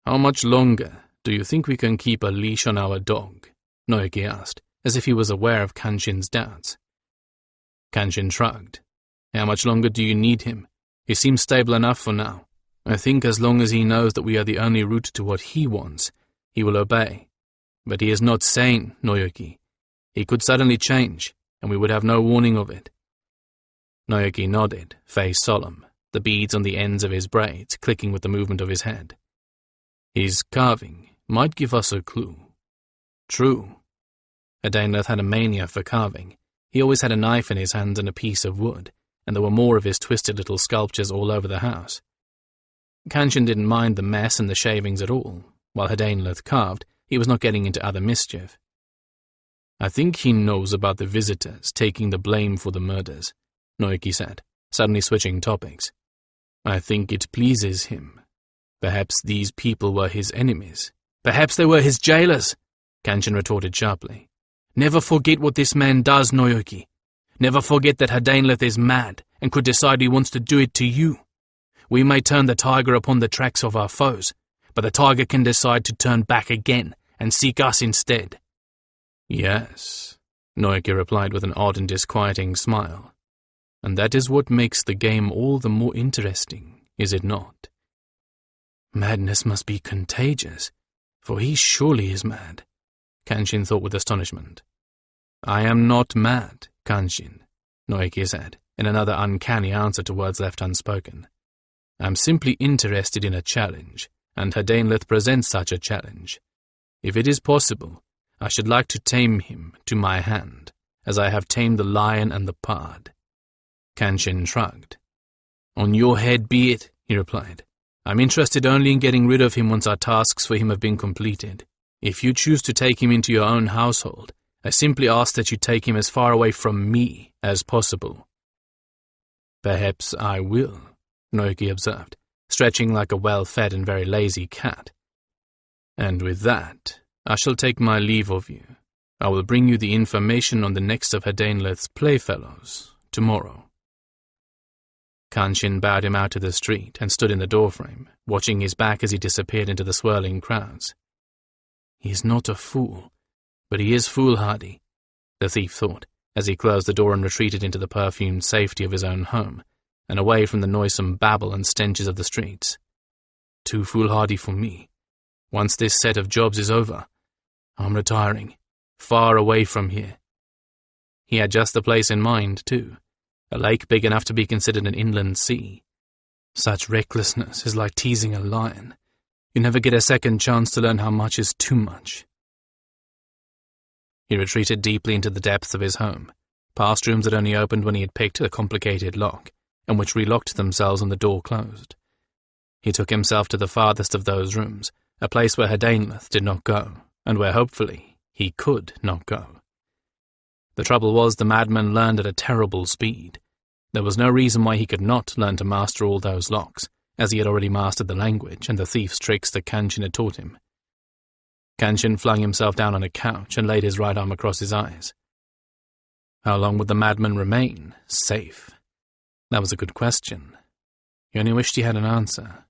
"How much longer do you think we can keep a leash on our dog?" Naoki asked, as if he was aware of Kanshin's doubts. Kanshin shrugged. "How much longer do you need him? He seems stable enough for now. I think as long as he knows that we are the only route to what he wants, he will obey. But he is not sane, Naoki. He could suddenly change, and we would have no warning of it." Naoki nodded, face solemn, the beads on the ends of his braids clicking with the movement of his head. "His carving might give us a clue." "True." Hadainleth had a mania for carving. He always had a knife in his hand and a piece of wood, and there were more of his twisted little sculptures all over the house. Kanshin didn't mind the mess and the shavings at all. While Hadainleth carved, he was not getting into other mischief. "I think he knows about the visitors taking the blame for the murders," Naoki said, suddenly switching topics. "I think it pleases him. Perhaps these people were his enemies." "Perhaps they were his jailers," Kanshin retorted sharply. "Never forget what this man does, Naoki. Never forget that Hadainleth is mad and could decide he wants to do it to you. We may turn the tiger upon the tracks of our foes, but the tiger can decide to turn back again and seek us instead." "Yes," Naoki replied with an odd and disquieting smile. "And that is what makes the game all the more interesting, is it not?" "Madness must be contagious, for he surely is mad," Kanshin thought with astonishment. "I am not mad, Kanshin," Naoki said, in another uncanny answer to words left unspoken. "I'm simply interested in a challenge, and Hadainleth presents such a challenge. If it is possible, I should like to tame him to my hand, as I have tamed the lion and the pard." Kanshin shrugged. "On your head be it," he replied. "I'm interested only in getting rid of him once our tasks for him have been completed. If you choose to take him into your own household, I simply ask that you take him as far away from me as possible." "Perhaps I will," Naoki observed, stretching like a well-fed and very lazy cat. "And with that, I shall take my leave of you. I will bring you the information on the next of Hadainleth's playfellows tomorrow." Kanshin bowed him out to the street and stood in the doorframe, watching his back as he disappeared into the swirling crowds. "He is not a fool, but he is foolhardy," the thief thought, as he closed the door and retreated into the perfumed safety of his own home, and away from the noisome babble and stenches of the streets. "Too foolhardy for me. Once this set of jobs is over, I'm retiring, far away from here." He had just the place in mind, too, a lake big enough to be considered an inland sea. Such recklessness is like teasing a lion. You never get a second chance to learn how much is too much. He retreated deeply into the depths of his home, past rooms that only opened when he had picked a complicated lock, and which relocked themselves when the door closed. He took himself to the farthest of those rooms, a place where Hadainleth did not go, and where, hopefully, he could not go. The trouble was the madman learned at a terrible speed. There was no reason why he could not learn to master all those locks, as he had already mastered the language and the thief's tricks that Kanshin had taught him. Kanshin flung himself down on a couch and laid his right arm across his eyes. How long would the madman remain safe? That was a good question. He only wished he had an answer.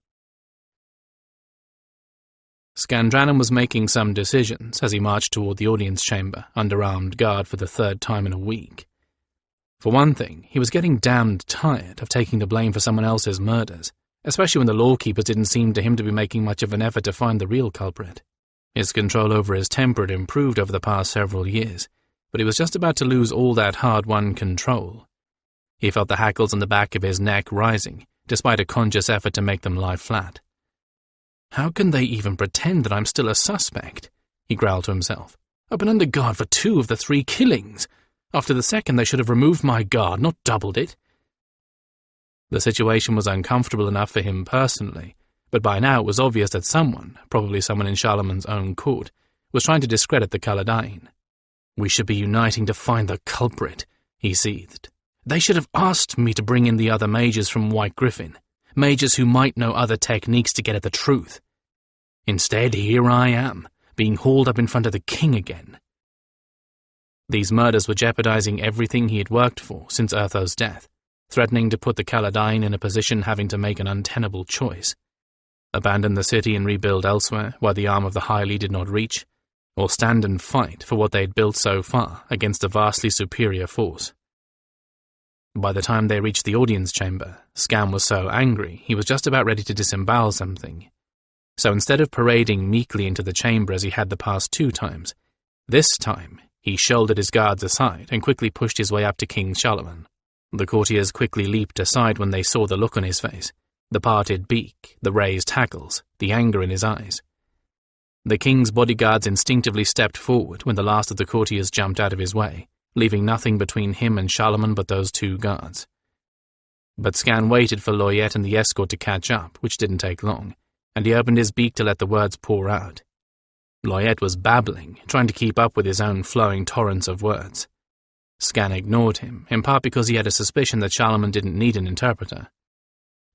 Skandranon was making some decisions as he marched toward the audience chamber, under armed guard for the third time in a week. For one thing, he was getting damned tired of taking the blame for someone else's murders, especially when the lawkeepers didn't seem to him to be making much of an effort to find the real culprit. His control over his temper had improved over the past several years, but he was just about to lose all that hard-won control. He felt the hackles on the back of his neck rising, despite a conscious effort to make them lie flat. "How can they even pretend that I'm still a suspect?" he growled to himself. "I've been under guard for 2 of the 3 killings. After the second, they should have removed my guard, not doubled it." The situation was uncomfortable enough for him personally, but by now it was obvious that someone, probably someone in Charlemagne's own court, was trying to discredit the Kaladain. "We should be uniting to find the culprit," he seethed. They should have asked me to bring in the other mages from White Gryphon, mages who might know other techniques to get at the truth. Instead, here I am, being hauled up in front of the king again. These murders were jeopardizing everything he had worked for since Urtho's death, threatening to put the Caladyne in a position having to make an untenable choice. Abandon the city and rebuild elsewhere where the arm of the Highly did not reach, or stand and fight for what they had built so far against a vastly superior force. By the time they reached the audience chamber, Skan was so angry he was just about ready to disembowel something. So instead of parading meekly into the chamber as he had the past 2 times, this time he shouldered his guards aside and quickly pushed his way up to King Charlemagne. The courtiers quickly leaped aside when they saw the look on his face, the parted beak, the raised hackles, the anger in his eyes. The king's bodyguards instinctively stepped forward when the last of the courtiers jumped out of his way, leaving nothing between him and Charlemagne but those 2 guards. But Skan waited for Loyet and the escort to catch up, which didn't take long, and he opened his beak to let the words pour out. Loyet was babbling, trying to keep up with his own flowing torrents of words. Skan ignored him, in part because he had a suspicion that Charlemagne didn't need an interpreter.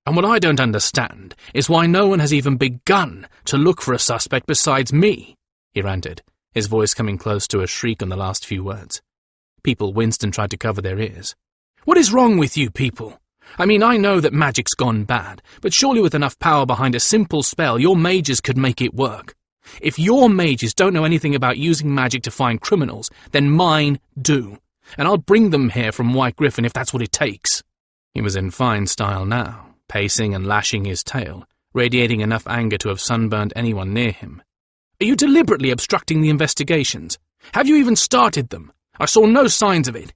"And what I don't understand is why no one has even begun to look for a suspect besides me," he ranted, his voice coming close to a shriek on the last few words. People winced and tried to cover their ears. "What is wrong with you people? I mean, I know that magic's gone bad, but surely with enough power behind a simple spell, your mages could make it work. If your mages don't know anything about using magic to find criminals, then mine do, and I'll bring them here from White Gryphon if that's what it takes." He was in fine style now, pacing and lashing his tail, radiating enough anger to have sunburned anyone near him. "Are you deliberately obstructing the investigations? Have you even started them? I saw no signs of it."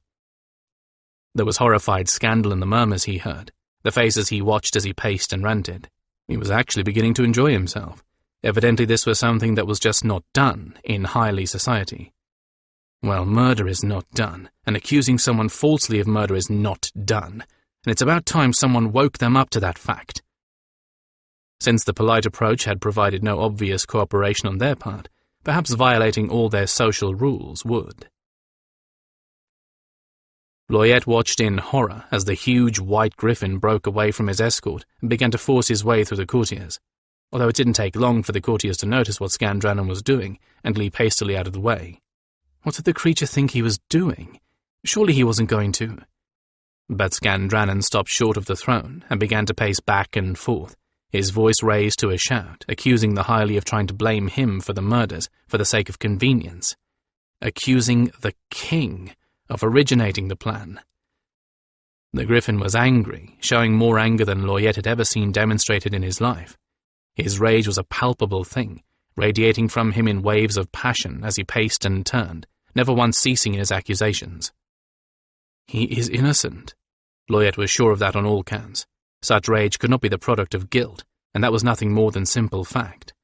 There was horrified scandal in the murmurs he heard, the faces he watched as he paced and ranted. He was actually beginning to enjoy himself. Evidently this was something that was just not done in Highly society. Well, murder is not done, and accusing someone falsely of murder is not done, and it's about time someone woke them up to that fact. Since the polite approach had provided no obvious cooperation on their part, perhaps violating all their social rules would. Loyet watched in horror as the huge White Gryphon broke away from his escort and began to force his way through the courtiers, although it didn't take long for the courtiers to notice what Skandranon was doing and leap hastily out of the way. What did the creature think he was doing? Surely he wasn't going to. But Skandranon stopped short of the throne and began to pace back and forth, his voice raised to a shout, accusing the Highly of trying to blame him for the murders for the sake of convenience, accusing the king of originating the plan. The Gryphon was angry, showing more anger than Loyet had ever seen demonstrated in his life. His rage was a palpable thing, radiating from him in waves of passion as he paced and turned, never once ceasing in his accusations. He is innocent. Loyet was sure of that on all counts. Such rage could not be the product of guilt, and that was nothing more than simple fact.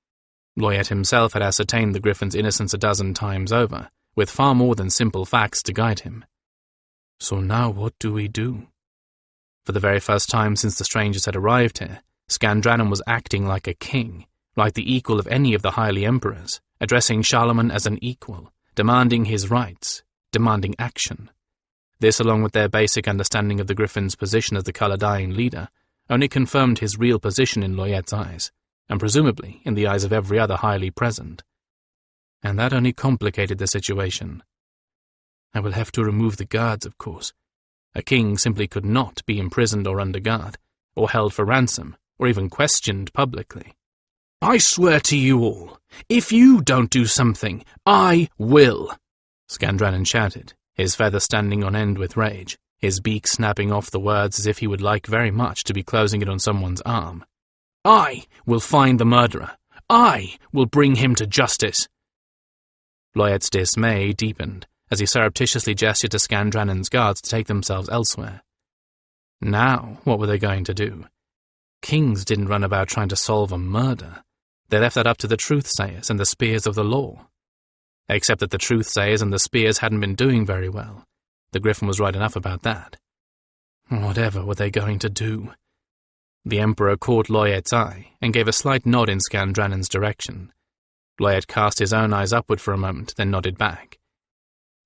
Loyet himself had ascertained the Gryphon's innocence a dozen times over, with far more than simple facts to guide him. So now what do we do? For the very first time since the strangers had arrived here, Skandranon was acting like a king, like the equal of any of the Highly emperors, addressing Charlemagne as an equal, demanding his rights, demanding action. This, along with their basic understanding of the Gryphon's position as the Caladyne leader, only confirmed his real position in Loyet's eyes, and presumably in the eyes of every other Highly present. And that only complicated the situation. I will have to remove the guards, of course. A king simply could not be imprisoned or under guard, or held for ransom, or even questioned publicly. I swear to you all, if you don't do something, I will, Skandranon shouted, his feather standing on end with rage, his beak snapping off the words as if he would like very much to be closing it on someone's arm. I will find the murderer. I will bring him to justice. Loyet's dismay deepened as he surreptitiously gestured to Skandranon's guards to take themselves elsewhere. Now, what were they going to do? Kings didn't run about trying to solve a murder. They left that up to the truthsayers and the spears of the law. Except that the truthsayers and the spears hadn't been doing very well. The Gryphon was right enough about that. Whatever were they going to do? The Emperor caught Loyet's eye and gave a slight nod in Skandranon's direction. Loyet cast his own eyes upward for a moment, then nodded back.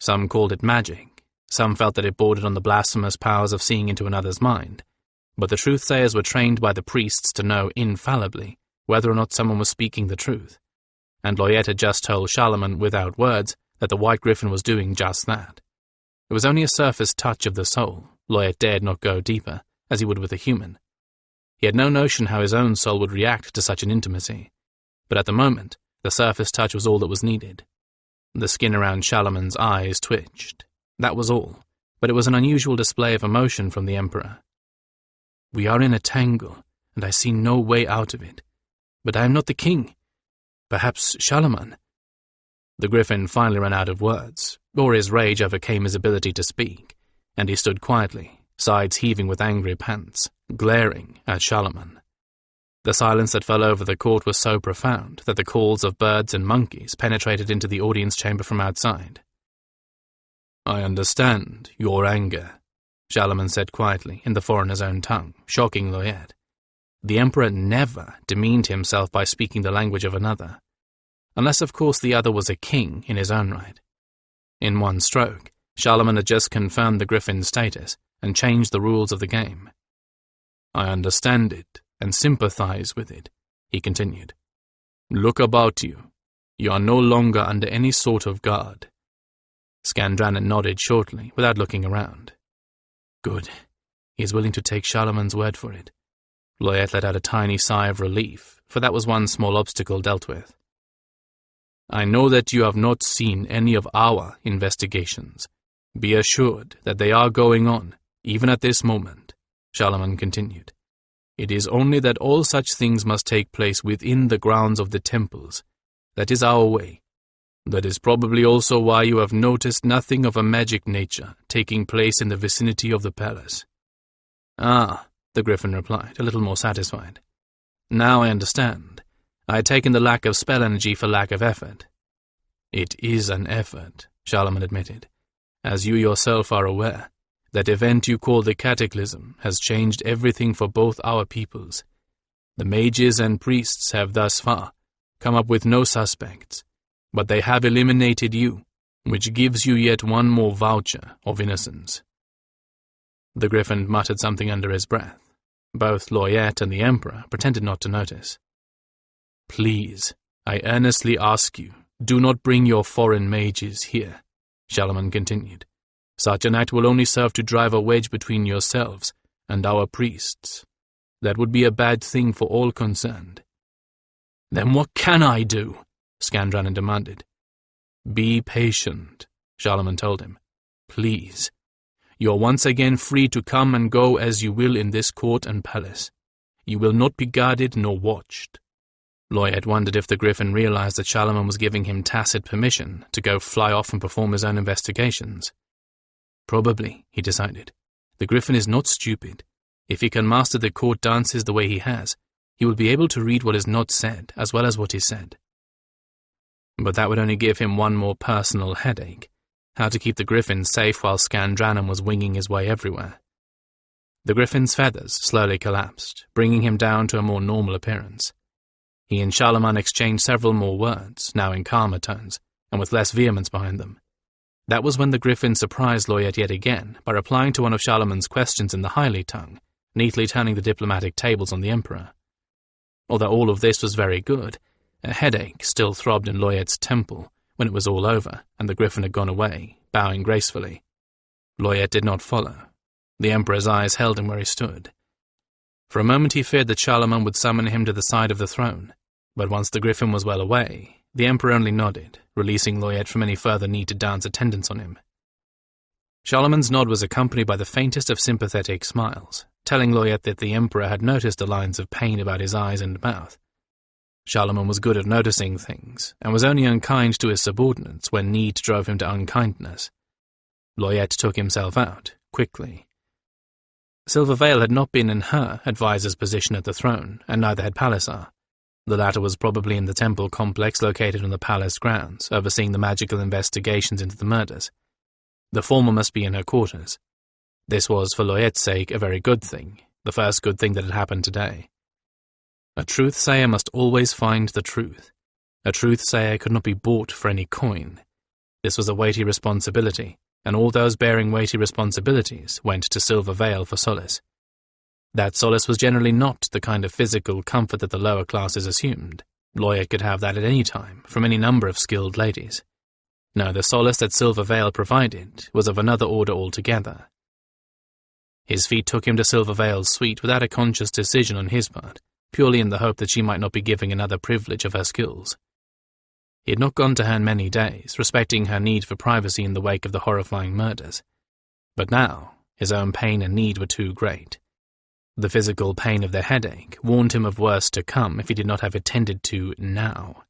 Some called it magic, Some felt that it bordered on the blasphemous powers of seeing into another's mind, but the truth-sayers were trained by the priests to know infallibly whether or not someone was speaking the truth, and Loyette had just told Charlemagne without words that the White Gryphon was doing just that. It was only a surface touch of the soul. Loyette dared not go deeper, as he would with a human. He had no notion how his own soul would react to such an intimacy, but at the moment, the surface touch was all that was needed. The skin around Charlemagne's eyes twitched. That was all, but it was an unusual display of emotion from the Emperor. "We are in a tangle, and I see no way out of it. But I am not the king. Perhaps Charlemagne." The Gryphon finally ran out of words, or his rage overcame his ability to speak, and he stood quietly, sides heaving with angry pants, glaring at Charlemagne. The silence that fell over the court was so profound that the calls of birds and monkeys penetrated into the audience chamber from outside. "I understand your anger," Charlemagne said quietly in the foreigner's own tongue, shocking Loyette. The Emperor never demeaned himself by speaking the language of another, unless of course the other was a king in his own right. In one stroke, Charlemagne had just confirmed the Gryphon's status and changed the rules of the game. "I understand it and sympathize with it," he continued. "Look about you. You are no longer under any sort of guard." Skandranon nodded shortly, without looking around. Good. He is willing to take Charlemagne's word for it. Loyette let out a tiny sigh of relief, for that was one small obstacle dealt with. "I know that you have not seen any of our investigations. Be assured that they are going on, even at this moment," Charlemagne continued. "It is only that all such things must take place within the grounds of the temples. That is our way. That is probably also why you have noticed nothing of a magic nature taking place in the vicinity of the palace." "Ah," the Gryphon replied, a little more satisfied. "Now I understand. I had taken the lack of spell energy for lack of effort." "It is an effort," Charlemagne admitted. "As you yourself are aware, that event you call the Cataclysm has changed everything for both our peoples. The mages and priests have thus far come up with no suspects, but they have eliminated you, which gives you yet one more voucher of innocence." The Gryphon muttered something under his breath. Both Loyette and the Emperor pretended not to notice. "Please, I earnestly ask you, do not bring your foreign mages here," Charlemagne continued. "Such an act will only serve to drive a wedge between yourselves and our priests. That would be a bad thing for all concerned." "Then what can I do?" Skandranon demanded. "Be patient," Charlemagne told him. "Please. You are once again free to come and go as you will in this court and palace. You will not be guarded nor watched." Loyette wondered if the Gryphon realized that Charlemagne was giving him tacit permission to go fly off and perform his own investigations. Probably, he decided. The Gryphon is not stupid. If he can master the court dances the way he has, he will be able to read what is not said as well as what is said. But that would only give him one more personal headache: how to keep the Gryphon safe while Skandranon was winging his way everywhere. The Gryphon's feathers slowly collapsed, bringing him down to a more normal appearance. He and Charlemagne exchanged several more words, now in calmer tones, and with less vehemence behind them. That was when the Gryphon surprised Loyette yet again by replying to one of Charlemagne's questions in the Highly tongue, neatly turning the diplomatic tables on the Emperor. Although all of this was very good, a headache still throbbed in Loyette's temple when it was all over and the Gryphon had gone away, bowing gracefully. Loyette did not follow. The Emperor's eyes held him where he stood. For a moment he feared that Charlemagne would summon him to the side of the throne, but once the Gryphon was well away, the Emperor only nodded, releasing Loyette from any further need to dance attendance on him. Charlemagne's nod was accompanied by the faintest of sympathetic smiles, telling Loyette that the Emperor had noticed the lines of pain about his eyes and mouth. Charlemagne was good at noticing things, and was only unkind to his subordinates when need drove him to unkindness. Loyette took himself out, quickly. Silver Veil had not been in her advisor's position at the throne, and neither had Palliser. The latter was probably in the temple complex located on the palace grounds, overseeing the magical investigations into the murders. The former must be in her quarters. This was, for Loyette's sake, a very good thing, the first good thing that had happened today. A truth-sayer must always find the truth. A truth-sayer could not be bought for any coin. This was a weighty responsibility, and all those bearing weighty responsibilities went to Silver Vale for solace. That solace was generally not the kind of physical comfort that the lower classes assumed. Lloyd could have that at any time, from any number of skilled ladies. No, the solace that Silver Vale provided was of another order altogether. His feet took him to Silver Vale's suite without a conscious decision on his part, purely in the hope that she might not be giving another privilege of her skills. He had not gone to her in many days, respecting her need for privacy in the wake of the horrifying murders. But now, his own pain and need were too great. The physical pain of the headache warned him of worse to come if he did not have it tended to now.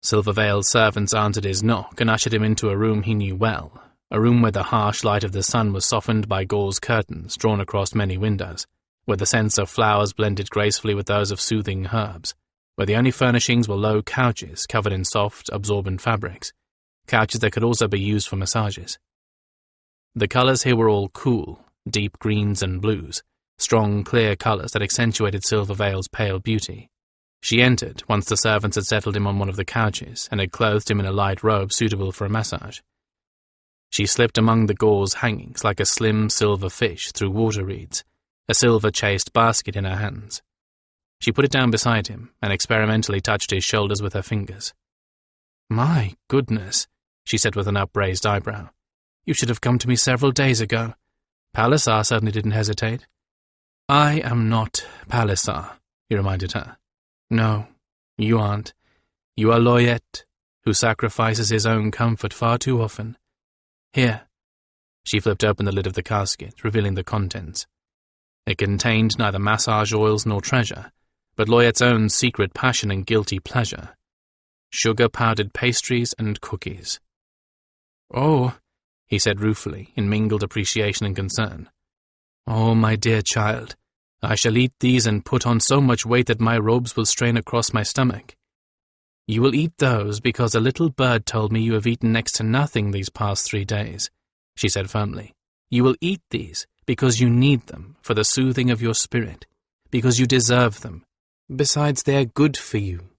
Silver Vale's servants answered his knock and ushered him into a room he knew well, a room where the harsh light of the sun was softened by gauze curtains drawn across many windows, where the scents of flowers blended gracefully with those of soothing herbs, where the only furnishings were low couches covered in soft, absorbent fabrics, couches that could also be used for massages. The colors here were all cool, deep greens and blues, strong, clear colors that accentuated Silver Vale's pale beauty. She entered once the servants had settled him on one of the couches and had clothed him in a light robe suitable for a massage. She slipped among the gauze hangings like a slim silver fish through water reeds, a silver-chased basket in her hands. She put it down beside him and experimentally touched his shoulders with her fingers. "My goodness," she said with an upraised eyebrow. "You should have come to me several days ago." Palliser certainly didn't hesitate. "I am not Palliser," he reminded her. "No, you aren't. You are Loyet, who sacrifices his own comfort far too often. Here." She flipped open the lid of the casket, revealing the contents. It contained neither massage oils nor treasure, but Loyet's own secret passion and guilty pleasure. Sugar-powdered pastries and cookies. "Oh," he said ruefully, in mingled appreciation and concern. "Oh, my dear child, I shall eat these and put on so much weight that my robes will strain across my stomach. You will eat those because a little bird told me you have eaten next to nothing these past 3 days," she said firmly. "You will eat these because you need them for the soothing of your spirit, because you deserve them. Besides, they are good for you.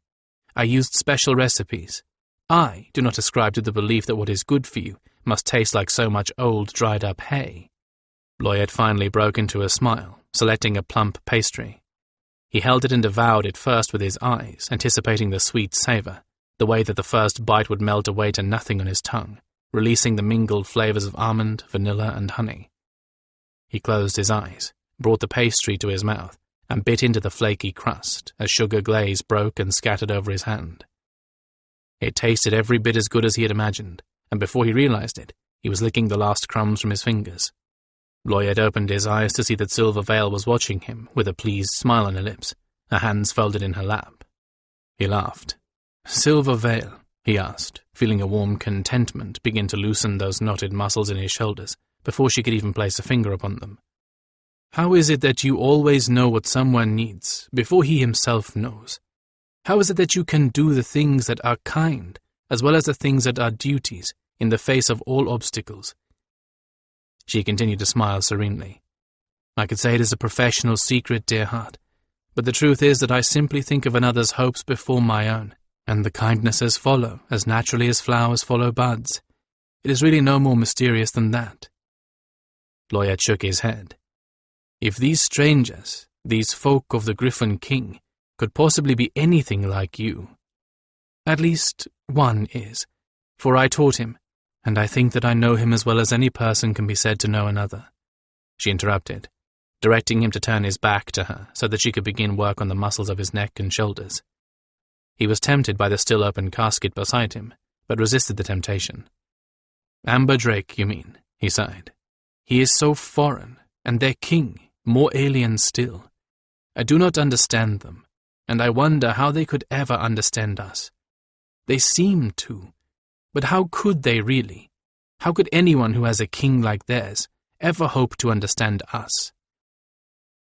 I used special recipes. I do not ascribe to the belief that what is good for you must taste like so much old, dried-up hay." Loyet finally broke into a smile, selecting a plump pastry. He held it and devoured it first with his eyes, anticipating the sweet savor, the way that the first bite would melt away to nothing on his tongue, releasing the mingled flavors of almond, vanilla, and honey. He closed his eyes, brought the pastry to his mouth, and bit into the flaky crust as sugar glaze broke and scattered over his hand. It tasted every bit as good as he had imagined, and before he realized it, he was licking the last crumbs from his fingers. Loyet opened his eyes to see that Silver Vale was watching him with a pleased smile on her lips, her hands folded in her lap. He laughed. "Silver Vale," he asked, feeling a warm contentment begin to loosen those knotted muscles in his shoulders before she could even place a finger upon them. "How is it that you always know what someone needs before he himself knows? How is it that you can do the things that are kind as well as the things that are duties in the face of all obstacles?" She continued to smile serenely. "I could say it is a professional secret, dear heart, but the truth is that I simply think of another's hopes before my own, and the kindnesses follow as naturally as flowers follow buds. It is really no more mysterious than that." Loyet shook his head. "If these strangers, these folk of the Gryphon King, could possibly be anything like you. At least one is, for I taught him, and I think that I know him as well as any person can be said to know another," she interrupted, directing him to turn his back to her so that she could begin work on the muscles of his neck and shoulders. He was tempted by the still open casket beside him, but resisted the temptation. "Amberdrake, you mean," he sighed. "He is so foreign, and their king, more alien still. I do not understand them, and I wonder how they could ever understand us. They seem to, but how could they really? How could anyone who has a king like theirs ever hope to understand us?"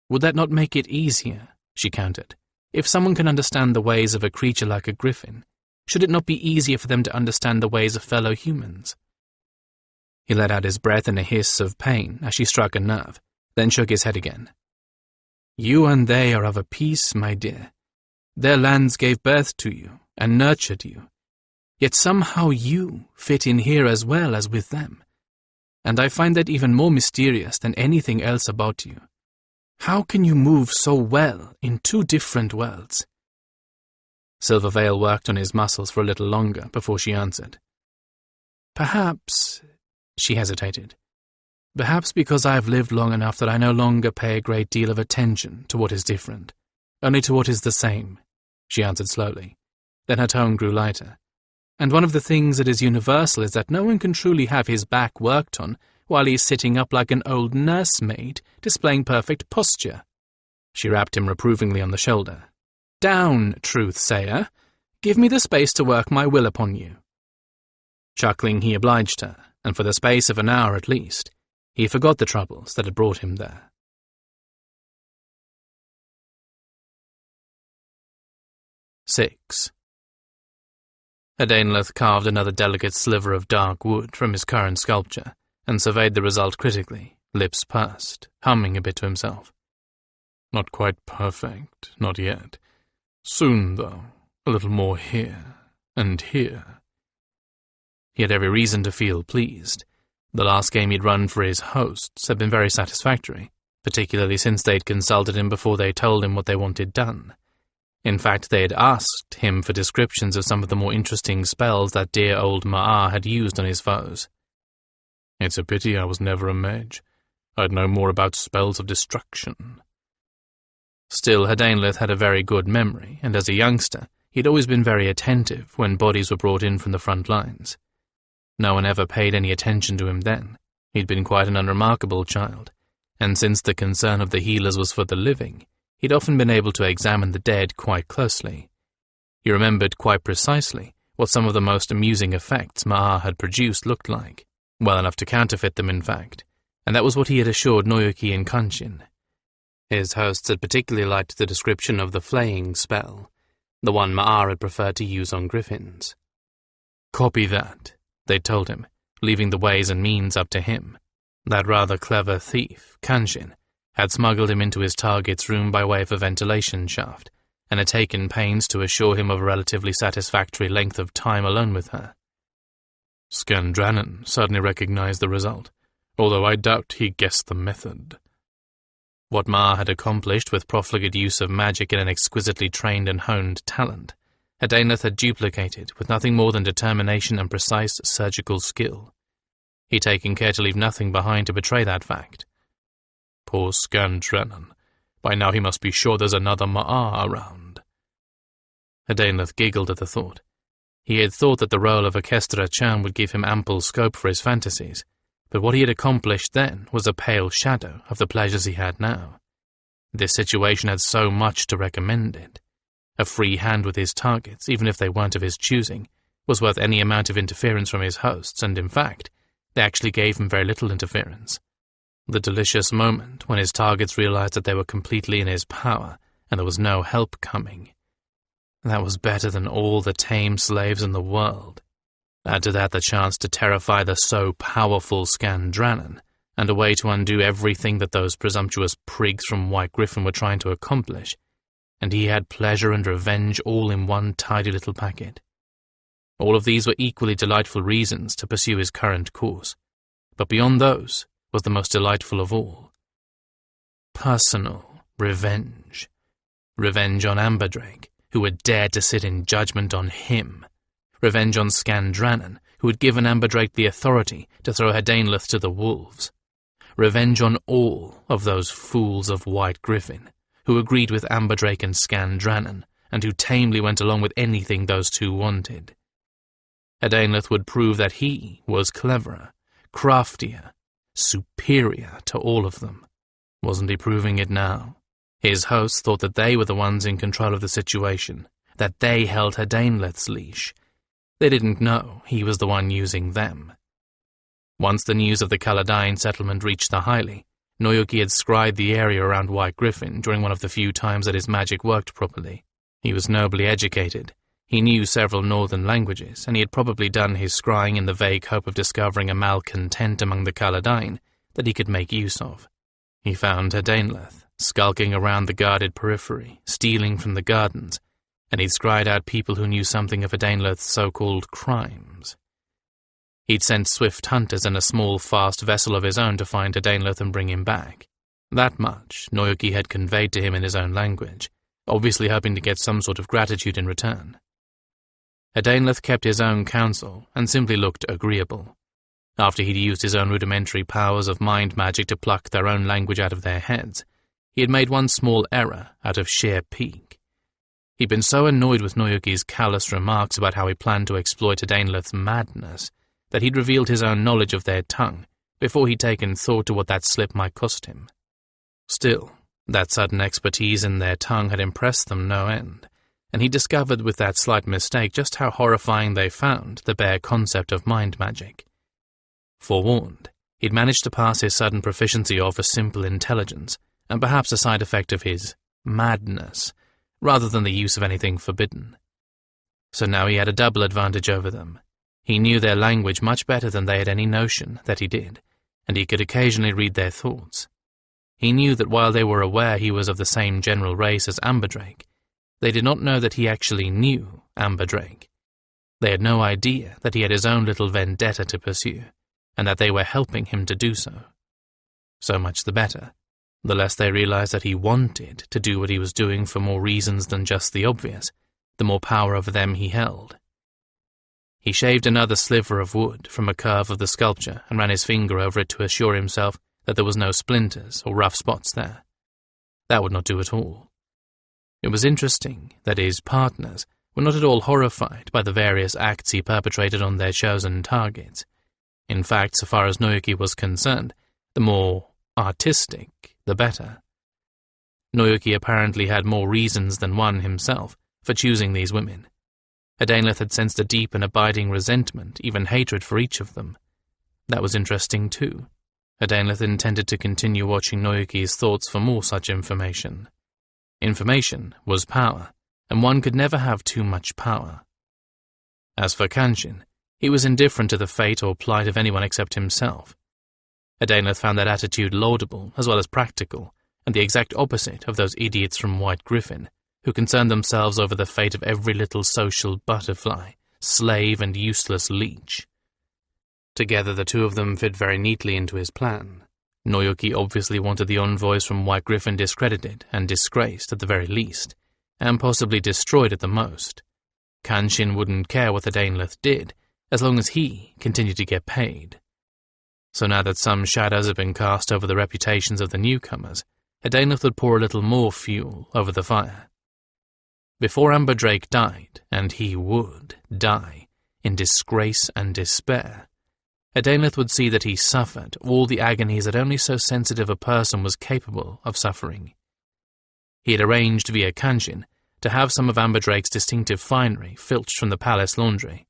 "Would that not make it easier?" she countered. "If someone can understand the ways of a creature like a griffin, should it not be easier for them to understand the ways of fellow humans?" He let out his breath in a hiss of pain as she struck a nerve, then shook his head again. "You and they are of a piece, my dear. Their lands gave birth to you and nurtured you. Yet somehow you fit in here as well as with them. And I find that even more mysterious than anything else about you. How can you move so well in two different worlds?" Silverveil worked on his muscles for a little longer before she answered. "Perhaps," she hesitated, "perhaps because I have lived long enough that I no longer pay a great deal of attention to what is different, only to what is the same," she answered slowly. Then her tone grew lighter. "And one of the things that is universal is that no one can truly have his back worked on while he's sitting up like an old nursemaid, displaying perfect posture." She rapped him reprovingly on the shoulder. "Down, truth-sayer. Give me the space to work my will upon you." Chuckling, he obliged her, and for the space of an hour at least, he forgot the troubles that had brought him there. 6. Hadainleth carved another delicate sliver of dark wood from his current sculpture, and surveyed the result critically, lips pursed, humming a bit to himself. "Not quite perfect, not yet. Soon, though, a little more here, and here." He had every reason to feel pleased. The last game he'd run for his hosts had been very satisfactory, particularly since they'd consulted him before they told him what they wanted done. In fact, they had asked him for descriptions of some of the more interesting spells that dear old Ma'ar had used on his foes. "It's a pity I was never a mage. I'd know more about spells of destruction." Still, Hadainleth had a very good memory, and as a youngster, he'd always been very attentive when bodies were brought in from the front lines. No one ever paid any attention to him then. He'd been quite an unremarkable child, and since the concern of the healers was for the living, he'd often been able to examine the dead quite closely. He remembered quite precisely what some of the most amusing effects Ma'ar had produced looked like, well enough to counterfeit them in fact, and that was what he had assured Noyoki and Kanshin. His hosts had particularly liked the description of the flaying spell, the one Ma'ar had preferred to use on gryphons. "Copy that," they'd told him, leaving the ways and means up to him. That rather clever thief, Kanshin, had smuggled him into his target's room by way of a ventilation shaft, and had taken pains to assure him of a relatively satisfactory length of time alone with her. Skandranon suddenly recognized the result, although I doubt he guessed the method. What Ma'ar had accomplished with profligate use of magic and an exquisitely trained and honed talent, Hadainleth had duplicated with nothing more than determination and precise surgical skill. He'd taken care to leave nothing behind to betray that fact. Poor Skandranon. By now he must be sure there's another Ma'ar around. Hadainleth giggled at the thought. He had thought that the role of Orchestra-chan would give him ample scope for his fantasies, but what he had accomplished then was a pale shadow of the pleasures he had now. This situation had so much to recommend it. A free hand with his targets, even if they weren't of his choosing, was worth any amount of interference from his hosts, and in fact, they actually gave him very little interference. The delicious moment when his targets realized that they were completely in his power, and there was no help coming. That was better than all the tame slaves in the world. Add to that the chance to terrify the so powerful Skandranon, and a way to undo everything that those presumptuous prigs from White Gryphon were trying to accomplish, and he had pleasure and revenge all in one tidy little packet. All of these were equally delightful reasons to pursue his current course, but beyond those was the most delightful of all. Personal revenge. Revenge on Amberdrake, who had dared to sit in judgment on him. Revenge on Skandranon, who had given Amberdrake the authority to throw Hadainleth to the wolves. Revenge on all of those fools of White Gryphon, who agreed with Amberdrake and Skandranon, and who tamely went along with anything those two wanted. Hadainleth would prove that he was cleverer, craftier, superior to all of them. Wasn't he proving it now? His hosts thought that they were the ones in control of the situation, that they held Hadainleth's leash. They didn't know he was the one using them. Once the news of the Kaladine settlement reached the Hylie, Noyoki had scried the area around White Gryphon during one of the few times that his magic worked properly. He was nobly educated. He knew several northern languages, and he had probably done his scrying in the vague hope of discovering a malcontent among the Kaladine that he could make use of. He found Hadainleth, skulking around the guarded periphery, stealing from the gardens, and he'd scryed out people who knew something of Edainleth's so-called crimes. He'd sent swift hunters and a small, fast vessel of his own to find Edainleth and bring him back. That much Noyuki had conveyed to him in his own language, obviously hoping to get some sort of gratitude in return. Edainleth kept his own counsel and simply looked agreeable. After he'd used his own rudimentary powers of mind magic to pluck their own language out of their heads, he had made one small error out of sheer pique. He'd been so annoyed with Noyuki's callous remarks about how he planned to exploit Edainleth's madness that he'd revealed his own knowledge of their tongue before he'd taken thought to what that slip might cost him. Still, that sudden expertise in their tongue had impressed them no end, and he discovered with that slight mistake just how horrifying they found the bare concept of mind magic. Forewarned, he'd managed to pass his sudden proficiency off as simple intelligence, and perhaps a side effect of his madness, rather than the use of anything forbidden. So now he had a double advantage over them. He knew their language much better than they had any notion that he did, and he could occasionally read their thoughts. He knew that while they were aware he was of the same general race as Amberdrake, they did not know that he actually knew Amberdrake. They had no idea that he had his own little vendetta to pursue, and that they were helping him to do so. So much the better. The less they realized that he wanted to do what he was doing for more reasons than just the obvious, the more power over them he held. He shaved another sliver of wood from a curve of the sculpture and ran his finger over it to assure himself that there was no splinters or rough spots there. That would not do at all. It was interesting that his partners were not at all horrified by the various acts he perpetrated on their chosen targets. In fact, so far as Noyuki was concerned, the more artistic, the better. Noyuki apparently had more reasons than one himself for choosing these women. Edainleth had sensed a deep and abiding resentment, even hatred for each of them. That was interesting too. Edainleth intended to continue watching Noyuki's thoughts for more such information. Information was power, and one could never have too much power. As for Kanshin, he was indifferent to the fate or plight of anyone except himself. Edainleth found that attitude laudable as well as practical, and the exact opposite of those idiots from White Gryphon, who concerned themselves over the fate of every little social butterfly, slave and useless leech. Together the two of them fit very neatly into his plan. Noyuki obviously wanted the envoys from White Gryphon discredited and disgraced at the very least, and possibly destroyed at the most. Kanshin wouldn't care what Edainleth did, as long as he continued to get paid. So now that some shadows had been cast over the reputations of the newcomers, Edainleth would pour a little more fuel over the fire. Before Amberdrake died, and he would die, in disgrace and despair, Edainleth would see that he suffered all the agonies that only so sensitive a person was capable of suffering. He had arranged via Kanshin to have some of Amberdrake's distinctive finery filched from the palace laundry,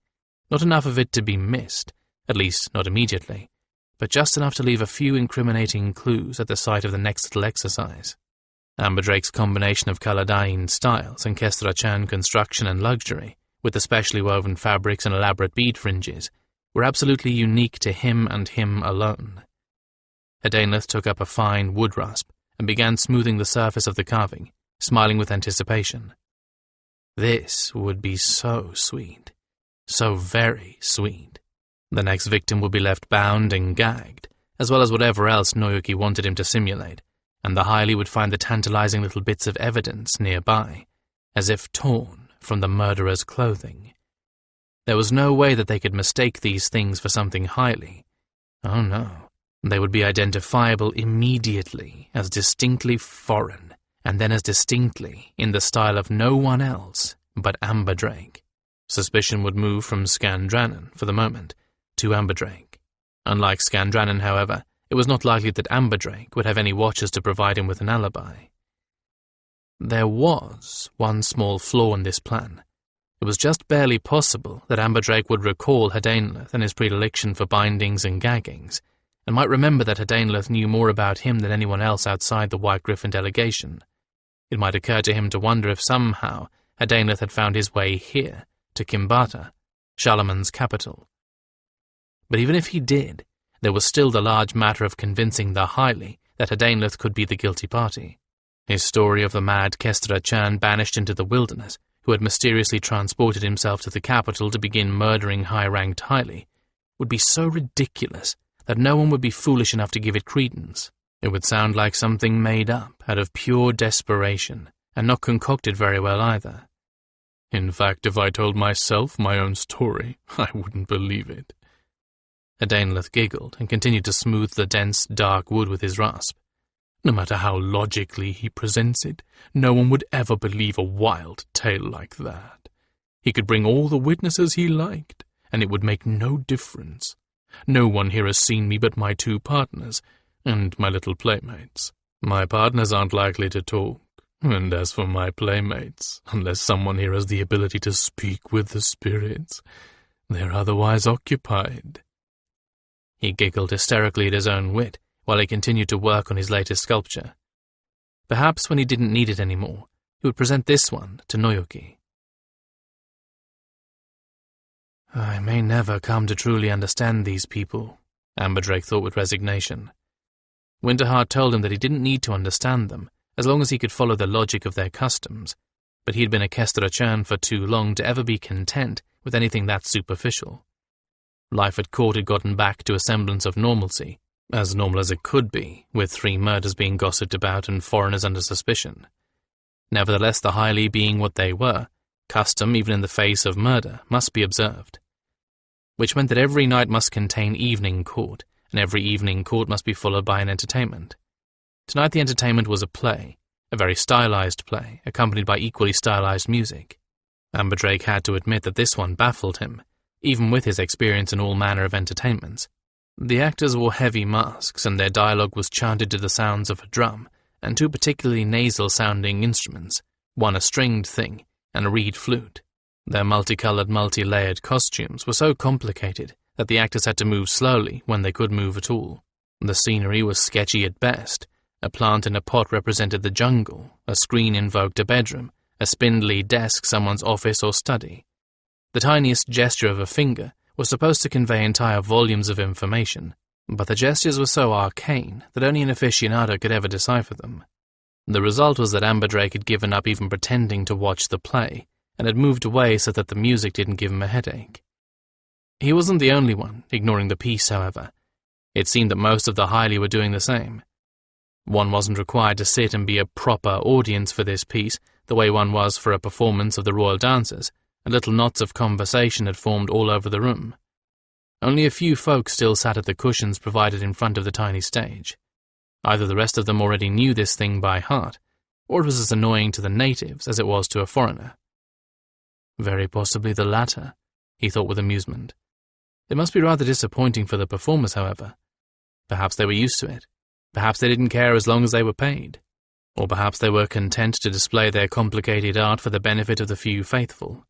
not enough of it to be missed, at least not immediately, but just enough to leave a few incriminating clues at the site of the next little exercise. Amberdrake's combination of colour-dyeing styles and Kestra-chan construction and luxury, with the specially woven fabrics and elaborate bead fringes, were absolutely unique to him and him alone. Edainleth took up a fine wood rasp and began smoothing the surface of the carving, smiling with anticipation. This would be so sweet, so very sweet. The next victim would be left bound and gagged, as well as whatever else Noyuki wanted him to simulate, and the Hylie would find the tantalizing little bits of evidence nearby, as if torn from the murderer's clothing. There was no way that they could mistake these things for something Hylie. Oh no, they would be identifiable immediately as distinctly foreign, and then as distinctly in the style of no one else but Amberdrake. Suspicion would move from Skandranon, for the moment, to Amberdrake. Unlike Skandranon, however, it was not likely that Amberdrake would have any watchers to provide him with an alibi. There was one small flaw in this plan. It was just barely possible that Amberdrake would recall Edainleth and his predilection for bindings and gaggings, and might remember that Edainleth knew more about him than anyone else outside the White Gryphon delegation. It might occur to him to wonder if somehow Edainleth had found his way here, to Kimbata, Charlemagne's capital. But even if he did, there was still the large matter of convincing the Hylie that Edainleth could be the guilty party. His story of the mad Kestra-chan banished into the wilderness, who had mysteriously transported himself to the capital to begin murdering high-ranked highly, would be so ridiculous that no one would be foolish enough to give it credence. It would sound like something made up out of pure desperation, and not concocted very well either. In fact, if I told myself my own story, I wouldn't believe it. Adaneleth giggled and continued to smooth the dense, dark wood with his rasp. No matter how logically he presents it, no one would ever believe a wild tale like that. He could bring all the witnesses he liked, and it would make no difference. No one here has seen me but my 2 partners, and my little playmates. My partners aren't likely to talk, and as for my playmates, unless someone here has the ability to speak with the spirits, they're otherwise occupied. He giggled hysterically at his own wit, while he continued to work on his latest sculpture. Perhaps when he didn't need it anymore, he would present this one to Noyoki. I may never come to truly understand these people, Amberdrake thought with resignation. Winterheart told him that he didn't need to understand them, as long as he could follow the logic of their customs, but he had been a Kestrachan for too long to ever be content with anything that superficial. Life at court had gotten back to a semblance of normalcy, as normal as it could be, with 3 murders being gossiped about and foreigners under suspicion. Nevertheless, the highly being what they were, custom, even in the face of murder, must be observed. Which meant that every night must contain evening court, and every evening court must be followed by an entertainment. Tonight the entertainment was a play, a very stylized play, accompanied by equally stylized music. Amberdrake had to admit that this one baffled him, even with his experience in all manner of entertainments. The actors wore heavy masks, and their dialogue was chanted to the sounds of a drum, and 2 particularly nasal-sounding instruments, one a stringed thing, and a reed flute. Their multicolored, multi-layered costumes were so complicated that the actors had to move slowly when they could move at all. The scenery was sketchy at best. A plant in a pot represented the jungle, a screen invoked a bedroom, a spindly desk someone's office or study. The tiniest gesture of a finger was supposed to convey entire volumes of information, but the gestures were so arcane that only an aficionado could ever decipher them. The result was that Amberdrake had given up even pretending to watch the play, and had moved away so that the music didn't give him a headache. He wasn't the only one ignoring the piece, however. It seemed that most of the highly were doing the same. One wasn't required to sit and be a proper audience for this piece, the way one was for a performance of the royal dances, and little knots of conversation had formed all over the room. Only a few folk still sat at the cushions provided in front of the tiny stage. Either the rest of them already knew this thing by heart, or it was as annoying to the natives as it was to a foreigner. Very possibly the latter, he thought with amusement. It must be rather disappointing for the performers, however. Perhaps they were used to it. Perhaps they didn't care as long as they were paid. Or perhaps they were content to display their complicated art for the benefit of the few faithful.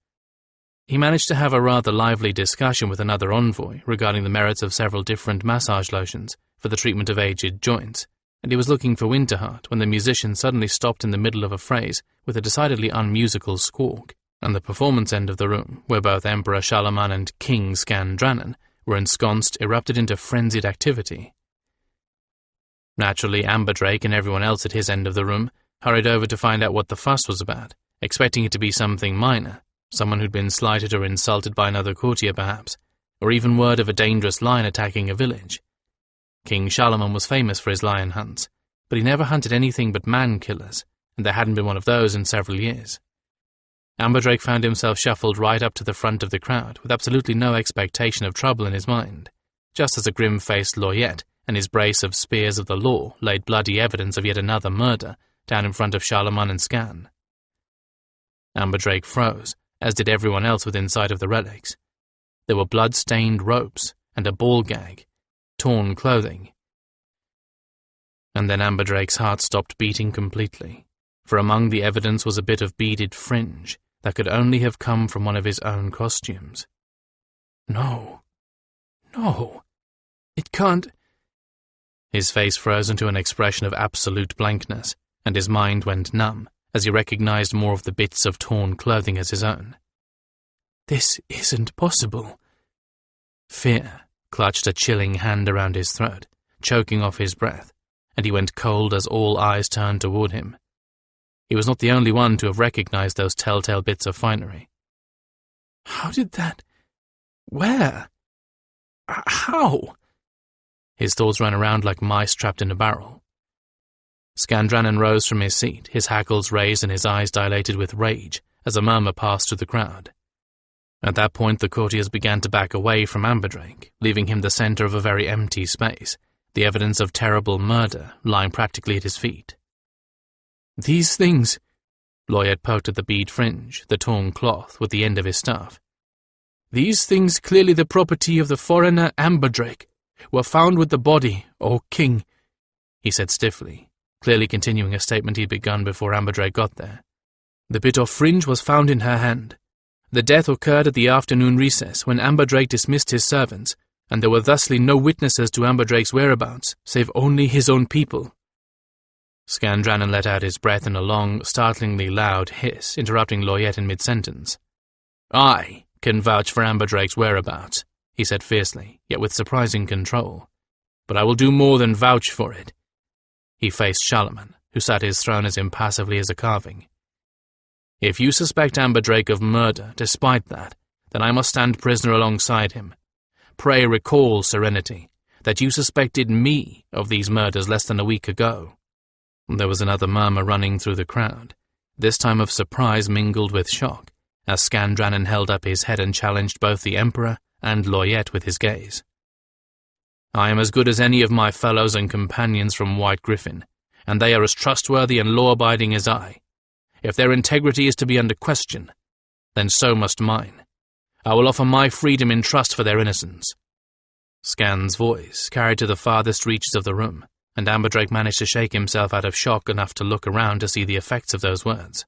He managed to have a rather lively discussion with another envoy regarding the merits of several different massage lotions for the treatment of aged joints, and he was looking for Winterheart when the musician suddenly stopped in the middle of a phrase with a decidedly unmusical squawk, and the performance end of the room, where both Emperor Shalaman and King Skandranon were ensconced, erupted into frenzied activity. Naturally, Amberdrake and everyone else at his end of the room hurried over to find out what the fuss was about, expecting it to be something minor, someone who'd been slighted or insulted by another courtier perhaps, or even word of a dangerous lion attacking a village. King Shalaman was famous for his lion hunts, but he never hunted anything but man-killers, and there hadn't been one of those in several years. Amberdrake found himself shuffled right up to the front of the crowd with absolutely no expectation of trouble in his mind, just as a grim-faced lawyette and his brace of spears of the law laid bloody evidence of yet another murder down in front of Shalaman and Skan. Amberdrake froze, as did everyone else within sight of the relics. There were blood-stained ropes and a ball gag, torn clothing. And then Amberdrake's heart stopped beating completely, for among the evidence was a bit of beaded fringe that could only have come from one of his own costumes. No. It can't. His face froze into an expression of absolute blankness, and his mind went numb as he recognized more of the bits of torn clothing as his own. This isn't possible. Fear clutched a chilling hand around his throat, choking off his breath, and he went cold as all eyes turned toward him. He was not the only one to have recognized those telltale bits of finery. How did that... Where? How? His thoughts ran around like mice trapped in a barrel. Skandranon rose from his seat, his hackles raised and his eyes dilated with rage as a murmur passed through the crowd. At that point, the courtiers began to back away from Amberdrake, leaving him the center of a very empty space, the evidence of terrible murder lying practically at his feet. These things... Loyet poked at the bead fringe, the torn cloth, with the end of his staff. These things, clearly the property of the foreigner Amberdrake, were found with the body, O king, he said stiffly, clearly continuing a statement he'd begun before Amberdrake got there. The bit of fringe was found in her hand. The death occurred at the afternoon recess when Amberdrake dismissed his servants, and there were thusly no witnesses to Amberdrake's whereabouts, save only his own people. Skandranon let out his breath in a long, startlingly loud hiss, interrupting Loyet in mid-sentence. I can vouch for Amberdrake's whereabouts, he said fiercely, yet with surprising control. But I will do more than vouch for it. He faced Charlemagne, who sat his throne as impassively as a carving. If you suspect Amberdrake of murder, despite that, then I must stand prisoner alongside him. Pray recall, Serenity, that you suspected me of these murders less than a week ago. There was another murmur running through the crowd, this time of surprise mingled with shock, as Skandranon held up his head and challenged both the Emperor and Loyet with his gaze. I am as good as any of my fellows and companions from White Gryphon, and they are as trustworthy and law-abiding as I. If their integrity is to be under question, then so must mine. I will offer my freedom in trust for their innocence. Skan's voice carried to the farthest reaches of the room, and Amberdrake managed to shake himself out of shock enough to look around to see the effects of those words.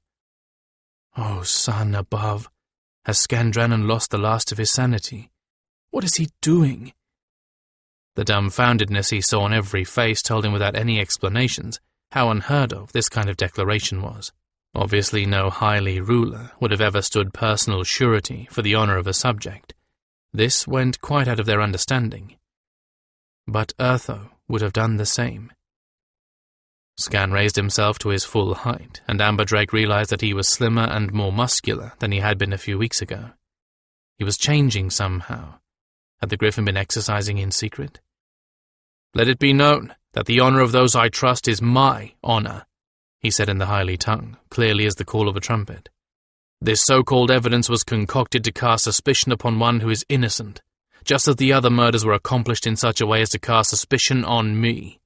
Oh, sun above, has Skandranon lost the last of his sanity? What is he doing? The dumbfoundedness he saw on every face told him without any explanations how unheard of this kind of declaration was. Obviously no highly ruler would have ever stood personal surety for the honor of a subject. This went quite out of their understanding. But Urtho would have done the same. Skan raised himself to his full height, and Amberdrake realized that he was slimmer and more muscular than he had been a few weeks ago. He was changing somehow. Had the Gryphon been exercising in secret? Let it be known that the honor of those I trust is my honor, he said in the highly tongue, clearly as the call of a trumpet. This so-called evidence was concocted to cast suspicion upon one who is innocent, just as the other murders were accomplished in such a way as to cast suspicion on me.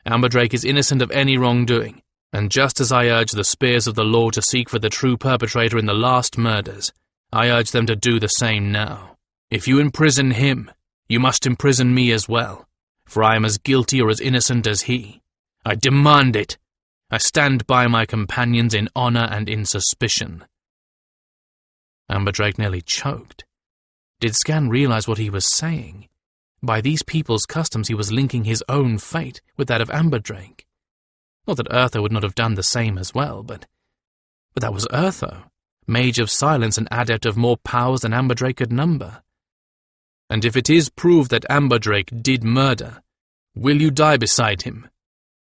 Amberdrake is innocent of any wrongdoing, and just as I urge the spears of the law to seek for the true perpetrator in the last murders, I urge them to do the same now. If you imprison him, you must imprison me as well, for I am as guilty or as innocent as he. I demand it. I stand by my companions in honor and in suspicion. Amberdrake nearly choked. Did Skan realize what he was saying? By these people's customs he was linking his own fate with that of Amberdrake. Not that Urtho would not have done the same as well, but that was Urtho, Mage of Silence and adept of more powers than Amberdrake could number. And if it is proved that Amberdrake did murder, will you die beside him?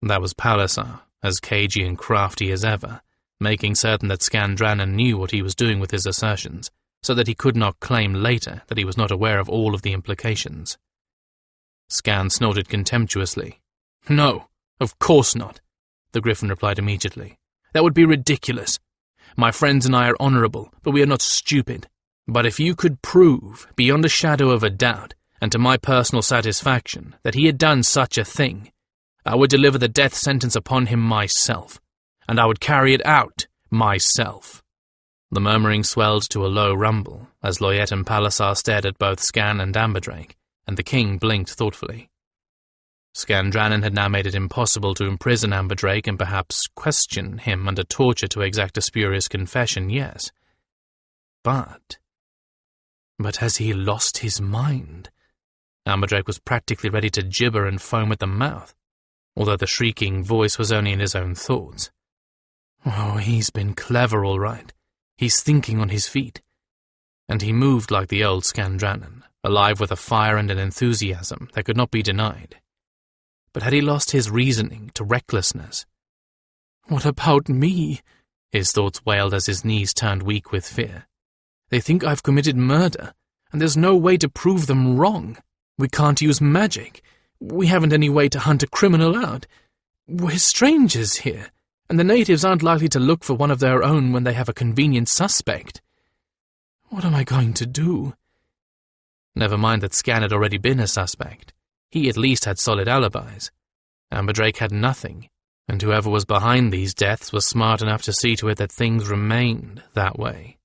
That was Palliser, as cagey and crafty as ever, making certain that Skandranon knew what he was doing with his assertions, so that he could not claim later that he was not aware of all of the implications. Skan snorted contemptuously. No, of course not, the Gryphon replied immediately. That would be ridiculous. My friends and I are honorable, but we are not stupid. But if you could prove, beyond a shadow of a doubt, and to my personal satisfaction, that he had done such a thing, I would deliver the death sentence upon him myself, and I would carry it out myself. The murmuring swelled to a low rumble, as Loyet and Palliser stared at both Skan and Amberdrake, and the king blinked thoughtfully. Skandranon had now made it impossible to imprison Amberdrake and perhaps question him under torture to exact a spurious confession, yes. But has he lost his mind? Amberdrake was practically ready to gibber and foam at the mouth, although the shrieking voice was only in his own thoughts. Oh, he's been clever, all right. He's thinking on his feet. And he moved like the old Skandranon, alive with a fire and an enthusiasm that could not be denied. But had he lost his reasoning to recklessness? What about me? His thoughts wailed as his knees turned weak with fear. They think I've committed murder, and there's no way to prove them wrong. We can't use magic. We haven't any way to hunt a criminal out. We're strangers here, and the natives aren't likely to look for one of their own when they have a convenient suspect. What am I going to do? Never mind that Skan had already been a suspect. He at least had solid alibis. Amberdrake had nothing, and whoever was behind these deaths was smart enough to see to it that things remained that way.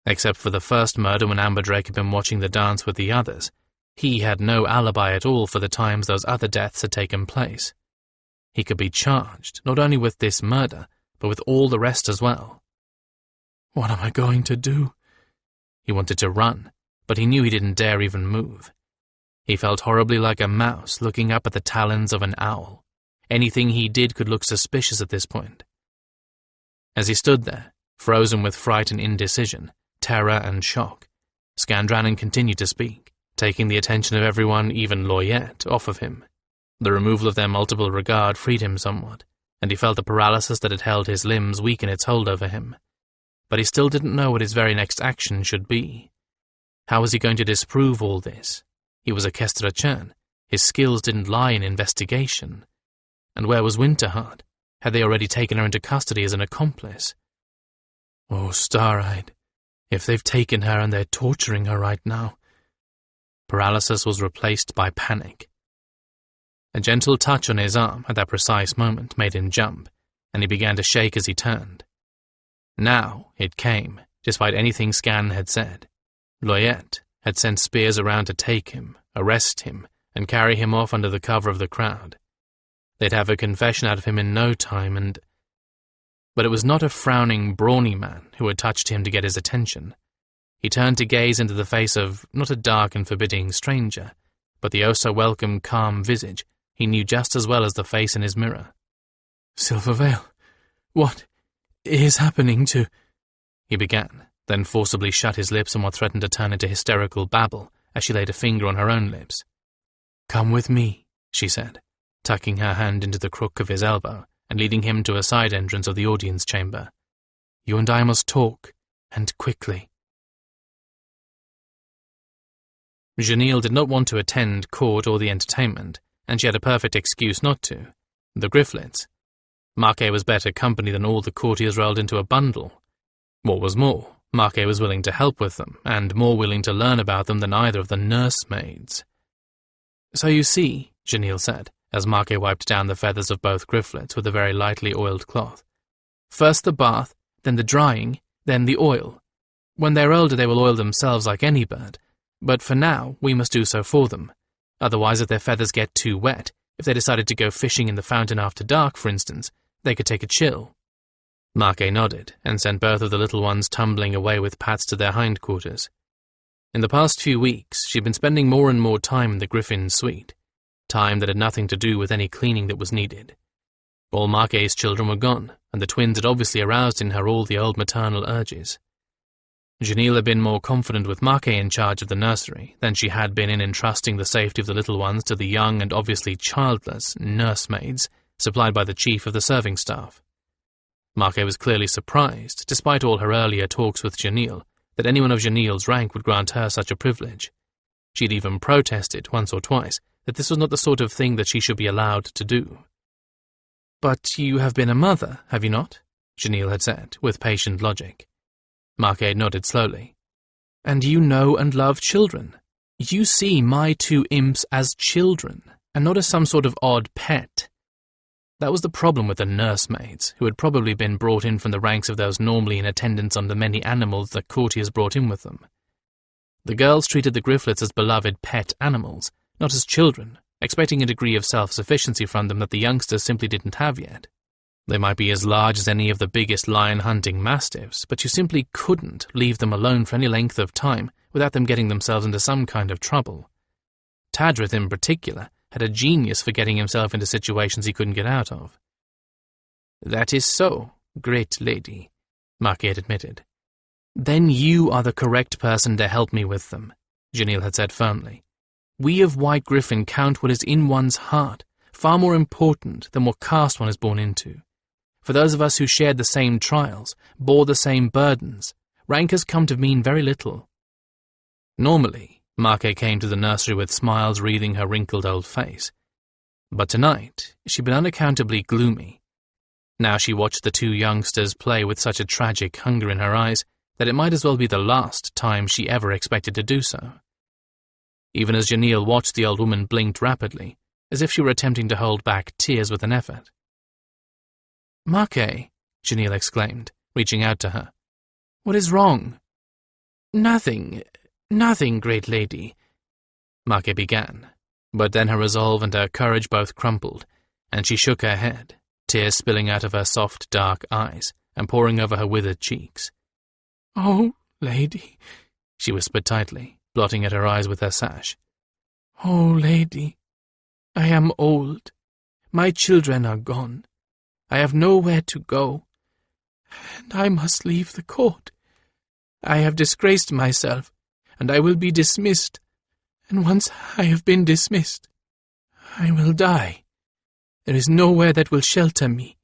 Except for the first murder when Amberdrake had been watching the dance with the others, he had no alibi at all for the times those other deaths had taken place. He could be charged, not only with this murder, but with all the rest as well. What am I going to do? He wanted to run, but he knew he didn't dare even move. He felt horribly like a mouse looking up at the talons of an owl. Anything he did could look suspicious at this point. As he stood there, frozen with fright and indecision, terror and shock, Skandranon continued to speak, taking the attention of everyone, even Loyette, off of him. The removal of their multiple regard freed him somewhat, and he felt the paralysis that had held his limbs weaken its hold over him. But he still didn't know what his very next action should be. How was he going to disprove all this? He was a Kestra Churn. His skills didn't lie in investigation. And where was Winterheart? Had they already taken her into custody as an accomplice? Oh, Star-Eyed, if they've taken her and they're torturing her right now. Paralysis was replaced by panic. A gentle touch on his arm at that precise moment made him jump, and he began to shake as he turned. Now it came, despite anything Skan had said. Loyette had sent spears around to take him, arrest him, and carry him off under the cover of the crowd. They'd have a confession out of him in no time, and... But it was not a frowning, brawny man who had touched him to get his attention. He turned to gaze into the face of not a dark and forbidding stranger, but the oh-so-welcome, calm visage he knew just as well as the face in his mirror. Silvervale, what is happening to... He began, then forcibly shut his lips in what threatened to turn into hysterical babble as she laid a finger on her own lips. Come with me, she said, tucking her hand into the crook of his elbow and leading him to a side entrance of the audience chamber. You and I must talk, and quickly. Janelle did not want to attend court or the entertainment, and she had a perfect excuse not to. The Gryphons. Marquet was better company than all the courtiers rolled into a bundle. What was more, Marquet was willing to help with them, and more willing to learn about them than either of the nursemaids. So you see, Janelle said, as Marquet wiped down the feathers of both Gryphons with a very lightly oiled cloth. First the bath, then the drying, then the oil. When they're older they will oil themselves like any bird, but for now we must do so for them. Otherwise, if their feathers get too wet, if they decided to go fishing in the fountain after dark, for instance, they could take a chill. Marquet nodded and sent both of the little ones tumbling away with pats to their hindquarters. In the past few weeks, she'd been spending more and more time in the Gryphon's suite, time that had nothing to do with any cleaning that was needed. All Marquet's children were gone, and the twins had obviously aroused in her all the old maternal urges. Janelle had been more confident with Marquet in charge of the nursery than she had been in entrusting the safety of the little ones to the young and obviously childless nursemaids supplied by the chief of the serving staff. Marquet was clearly surprised, despite all her earlier talks with Janelle, that anyone of Janelle's rank would grant her such a privilege. She'd even protested once or twice that this was not the sort of thing that she should be allowed to do. "But you have been a mother, have you not?" Janelle had said, with patient logic. Marquet nodded slowly. "And you know and love children. You see my two imps as children, and not as some sort of odd pet." That was the problem with the nursemaids, who had probably been brought in from the ranks of those normally in attendance on the many animals that courtiers brought in with them. The girls treated the Gryphons as beloved pet animals, not as children, expecting a degree of self-sufficiency from them that the youngsters simply didn't have yet. They might be as large as any of the biggest lion-hunting mastiffs, but you simply couldn't leave them alone for any length of time without them getting themselves into some kind of trouble. Tadrith, in particular, had a genius for getting himself into situations he couldn't get out of. "That is so, great lady," Marquet admitted. "Then you are the correct person to help me with them," Janelle had said firmly. "We of White Gryphon count what is in one's heart, far more important than what caste one is born into. For those of us who shared the same trials, bore the same burdens, rank has come to mean very little. Normally, Marke came to the nursery with smiles wreathing her wrinkled old face. But tonight, she'd been unaccountably gloomy. Now she watched the two youngsters play with such a tragic hunger in her eyes that it might as well be the last time she ever expected to do so. Even as Janelle watched, the old woman blinked rapidly, as if she were attempting to hold back tears with an effort. "Marke," Janelle exclaimed, reaching out to her. "What is wrong?" Nothing, great lady," Marke began, but then her resolve and her courage both crumpled, and she shook her head, tears spilling out of her soft, dark eyes and pouring over her withered cheeks. "Oh, lady," she whispered tightly, blotting at her eyes with her sash. "Oh, lady, I am old. My children are gone. I have nowhere to go, and I must leave the court. I have disgraced myself, and I will be dismissed, and once I have been dismissed, I will die. There is nowhere that will shelter me."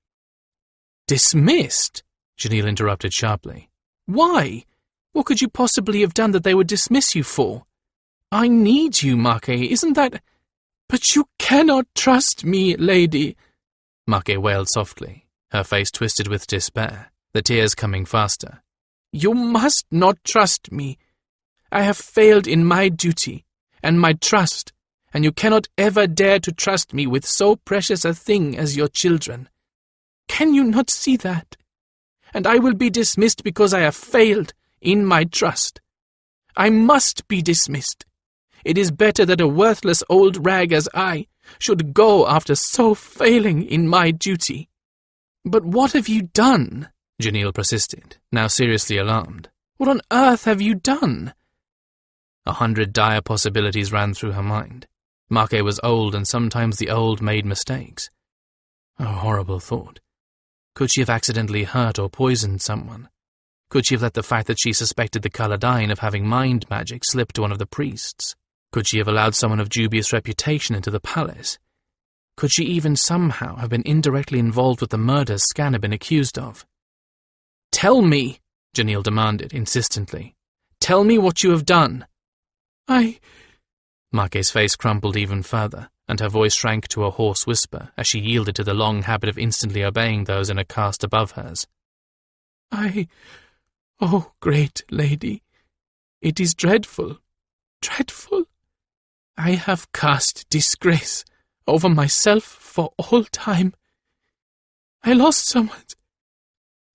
"Dismissed?" Janelle interrupted sharply. "Why? What could you possibly have done that they would dismiss you for? I need you, Marke, isn't that—" "But you cannot trust me, lady," Marke wailed softly, her face twisted with despair, the tears coming faster. "You must not trust me. I have failed in my duty and my trust, and you cannot ever dare to trust me with so precious a thing as your children. Can you not see that? And I will be dismissed because I have failed in my trust. I must be dismissed. It is better that a worthless old rag as I should go after so failing in my duty." "But what have you done?" Janelle persisted, now seriously alarmed. "What on earth have you done?" 100 dire possibilities ran through her mind. Marke was old, and sometimes the old made mistakes. A horrible thought. Could she have accidentally hurt or poisoned someone? Could she have let the fact that she suspected the Kaladine of having mind magic slip to one of the priests? Could she have allowed someone of dubious reputation into the palace? Could she even somehow have been indirectly involved with the murders Skan had been accused of? "Tell me," Janelle demanded insistently. "Tell me what you have done." Marke's face crumpled even further, and her voice shrank to a hoarse whisper as she yielded to the long habit of instantly obeying those in a caste above hers. Oh, great lady, it is dreadful, dreadful. I have cast disgrace over myself for all time. I lost someone."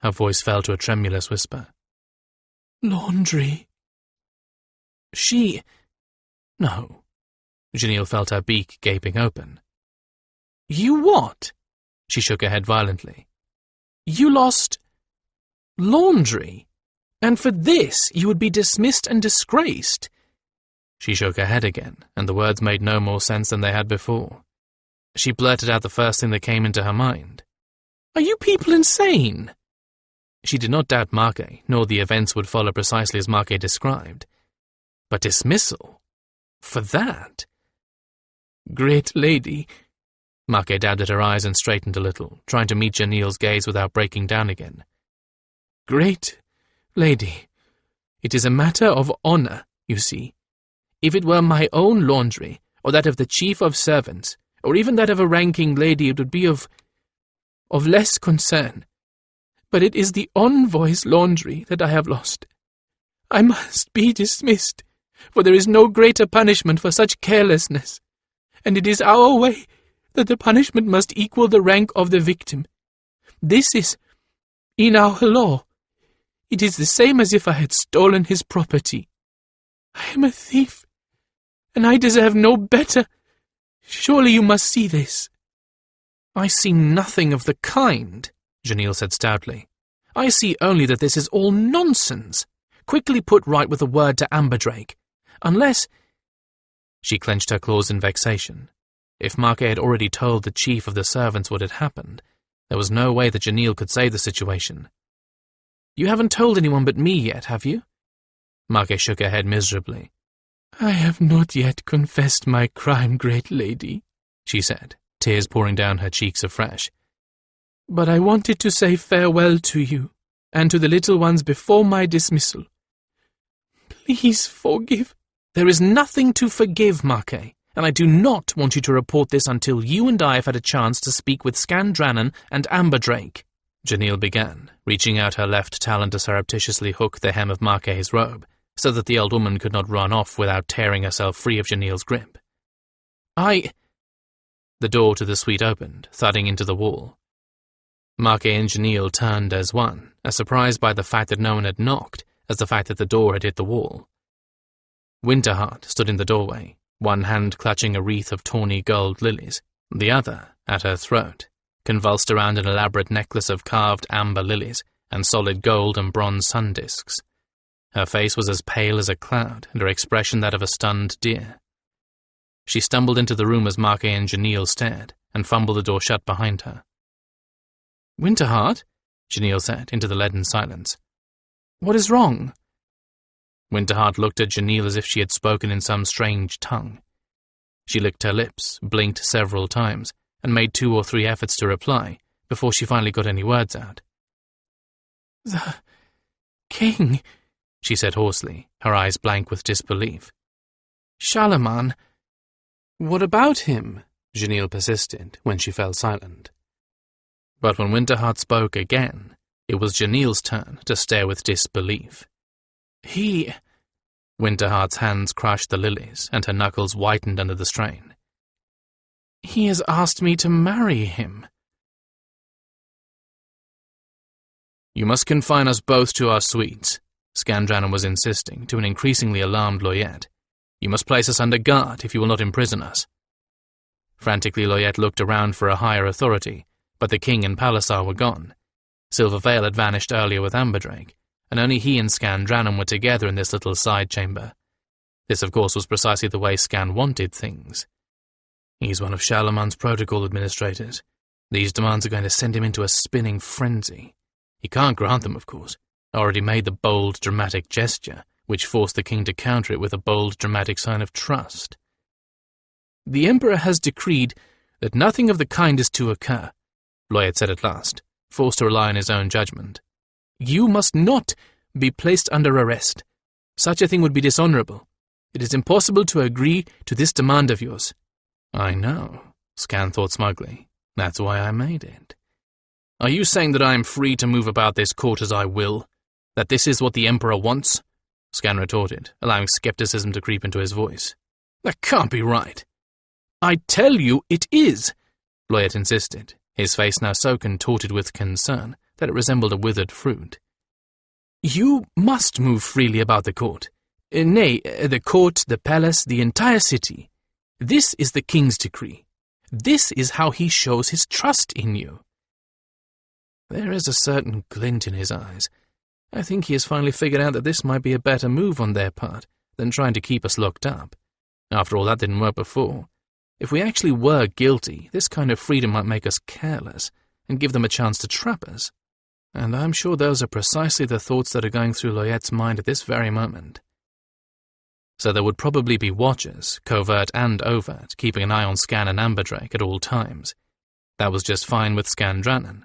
Her voice fell to a tremulous whisper. "Laundry." No. Janelle felt her beak gaping open. "You what?" She shook her head violently. "You lost Laundry, and for this you would be dismissed and disgraced." She shook her head again, and the words made no more sense than they had before. She blurted out the first thing that came into her mind. "Are you people insane?" She did not doubt Marke, nor the events would follow precisely as Marke described. But dismissal? For that? "Great lady," Marke dabbed at her eyes and straightened a little, trying to meet Janelle's gaze without breaking down again. "Great lady, it is a matter of honor, you see. If it were my own laundry, or that of the chief of servants, or even that of a ranking lady, it would be of less concern. But it is the envoys' laundry that I have lost. I must be dismissed, for there is no greater punishment for such carelessness, and it is our way that the punishment must equal the rank of the victim. This is in our law. It is the same as if I had stolen his property. I am a thief, and I deserve no better. Surely you must see this." "I see nothing of the kind," Janelle said stoutly. "I see only that this is all nonsense, quickly put right with a word to Amberdrake. Unless—" She clenched her claws in vexation. If Marke had already told the chief of the servants what had happened, there was no way that Janelle could save the situation. "You haven't told anyone but me yet, have you?" Marke shook her head miserably. "I have not yet confessed my crime, great lady," she said, tears pouring down her cheeks afresh. but I wanted to say farewell to you, and to the little ones before my dismissal. Please forgive. There is nothing to forgive, Marquet, and I do not want you to report this until you and I have had a chance to speak with Skandranon and Amberdrake, Janelle began, reaching out her left talon to surreptitiously hook the hem of Marquet's robe, so that the old woman could not run off without tearing herself free of Janelle's grip. The door to the suite opened, thudding into the wall. Marquet and Janelle turned as one, as surprised by the fact that no one had knocked as the fact that the door had hit the wall. Winterheart stood in the doorway, one hand clutching a wreath of tawny gold lilies, the other at her throat, convulsed around an elaborate necklace of carved amber lilies and solid gold and bronze sun discs. Her face was as pale as a cloud, and her expression that of a stunned deer. She stumbled into the room as Marquet and Janelle stared, and fumbled the door shut behind her. Winterheart, Janelle said into the leaden silence. What is wrong? Winterheart looked at Janelle as if she had spoken in some strange tongue. She licked her lips, blinked several times, and made 2 or 3 efforts to reply, before she finally got any words out. The king, she said hoarsely, her eyes blank with disbelief. Charlemagne. What about him? Janelle persisted when she fell silent. But when Winterheart spoke again, it was Janelle's turn to stare with disbelief. Winterheart's hands crushed the lilies, and her knuckles whitened under the strain. He has asked me to marry him. You must confine us both to our suites, Skandranon was insisting to an increasingly alarmed Loyette. You must place us under guard if you will not imprison us. Frantically, Loyette looked around for a higher authority, but the king and Palisar were gone. Silverveil had vanished earlier with Amberdrake, and only he and Skandranon were together in this little side chamber. This, of course, was precisely the way Skan wanted things. He's one of Charlemagne's protocol administrators. These demands are going to send him into a spinning frenzy. He can't grant them, of course. Already made the bold, dramatic gesture, which forced the king to counter it with a bold, dramatic sign of trust. The Emperor has decreed that nothing of the kind is to occur, Loyette said at last, forced to rely on his own judgment. You must not be placed under arrest. Such a thing would be dishonorable. It is impossible to agree to this demand of yours. I know, Skan thought smugly. That's why I made it. Are you saying that I am free to move about this court as I will? That this is what the Emperor wants? Skan retorted, allowing skepticism to creep into his voice. That can't be right. I tell you it is, Loyette insisted, his face now so contorted with concern that it resembled a withered fruit. You must move freely about the court. Nay, the court, the palace, the entire city. This is the king's decree. This is how he shows his trust in you. There is a certain glint in his eyes. I think he has finally figured out that this might be a better move on their part than trying to keep us locked up. After all, that didn't work before. If we actually were guilty, this kind of freedom might make us careless and give them a chance to trap us. And I'm sure those are precisely the thoughts that are going through Loyette's mind at this very moment. So there would probably be watchers, covert and overt, keeping an eye on Skan and Amberdrake at all times. That was just fine with Skandranon.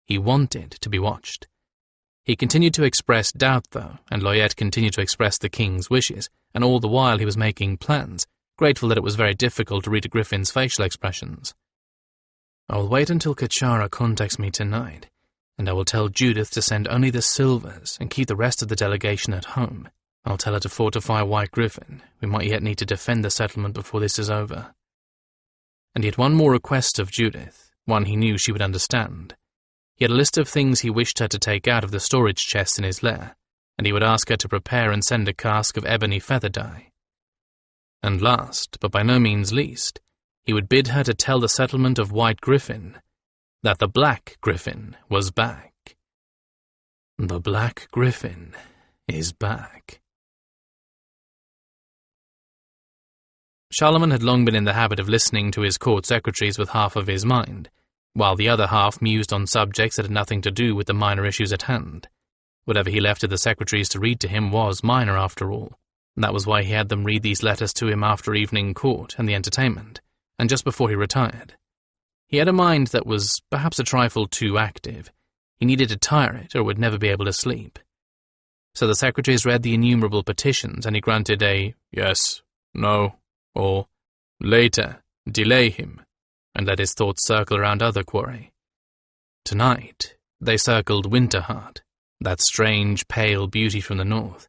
He wanted to be watched. He continued to express doubt, though, and Loyette continued to express the king's wishes, and all the while he was making plans, grateful that it was very difficult to read a griffin's facial expressions. I'll wait until Kachara contacts me tonight, and I will tell Judith to send only the silvers and keep the rest of the delegation at home. I'll tell her to fortify White Gryphon. We might yet need to defend the settlement before this is over. And he had one more request of Judith, one he knew she would understand. He had a list of things he wished her to take out of the storage chest in his lair, and he would ask her to prepare and send a cask of ebony feather dye. And last, but by no means least, he would bid her to tell the settlement of White Gryphon that the Black Gryphon was back. The Black Gryphon is back. Charlemagne had long been in the habit of listening to his court secretaries with half of his mind, while the other half mused on subjects that had nothing to do with the minor issues at hand. Whatever he left to the secretaries to read to him was minor after all. That was why he had them read these letters to him after evening court and the entertainment, and just before he retired. He had a mind that was perhaps a trifle too active. He needed to tire it or would never be able to sleep. So the secretaries read the innumerable petitions and he granted a yes, no, or later, delay him, and let his thoughts circle around other quarry. Tonight, they circled Winterheart, that strange, pale beauty from the north.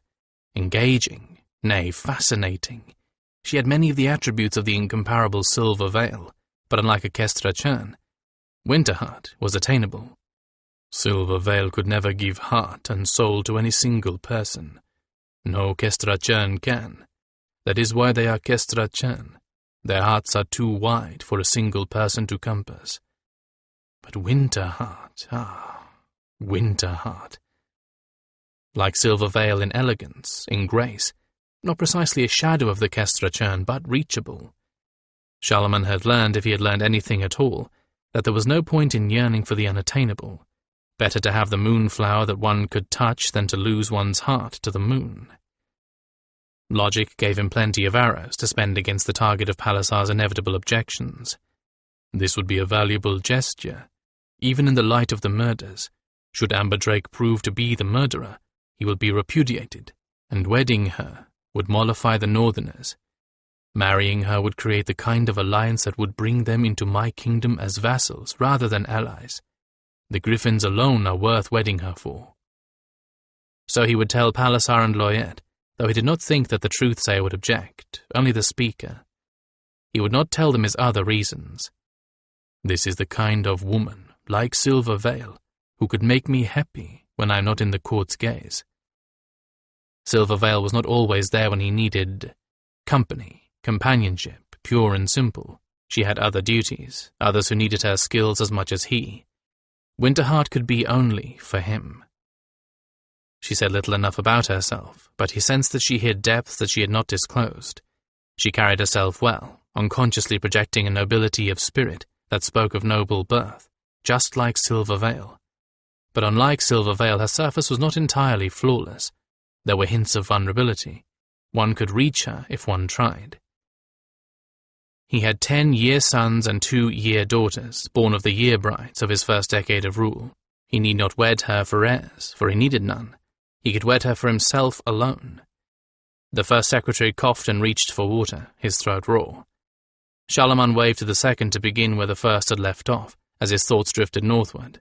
Engaging, nay, fascinating. She had many of the attributes of the incomparable Silver Veil, but unlike a Kestra Churn, Winterheart was attainable. Silver Veil could never give heart and soul to any single person. No Kestra Churn can. That is why they are Kestra Churn. Their hearts are too wide for a single person to compass. But Winterheart, Winterheart. Like Silver Veil in elegance, in grace, not precisely a shadow of the Kestra Churn, but reachable. Charlemagne had learned, if he had learned anything at all, that there was no point in yearning for the unattainable. Better to have the moonflower that one could touch than to lose one's heart to the moon. Logic gave him plenty of arrows to spend against the target of Palisar's inevitable objections. This would be a valuable gesture, even in the light of the murders. Should Amberdrake prove to be the murderer, he will be repudiated, and wedding her would mollify the Northerners. Marrying her would create the kind of alliance that would bring them into my kingdom as vassals rather than allies. The Gryphons alone are worth wedding her for. So he would tell Palisar and Loyette, though he did not think that the truth-sayer would object, only the speaker. He would not tell them his other reasons. This is the kind of woman, like Silver Veil, who could make me happy when I am not in the court's gaze. Silver Veil was not always there when he needed company, companionship, pure and simple. She had other duties, others who needed her skills as much as he. Winterheart could be only for him. She said little enough about herself, but he sensed that she hid depths that she had not disclosed. She carried herself well, unconsciously projecting a nobility of spirit that spoke of noble birth, just like Silver Veil. But unlike Silver Veil, her surface was not entirely flawless. There were hints of vulnerability. One could reach her if one tried. He had 10 year sons and 2 year daughters, born of the year brides of his first decade of rule. He need not wed her for heirs, for he needed none. He could wed her for himself alone. The first secretary coughed and reached for water, his throat raw. Charlemagne waved to the second to begin where the first had left off, as his thoughts drifted northward.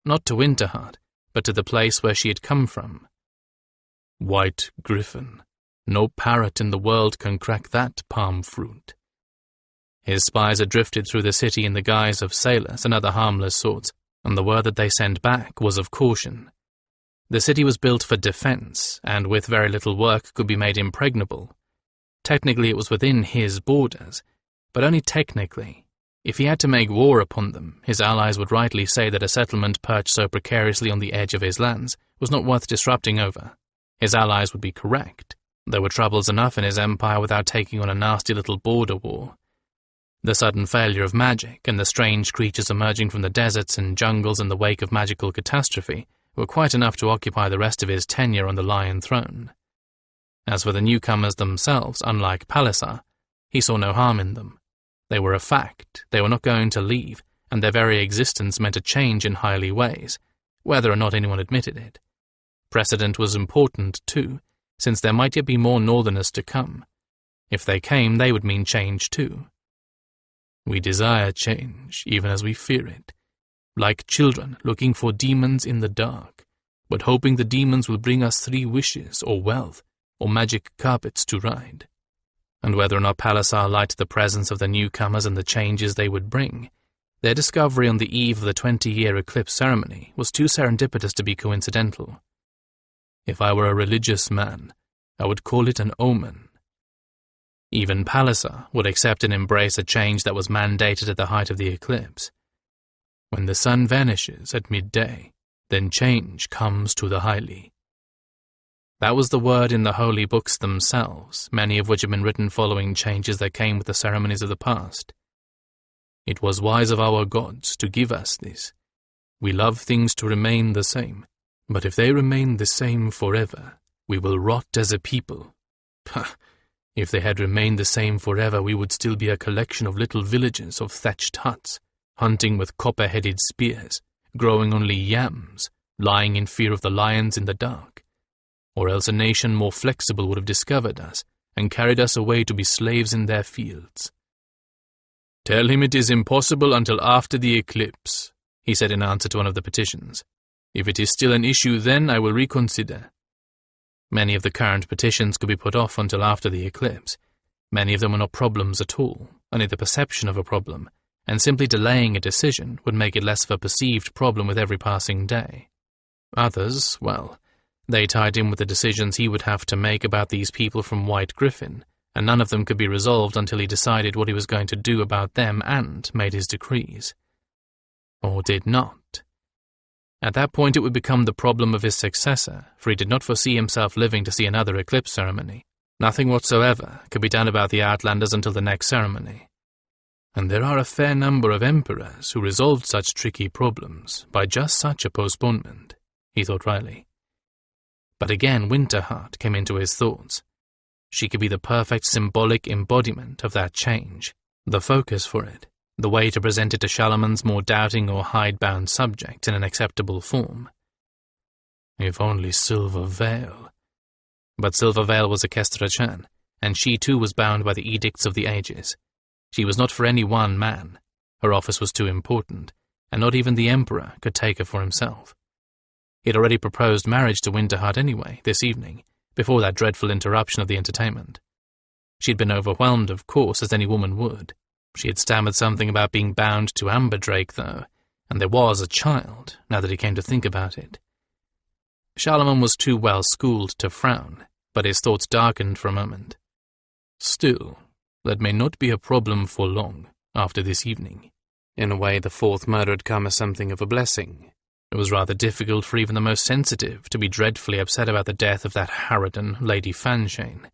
Not to Winterheart, but to the place where she had come from. White Gryphon. No parrot in the world can crack that palm fruit. His spies had drifted through the city in the guise of sailors and other harmless sorts, and the word that they sent back was of caution. The city was built for defense, and with very little work could be made impregnable. Technically it was within his borders, but only technically. If he had to make war upon them, his allies would rightly say that a settlement perched so precariously on the edge of his lands was not worth disrupting over. His allies would be correct. There were troubles enough in his empire without taking on a nasty little border war. The sudden failure of magic and the strange creatures emerging from the deserts and jungles in the wake of magical catastrophe were quite enough to occupy the rest of his tenure on the Lion Throne. As for the newcomers themselves, unlike Palisar, he saw no harm in them. They were a fact, they were not going to leave, and their very existence meant a change in highly ways, whether or not anyone admitted it. Precedent was important, too, since there might yet be more Northerners to come. If they came, they would mean change, too. We desire change, even as we fear it, like children looking for demons in the dark, but hoping the demons will bring us 3 wishes, or wealth, or magic carpets to ride. And whether or not Palisar liked the presence of the newcomers and the changes they would bring, their discovery on the eve of the 20-year eclipse ceremony was too serendipitous to be coincidental. If I were a religious man, I would call it an omen. Even Palisar would accept and embrace a change that was mandated at the height of the eclipse. When the sun vanishes at midday, then change comes to the highly. That was the word in the holy books themselves, many of which had been written following changes that came with the ceremonies of the past. It was wise of our gods to give us this. We love things to remain the same, but if they remain the same forever, we will rot as a people. Pah! If they had remained the same forever, we would still be a collection of little villages of thatched huts, hunting with copper-headed spears, growing only yams, lying in fear of the lions in the dark. Or else a nation more flexible would have discovered us and carried us away to be slaves in their fields. "Tell him it is impossible until after the eclipse," he said in answer to one of the petitions. "If it is still an issue then, I will reconsider." Many of the current petitions could be put off until after the eclipse. Many of them were not problems at all, only the perception of a problem, and simply delaying a decision would make it less of a perceived problem with every passing day. Others, well, they tied in with the decisions he would have to make about these people from White Gryphon, and none of them could be resolved until he decided what he was going to do about them and made his decrees. Or did not. At that point it would become the problem of his successor, for he did not foresee himself living to see another eclipse ceremony. Nothing whatsoever could be done about the Outlanders until the next ceremony. And there are a fair number of emperors who resolved such tricky problems by just such a postponement, he thought wryly. But again Winterheart came into his thoughts. She could be the perfect symbolic embodiment of that change, the focus for it, the way to present it to Charlemagne's more doubting or hidebound subjects in an acceptable form. If only Silver Veil. But Silver Veil was a Kestrachan, and she too was bound by the edicts of the ages. She was not for any one man. Her office was too important, and not even the Emperor could take her for himself. He had already proposed marriage to Winterheart anyway, this evening, before that dreadful interruption of the entertainment. She had been overwhelmed, of course, as any woman would. She had stammered something about being bound to Amberdrake, though, and there was a child, now that he came to think about it. Charlemagne was too well schooled to frown, but his thoughts darkened for a moment. Still, that may not be a problem for long, after this evening. In a way, the fourth murder had come as something of a blessing. It was rather difficult for even the most sensitive to be dreadfully upset about the death of that harridan, Lady Fanchane.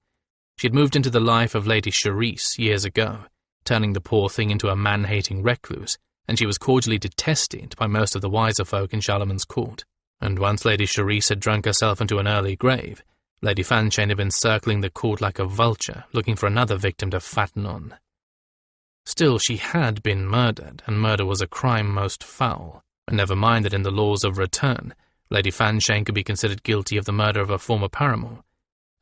She had moved into the life of Lady Charisse years ago, turning the poor thing into a man-hating recluse, and she was cordially detested by most of the wiser folk in Charlemagne's court. And once Lady Charisse had drunk herself into an early grave, Lady Fanchane had been circling the court like a vulture, looking for another victim to fatten on. Still, she had been murdered, and murder was a crime most foul. And never mind that in the laws of return, Lady Fanchane could be considered guilty of the murder of her former paramour,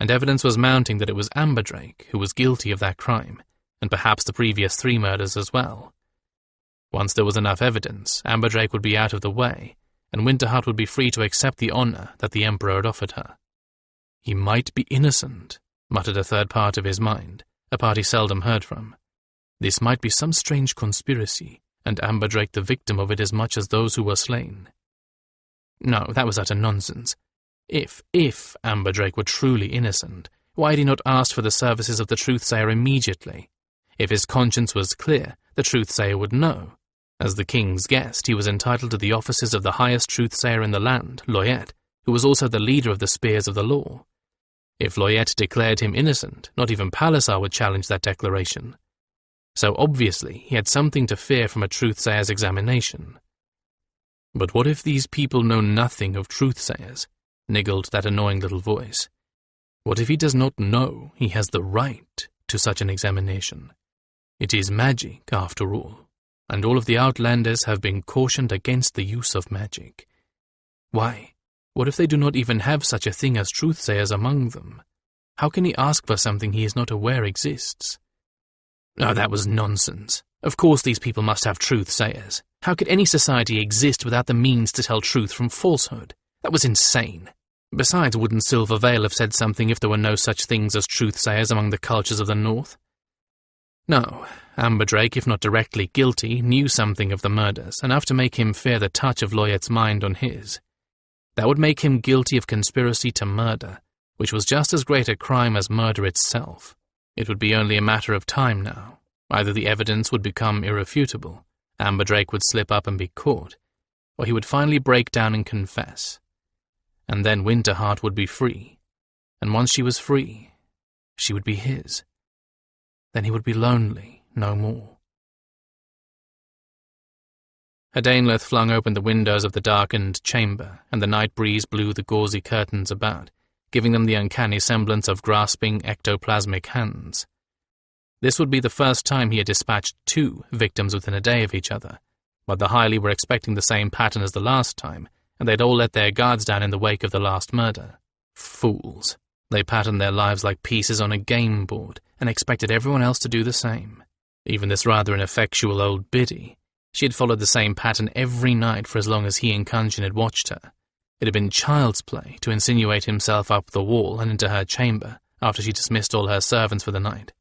and evidence was mounting that it was Amberdrake who was guilty of that crime, and perhaps the previous 3 murders as well. Once there was enough evidence, Amberdrake would be out of the way, and Winterheart would be free to accept the honour that the Emperor had offered her. He might be innocent, muttered a third part of his mind, a part he seldom heard from. This might be some strange conspiracy, and Amberdrake the victim of it as much as those who were slain. No, that was utter nonsense. If Amberdrake were truly innocent, why had he not asked for the services of the truth-sayer immediately? If his conscience was clear, the truth-sayer would know. As the king's guest, he was entitled to the offices of the highest truth-sayer in the land, Loyet, who was also the leader of the Spears of the Law. If Loyet declared him innocent, not even Palliser would challenge that declaration. So obviously he had something to fear from a truth-sayer's examination. But what if these people know nothing of truth-sayers? Niggled that annoying little voice. What if he does not know he has the right to such an examination? It is magic, after all, and all of the Outlanders have been cautioned against the use of magic. Why, what if they do not even have such a thing as truth-sayers among them? How can he ask for something he is not aware exists? Oh, that was nonsense. Of course these people must have truth-sayers. How could any society exist without the means to tell truth from falsehood? That was insane. Besides, wouldn't Silver Veil have said something if there were no such things as truth-sayers among the cultures of the North? No, Amberdrake, if not directly guilty, knew something of the murders, enough to make him fear the touch of Loyet's mind on his. That would make him guilty of conspiracy to murder, which was just as great a crime as murder itself. It would be only a matter of time now. Either the evidence would become irrefutable, Amberdrake would slip up and be caught, or he would finally break down and confess. And then Winterheart would be free. And once she was free, she would be his. Then he would be lonely no more. Hadainleth flung open the windows of the darkened chamber, and the night breeze blew the gauzy curtains about, giving them the uncanny semblance of grasping ectoplasmic hands. This would be the first time he had dispatched 2 victims within a day of each other, but the highly were expecting the same pattern as the last time, and they'd all let their guards down in the wake of the last murder. Fools. They patterned their lives like pieces on a game board, and expected everyone else to do the same. Even this rather ineffectual old biddy. She had followed the same pattern every night for as long as he and Kunjin had watched her. It had been child's play to insinuate himself up the wall and into her chamber after she dismissed all her servants for the night.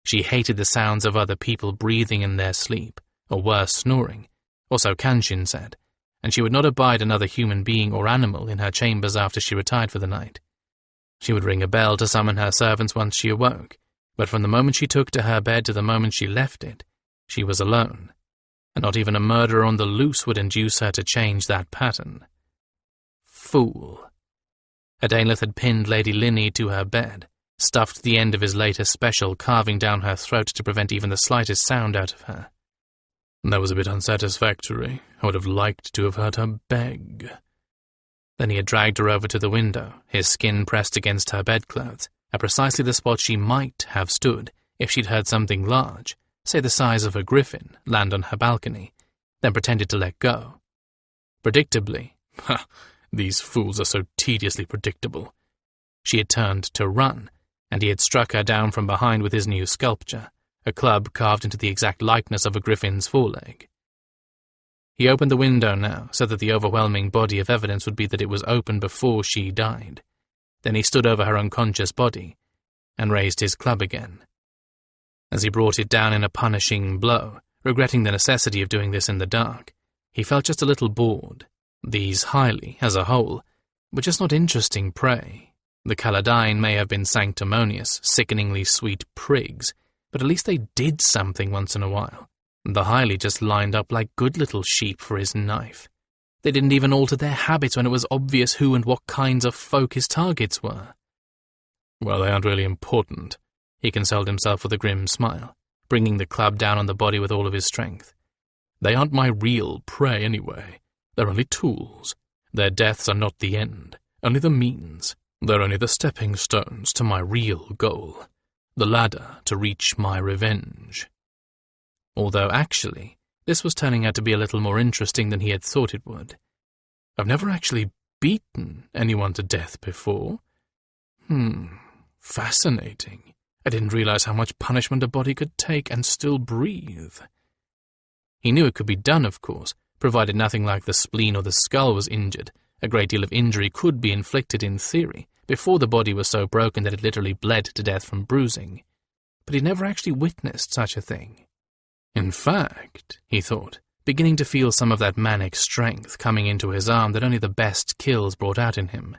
She hated the sounds of other people breathing in their sleep, or worse, snoring, or so Kunjin said, and she would not abide another human being or animal in her chambers after she retired for the night. She would ring a bell to summon her servants once she awoke, but from the moment she took to her bed to the moment she left it, she was alone, and not even a murderer on the loose would induce her to change that pattern. Fool. Adanleth had pinned Lady Linney to her bed, stuffed the end of his latest special carving down her throat to prevent even the slightest sound out of her. That was a bit unsatisfactory. I would have liked to have heard her beg. Then he had dragged her over to the window, his skin pressed against her bedclothes, at precisely the spot she might have stood if she'd heard something large, say the size of a griffin, land on her balcony, then pretended to let go. Predictably, these fools are so tediously predictable, she had turned to run, and he had struck her down from behind with his new sculpture, a club carved into the exact likeness of a griffin's foreleg. He opened the window now, so that the overwhelming body of evidence would be that it was open before she died. Then he stood over her unconscious body, and raised his club again. As he brought it down in a punishing blow, regretting the necessity of doing this in the dark, he felt just a little bored. These highly, as a whole, were just not interesting prey. The Caladine may have been sanctimonious, sickeningly sweet prigs, but at least they did something once in a while. The highly just lined up like good little sheep for his knife. They didn't even alter their habits when it was obvious who and what kinds of folk his targets were. Well, they aren't really important, he consoled himself with a grim smile, bringing the club down on the body with all of his strength. They aren't my real prey anyway. They're only tools. Their deaths are not the end, only the means. They're only the stepping stones to my real goal, the ladder to reach my revenge. Although, actually, this was turning out to be a little more interesting than he had thought it would. I've never actually beaten anyone to death before. Fascinating. I didn't realize how much punishment a body could take and still breathe. He knew it could be done, of course, provided nothing like the spleen or the skull was injured. A great deal of injury could be inflicted in theory, before the body was so broken that it literally bled to death from bruising. But he'd never actually witnessed such a thing. In fact, he thought, beginning to feel some of that manic strength coming into his arm that only the best kills brought out in him.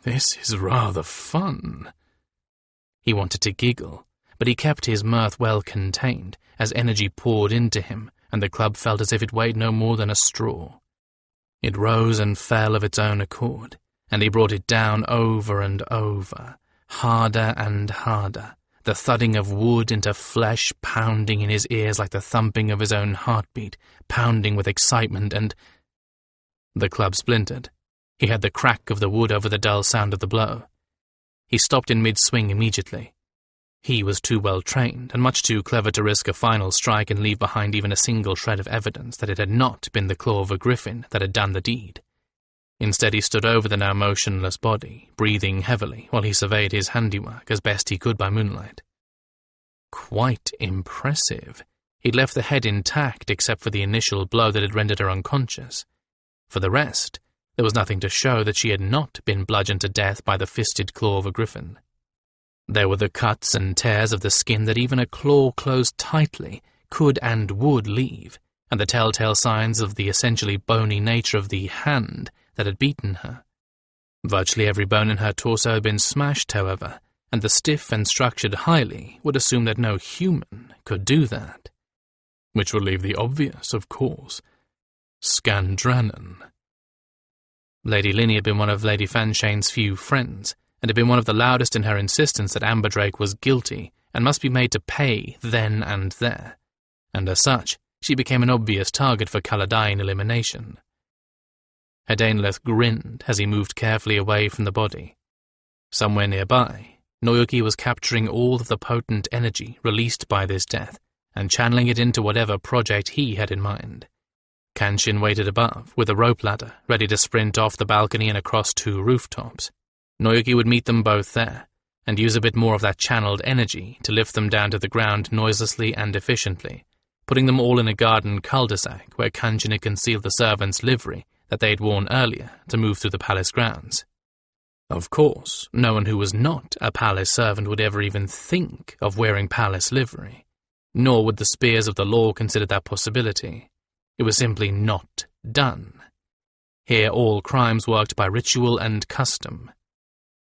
This is rather fun. He wanted to giggle, but he kept his mirth well contained as energy poured into him, and the club felt as if it weighed no more than a straw. It rose and fell of its own accord, and he brought it down over and over, harder and harder, the thudding of wood into flesh pounding in his ears like the thumping of his own heartbeat, pounding with excitement, and... The club splintered. He had the crack of the wood over the dull sound of the blow. He stopped in mid-swing immediately. He was too well trained and much too clever to risk a final strike and leave behind even a single shred of evidence that it had not been the claw of a griffin that had done the deed. Instead, he stood over the now motionless body, breathing heavily while he surveyed his handiwork as best he could by moonlight. Quite impressive. He'd left the head intact except for the initial blow that had rendered her unconscious. For the rest, there was nothing to show that she had not been bludgeoned to death by the fisted claw of a griffin. There were the cuts and tears of the skin that even a claw closed tightly could and would leave, and the telltale signs of the essentially bony nature of the hand that had beaten her. Virtually every bone in her torso had been smashed, however, and the stiff and structured highly would assume that no human could do that. Which would leave the obvious, of course. Skandranon. Lady Linney had been one of Lady Fanshane's few friends, and had been one of the loudest in her insistence that Amberdrake was guilty and must be made to pay then and there, and as such, she became an obvious target for Caladine elimination. Adanleth grinned as he moved carefully away from the body. Somewhere nearby, Noyoki was capturing all of the potent energy released by this death and channeling it into whatever project he had in mind. Kanshin waited above, with a rope ladder, ready to sprint off the balcony and across 2 rooftops. Noyuki would meet them both there, and use a bit more of that channeled energy to lift them down to the ground noiselessly and efficiently, putting them all in a garden cul-de-sac where Kanshin had concealed the servant's livery that they had worn earlier to move through the palace grounds. Of course, no one who was not a palace servant would ever even think of wearing palace livery, nor would the spears of the law consider that possibility. It was simply not done. Here all crimes worked by ritual and custom.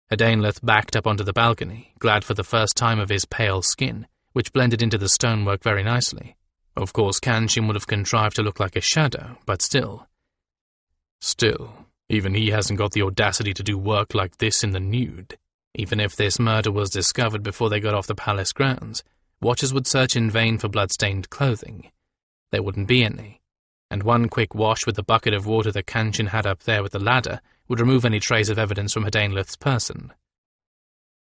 Adanleth backed up onto the balcony, glad for the first time of his pale skin, which blended into the stonework very nicely. Of course, Kanshin would have contrived to look like a shadow, but still. Still, even he hasn't got the audacity to do work like this in the nude. Even if this murder was discovered before they got off the palace grounds, watchers would search in vain for blood-stained clothing. There wouldn't be any, and one quick wash with the bucket of water that Kanshin had up there with the ladder would remove any trace of evidence from Adanleth's person.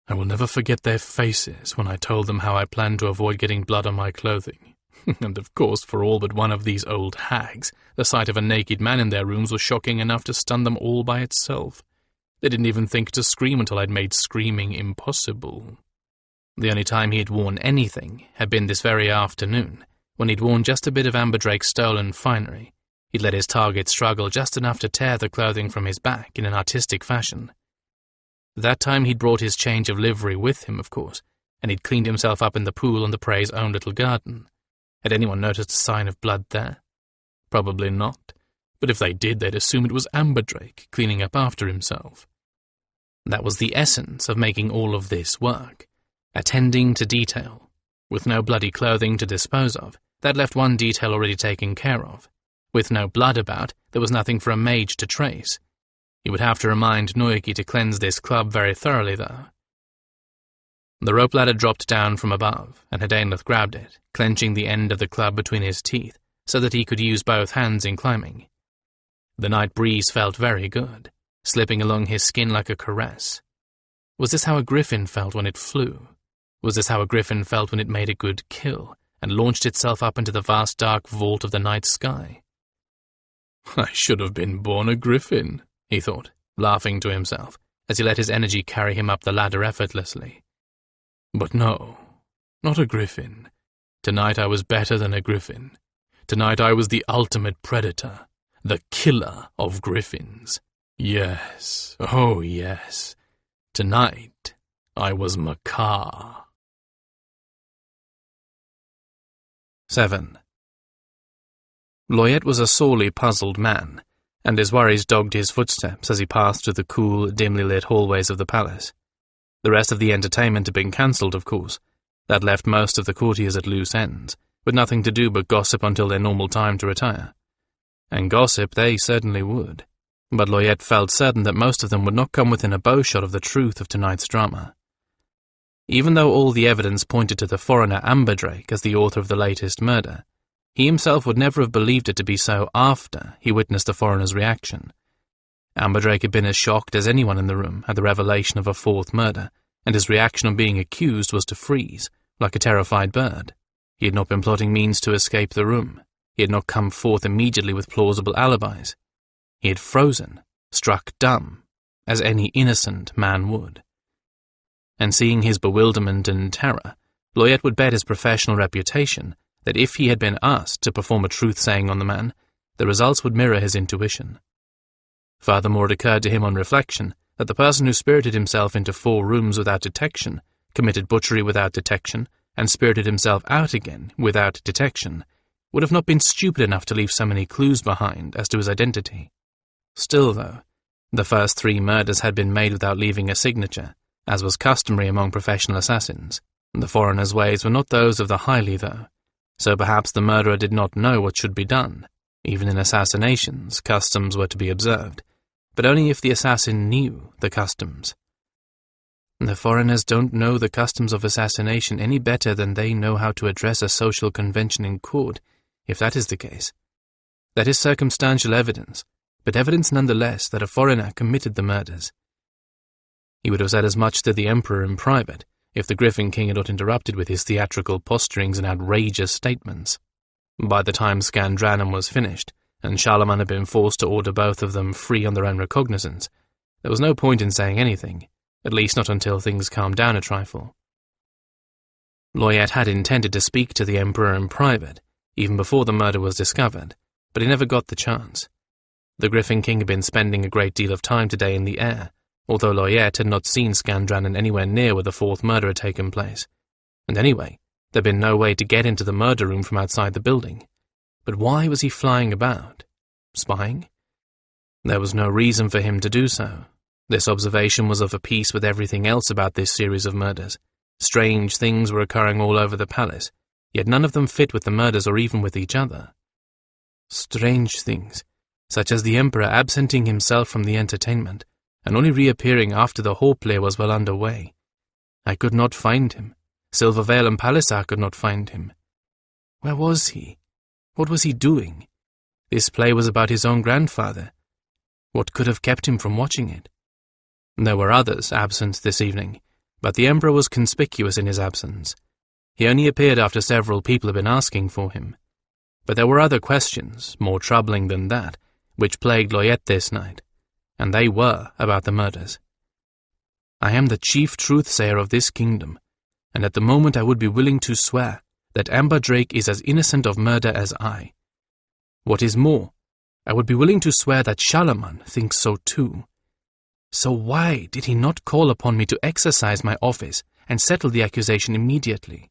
I will never forget their faces when I told them how I planned to avoid getting blood on my clothing. And of course, for all but one of these old hags, the sight of a naked man in their rooms was shocking enough to stun them all by itself. They didn't even think to scream until I'd made screaming impossible. The only time he had worn anything had been this very afternoon, when he'd worn just a bit of Amberdrake's stolen finery. He'd let his target struggle just enough to tear the clothing from his back in an artistic fashion. That time he'd brought his change of livery with him, of course, and he'd cleaned himself up in the pool on the Prey's own little garden. Had anyone noticed a sign of blood there? Probably not, but if they did, they'd assume it was Amberdrake cleaning up after himself. That was the essence of making all of this work, attending to detail. With no bloody clothing to dispose of, that left one detail already taken care of. With no blood about, there was nothing for a mage to trace. He would have to remind Noyuki to cleanse this club very thoroughly, though. The rope ladder dropped down from above, and Adanleth grabbed it, clenching the end of the club between his teeth, so that he could use both hands in climbing. The night breeze felt very good, slipping along his skin like a caress. Was this how a griffin felt when it flew? Was this how a griffin felt when it made a good kill, and launched itself up into the vast dark vault of the night sky? I should have been born a griffin, he thought, laughing to himself, as he let his energy carry him up the ladder effortlessly. But no, not a griffin. Tonight I was better than a griffin. Tonight I was the ultimate predator, the killer of griffins. Yes, oh yes. Tonight I was Makar. 7. Loyet was a sorely puzzled man, and his worries dogged his footsteps as he passed through the cool, dimly lit hallways of the palace. The rest of the entertainment had been cancelled, of course. That left most of the courtiers at loose ends, with nothing to do but gossip until their normal time to retire. And gossip they certainly would. But Loyet felt certain that most of them would not come within a bowshot of the truth of tonight's drama. Even though all the evidence pointed to the foreigner Amberdrake as the author of the latest murder, he himself would never have believed it to be so after he witnessed the foreigner's reaction. Amberdrake had been as shocked as anyone in the room at the revelation of a fourth murder, and his reaction on being accused was to freeze, like a terrified bird. He had not been plotting means to escape the room. He had not come forth immediately with plausible alibis. He had frozen, struck dumb, as any innocent man would. And seeing his bewilderment and terror, Loyet would bet his professional reputation that if he had been asked to perform a truth-saying on the man, the results would mirror his intuition. Furthermore, it occurred to him on reflection that the person who spirited himself into 4 rooms without detection, committed butchery without detection, and spirited himself out again without detection, would have not been stupid enough to leave so many clues behind as to his identity. Still, though, the first 3 murders had been made without leaving a signature, as was customary among professional assassins. The foreigner's ways were not those of the highly, though, so perhaps the murderer did not know what should be done. Even in assassinations, customs were to be observed, but only if the assassin knew the customs. The foreigners don't know the customs of assassination any better than they know how to address a social convention in court, if that is the case. That is circumstantial evidence, but evidence nonetheless that a foreigner committed the murders. He would have said as much to the Emperor in private, if the Gryphon King had not interrupted with his theatrical posturings and outrageous statements. By the time Skandranon was finished, and Charlemagne had been forced to order both of them free on their own recognizance, there was no point in saying anything, at least not until things calmed down a trifle. Loyet had intended to speak to the Emperor in private, even before the murder was discovered, but he never got the chance. The Gryphon King had been spending a great deal of time today in the air, although Loyet had not seen Skandranon anywhere near where the fourth murder had taken place. And anyway, there had been no way to get into the murder room from outside the building. But why was he flying about? Spying? There was no reason for him to do so. This observation was of a piece with everything else about this series of murders. Strange things were occurring all over the palace, yet none of them fit with the murders or even with each other. Strange things, such as the Emperor absenting himself from the entertainment, and only reappearing after the whole play was well underway. I could not find him. Silvervale and Palisar could not find him. Where was he? What was he doing? This play was about his own grandfather. What could have kept him from watching it? There were others absent this evening, but the Emperor was conspicuous in his absence. He only appeared after several people had been asking for him. But there were other questions, more troubling than that, which plagued Loyet this night, and they were about the murders. I am the chief truth-sayer of this kingdom, and at the moment I would be willing to swear that Amberdrake is as innocent of murder as I. What is more, I would be willing to swear that Charlemagne thinks so too. So why did he not call upon me to exercise my office and settle the accusation immediately?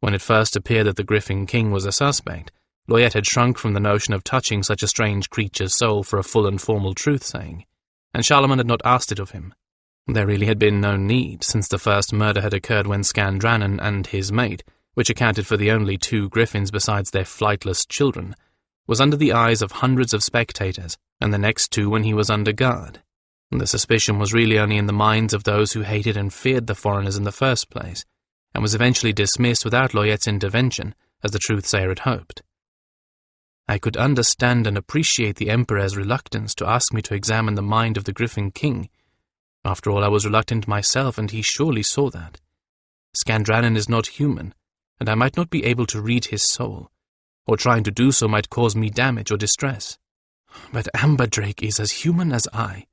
When it first appeared that the Gryphon King was a suspect, Loyet had shrunk from the notion of touching such a strange creature's soul for a full and formal truth-saying, and Charlemagne had not asked it of him. There really had been no need, since the first murder had occurred when Skandranon and his mate, which accounted for the only 2 griffins besides their flightless children, was under the eyes of hundreds of spectators, and the next 2 when he was under guard. The suspicion was really only in the minds of those who hated and feared the foreigners in the first place, and was eventually dismissed without Loyet's intervention, as the truth-sayer had hoped. I could understand and appreciate the Emperor's reluctance to ask me to examine the mind of the Gryphon King. After all, I was reluctant myself, and he surely saw that. Skandranon is not human, and I might not be able to read his soul, or trying to do so might cause me damage or distress. But Amberdrake is as human as I,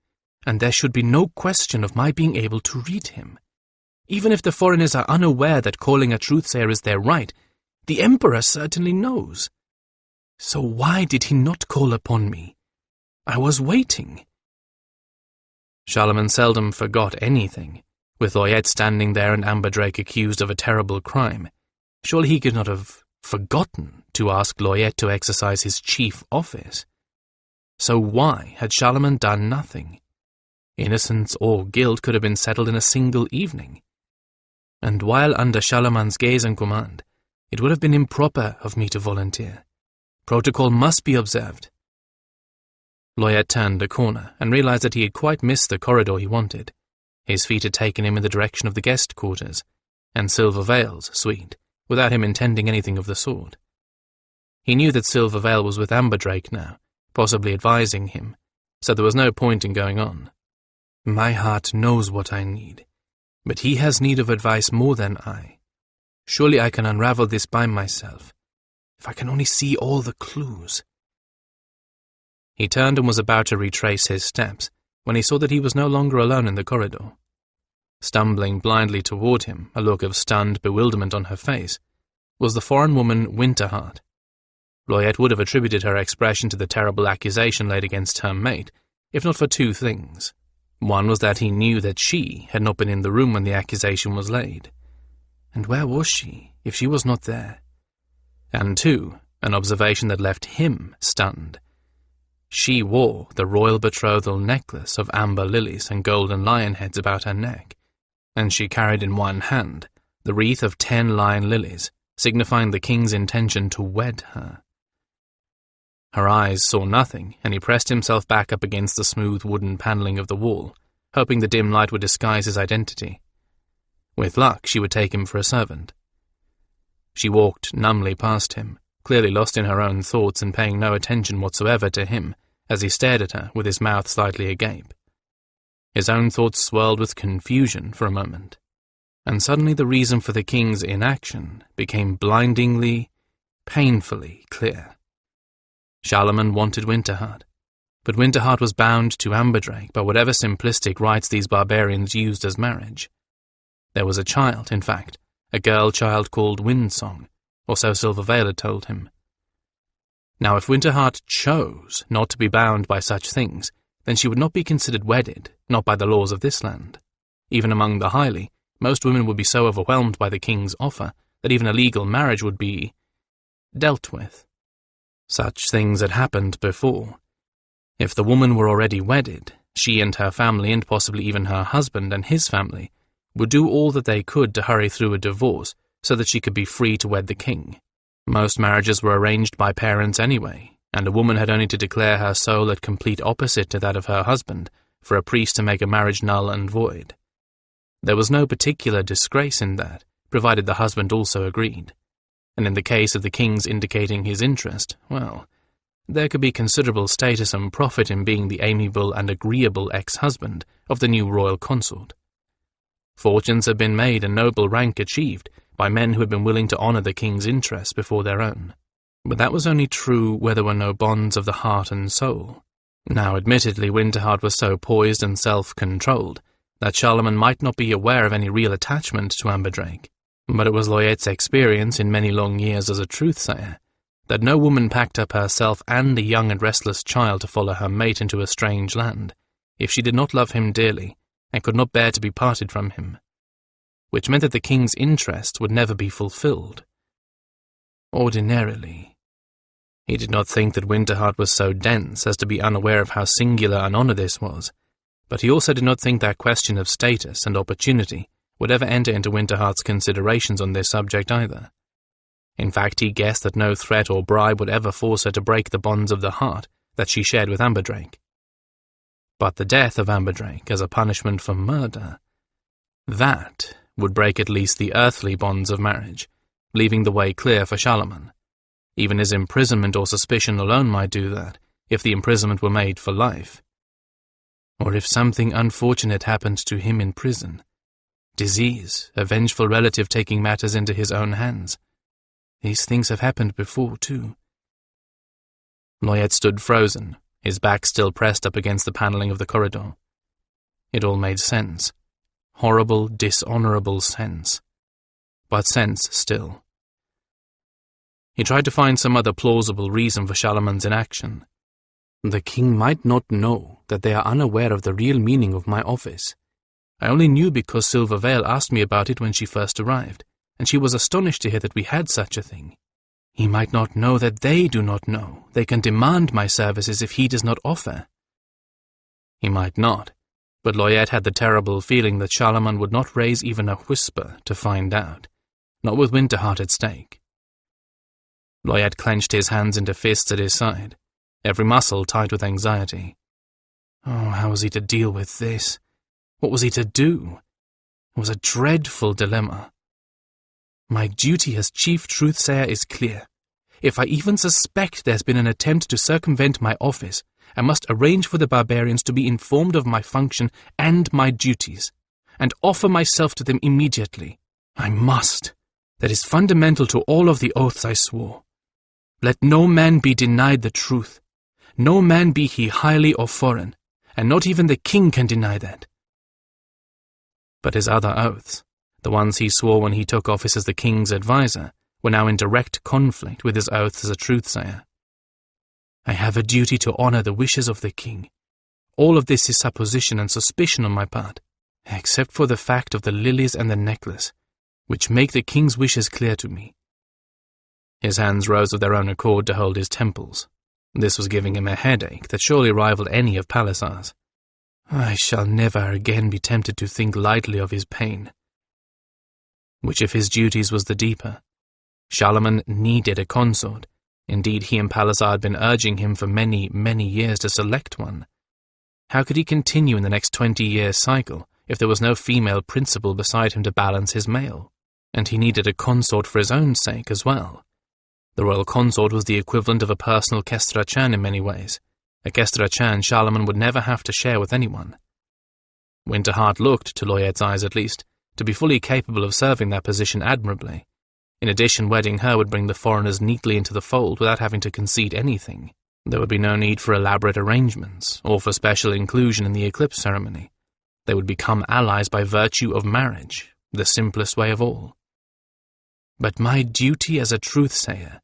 and there should be no question of my being able to read him. Even if the foreigners are unaware that calling a truth-sayer is their right, the Emperor certainly knows. So why did he not call upon me? I was waiting. Charlemagne seldom forgot anything, with Loyet standing there and Amberdrake accused of a terrible crime. Surely he could not have forgotten to ask Loyet to exercise his chief office. So why had Charlemagne done nothing? Innocence or guilt could have been settled in a single evening. And while under Charlemagne's gaze and command, it would have been improper of me to volunteer. Protocol must be observed. Loyet turned a corner and realized that he had quite missed the corridor he wanted. His feet had taken him in the direction of the guest quarters, and Silvervale's suite, without him intending anything of the sort. He knew that Silvervale was with Amberdrake now, possibly advising him, so there was no point in going on. My heart knows what I need, but he has need of advice more than I. Surely I can unravel this by myself, if I can only see all the clues. He turned and was about to retrace his steps, when he saw that he was no longer alone in the corridor. Stumbling blindly toward him, a look of stunned bewilderment on her face, was the foreign woman Winterheart. Loyet would have attributed her expression to the terrible accusation laid against her mate, if not for 2 things. One was that he knew that she had not been in the room when the accusation was laid. And where was she, if she was not there? And 2, an observation that left him stunned. She wore the royal betrothal necklace of amber lilies and golden lion heads about her neck, and she carried in one hand the wreath of 10 lion lilies, signifying the king's intention to wed her. Her eyes saw nothing, and he pressed himself back up against the smooth wooden paneling of the wall, hoping the dim light would disguise his identity. With luck, she would take him for a servant. She walked numbly past him, clearly lost in her own thoughts and paying no attention whatsoever to him, as he stared at her with his mouth slightly agape. His own thoughts swirled with confusion for a moment. and suddenly the reason for the king's inaction became blindingly, painfully clear. Charlemagne wanted Winterheart, but Winterheart was bound to Amberdrake by whatever simplistic rites these barbarians used as marriage. There was a child, in fact, a girl-child called Windsong, or so Silverveil had told him. Now, if Winterheart chose not to be bound by such things, then she would not be considered wedded, not by the laws of this land. Even among the highly, most women would be so overwhelmed by the king's offer that even a legal marriage would be dealt with. Such things had happened before. If the woman were already wedded, she and her family, and possibly even her husband and his family, would do all that they could to hurry through a divorce so that she could be free to wed the king. Most marriages were arranged by parents anyway, and a woman had only to declare her soul at complete opposite to that of her husband for a priest to make a marriage null and void. There was no particular disgrace in that, provided the husband also agreed. And in the case of the king's indicating his interest, well, there could be considerable status and profit in being the amiable and agreeable ex-husband of the new royal consort. Fortunes had been made and noble rank achieved by men who had been willing to honor the king's interests before their own. But that was only true where there were no bonds of the heart and soul. Now, admittedly, Winterheart was so poised and self-controlled that Charlemagne might not be aware of any real attachment to Amberdrake, but it was Loyette's experience in many long years as a truth-sayer that no woman packed up herself and a young and restless child to follow her mate into a strange land if she did not love him dearly and could not bear to be parted from him, which meant that the king's interests would never be fulfilled. Ordinarily. He did not think that Winterheart was so dense as to be unaware of how singular an honor this was, but he also did not think that question of status and opportunity would ever enter into Winterheart's considerations on this subject either. In fact, he guessed that no threat or bribe would ever force her to break the bonds of the heart that she shared with Amberdrake. But the death of Amberdrake as a punishment for murder, that would break at least the earthly bonds of marriage, leaving the way clear for Charlemagne. Even his imprisonment or suspicion alone might do that, if the imprisonment were made for life. Or if something unfortunate happened to him in prison. Disease, a vengeful relative taking matters into his own hands. These things have happened before, too. Loyette stood frozen, his back still pressed up against the paneling of the corridor. It all made sense. Horrible, dishonorable sense. But sense still. He tried to find some other plausible reason for Charlemagne's inaction. The king might not know that they are unaware of the real meaning of my office. I only knew because Silverveil asked me about it when she first arrived, and she was astonished to hear that we had such a thing. He might not know that they do not know. They can demand my services if he does not offer. He might not, but Loyette had the terrible feeling that Charlemagne would not raise even a whisper to find out, not with Winterheart at stake. Loyette clenched his hands into fists at his side, every muscle tight with anxiety. Oh, how was he to deal with this? What was he to do? It was a dreadful dilemma. My duty as chief truth-sayer is clear. If I even suspect there's been an attempt to circumvent my office, I must arrange for the barbarians to be informed of my function and my duties, and offer myself to them immediately. I must. That is fundamental to all of the oaths I swore. Let no man be denied the truth. No man be he highly or foreign, and not even the king can deny that. But his other oaths, the ones he swore when he took office as the king's adviser, were now in direct conflict with his oaths as a truth-sayer. I have a duty to honor the wishes of the king. All of this is supposition and suspicion on my part, except for the fact of the lilies and the necklace, which make the king's wishes clear to me. His hands rose of their own accord to hold his temples. This was giving him a headache that surely rivaled any of Palisar's. I shall never again be tempted to think lightly of his pain. Which of his duties was the deeper? Charlemagne needed a consort. Indeed, he and Palisar had been urging him for many, many years to select one. How could he continue in the next 20-year cycle if there was no female principal beside him to balance his male? And he needed a consort for his own sake as well. The royal consort was the equivalent of a personal Kestrachan in many ways, a Kestrachan Charlemagne would never have to share with anyone. Winterheart looked, to Loyette's eyes at least, to be fully capable of serving that position admirably. In addition, wedding her would bring the foreigners neatly into the fold without having to concede anything. There would be no need for elaborate arrangements, or for special inclusion in the eclipse ceremony. They would become allies by virtue of marriage, the simplest way of all. But my duty as a truth-sayer—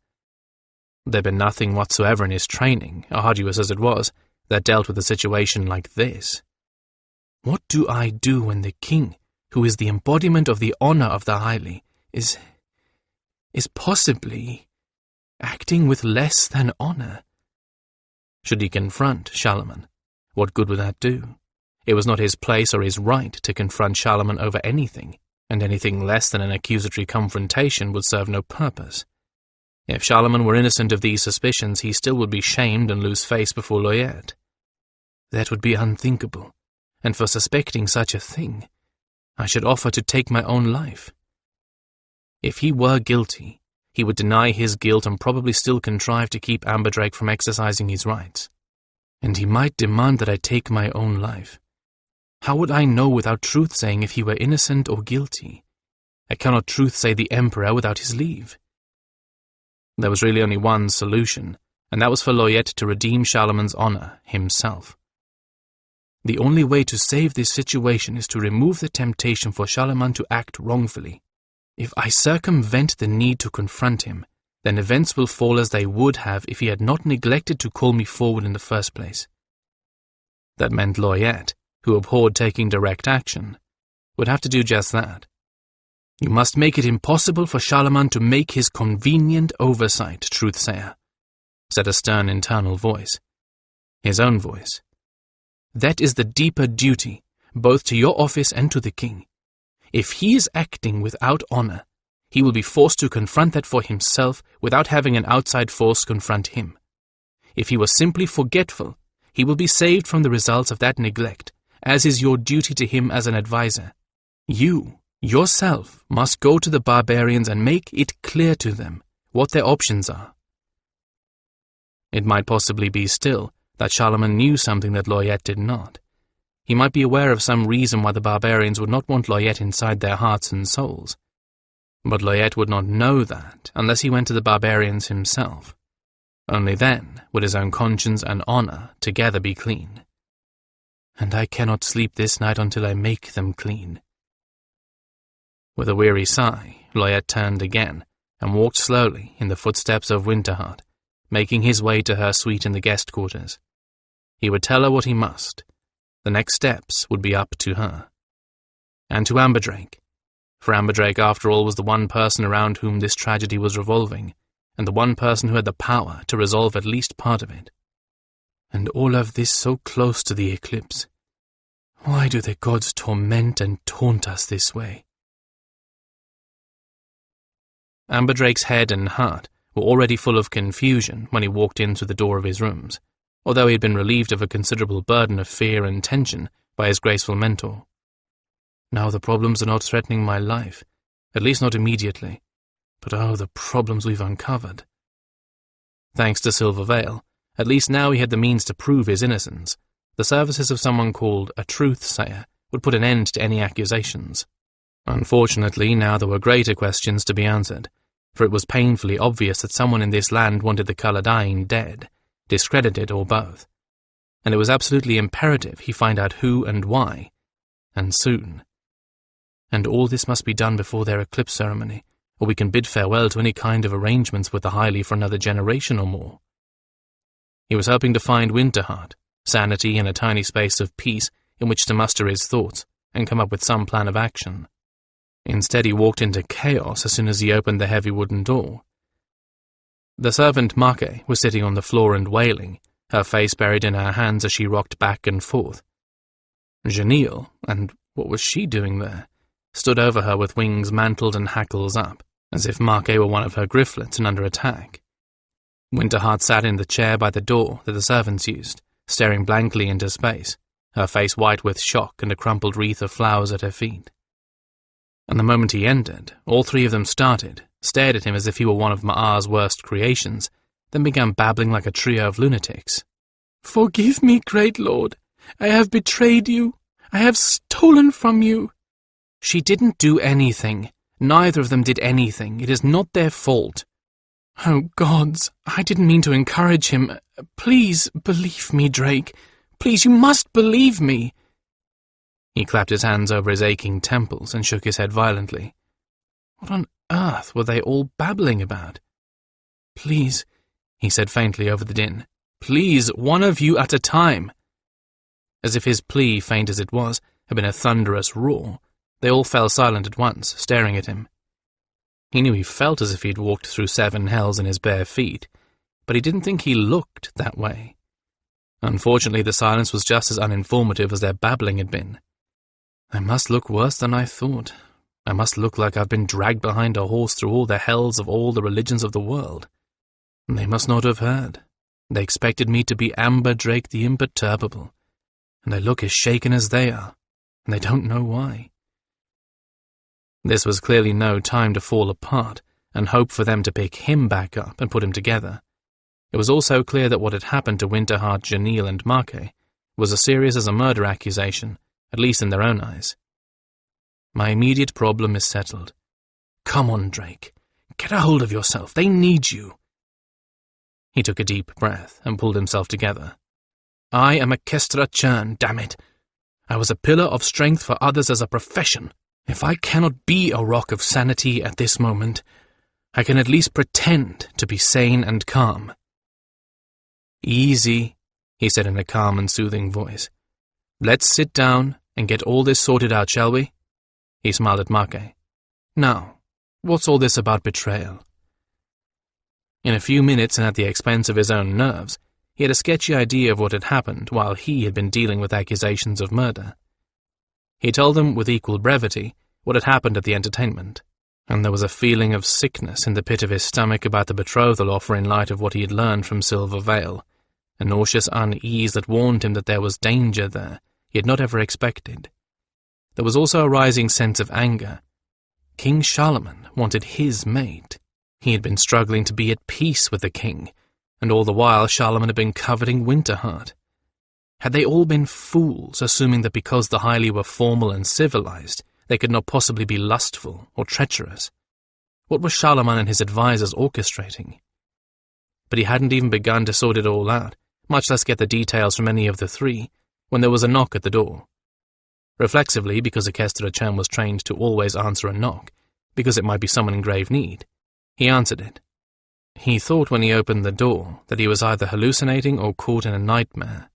there'd been nothing whatsoever in his training, arduous as it was, that dealt with a situation like this. What do I do when the king, who is the embodiment of the honor of the highly, is possibly acting with less than honor? Should he confront Charlemagne? What good would that do? It was not his place or his right to confront Charlemagne over anything, and anything less than an accusatory confrontation would serve no purpose. If Charlemagne were innocent of these suspicions, he still would be shamed and lose face before Loyette. That would be unthinkable, and for suspecting such a thing, I should offer to take my own life. If he were guilty, he would deny his guilt and probably still contrive to keep Amberdrake from exercising his rights. And he might demand that I take my own life. How would I know without truth-saying if he were innocent or guilty? I cannot truth-say the Emperor without his leave. There was really only one solution, and that was for Loyette to redeem Charlemagne's honor himself. The only way to save this situation is to remove the temptation for Charlemagne to act wrongfully. If I circumvent the need to confront him, then events will fall as they would have if he had not neglected to call me forward in the first place. That meant Loyette, who abhorred taking direct action, would have to do just that. You must make it impossible for Charlemagne to make his convenient oversight, truth-sayer, said a stern internal voice. His own voice. That is the deeper duty, both to your office and to the king. If he is acting without honor, he will be forced to confront that for himself without having an outside force confront him. If he was simply forgetful, he will be saved from the results of that neglect, as is your duty to him as an advisor. You, yourself, must go to the barbarians and make it clear to them what their options are. It might possibly be still that Charlemagne knew something that Loyette did not. He might be aware of some reason why the barbarians would not want Loyette inside their hearts and souls. But Loyette would not know that unless he went to the barbarians himself. Only then would his own conscience and honor together be clean. And I cannot sleep this night until I make them clean. With a weary sigh, Loyette turned again and walked slowly in the footsteps of Winterheart, making his way to her suite in the guest quarters. He would tell her what he must. The next steps would be up to her. And to Amberdrake, for Amberdrake, after all, was the one person around whom this tragedy was revolving, and the one person who had the power to resolve at least part of it. And all of this so close to the eclipse. Why do the gods torment and taunt us this way? Amberdrake's head and heart were already full of confusion when he walked in through the door of his rooms, although he had been relieved of a considerable burden of fear and tension by his graceful mentor. Now the problems are not threatening my life, at least not immediately, but oh, the problems we've uncovered. Thanks to Silver Veil, at least now he had the means to prove his innocence. The services of someone called a truth-sayer would put an end to any accusations. Unfortunately, now there were greater questions to be answered, for it was painfully obvious that someone in this land wanted the Caladyne dead, discredited or both, and it was absolutely imperative he find out who and why, and soon. And all this must be done before their eclipse ceremony, or we can bid farewell to any kind of arrangements with the Highly for another generation or more. He was hoping to find Winterheart, sanity and a tiny space of peace in which to muster his thoughts and come up with some plan of action. Instead, he walked into chaos as soon as he opened the heavy wooden door. The servant Marke was sitting on the floor and wailing, her face buried in her hands as she rocked back and forth. Janelle, and what was she doing there, stood over her with wings mantled and hackles up, as if Marke were one of her gryflets and under attack. Winterheart sat in the chair by the door that the servants used, staring blankly into space, her face white with shock and a crumpled wreath of flowers at her feet. And the moment he entered, all three of them started, stared at him as if he were one of Ma'ar's worst creations, then began babbling like a trio of lunatics. "Forgive me, great lord. I have betrayed you. I have stolen from you." She didn't do anything. Neither of them did anything. It is not their fault. Oh, gods, I didn't mean to encourage him. Please believe me, Drake. Please, you must believe me. He clapped his hands over his aching temples and shook his head violently. What on earth were they all babbling about? Please, he said faintly over the din. Please, one of you at a time. As if his plea, faint as it was, had been a thunderous roar, they all fell silent at once, staring at him. He knew he felt as if he'd walked through 7 hells in his bare feet, but he didn't think he looked that way. Unfortunately, the silence was just as uninformative as their babbling had been. I must look worse than I thought. I must look like I've been dragged behind a horse through all the hells of all the religions of the world. They must not have heard. They expected me to be Amberdrake the Imperturbable, and I look as shaken as they are, and they don't know why. This was clearly no time to fall apart and hope for them to pick him back up and put him together. It was also clear that what had happened to Winterheart, Janelle, and Marquet was as serious as a murder accusation, at least in their own eyes. My immediate problem is settled. Come on, Drake. Get a hold of yourself. They need you. He took a deep breath and pulled himself together. I am a Kestra Churn, damn it. I was a pillar of strength for others as a profession. If I cannot be a rock of sanity at this moment, I can at least pretend to be sane and calm. Easy, he said in a calm and soothing voice. Let's sit down and get all this sorted out, shall we? He smiled at Marquet. Now, what's all this about betrayal? In a few minutes and at the expense of his own nerves, he had a sketchy idea of what had happened while he had been dealing with accusations of murder. He told them with equal brevity what had happened at the entertainment, and there was a feeling of sickness in the pit of his stomach about the betrothal offer in light of what he had learned from Silver Vale, a nauseous unease that warned him that there was danger there he had not ever expected. There was also a rising sense of anger. King Charlemagne wanted his mate. He had been struggling to be at peace with the king, and all the while Charlemagne had been coveting Winterheart. Had they all been fools, assuming that because the highly were formal and civilized, they could not possibly be lustful or treacherous? What were Charlemagne and his advisers orchestrating? But he hadn't even begun to sort it all out, much less get the details from any of the three, when there was a knock at the door. Reflexively, because Kestra Churn was trained to always answer a knock, because it might be someone in grave need, he answered it. He thought when he opened the door that he was either hallucinating or caught in a nightmare.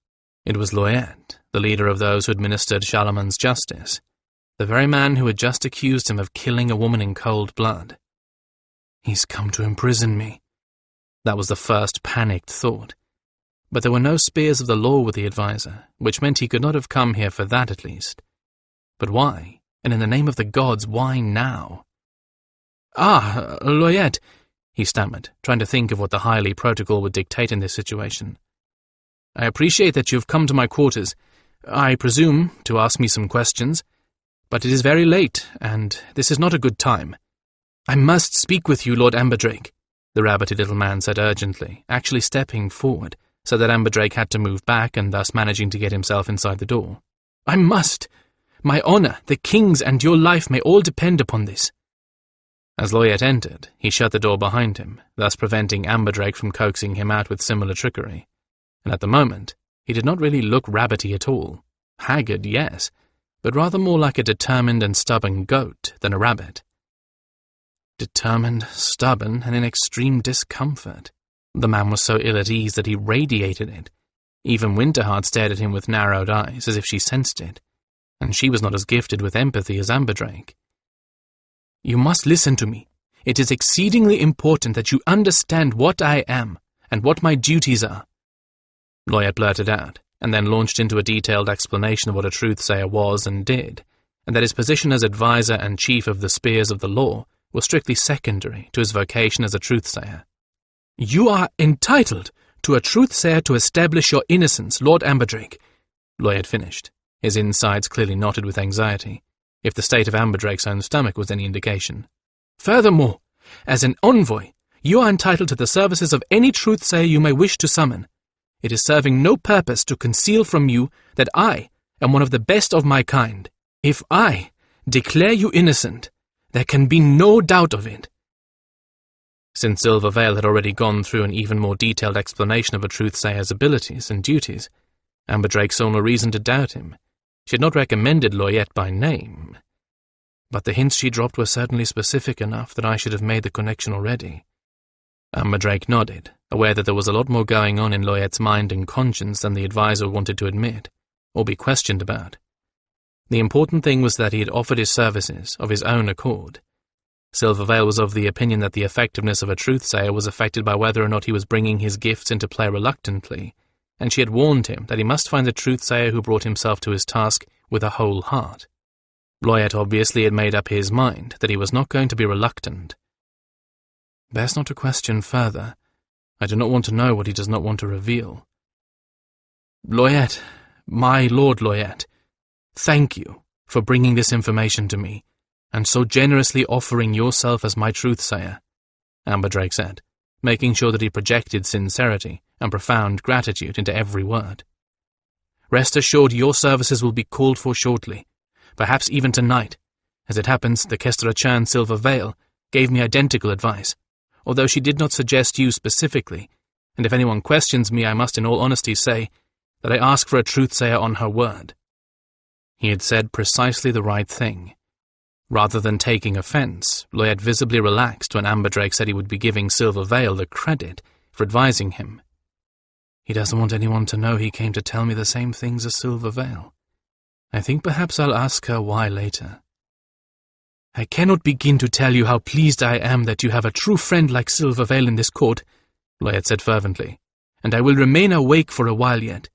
It was Loyet, the leader of those who administered Charlemagne's justice, the very man who had just accused him of killing a woman in cold blood. He's come to imprison me. That was the first panicked thought. But there were no spears of the law with the advisor, which meant he could not have come here for that at least. But why? And in the name of the gods, why now? Ah, Loyet, he stammered, trying to think of what the highly protocol would dictate in this situation. I appreciate that you have come to my quarters, I presume, to ask me some questions, but it is very late, and this is not a good time. I must speak with you, Lord Amberdrake, the rabbity little man said urgently, actually stepping forward, so that Amberdrake had to move back and thus managing to get himself inside the door. I must! My honor, the king's, and your life may all depend upon this. As Loyet entered, he shut the door behind him, thus preventing Amberdrake from coaxing him out with similar trickery. And at the moment, he did not really look rabbity at all. Haggard, yes, but rather more like a determined and stubborn goat than a rabbit. Determined, stubborn, and in extreme discomfort. The man was so ill at ease that he radiated it. Even Winterheart stared at him with narrowed eyes, as if she sensed it, and she was not as gifted with empathy as Amberdrake. You must listen to me. It is exceedingly important that you understand what I am, and what my duties are. Loyet blurted out, and then launched into a detailed explanation of what a truth-sayer was and did, and that his position as advisor and chief of the Spears of the Law was strictly secondary to his vocation as a truth-sayer. You are entitled to a truth-sayer to establish your innocence, Lord Amberdrake, Loyet finished, his insides clearly knotted with anxiety, if the state of Amberdrake's own stomach was any indication. Furthermore, as an envoy, you are entitled to the services of any truth-sayer you may wish to summon. It is serving no purpose to conceal from you that I am one of the best of my kind. If I Declare you innocent. There can be no doubt of it." Since Silver Veil had already gone through an even more detailed explanation of a truthsayer's abilities and duties, Amberdrake saw no reason to doubt him. She had not recommended Loyette by name, but the hints she dropped were certainly specific enough that I should have made the connection already. Amberdrake nodded, aware that there was a lot more going on in Loyette's mind and conscience than the advisor wanted to admit, or be questioned about. The important thing was that he had offered his services of his own accord. Silver Veil was of the opinion that the effectiveness of a truthsayer was affected by whether or not he was bringing his gifts into play reluctantly, and she had warned him that he must find a truthsayer who brought himself to his task with a whole heart. Loyette obviously had made up his mind that he was not going to be reluctant. Best not to question further. I do not want to know what he does not want to reveal. "Loyette, my Lord Loyette, thank you for bringing this information to me, and so generously offering yourself as my truthsayer," Amberdrake said, making sure that he projected sincerity and profound gratitude into every word. "Rest assured your services will be called for shortly, perhaps even tonight. As it happens, the Kestrachan Silver Veil gave me identical advice, although she did not suggest you specifically, and if anyone questions me, I must in all honesty say that I ask for a truthsayer on her word." He had said precisely the right thing. Rather than taking offense, Loyette visibly relaxed when Amberdrake said he would be giving Silver Veil the credit for advising him. He doesn't want anyone to know he came to tell me the same things as Silver Veil. I think perhaps I'll ask her why later. "I cannot begin to tell you how pleased I am that you have a true friend like Silver Veil in this court," Loyette said fervently, "and I will remain awake for a while yet.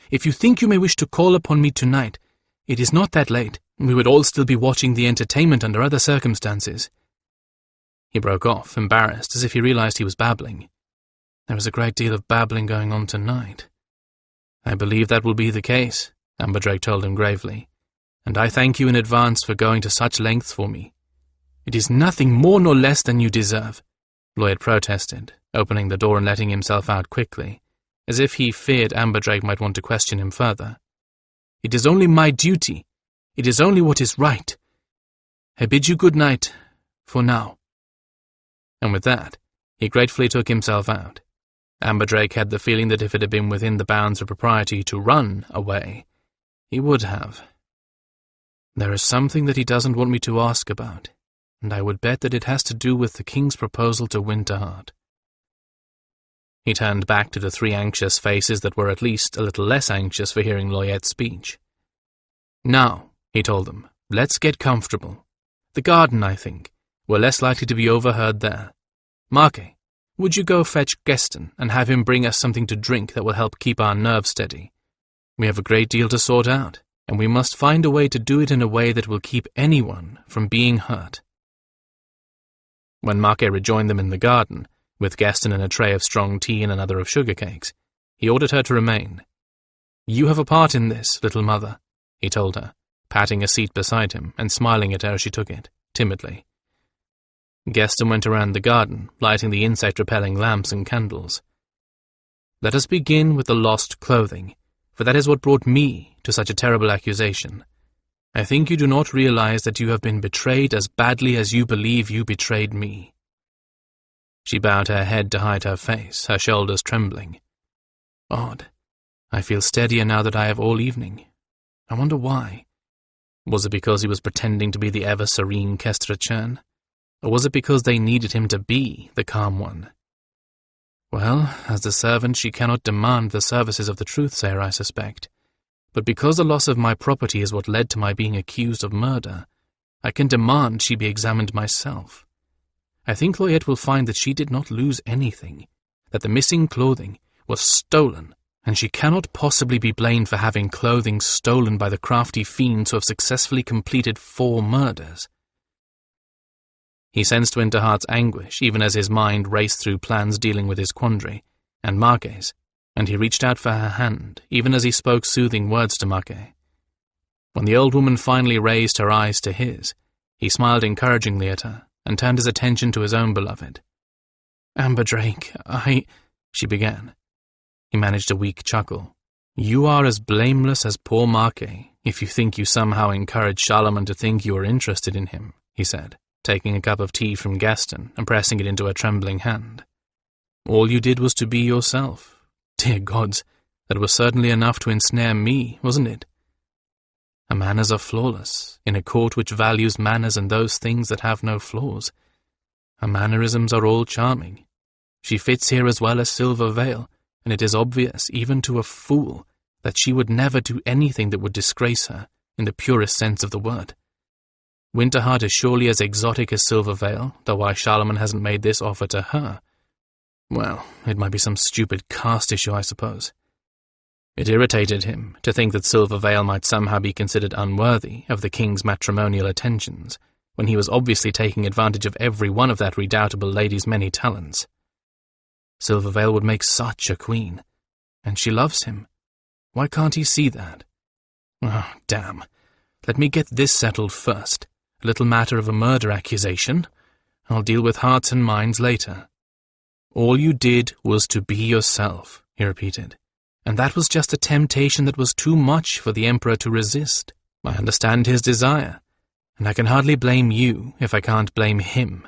If you think you may wish to call upon me tonight, it is not that late. We would all still be watching the entertainment under other circumstances." He broke off, embarrassed, as if he realized he was babbling. There was a great deal of babbling going on tonight. "I believe that will be the case," Amberdrake told him gravely, "and I thank you in advance for going to such lengths for me." "It is nothing more nor less than you deserve," Loyette protested, opening the door and letting himself out quickly, as if he feared Amberdrake might want to question him further. "It is only my duty. It is only what is right. I bid you good night, for now." And with that, he gratefully took himself out. Amberdrake had the feeling that if it had been within the bounds of propriety to run away, he would have. "There is something that he doesn't want me to ask about, and I would bet that it has to do with the king's proposal to Winterheart." He turned back to the three anxious faces that were at least a little less anxious for hearing Loyette's speech. "Now," he told them, "let's get comfortable. The garden, I think. We're less likely to be overheard there. Marke, would you go fetch Geston and have him bring us something to drink that will help keep our nerves steady? We have a great deal to sort out, and we must find a way to do it in a way that will keep anyone from being hurt." When Marke rejoined them in the garden, with Geston and a tray of strong tea and another of sugar cakes, he ordered her to remain. "You have a part in this, little mother," he told her, patting a seat beside him and smiling at her as she took it, timidly. Geston went around the garden, lighting the insect-repelling lamps and candles. "Let us begin with the lost clothing, for that is what brought me to such a terrible accusation. I think you do not realize that you have been betrayed as badly as you believe you betrayed me." She bowed her head to hide her face, her shoulders trembling. "Odd. I feel steadier now that I have all evening. I wonder why. Was it because he was pretending to be the ever-serene Kestrachan? Or was it because they needed him to be the calm one? Well, as the servant she cannot demand the services of the truthsayer, I suspect. But because the loss of my property is what led to my being accused of murder, I can demand she be examined myself. I think Loyette will find that she did not lose anything, that the missing clothing was stolen, and she cannot possibly be blamed for having clothing stolen by the crafty fiends who have successfully completed 4 murders. He sensed Winterheart's anguish even as his mind raced through plans dealing with his quandary, and Marke's, and he reached out for her hand, even as he spoke soothing words to Marke. When the old woman finally raised her eyes to his, he smiled encouragingly at her, and turned his attention to his own beloved. "Amberdrake, she began. He managed a weak chuckle. You are as blameless as poor Marquet, if you think you somehow encouraged Charlemagne to think you were interested in him, he said, taking a cup of tea from Gaston and pressing it into a trembling hand. All you did was to be yourself. Dear gods, that was certainly enough to ensnare me, wasn't it? Her manners are flawless, in a court which values manners and those things that have no flaws. Her mannerisms are all charming. She fits here as well as Silver Veil, and it is obvious, even to a fool, that she would never do anything that would disgrace her, in the purest sense of the word. Winterheart is surely as exotic as Silver Veil, though why Charlemagne hasn't made this offer to her. Well, it might be some stupid caste issue, I suppose. It irritated him to think that Silver Veil might somehow be considered unworthy of the king's matrimonial attentions, when he was obviously taking advantage of every one of that redoubtable lady's many talents. Silver Veil would make such a queen, and she loves him. Why can't he see that? Oh, damn. Let me get this settled first. A little matter of a murder accusation. I'll deal with hearts and minds later. All you did was to be yourself, he repeated. And that was just a temptation that was too much for the Emperor to resist. I understand his desire, and I can hardly blame you if I can't blame him.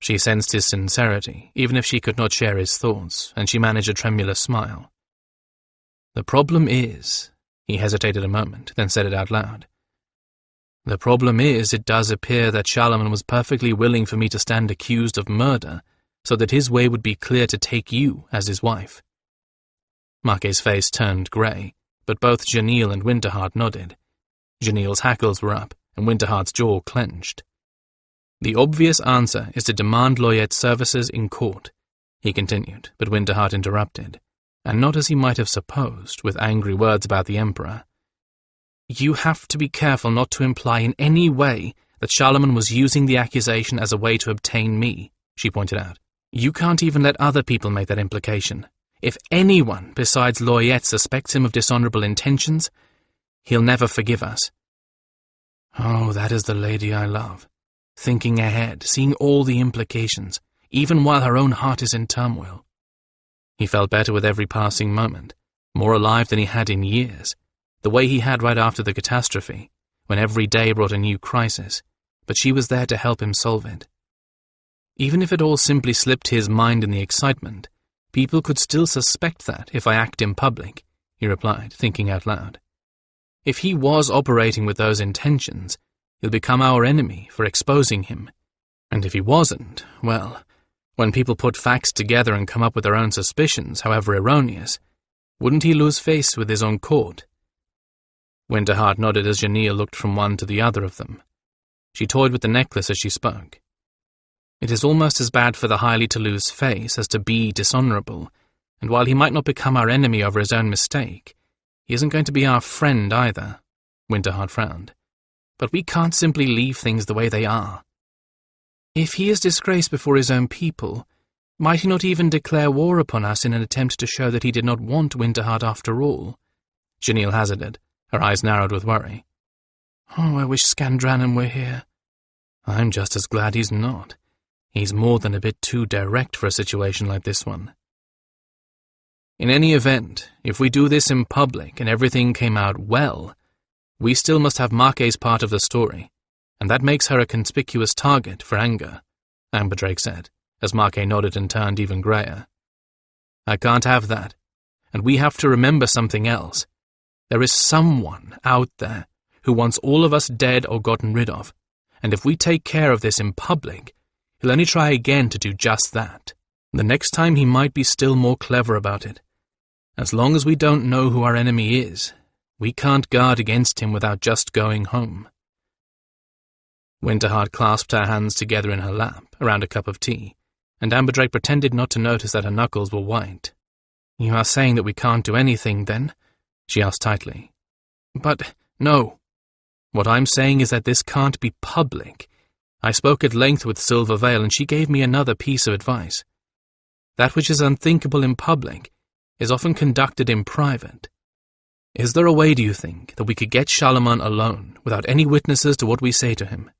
She sensed his sincerity, even if she could not share his thoughts, and she managed a tremulous smile. The problem is, he hesitated a moment, then said it out loud. The problem is, it does appear that Charlemagne was perfectly willing for me to stand accused of murder, so that his way would be clear to take you as his wife. Marquet's face turned grey, but both Janelle and Winterheart nodded. Janelle's hackles were up, and Winterheart's jaw clenched. The obvious answer is to demand Loyette's services in court, he continued, but Winterheart interrupted, and not as he might have supposed, with angry words about the Emperor. You have to be careful not to imply in any way that Charlemagne was using the accusation as a way to obtain me, she pointed out. You can't even let other people make that implication. If anyone besides Loyette suspects him of dishonorable intentions, he'll never forgive us. Oh, that is the lady I love. Thinking ahead, seeing all the implications, even while her own heart is in turmoil. He felt better with every passing moment, more alive than he had in years, the way he had right after the catastrophe, when every day brought a new crisis, but she was there to help him solve it. Even if it all simply slipped his mind in the excitement, people could still suspect that if I act in public, he replied, thinking out loud. If he was operating with those intentions, he'll become our enemy for exposing him. And if he wasn't, well, when people put facts together and come up with their own suspicions, however erroneous, wouldn't he lose face with his own court? Winterheart nodded as Janelle looked from one to the other of them. She toyed with the necklace as she spoke. It is almost as bad for the Highly to lose face as to be dishonorable, and while he might not become our enemy over his own mistake, he isn't going to be our friend either, Winterheart frowned. But we can't simply leave things the way they are. If he is disgraced before his own people, might he not even declare war upon us in an attempt to show that he did not want Winterheart after all? Janelle hazarded, her eyes narrowed with worry. Oh, I wish Skandranon were here. I'm just as glad he's not. He's more than a bit too direct for a situation like this one. In any event, if we do this in public and everything came out well, we still must have Marquet's part of the story, and that makes her a conspicuous target for anger, Amberdrake said, as Marquet nodded and turned even greyer. I can't have that, and we have to remember something else. There is someone out there who wants all of us dead or gotten rid of, and if we take care of this in public, he'll only try again to do just that. The next time he might be still more clever about it. As long as we don't know who our enemy is, we can't guard against him without just going home. Winterheart clasped her hands together in her lap around a cup of tea, and Amberdrake pretended not to notice that her knuckles were white. You are saying that we can't do anything, then? She asked tightly. But, no. What I'm saying is that this can't be public. I spoke at length with Silver Veil, and she gave me another piece of advice. That which is unthinkable in public is often conducted in private. Is there a way, do you think, that we could get Charlemagne alone, without any witnesses to what we say to him?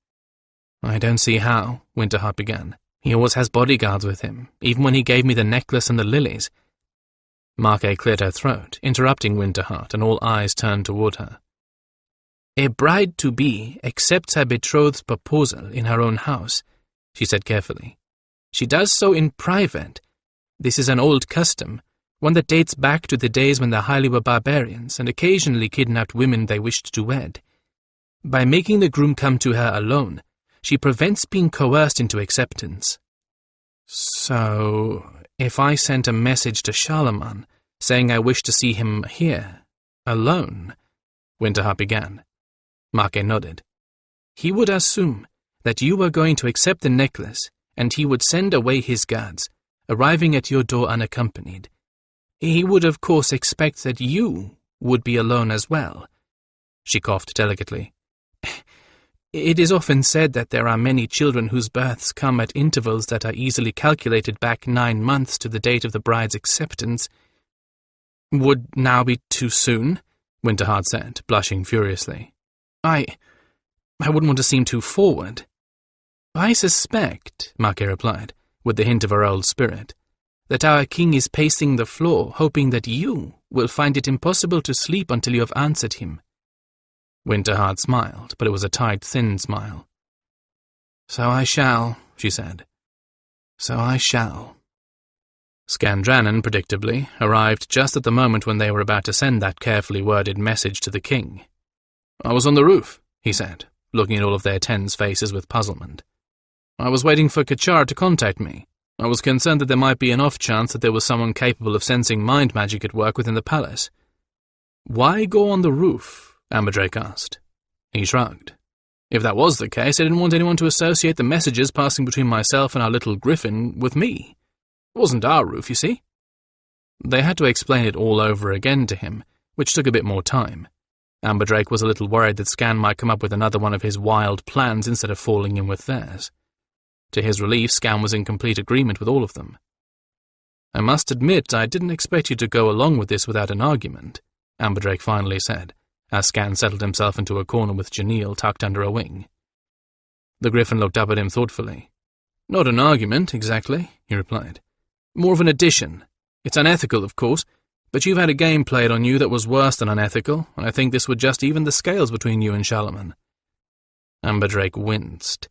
I don't see how, Winterheart began. He always has bodyguards with him, even when he gave me the necklace and the lilies. Marke cleared her throat, interrupting Winterheart, and all eyes turned toward her. A bride-to-be accepts her betrothed's proposal in her own house, she said carefully. She does so in private. This is an old custom, one that dates back to the days when the Hyli were barbarians and occasionally kidnapped women they wished to wed. By making the groom come to her alone, she prevents being coerced into acceptance. So, if I sent a message to Charlemagne, saying I wish to see him here, alone, Winterheart began. Marke nodded. He would assume that you were going to accept the necklace, and he would send away his guards, arriving at your door unaccompanied. He would of course expect that you would be alone as well. She coughed delicately. It is often said that there are many children whose births come at intervals that are easily calculated back 9 months to the date of the bride's acceptance. Would now be too soon? Winterheart said, blushing furiously. I wouldn't want to seem too forward. I suspect, Marke replied, with the hint of her old spirit, that our king is pacing the floor, hoping that you will find it impossible to sleep until you have answered him. Winterheart smiled, but it was a tight, thin smile. So I shall, she said. So I shall. Skandranon, predictably, arrived just at the moment when they were about to send that carefully worded message to the king. I was on the roof, he said, looking at all of their tense faces with puzzlement. I was waiting for Kachar to contact me. I was concerned that there might be an off chance that there was someone capable of sensing mind magic at work within the palace. Why go on the roof? Amberdrake asked. He shrugged. If that was the case, I didn't want anyone to associate the messages passing between myself and our little Gryphon with me. It wasn't our roof, you see. They had to explain it all over again to him, which took a bit more time. Amberdrake was a little worried that Skan might come up with another one of his wild plans instead of falling in with theirs. To his relief, Skan was in complete agreement with all of them. I must admit I didn't expect you to go along with this without an argument, Amberdrake finally said, as Skan settled himself into a corner with Janelle tucked under a wing. The Gryphon looked up at him thoughtfully. Not an argument, exactly, he replied. More of an addition. It's unethical, of course, but you've had a game played on you that was worse than unethical, and I think this would just even the scales between you and Charlemagne. Amberdrake winced.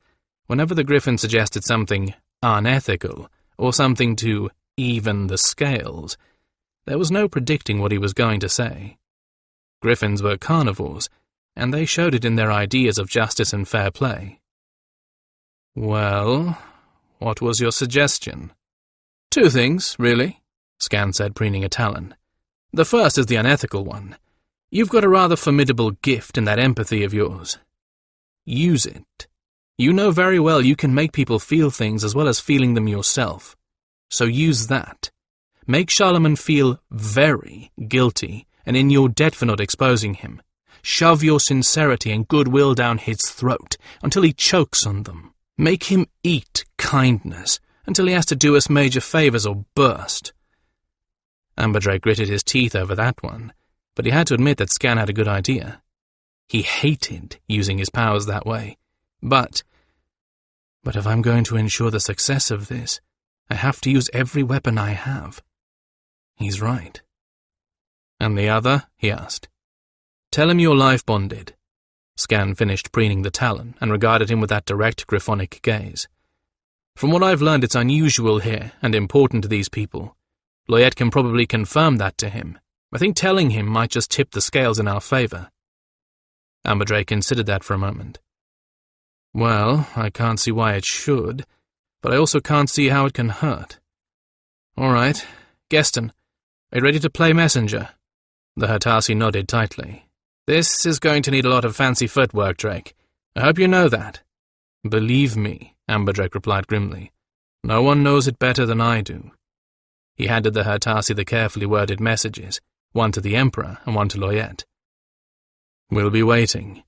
Whenever the Gryphon suggested something unethical, or something to even the scales, there was no predicting what he was going to say. Gryphons were carnivores, and they showed it in their ideas of justice and fair play. Well, what was your suggestion? 2 things, really, Skan said, preening a talon. The first is the unethical one. You've got a rather formidable gift in that empathy of yours. Use it. You know very well you can make people feel things as well as feeling them yourself. So use that. Make Charlemagne feel very guilty and in your debt for not exposing him. Shove your sincerity and goodwill down his throat until he chokes on them. Make him eat kindness until he has to do us major favors or burst. Amberdrake gritted his teeth over that one, but he had to admit that Skan had a good idea. He hated using his powers that way, but if I'm going to ensure the success of this, I have to use every weapon I have. He's right. And the other? He asked. Tell him you're life-bonded. Skan finished preening the talon and regarded him with that direct Gryphonic gaze. From what I've learned, it's unusual here and important to these people. Loyette can probably confirm that to him. I think telling him might just tip the scales in our favor. Amberdrake considered that for a moment. Well, I can't see why it should, but I also can't see how it can hurt. All right, Geston, are you ready to play messenger? The Hertasi nodded tightly. This is going to need a lot of fancy footwork, Drake. I hope you know that. Believe me, Amberdrake replied grimly. No one knows it better than I do. He handed the Hertasi the carefully worded messages, one to the Emperor and one to Loyette. We'll be waiting.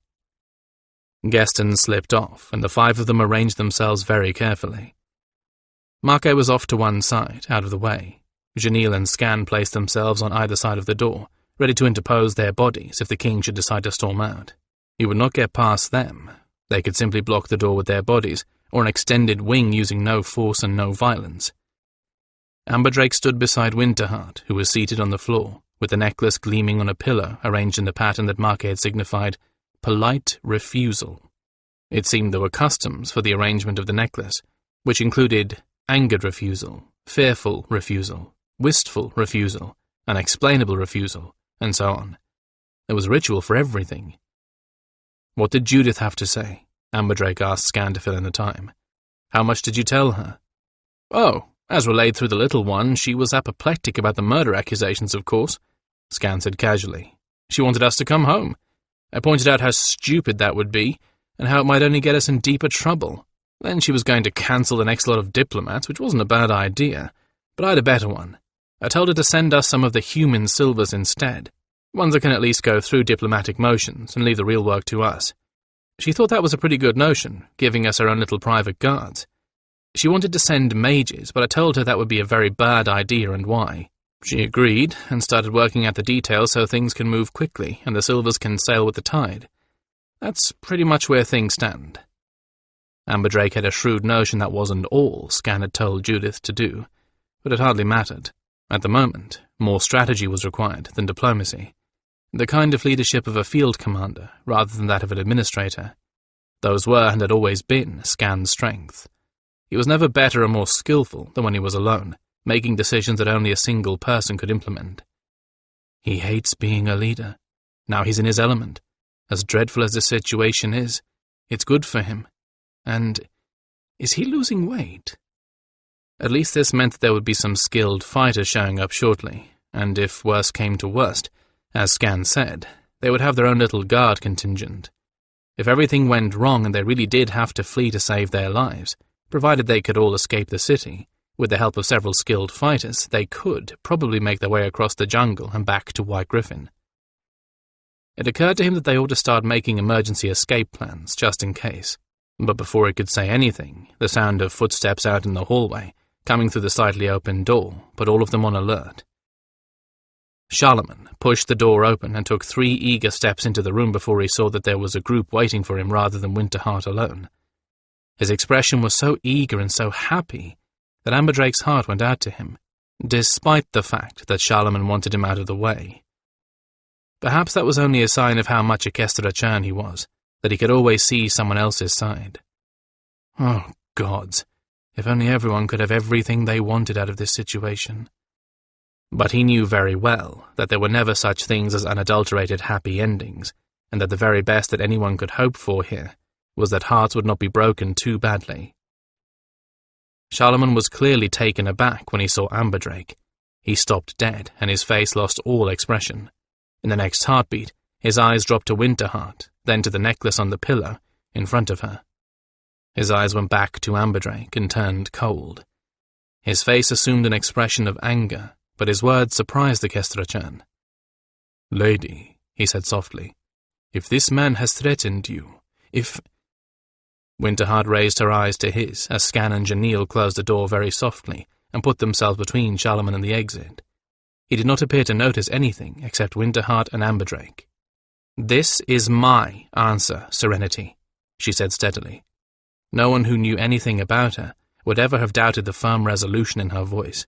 Geston slipped off, and the 5 of them arranged themselves very carefully. Marke was off to one side, out of the way. Janelle and Skan placed themselves on either side of the door, ready to interpose their bodies if the king should decide to storm out. He would not get past them. They could simply block the door with their bodies, or an extended wing using no force and no violence. Amberdrake stood beside Winterheart, who was seated on the floor, with the necklace gleaming on a pillow arranged in the pattern that Marquette signified polite refusal. It seemed there were customs for the arrangement of the necklace, which included angered refusal, fearful refusal, wistful refusal, unexplainable refusal, and so on. There was a ritual for everything. "What did Judith have to say?" Amberdrake asked Scan to fill in the time. "How much did you tell her?" "Oh, as relayed through the little one, she was apoplectic about the murder accusations, of course," Scan said casually. "She wanted us to come home. I pointed out how stupid that would be, and how it might only get us in deeper trouble. Then she was going to cancel the next lot of diplomats, which wasn't a bad idea, but I had a better one. I told her to send us some of the human silvers instead, ones that can at least go through diplomatic motions and leave the real work to us. She thought that was a pretty good notion, giving us our own little private guards. She wanted to send mages, but I told her that would be a very bad idea and why. She agreed, and started working out the details so things can move quickly and the silvers can sail with the tide. That's pretty much where things stand." Amberdrake had a shrewd notion that wasn't all Scan had told Judith to do, but it hardly mattered. At the moment, more strategy was required than diplomacy. The kind of leadership of a field commander, rather than that of an administrator. Those were, and had always been, Scan's strength. He was never better or more skillful than when he was alone, making decisions that only a single person could implement. He hates being a leader. Now he's in his element. As dreadful as the situation is, it's good for him. And is he losing weight? At least this meant that there would be some skilled fighters showing up shortly, and if worse came to worst, as Scan said, they would have their own little guard contingent. If everything went wrong and they really did have to flee to save their lives, provided they could all escape the city, with the help of several skilled fighters, they could probably make their way across the jungle and back to White Gryphon. It occurred to him that they ought to start making emergency escape plans, just in case. But before he could say anything, the sound of footsteps out in the hallway, coming through the slightly open door, put all of them on alert. Charlemagne pushed the door open and took 3 eager steps into the room before he saw that there was a group waiting for him rather than Winterheart alone. His expression was so eager and so happy that Amberdrake's heart went out to him, despite the fact that Charlemagne wanted him out of the way. Perhaps that was only a sign of how much a Kestrachan he was, that he could always see someone else's side. Oh, gods, if only everyone could have everything they wanted out of this situation. But he knew very well that there were never such things as unadulterated happy endings, and that the very best that anyone could hope for here was that hearts would not be broken too badly. Charlemagne was clearly taken aback when he saw Amberdrake. He stopped dead, and his face lost all expression. In the next heartbeat, his eyes dropped to Winterheart, then to the necklace on the pillow in front of her. His eyes went back to Amberdrake and turned cold. His face assumed an expression of anger, but his words surprised the Kestrachan. "Lady," he said softly, "if this man has threatened you, if—" Winterheart raised her eyes to his as Scan and Janelle closed the door very softly and put themselves between Charlemagne and the exit. He did not appear to notice anything except Winterheart and Amberdrake. "This is my answer, Serenity," she said steadily. No one who knew anything about her would ever have doubted the firm resolution in her voice.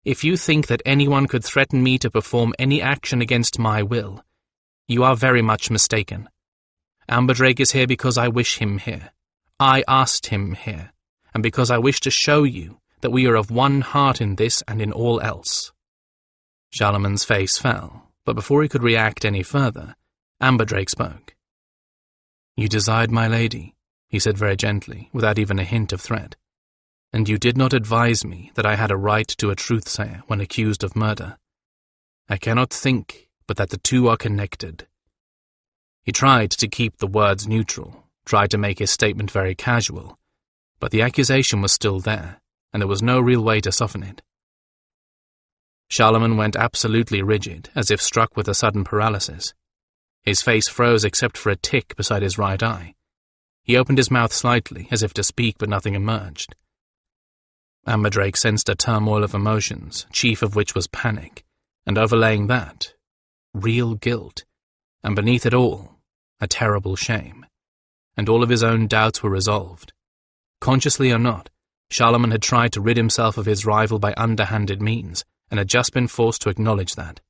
"If you think that anyone could threaten me to perform any action against my will, you are very much mistaken. Amberdrake is here because I wish him here. I asked him here, and because I wish to show you that we are of one heart in this and in all else." Charlemagne's face fell, but before he could react any further, Amberdrake spoke. "You desired my lady," he said very gently, without even a hint of threat, "and you did not advise me that I had a right to a truth-sayer when accused of murder. I cannot think but that the two are connected." He tried to keep the words neutral, tried to make his statement very casual, but the accusation was still there, and there was no real way to soften it. Charlemagne went absolutely rigid, as if struck with a sudden paralysis. His face froze except for a tick beside his right eye. He opened his mouth slightly, as if to speak, but nothing emerged. Amberdrake sensed a turmoil of emotions, chief of which was panic, and overlaying that, real guilt, and beneath it all, a terrible shame. And all of his own doubts were resolved. Consciously or not, Charlemagne had tried to rid himself of his rival by underhanded means, and had just been forced to acknowledge that.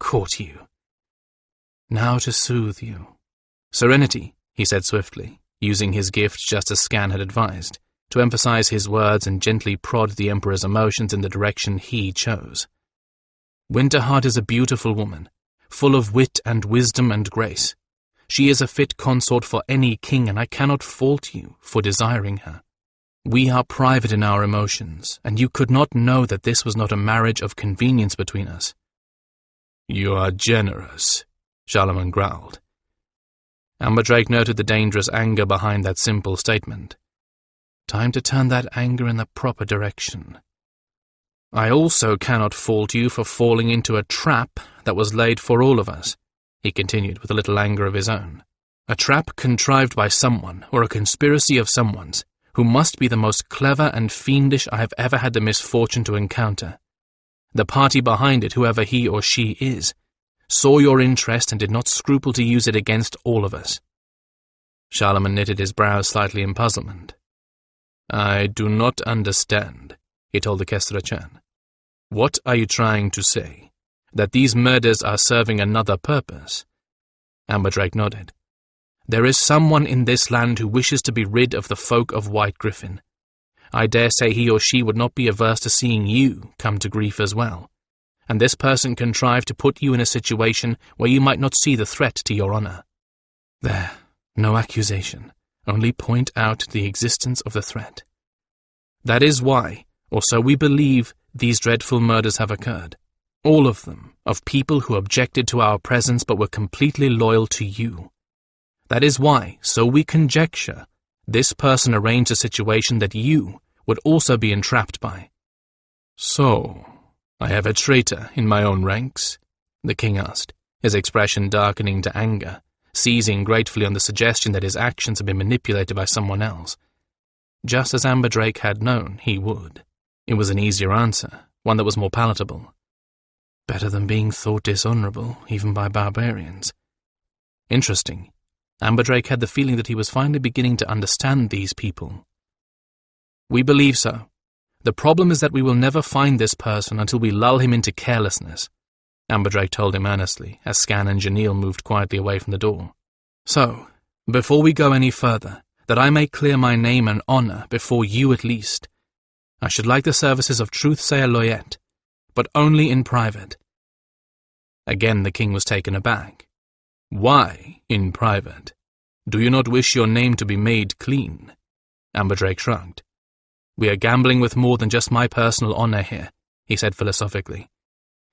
Caught you. Now to soothe you. Serenity, he said swiftly, using his gift just as Skan had advised, to emphasize his words and gently prod the Emperor's emotions in the direction he chose. Winterheart is a beautiful woman, full of wit and wisdom and grace. She is a fit consort for any king, and I cannot fault you for desiring her. We are private in our emotions, and you could not know that this was not a marriage of convenience between us. You are generous, Charlemagne growled. Amberdrake noted the dangerous anger behind that simple statement. Time to turn that anger in the proper direction. I also cannot fault you for falling into a trap that was laid for all of us, he continued with a little anger of his own. A trap contrived by someone, or a conspiracy of someone's, who must be the most clever and fiendish I have ever had the misfortune to encounter. The party behind it, whoever he or she is, saw your interest and did not scruple to use it against all of us. Charlemagne knitted his brows slightly in puzzlement. I do not understand, he told the Kestrachan. What are you trying to say? That these murders are serving another purpose? Amberdrake nodded. There is someone in this land who wishes to be rid of the folk of White Gryphon. I dare say he or she would not be averse to seeing you come to grief as well, and this person contrived to put you in a situation where you might not see the threat to your honor. There, no accusation, only point out the existence of the threat. That is why, or so we believe, these dreadful murders have occurred. All of them, of people who objected to our presence but were completely loyal to you. That is why, so we conjecture, this person arranged a situation that you would also be entrapped by. So, I have a traitor in my own ranks? The king asked, his expression darkening to anger, seizing gratefully on the suggestion that his actions had been manipulated by someone else. Just as Amberdrake had known he would. It was an easier answer, one that was more palatable. Better than being thought dishonorable, even by barbarians. Interesting. Amberdrake had the feeling that he was finally beginning to understand these people. We believe so. The problem is that we will never find this person until we lull him into carelessness, Amberdrake told him earnestly, as Skan and Janil moved quietly away from the door. So, before we go any further, that I may clear my name and honor before you at least, I should like the services of Truthsayer Loyette, but only in private. Again the king was taken aback. Why in private? Do you not wish your name to be made clean? Amberdrake shrugged. We are gambling with more than just my personal honor here, he said philosophically.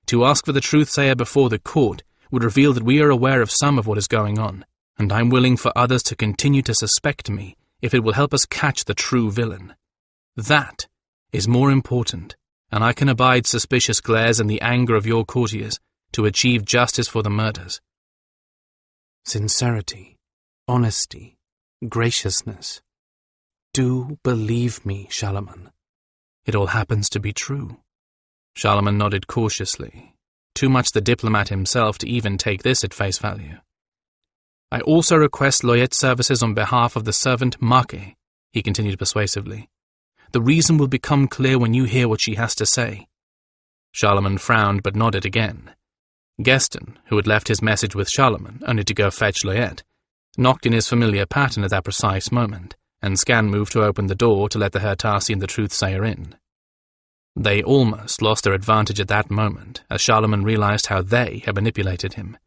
To ask for the Truthsayer before the court would reveal that we are aware of some of what is going on, and I'm willing for others to continue to suspect me if it will help us catch the true villain. That is more important, and I can abide suspicious glares and the anger of your courtiers to achieve justice for the murders. Sincerity, honesty, graciousness. Do believe me, Charlemagne. It all happens to be true. Charlemagne nodded cautiously, too much the diplomat himself to even take this at face value. I also request Loyette's services on behalf of the servant Mage, he continued persuasively. The reason will become clear when you hear what she has to say. Charlemagne frowned but nodded again. Gaston, who had left his message with Charlemagne only to go fetch Loyette, knocked in his familiar pattern at that precise moment, and Skan moved to open the door to let the Hertasi and the Truthsayer in. They almost lost their advantage at that moment, as Charlemagne realized how they had manipulated him.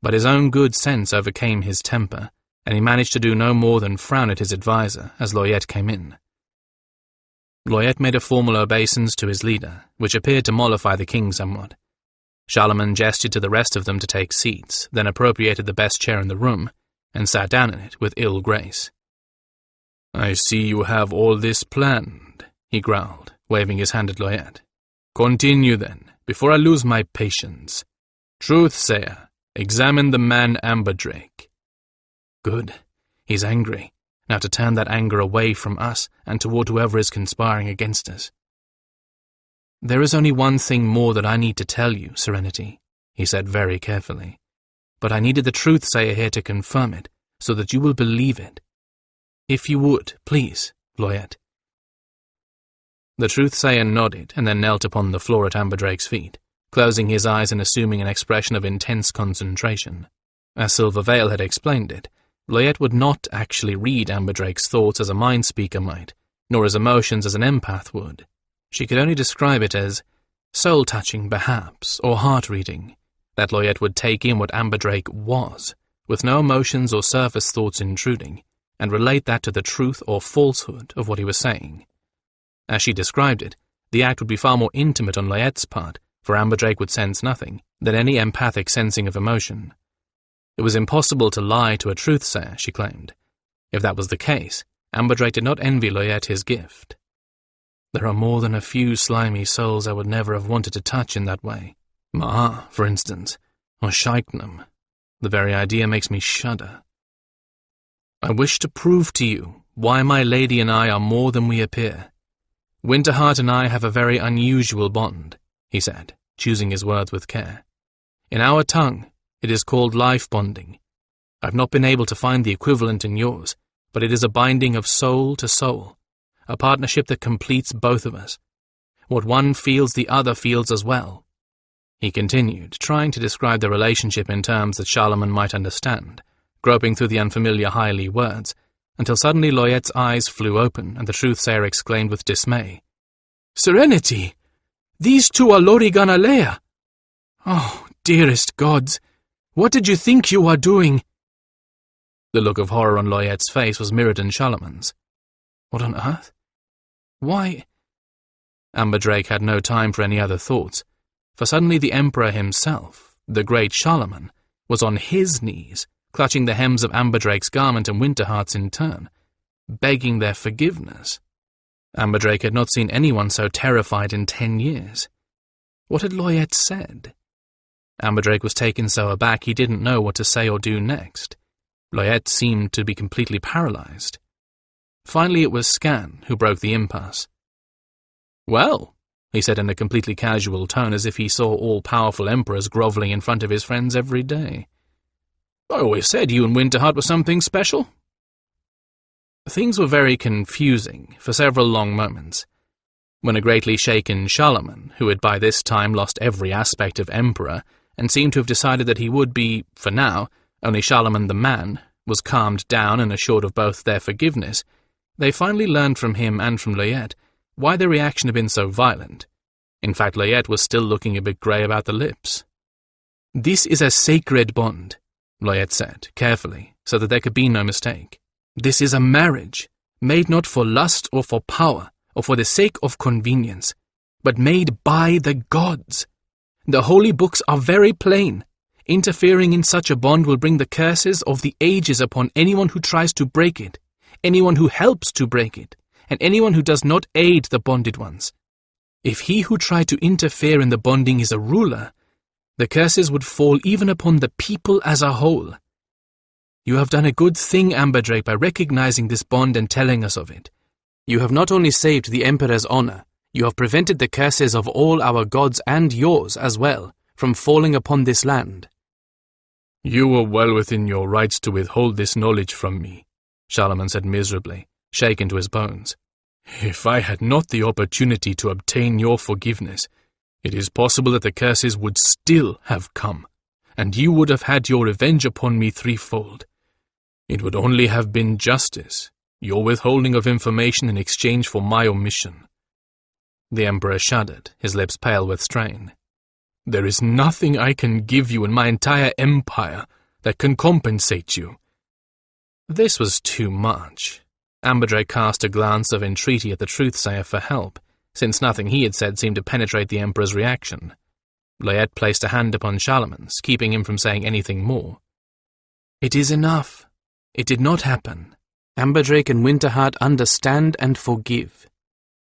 But his own good sense overcame his temper, and he managed to do no more than frown at his advisor as Loyette came in. Loyette made a formal obeisance to his leader, which appeared to mollify the king somewhat. Charlemagne gestured to the rest of them to take seats, then appropriated the best chair in the room, and sat down in it with ill grace. I see you have all this planned, he growled, waving his hand at Loyette. Continue then, before I lose my patience. Truthsayer, examine the man Amberdrake. Good. He's angry. Now to turn that anger away from us and toward whoever is conspiring against us. There is only one thing more that I need to tell you, Serenity, he said very carefully. But I needed the Truthsayer here to confirm it, so that you will believe it. If you would, please, Loyette, The truthsayer nodded and then knelt upon the floor at Amberdrake's feet, closing his eyes and assuming an expression of intense concentration. As Silver Veil had explained it, Loyette would not actually read Amberdrake's thoughts as a mind speaker might, nor his emotions as an empath would. She could only describe it as soul-touching, perhaps, or heart-reading, that Loyette would take in what Amberdrake was, with no emotions or surface thoughts intruding, and relate that to the truth or falsehood of what he was saying. As she described it, the act would be far more intimate on Loyette's part, for Amberdrake would sense nothing, than any empathic sensing of emotion. It was impossible to lie to a truthsayer, she claimed. If that was the case, Amberdrake did not envy Loyette his gift. There are more than a few slimy souls I would never have wanted to touch in that way. Maha, for instance, or Shaiknam. The very idea makes me shudder. I wish to prove to you why my lady and I are more than we appear. Winterheart and I have a very unusual bond, he said, choosing his words with care. In our tongue, it is called life bonding. I've not been able to find the equivalent in yours, but it is a binding of soul to soul, a partnership that completes both of us. What one feels, the other feels as well. He continued, trying to describe the relationship in terms that Charlemagne might understand, groping through the unfamiliar Highley words, until suddenly Loyette's eyes flew open, and the truthsayer exclaimed with dismay, "Serenity! These two are Loriganalea! Oh, dearest gods! What did you think you were doing?" The look of horror on Loyette's face was mirrored in Charlemagne's. What on earth? Why? Amberdrake had no time for any other thoughts, for suddenly the Emperor himself, the great Charlemagne, was on his knees, clutching the hems of Amberdrake's garment and Winterheart's in turn, begging their forgiveness. Amberdrake had not seen anyone so terrified in 10 years. What had Loyette said? Amberdrake was taken so aback he didn't know what to say or do next. Loyette seemed to be completely paralyzed. Finally it was Scan who broke the impasse. "Well," he said in a completely casual tone, as if he saw all-powerful emperors grovelling in front of his friends every day. "I always said you and Winterheart were something special." Things were very confusing for several long moments, when a greatly shaken Charlemagne, who had by this time lost every aspect of emperor, and seemed to have decided that he would be, for now, only Charlemagne the man, was calmed down and assured of both their forgiveness, they finally learned from him and from Loyette why their reaction had been so violent. In fact, Loyette was still looking a bit grey about the lips. "This is a sacred bond," Loyette said, carefully, so that there could be no mistake. "This is a marriage, made not for lust or for power, or for the sake of convenience, but made by the gods. The holy books are very plain. Interfering in such a bond will bring the curses of the ages upon anyone who tries to break it, anyone who helps to break it, and anyone who does not aid the bonded ones. If he who tried to interfere in the bonding is a ruler, the curses would fall even upon the people as a whole. You have done a good thing, Amberdrake, by recognizing this bond and telling us of it. You have not only saved the Emperor's honor, you have prevented the curses of all our gods and yours as well from falling upon this land." "You were well within your rights to withhold this knowledge from me," Charlemagne said miserably, shaken to his bones. "If I had not the opportunity to obtain your forgiveness, it is possible that the curses would still have come, and you would have had your revenge upon me threefold. It would only have been justice, your withholding of information in exchange for my omission." The Emperor shuddered, his lips pale with strain. "There is nothing I can give you in my entire empire that can compensate you." This was too much. Amberdrake cast a glance of entreaty at the truthsayer for help, since nothing he had said seemed to penetrate the Emperor's reaction. Loyette placed a hand upon Charlemagne's, keeping him from saying anything more. "It is enough. It did not happen. Amberdrake and Winterheart understand and forgive.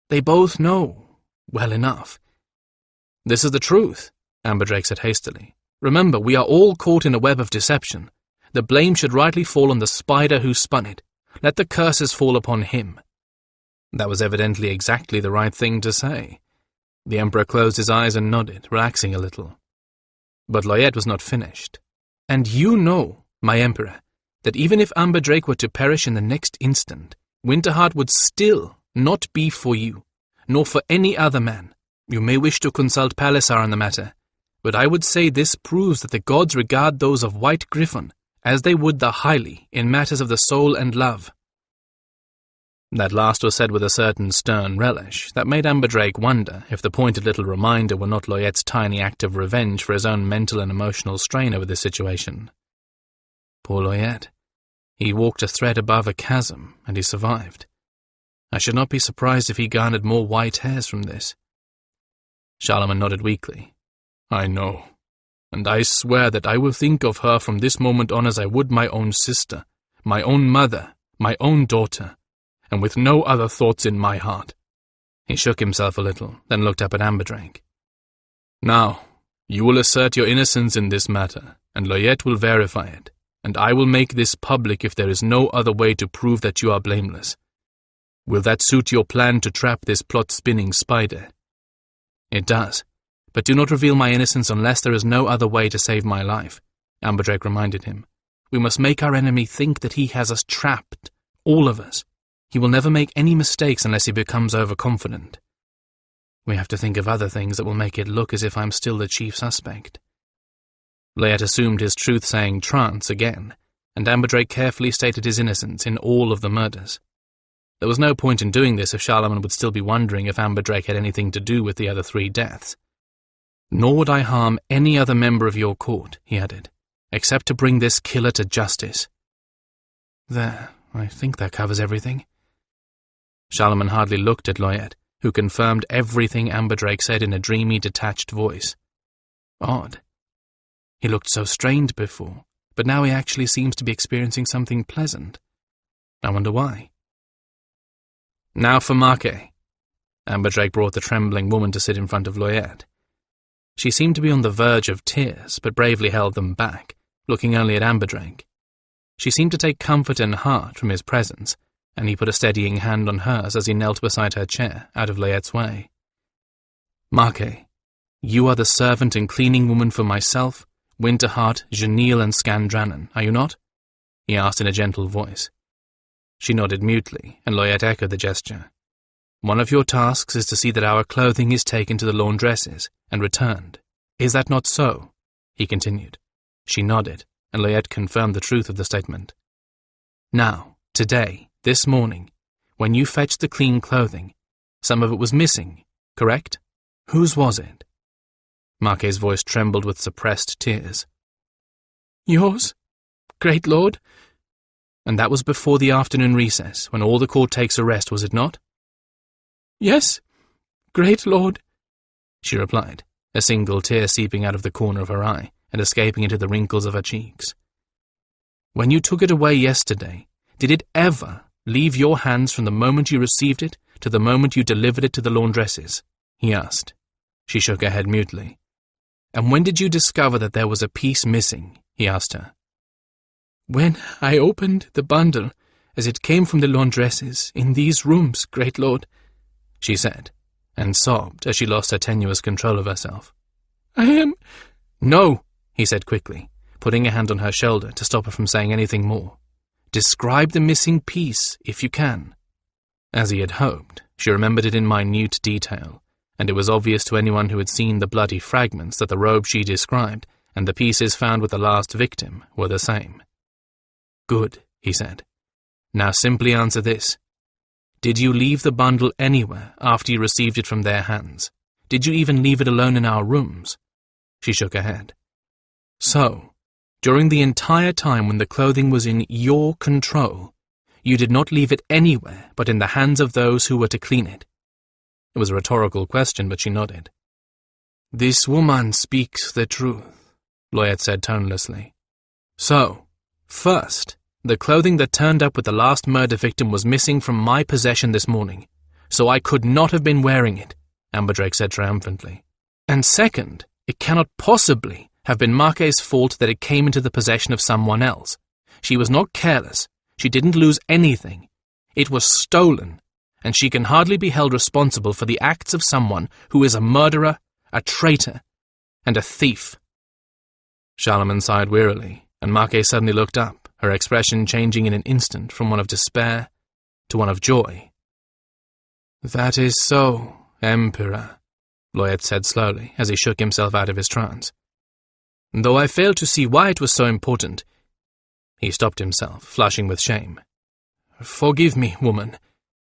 They both know, well enough." "This is the truth," Amberdrake said hastily. "Remember, we are all caught in a web of deception. The blame should rightly fall on the spider who spun it. Let the curses fall upon him." That was evidently exactly the right thing to say. The Emperor closed his eyes and nodded, relaxing a little. But Loyette was not finished. "And you know, my Emperor, that even if Amberdrake were to perish in the next instant, Winterheart would still not be for you, nor for any other man. You may wish to consult Palisar on the matter, but I would say this proves that the gods regard those of White Gryphon as they would the highly in matters of the soul and love." That last was said with a certain stern relish that made Amberdrake wonder if the pointed little reminder were not Loyette's tiny act of revenge for his own mental and emotional strain over this situation. Poor Loyette. He walked a thread above a chasm, and he survived. I should not be surprised if he garnered more white hairs from this. Charlemagne nodded weakly. "I know, and I swear that I will think of her from this moment on as I would my own sister, my own mother, my own daughter, and with no other thoughts in my heart." He shook himself a little, then looked up at Amberdrake. "Now, you will assert your innocence in this matter, and Loyette will verify it, and I will make this public if there is no other way to prove that you are blameless. Will that suit your plan to trap this plot-spinning spider?" "It does, but do not reveal my innocence unless there is no other way to save my life," Amberdrake reminded him. "We must make our enemy think that he has us trapped, all of us. He will never make any mistakes unless he becomes overconfident. We have to think of other things that will make it look as if I'm still the chief suspect." Loyette assumed his truth-saying trance again, and Amberdrake carefully stated his innocence in all of the murders. There was no point in doing this if Charlemagne would still be wondering if Amberdrake had anything to do with the other 3 deaths. "Nor would I harm any other member of your court," he added, "except to bring this killer to justice." "There, I think that covers everything." Charlemagne hardly looked at Loyette, who confirmed everything Amberdrake said in a dreamy, detached voice. Odd. He looked so strained before, but now he actually seems to be experiencing something pleasant. I wonder why. "Now for Marquet." Amberdrake brought the trembling woman to sit in front of Loyette. She seemed to be on the verge of tears, but bravely held them back, looking only at Amberdrake. She seemed to take comfort in heart from his presence, and he put a steadying hand on hers as he knelt beside her chair, out of Loyette's way. "Marquet, you are the servant and cleaning woman for myself, Winterheart, Genil, and Skandranon, are you not?" he asked in a gentle voice. She nodded mutely, and Loyette echoed the gesture. "One of your tasks is to see that our clothing is taken to the laundresses and returned. Is that not so?" he continued. She nodded, and Loyette confirmed the truth of the statement. "Now, today, this morning, when you fetched the clean clothing, some of it was missing, correct? Whose was it?" Marquet's voice trembled with suppressed tears. "Yours, great lord." "And that was before the afternoon recess, when all the court takes a rest, was it not?" "Yes, great lord," she replied, a single tear seeping out of the corner of her eye and escaping into the wrinkles of her cheeks. "When you took it away yesterday, did it ever leave your hands from the moment you received it to the moment you delivered it to the laundresses?" he asked. She shook her head mutely. "And when did you discover that there was a piece missing?" he asked her. "When I opened the bundle, as it came from the laundresses, in these rooms, great lord," she said, and sobbed as she lost her tenuous control of herself. "I am—" "No," he said quickly, putting a hand on her shoulder to stop her from saying anything more. "Describe the missing piece, if you can." As he had hoped, she remembered it in minute detail, and it was obvious to anyone who had seen the bloody fragments that the robe she described and the pieces found with the last victim were the same. "Good," he said. "Now simply answer this. Did you leave the bundle anywhere after you received it from their hands? Did you even leave it alone in our rooms?" She shook her head. "So, during the entire time when the clothing was in your control, you did not leave it anywhere but in the hands of those who were to clean it?" It was a rhetorical question, but she nodded. "This woman speaks the truth," Loyette said tonelessly. "So, first, the clothing that turned up with the last murder victim was missing from my possession this morning, so I could not have been wearing it," Amberdrake said triumphantly. "And second, it cannot possibly have been Marquet's fault that it came into the possession of someone else. She was not careless. She didn't lose anything. It was stolen, and she can hardly be held responsible for the acts of someone who is a murderer, a traitor, and a thief." Charlemagne sighed wearily, and Marquet suddenly looked up, her expression changing in an instant from one of despair to one of joy. "That is so, Emperor," Loyet said slowly, as he shook himself out of his trance. "Though I fail to see why it was so important." He stopped himself, flushing with shame. "Forgive me, woman,"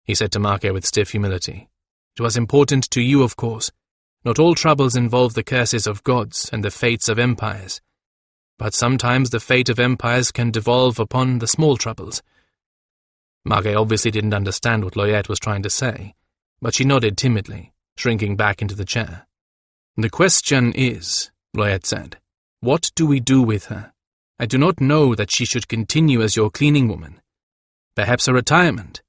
he said to Marke with stiff humility. "It was important to you, of course. Not all troubles involve the curses of gods and the fates of empires. But sometimes the fate of empires can devolve upon the small troubles." Marke obviously didn't understand what Loyet was trying to say, but she nodded timidly, shrinking back into the chair. "The question is," Loyet said, "what do we do with her? I do not know that she should continue as your cleaning woman. Perhaps a retirement."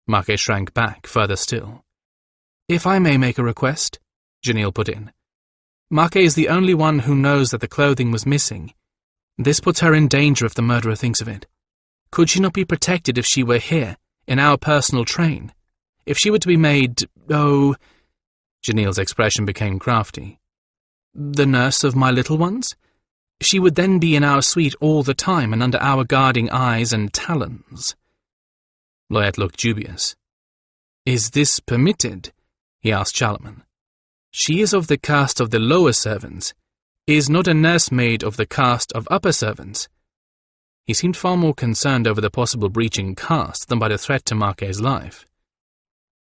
Marke shrank back, further still. "If I may make a request," Janelle put in. "Marke is the only one who knows that the clothing was missing. This puts her in danger if the murderer thinks of it. Could she not be protected if she were here, in our personal train? If she were to be made, Janelle's expression became crafty, the nurse of my little ones? She would then be in our suite all the time and under our guarding eyes and talons." Loyet looked dubious. "Is this permitted?" he asked Charlemagne. "She is of the caste of the lower servants. Is not a nursemaid of the caste of upper servants?" He seemed far more concerned over the possible breach in caste than by the threat to Marque's life.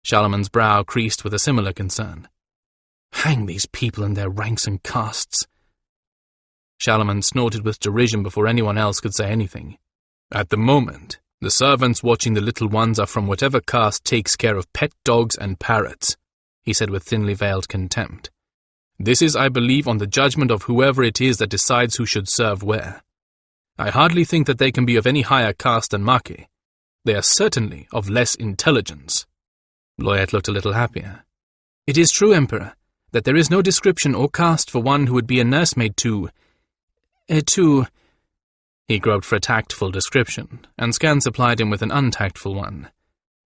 Charlemagne's brow creased with a similar concern. Hang these people and their ranks and castes. Charlemagne snorted with derision before anyone else could say anything. "At the moment, the servants watching the little ones are from whatever caste takes care of pet dogs and parrots," he said with thinly veiled contempt. "This is, I believe, on the judgment of whoever it is that decides who should serve where. I hardly think that they can be of any higher caste than Marke. They are certainly of less intelligence." Loyet looked a little happier. "It is true, Emperor, that there is no description or caste for one who would be a nursemaid to... He groped for a tactful description, and Scan supplied him with an untactful one.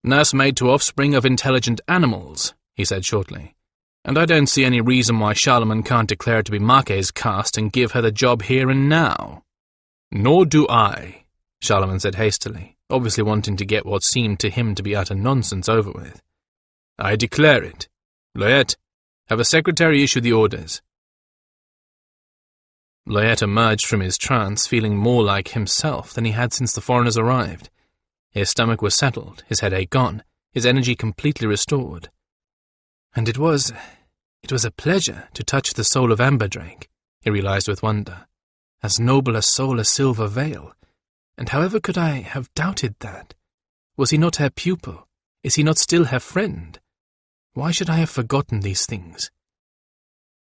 "Nursemaid to offspring of intelligent animals," he said shortly. "And I don't see any reason why Charlemagne can't declare it to be Marque's caste and give her the job here and now." "Nor do I," Charlemagne said hastily, obviously wanting to get what seemed to him to be utter nonsense over with. "I declare it. Loyet, have a secretary issue the orders." Loyet emerged from his trance feeling more like himself than he had since the foreigners arrived. His stomach was settled, his headache gone, his energy completely restored. And it was a pleasure to touch the soul of Amberdrake, he realized with wonder. As noble a soul as silver veil. And however could I have doubted that? Was he not her pupil? Is he not still her friend? Why should I have forgotten these things?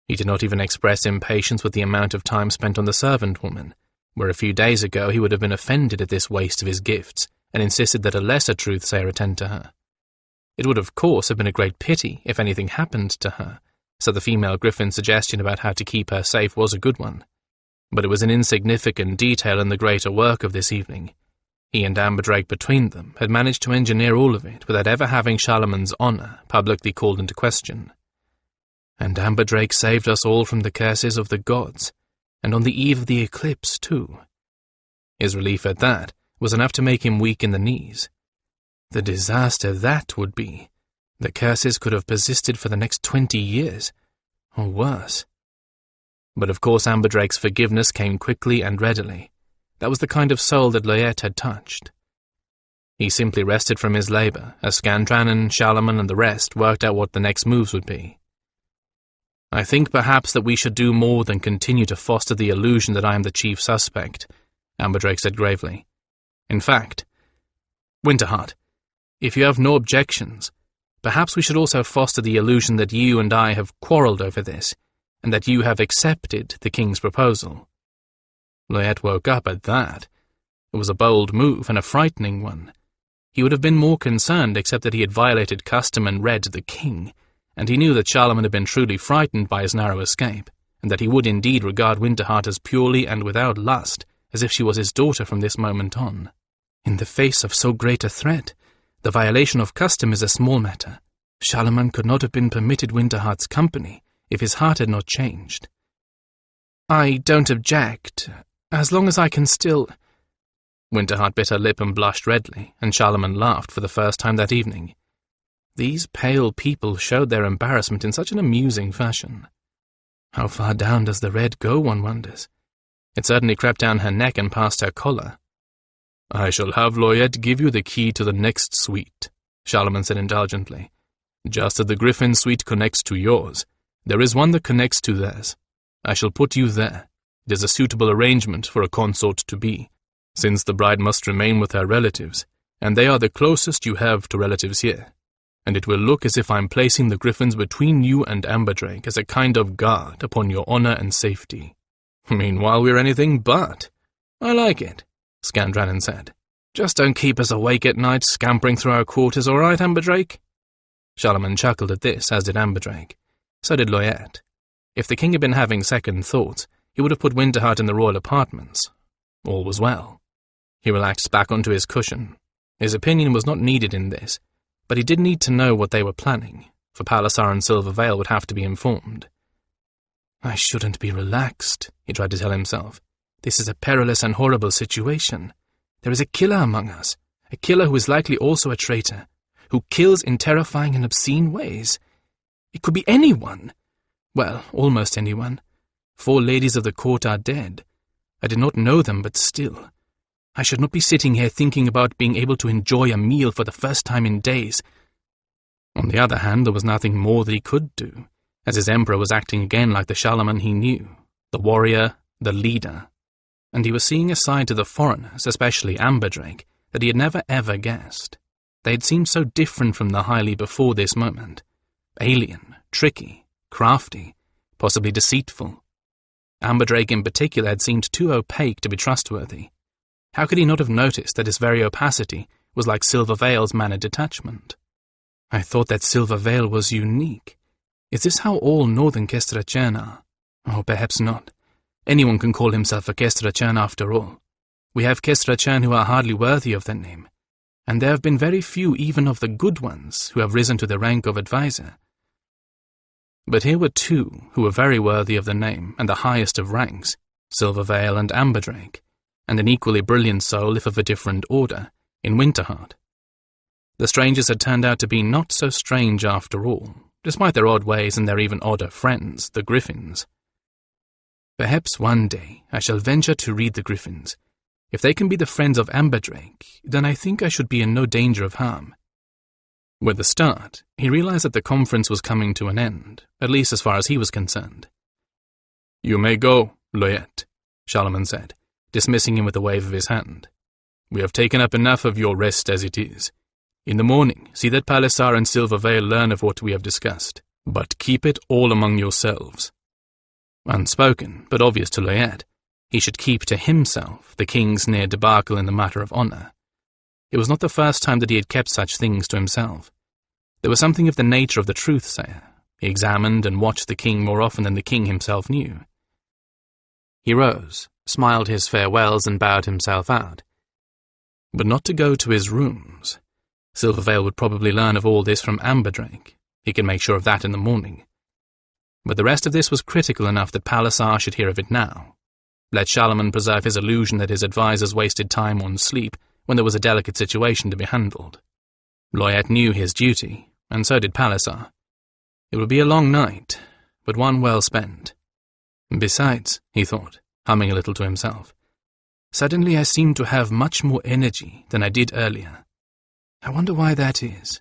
He did not even express impatience with the amount of time spent on the servant woman, where a few days ago he would have been offended at this waste of his gifts, and insisted that a lesser truth-sayer attend to her. It would of course have been a great pity if anything happened to her, so the female Gryphon's suggestion about how to keep her safe was a good one. But it was an insignificant detail in the greater work of this evening. He and Amberdrake between them had managed to engineer all of it without ever having Charlemagne's honour publicly called into question. And Amberdrake saved us all from the curses of the gods, and on the eve of the eclipse, too. His relief at that was enough to make him weak in the knees. The disaster that would be. The curses could have persisted for the next 20 years, or worse. But of course Amberdrake's forgiveness came quickly and readily. That was the kind of soul that Loyet had touched. He simply rested from his labour, as Skandranon, Charlemagne, and the rest worked out what the next moves would be. "I think perhaps that we should do more than continue to foster the illusion that I am the chief suspect," Amberdrake said gravely. "In fact, Winterheart, if you have no objections, perhaps we should also foster the illusion that you and I have quarrelled over this, and that you have accepted the king's proposal." Loyet woke up at that. It was a bold move and a frightening one. He would have been more concerned except that he had violated custom and read the king, and he knew that Charlemagne had been truly frightened by his narrow escape, and that he would indeed regard Winterheart as purely and without lust, as if she was his daughter from this moment on. In the face of so great a threat, the violation of custom is a small matter. Charlemagne could not have been permitted Winterheart's company if his heart had not changed. "I don't object, as long as I can still—" Winterheart bit her lip and blushed redly, and Charlemagne laughed for the first time that evening. These pale people showed their embarrassment in such an amusing fashion. How far down does the red go, one wonders? It certainly crept down her neck and past her collar. "I shall have Loyette give you the key to the next suite," Charlemagne said indulgently. "Just as the Gryphon suite connects to yours, there is one that connects to theirs. I shall put you there. It is a suitable arrangement for a consort-to-be, since the bride must remain with her relatives, and they are the closest you have to relatives here. And it will look as if I'm placing the Gryphons between you and Amberdrake as a kind of guard upon your honor and safety." "Meanwhile, we're anything but. I like it," Skandranon said. "Just don't keep us awake at night scampering through our quarters, all right, Amberdrake?" Charlemagne chuckled at this, as did Amberdrake. So did Loyette. If the king had been having second thoughts, he would have put Winterheart in the royal apartments. All was well. He relaxed back onto his cushion. His opinion was not needed in this, but he did need to know what they were planning, for Palliser and Silvervale would have to be informed. "I shouldn't be relaxed," he tried to tell himself. "This is a perilous and horrible situation. There is a killer among us, a killer who is likely also a traitor, who kills in terrifying and obscene ways. It could be anyone. Well, almost anyone. 4 ladies of the court are dead. I did not know them, but still. I should not be sitting here thinking about being able to enjoy a meal for the first time in days." On the other hand, there was nothing more that he could do, as his emperor was acting again like the Charlemagne he knew, the warrior, the leader. And he was seeing a side to the foreigners, especially Amberdrake, that he had never ever guessed. They had seemed so different from the Highley before this moment. Alien, tricky, crafty, possibly deceitful. Amberdrake in particular had seemed too opaque to be trustworthy. How could he not have noticed that his very opacity was like Silvervale's mannered detachment? "I thought that Silvervale was unique. Is this how all northern Kestrachan are? Oh, perhaps not. Anyone can call himself a Kestrachan after all. We have Kestrachan who are hardly worthy of that name, and there have been very few even of the good ones who have risen to the rank of advisor. But here were 2 who were very worthy of the name and the highest of ranks, Silvervale and Amberdrake, and an equally brilliant soul, if of a different order, in Winterheart. The strangers had turned out to be not so strange after all, despite their odd ways and their even odder friends, the Gryphons. "Perhaps one day I shall venture to read the Gryphons. If they can be the friends of Amberdrake, then I think I should be in no danger of harm." With a start, he realized that the conference was coming to an end, at least as far as he was concerned. "You may go, Loyette," Charlemagne said, dismissing him with a wave of his hand. "We have taken up enough of your rest as it is. In the morning, see that Palliser and Silvervale learn of what we have discussed, but keep it all among yourselves." Unspoken, but obvious to Loyette, he should keep to himself the king's near debacle in the matter of honor. It was not the first time that he had kept such things to himself. There was something of the nature of the truth-sayer. He examined and watched the king more often than the king himself knew. He rose, smiled his farewells and bowed himself out. But not to go to his rooms. Silvervale would probably learn of all this from Amberdrake. He could make sure of that in the morning. But the rest of this was critical enough that Palliser should hear of it now. Let Charlemagne preserve his illusion that his advisers wasted time on sleep when there was a delicate situation to be handled. Loyette knew his duty, and so did Palliser. It would be a long night, but one well spent. Besides, he thought, humming a little to himself, suddenly I seem to have much more energy than I did earlier. I wonder why that is.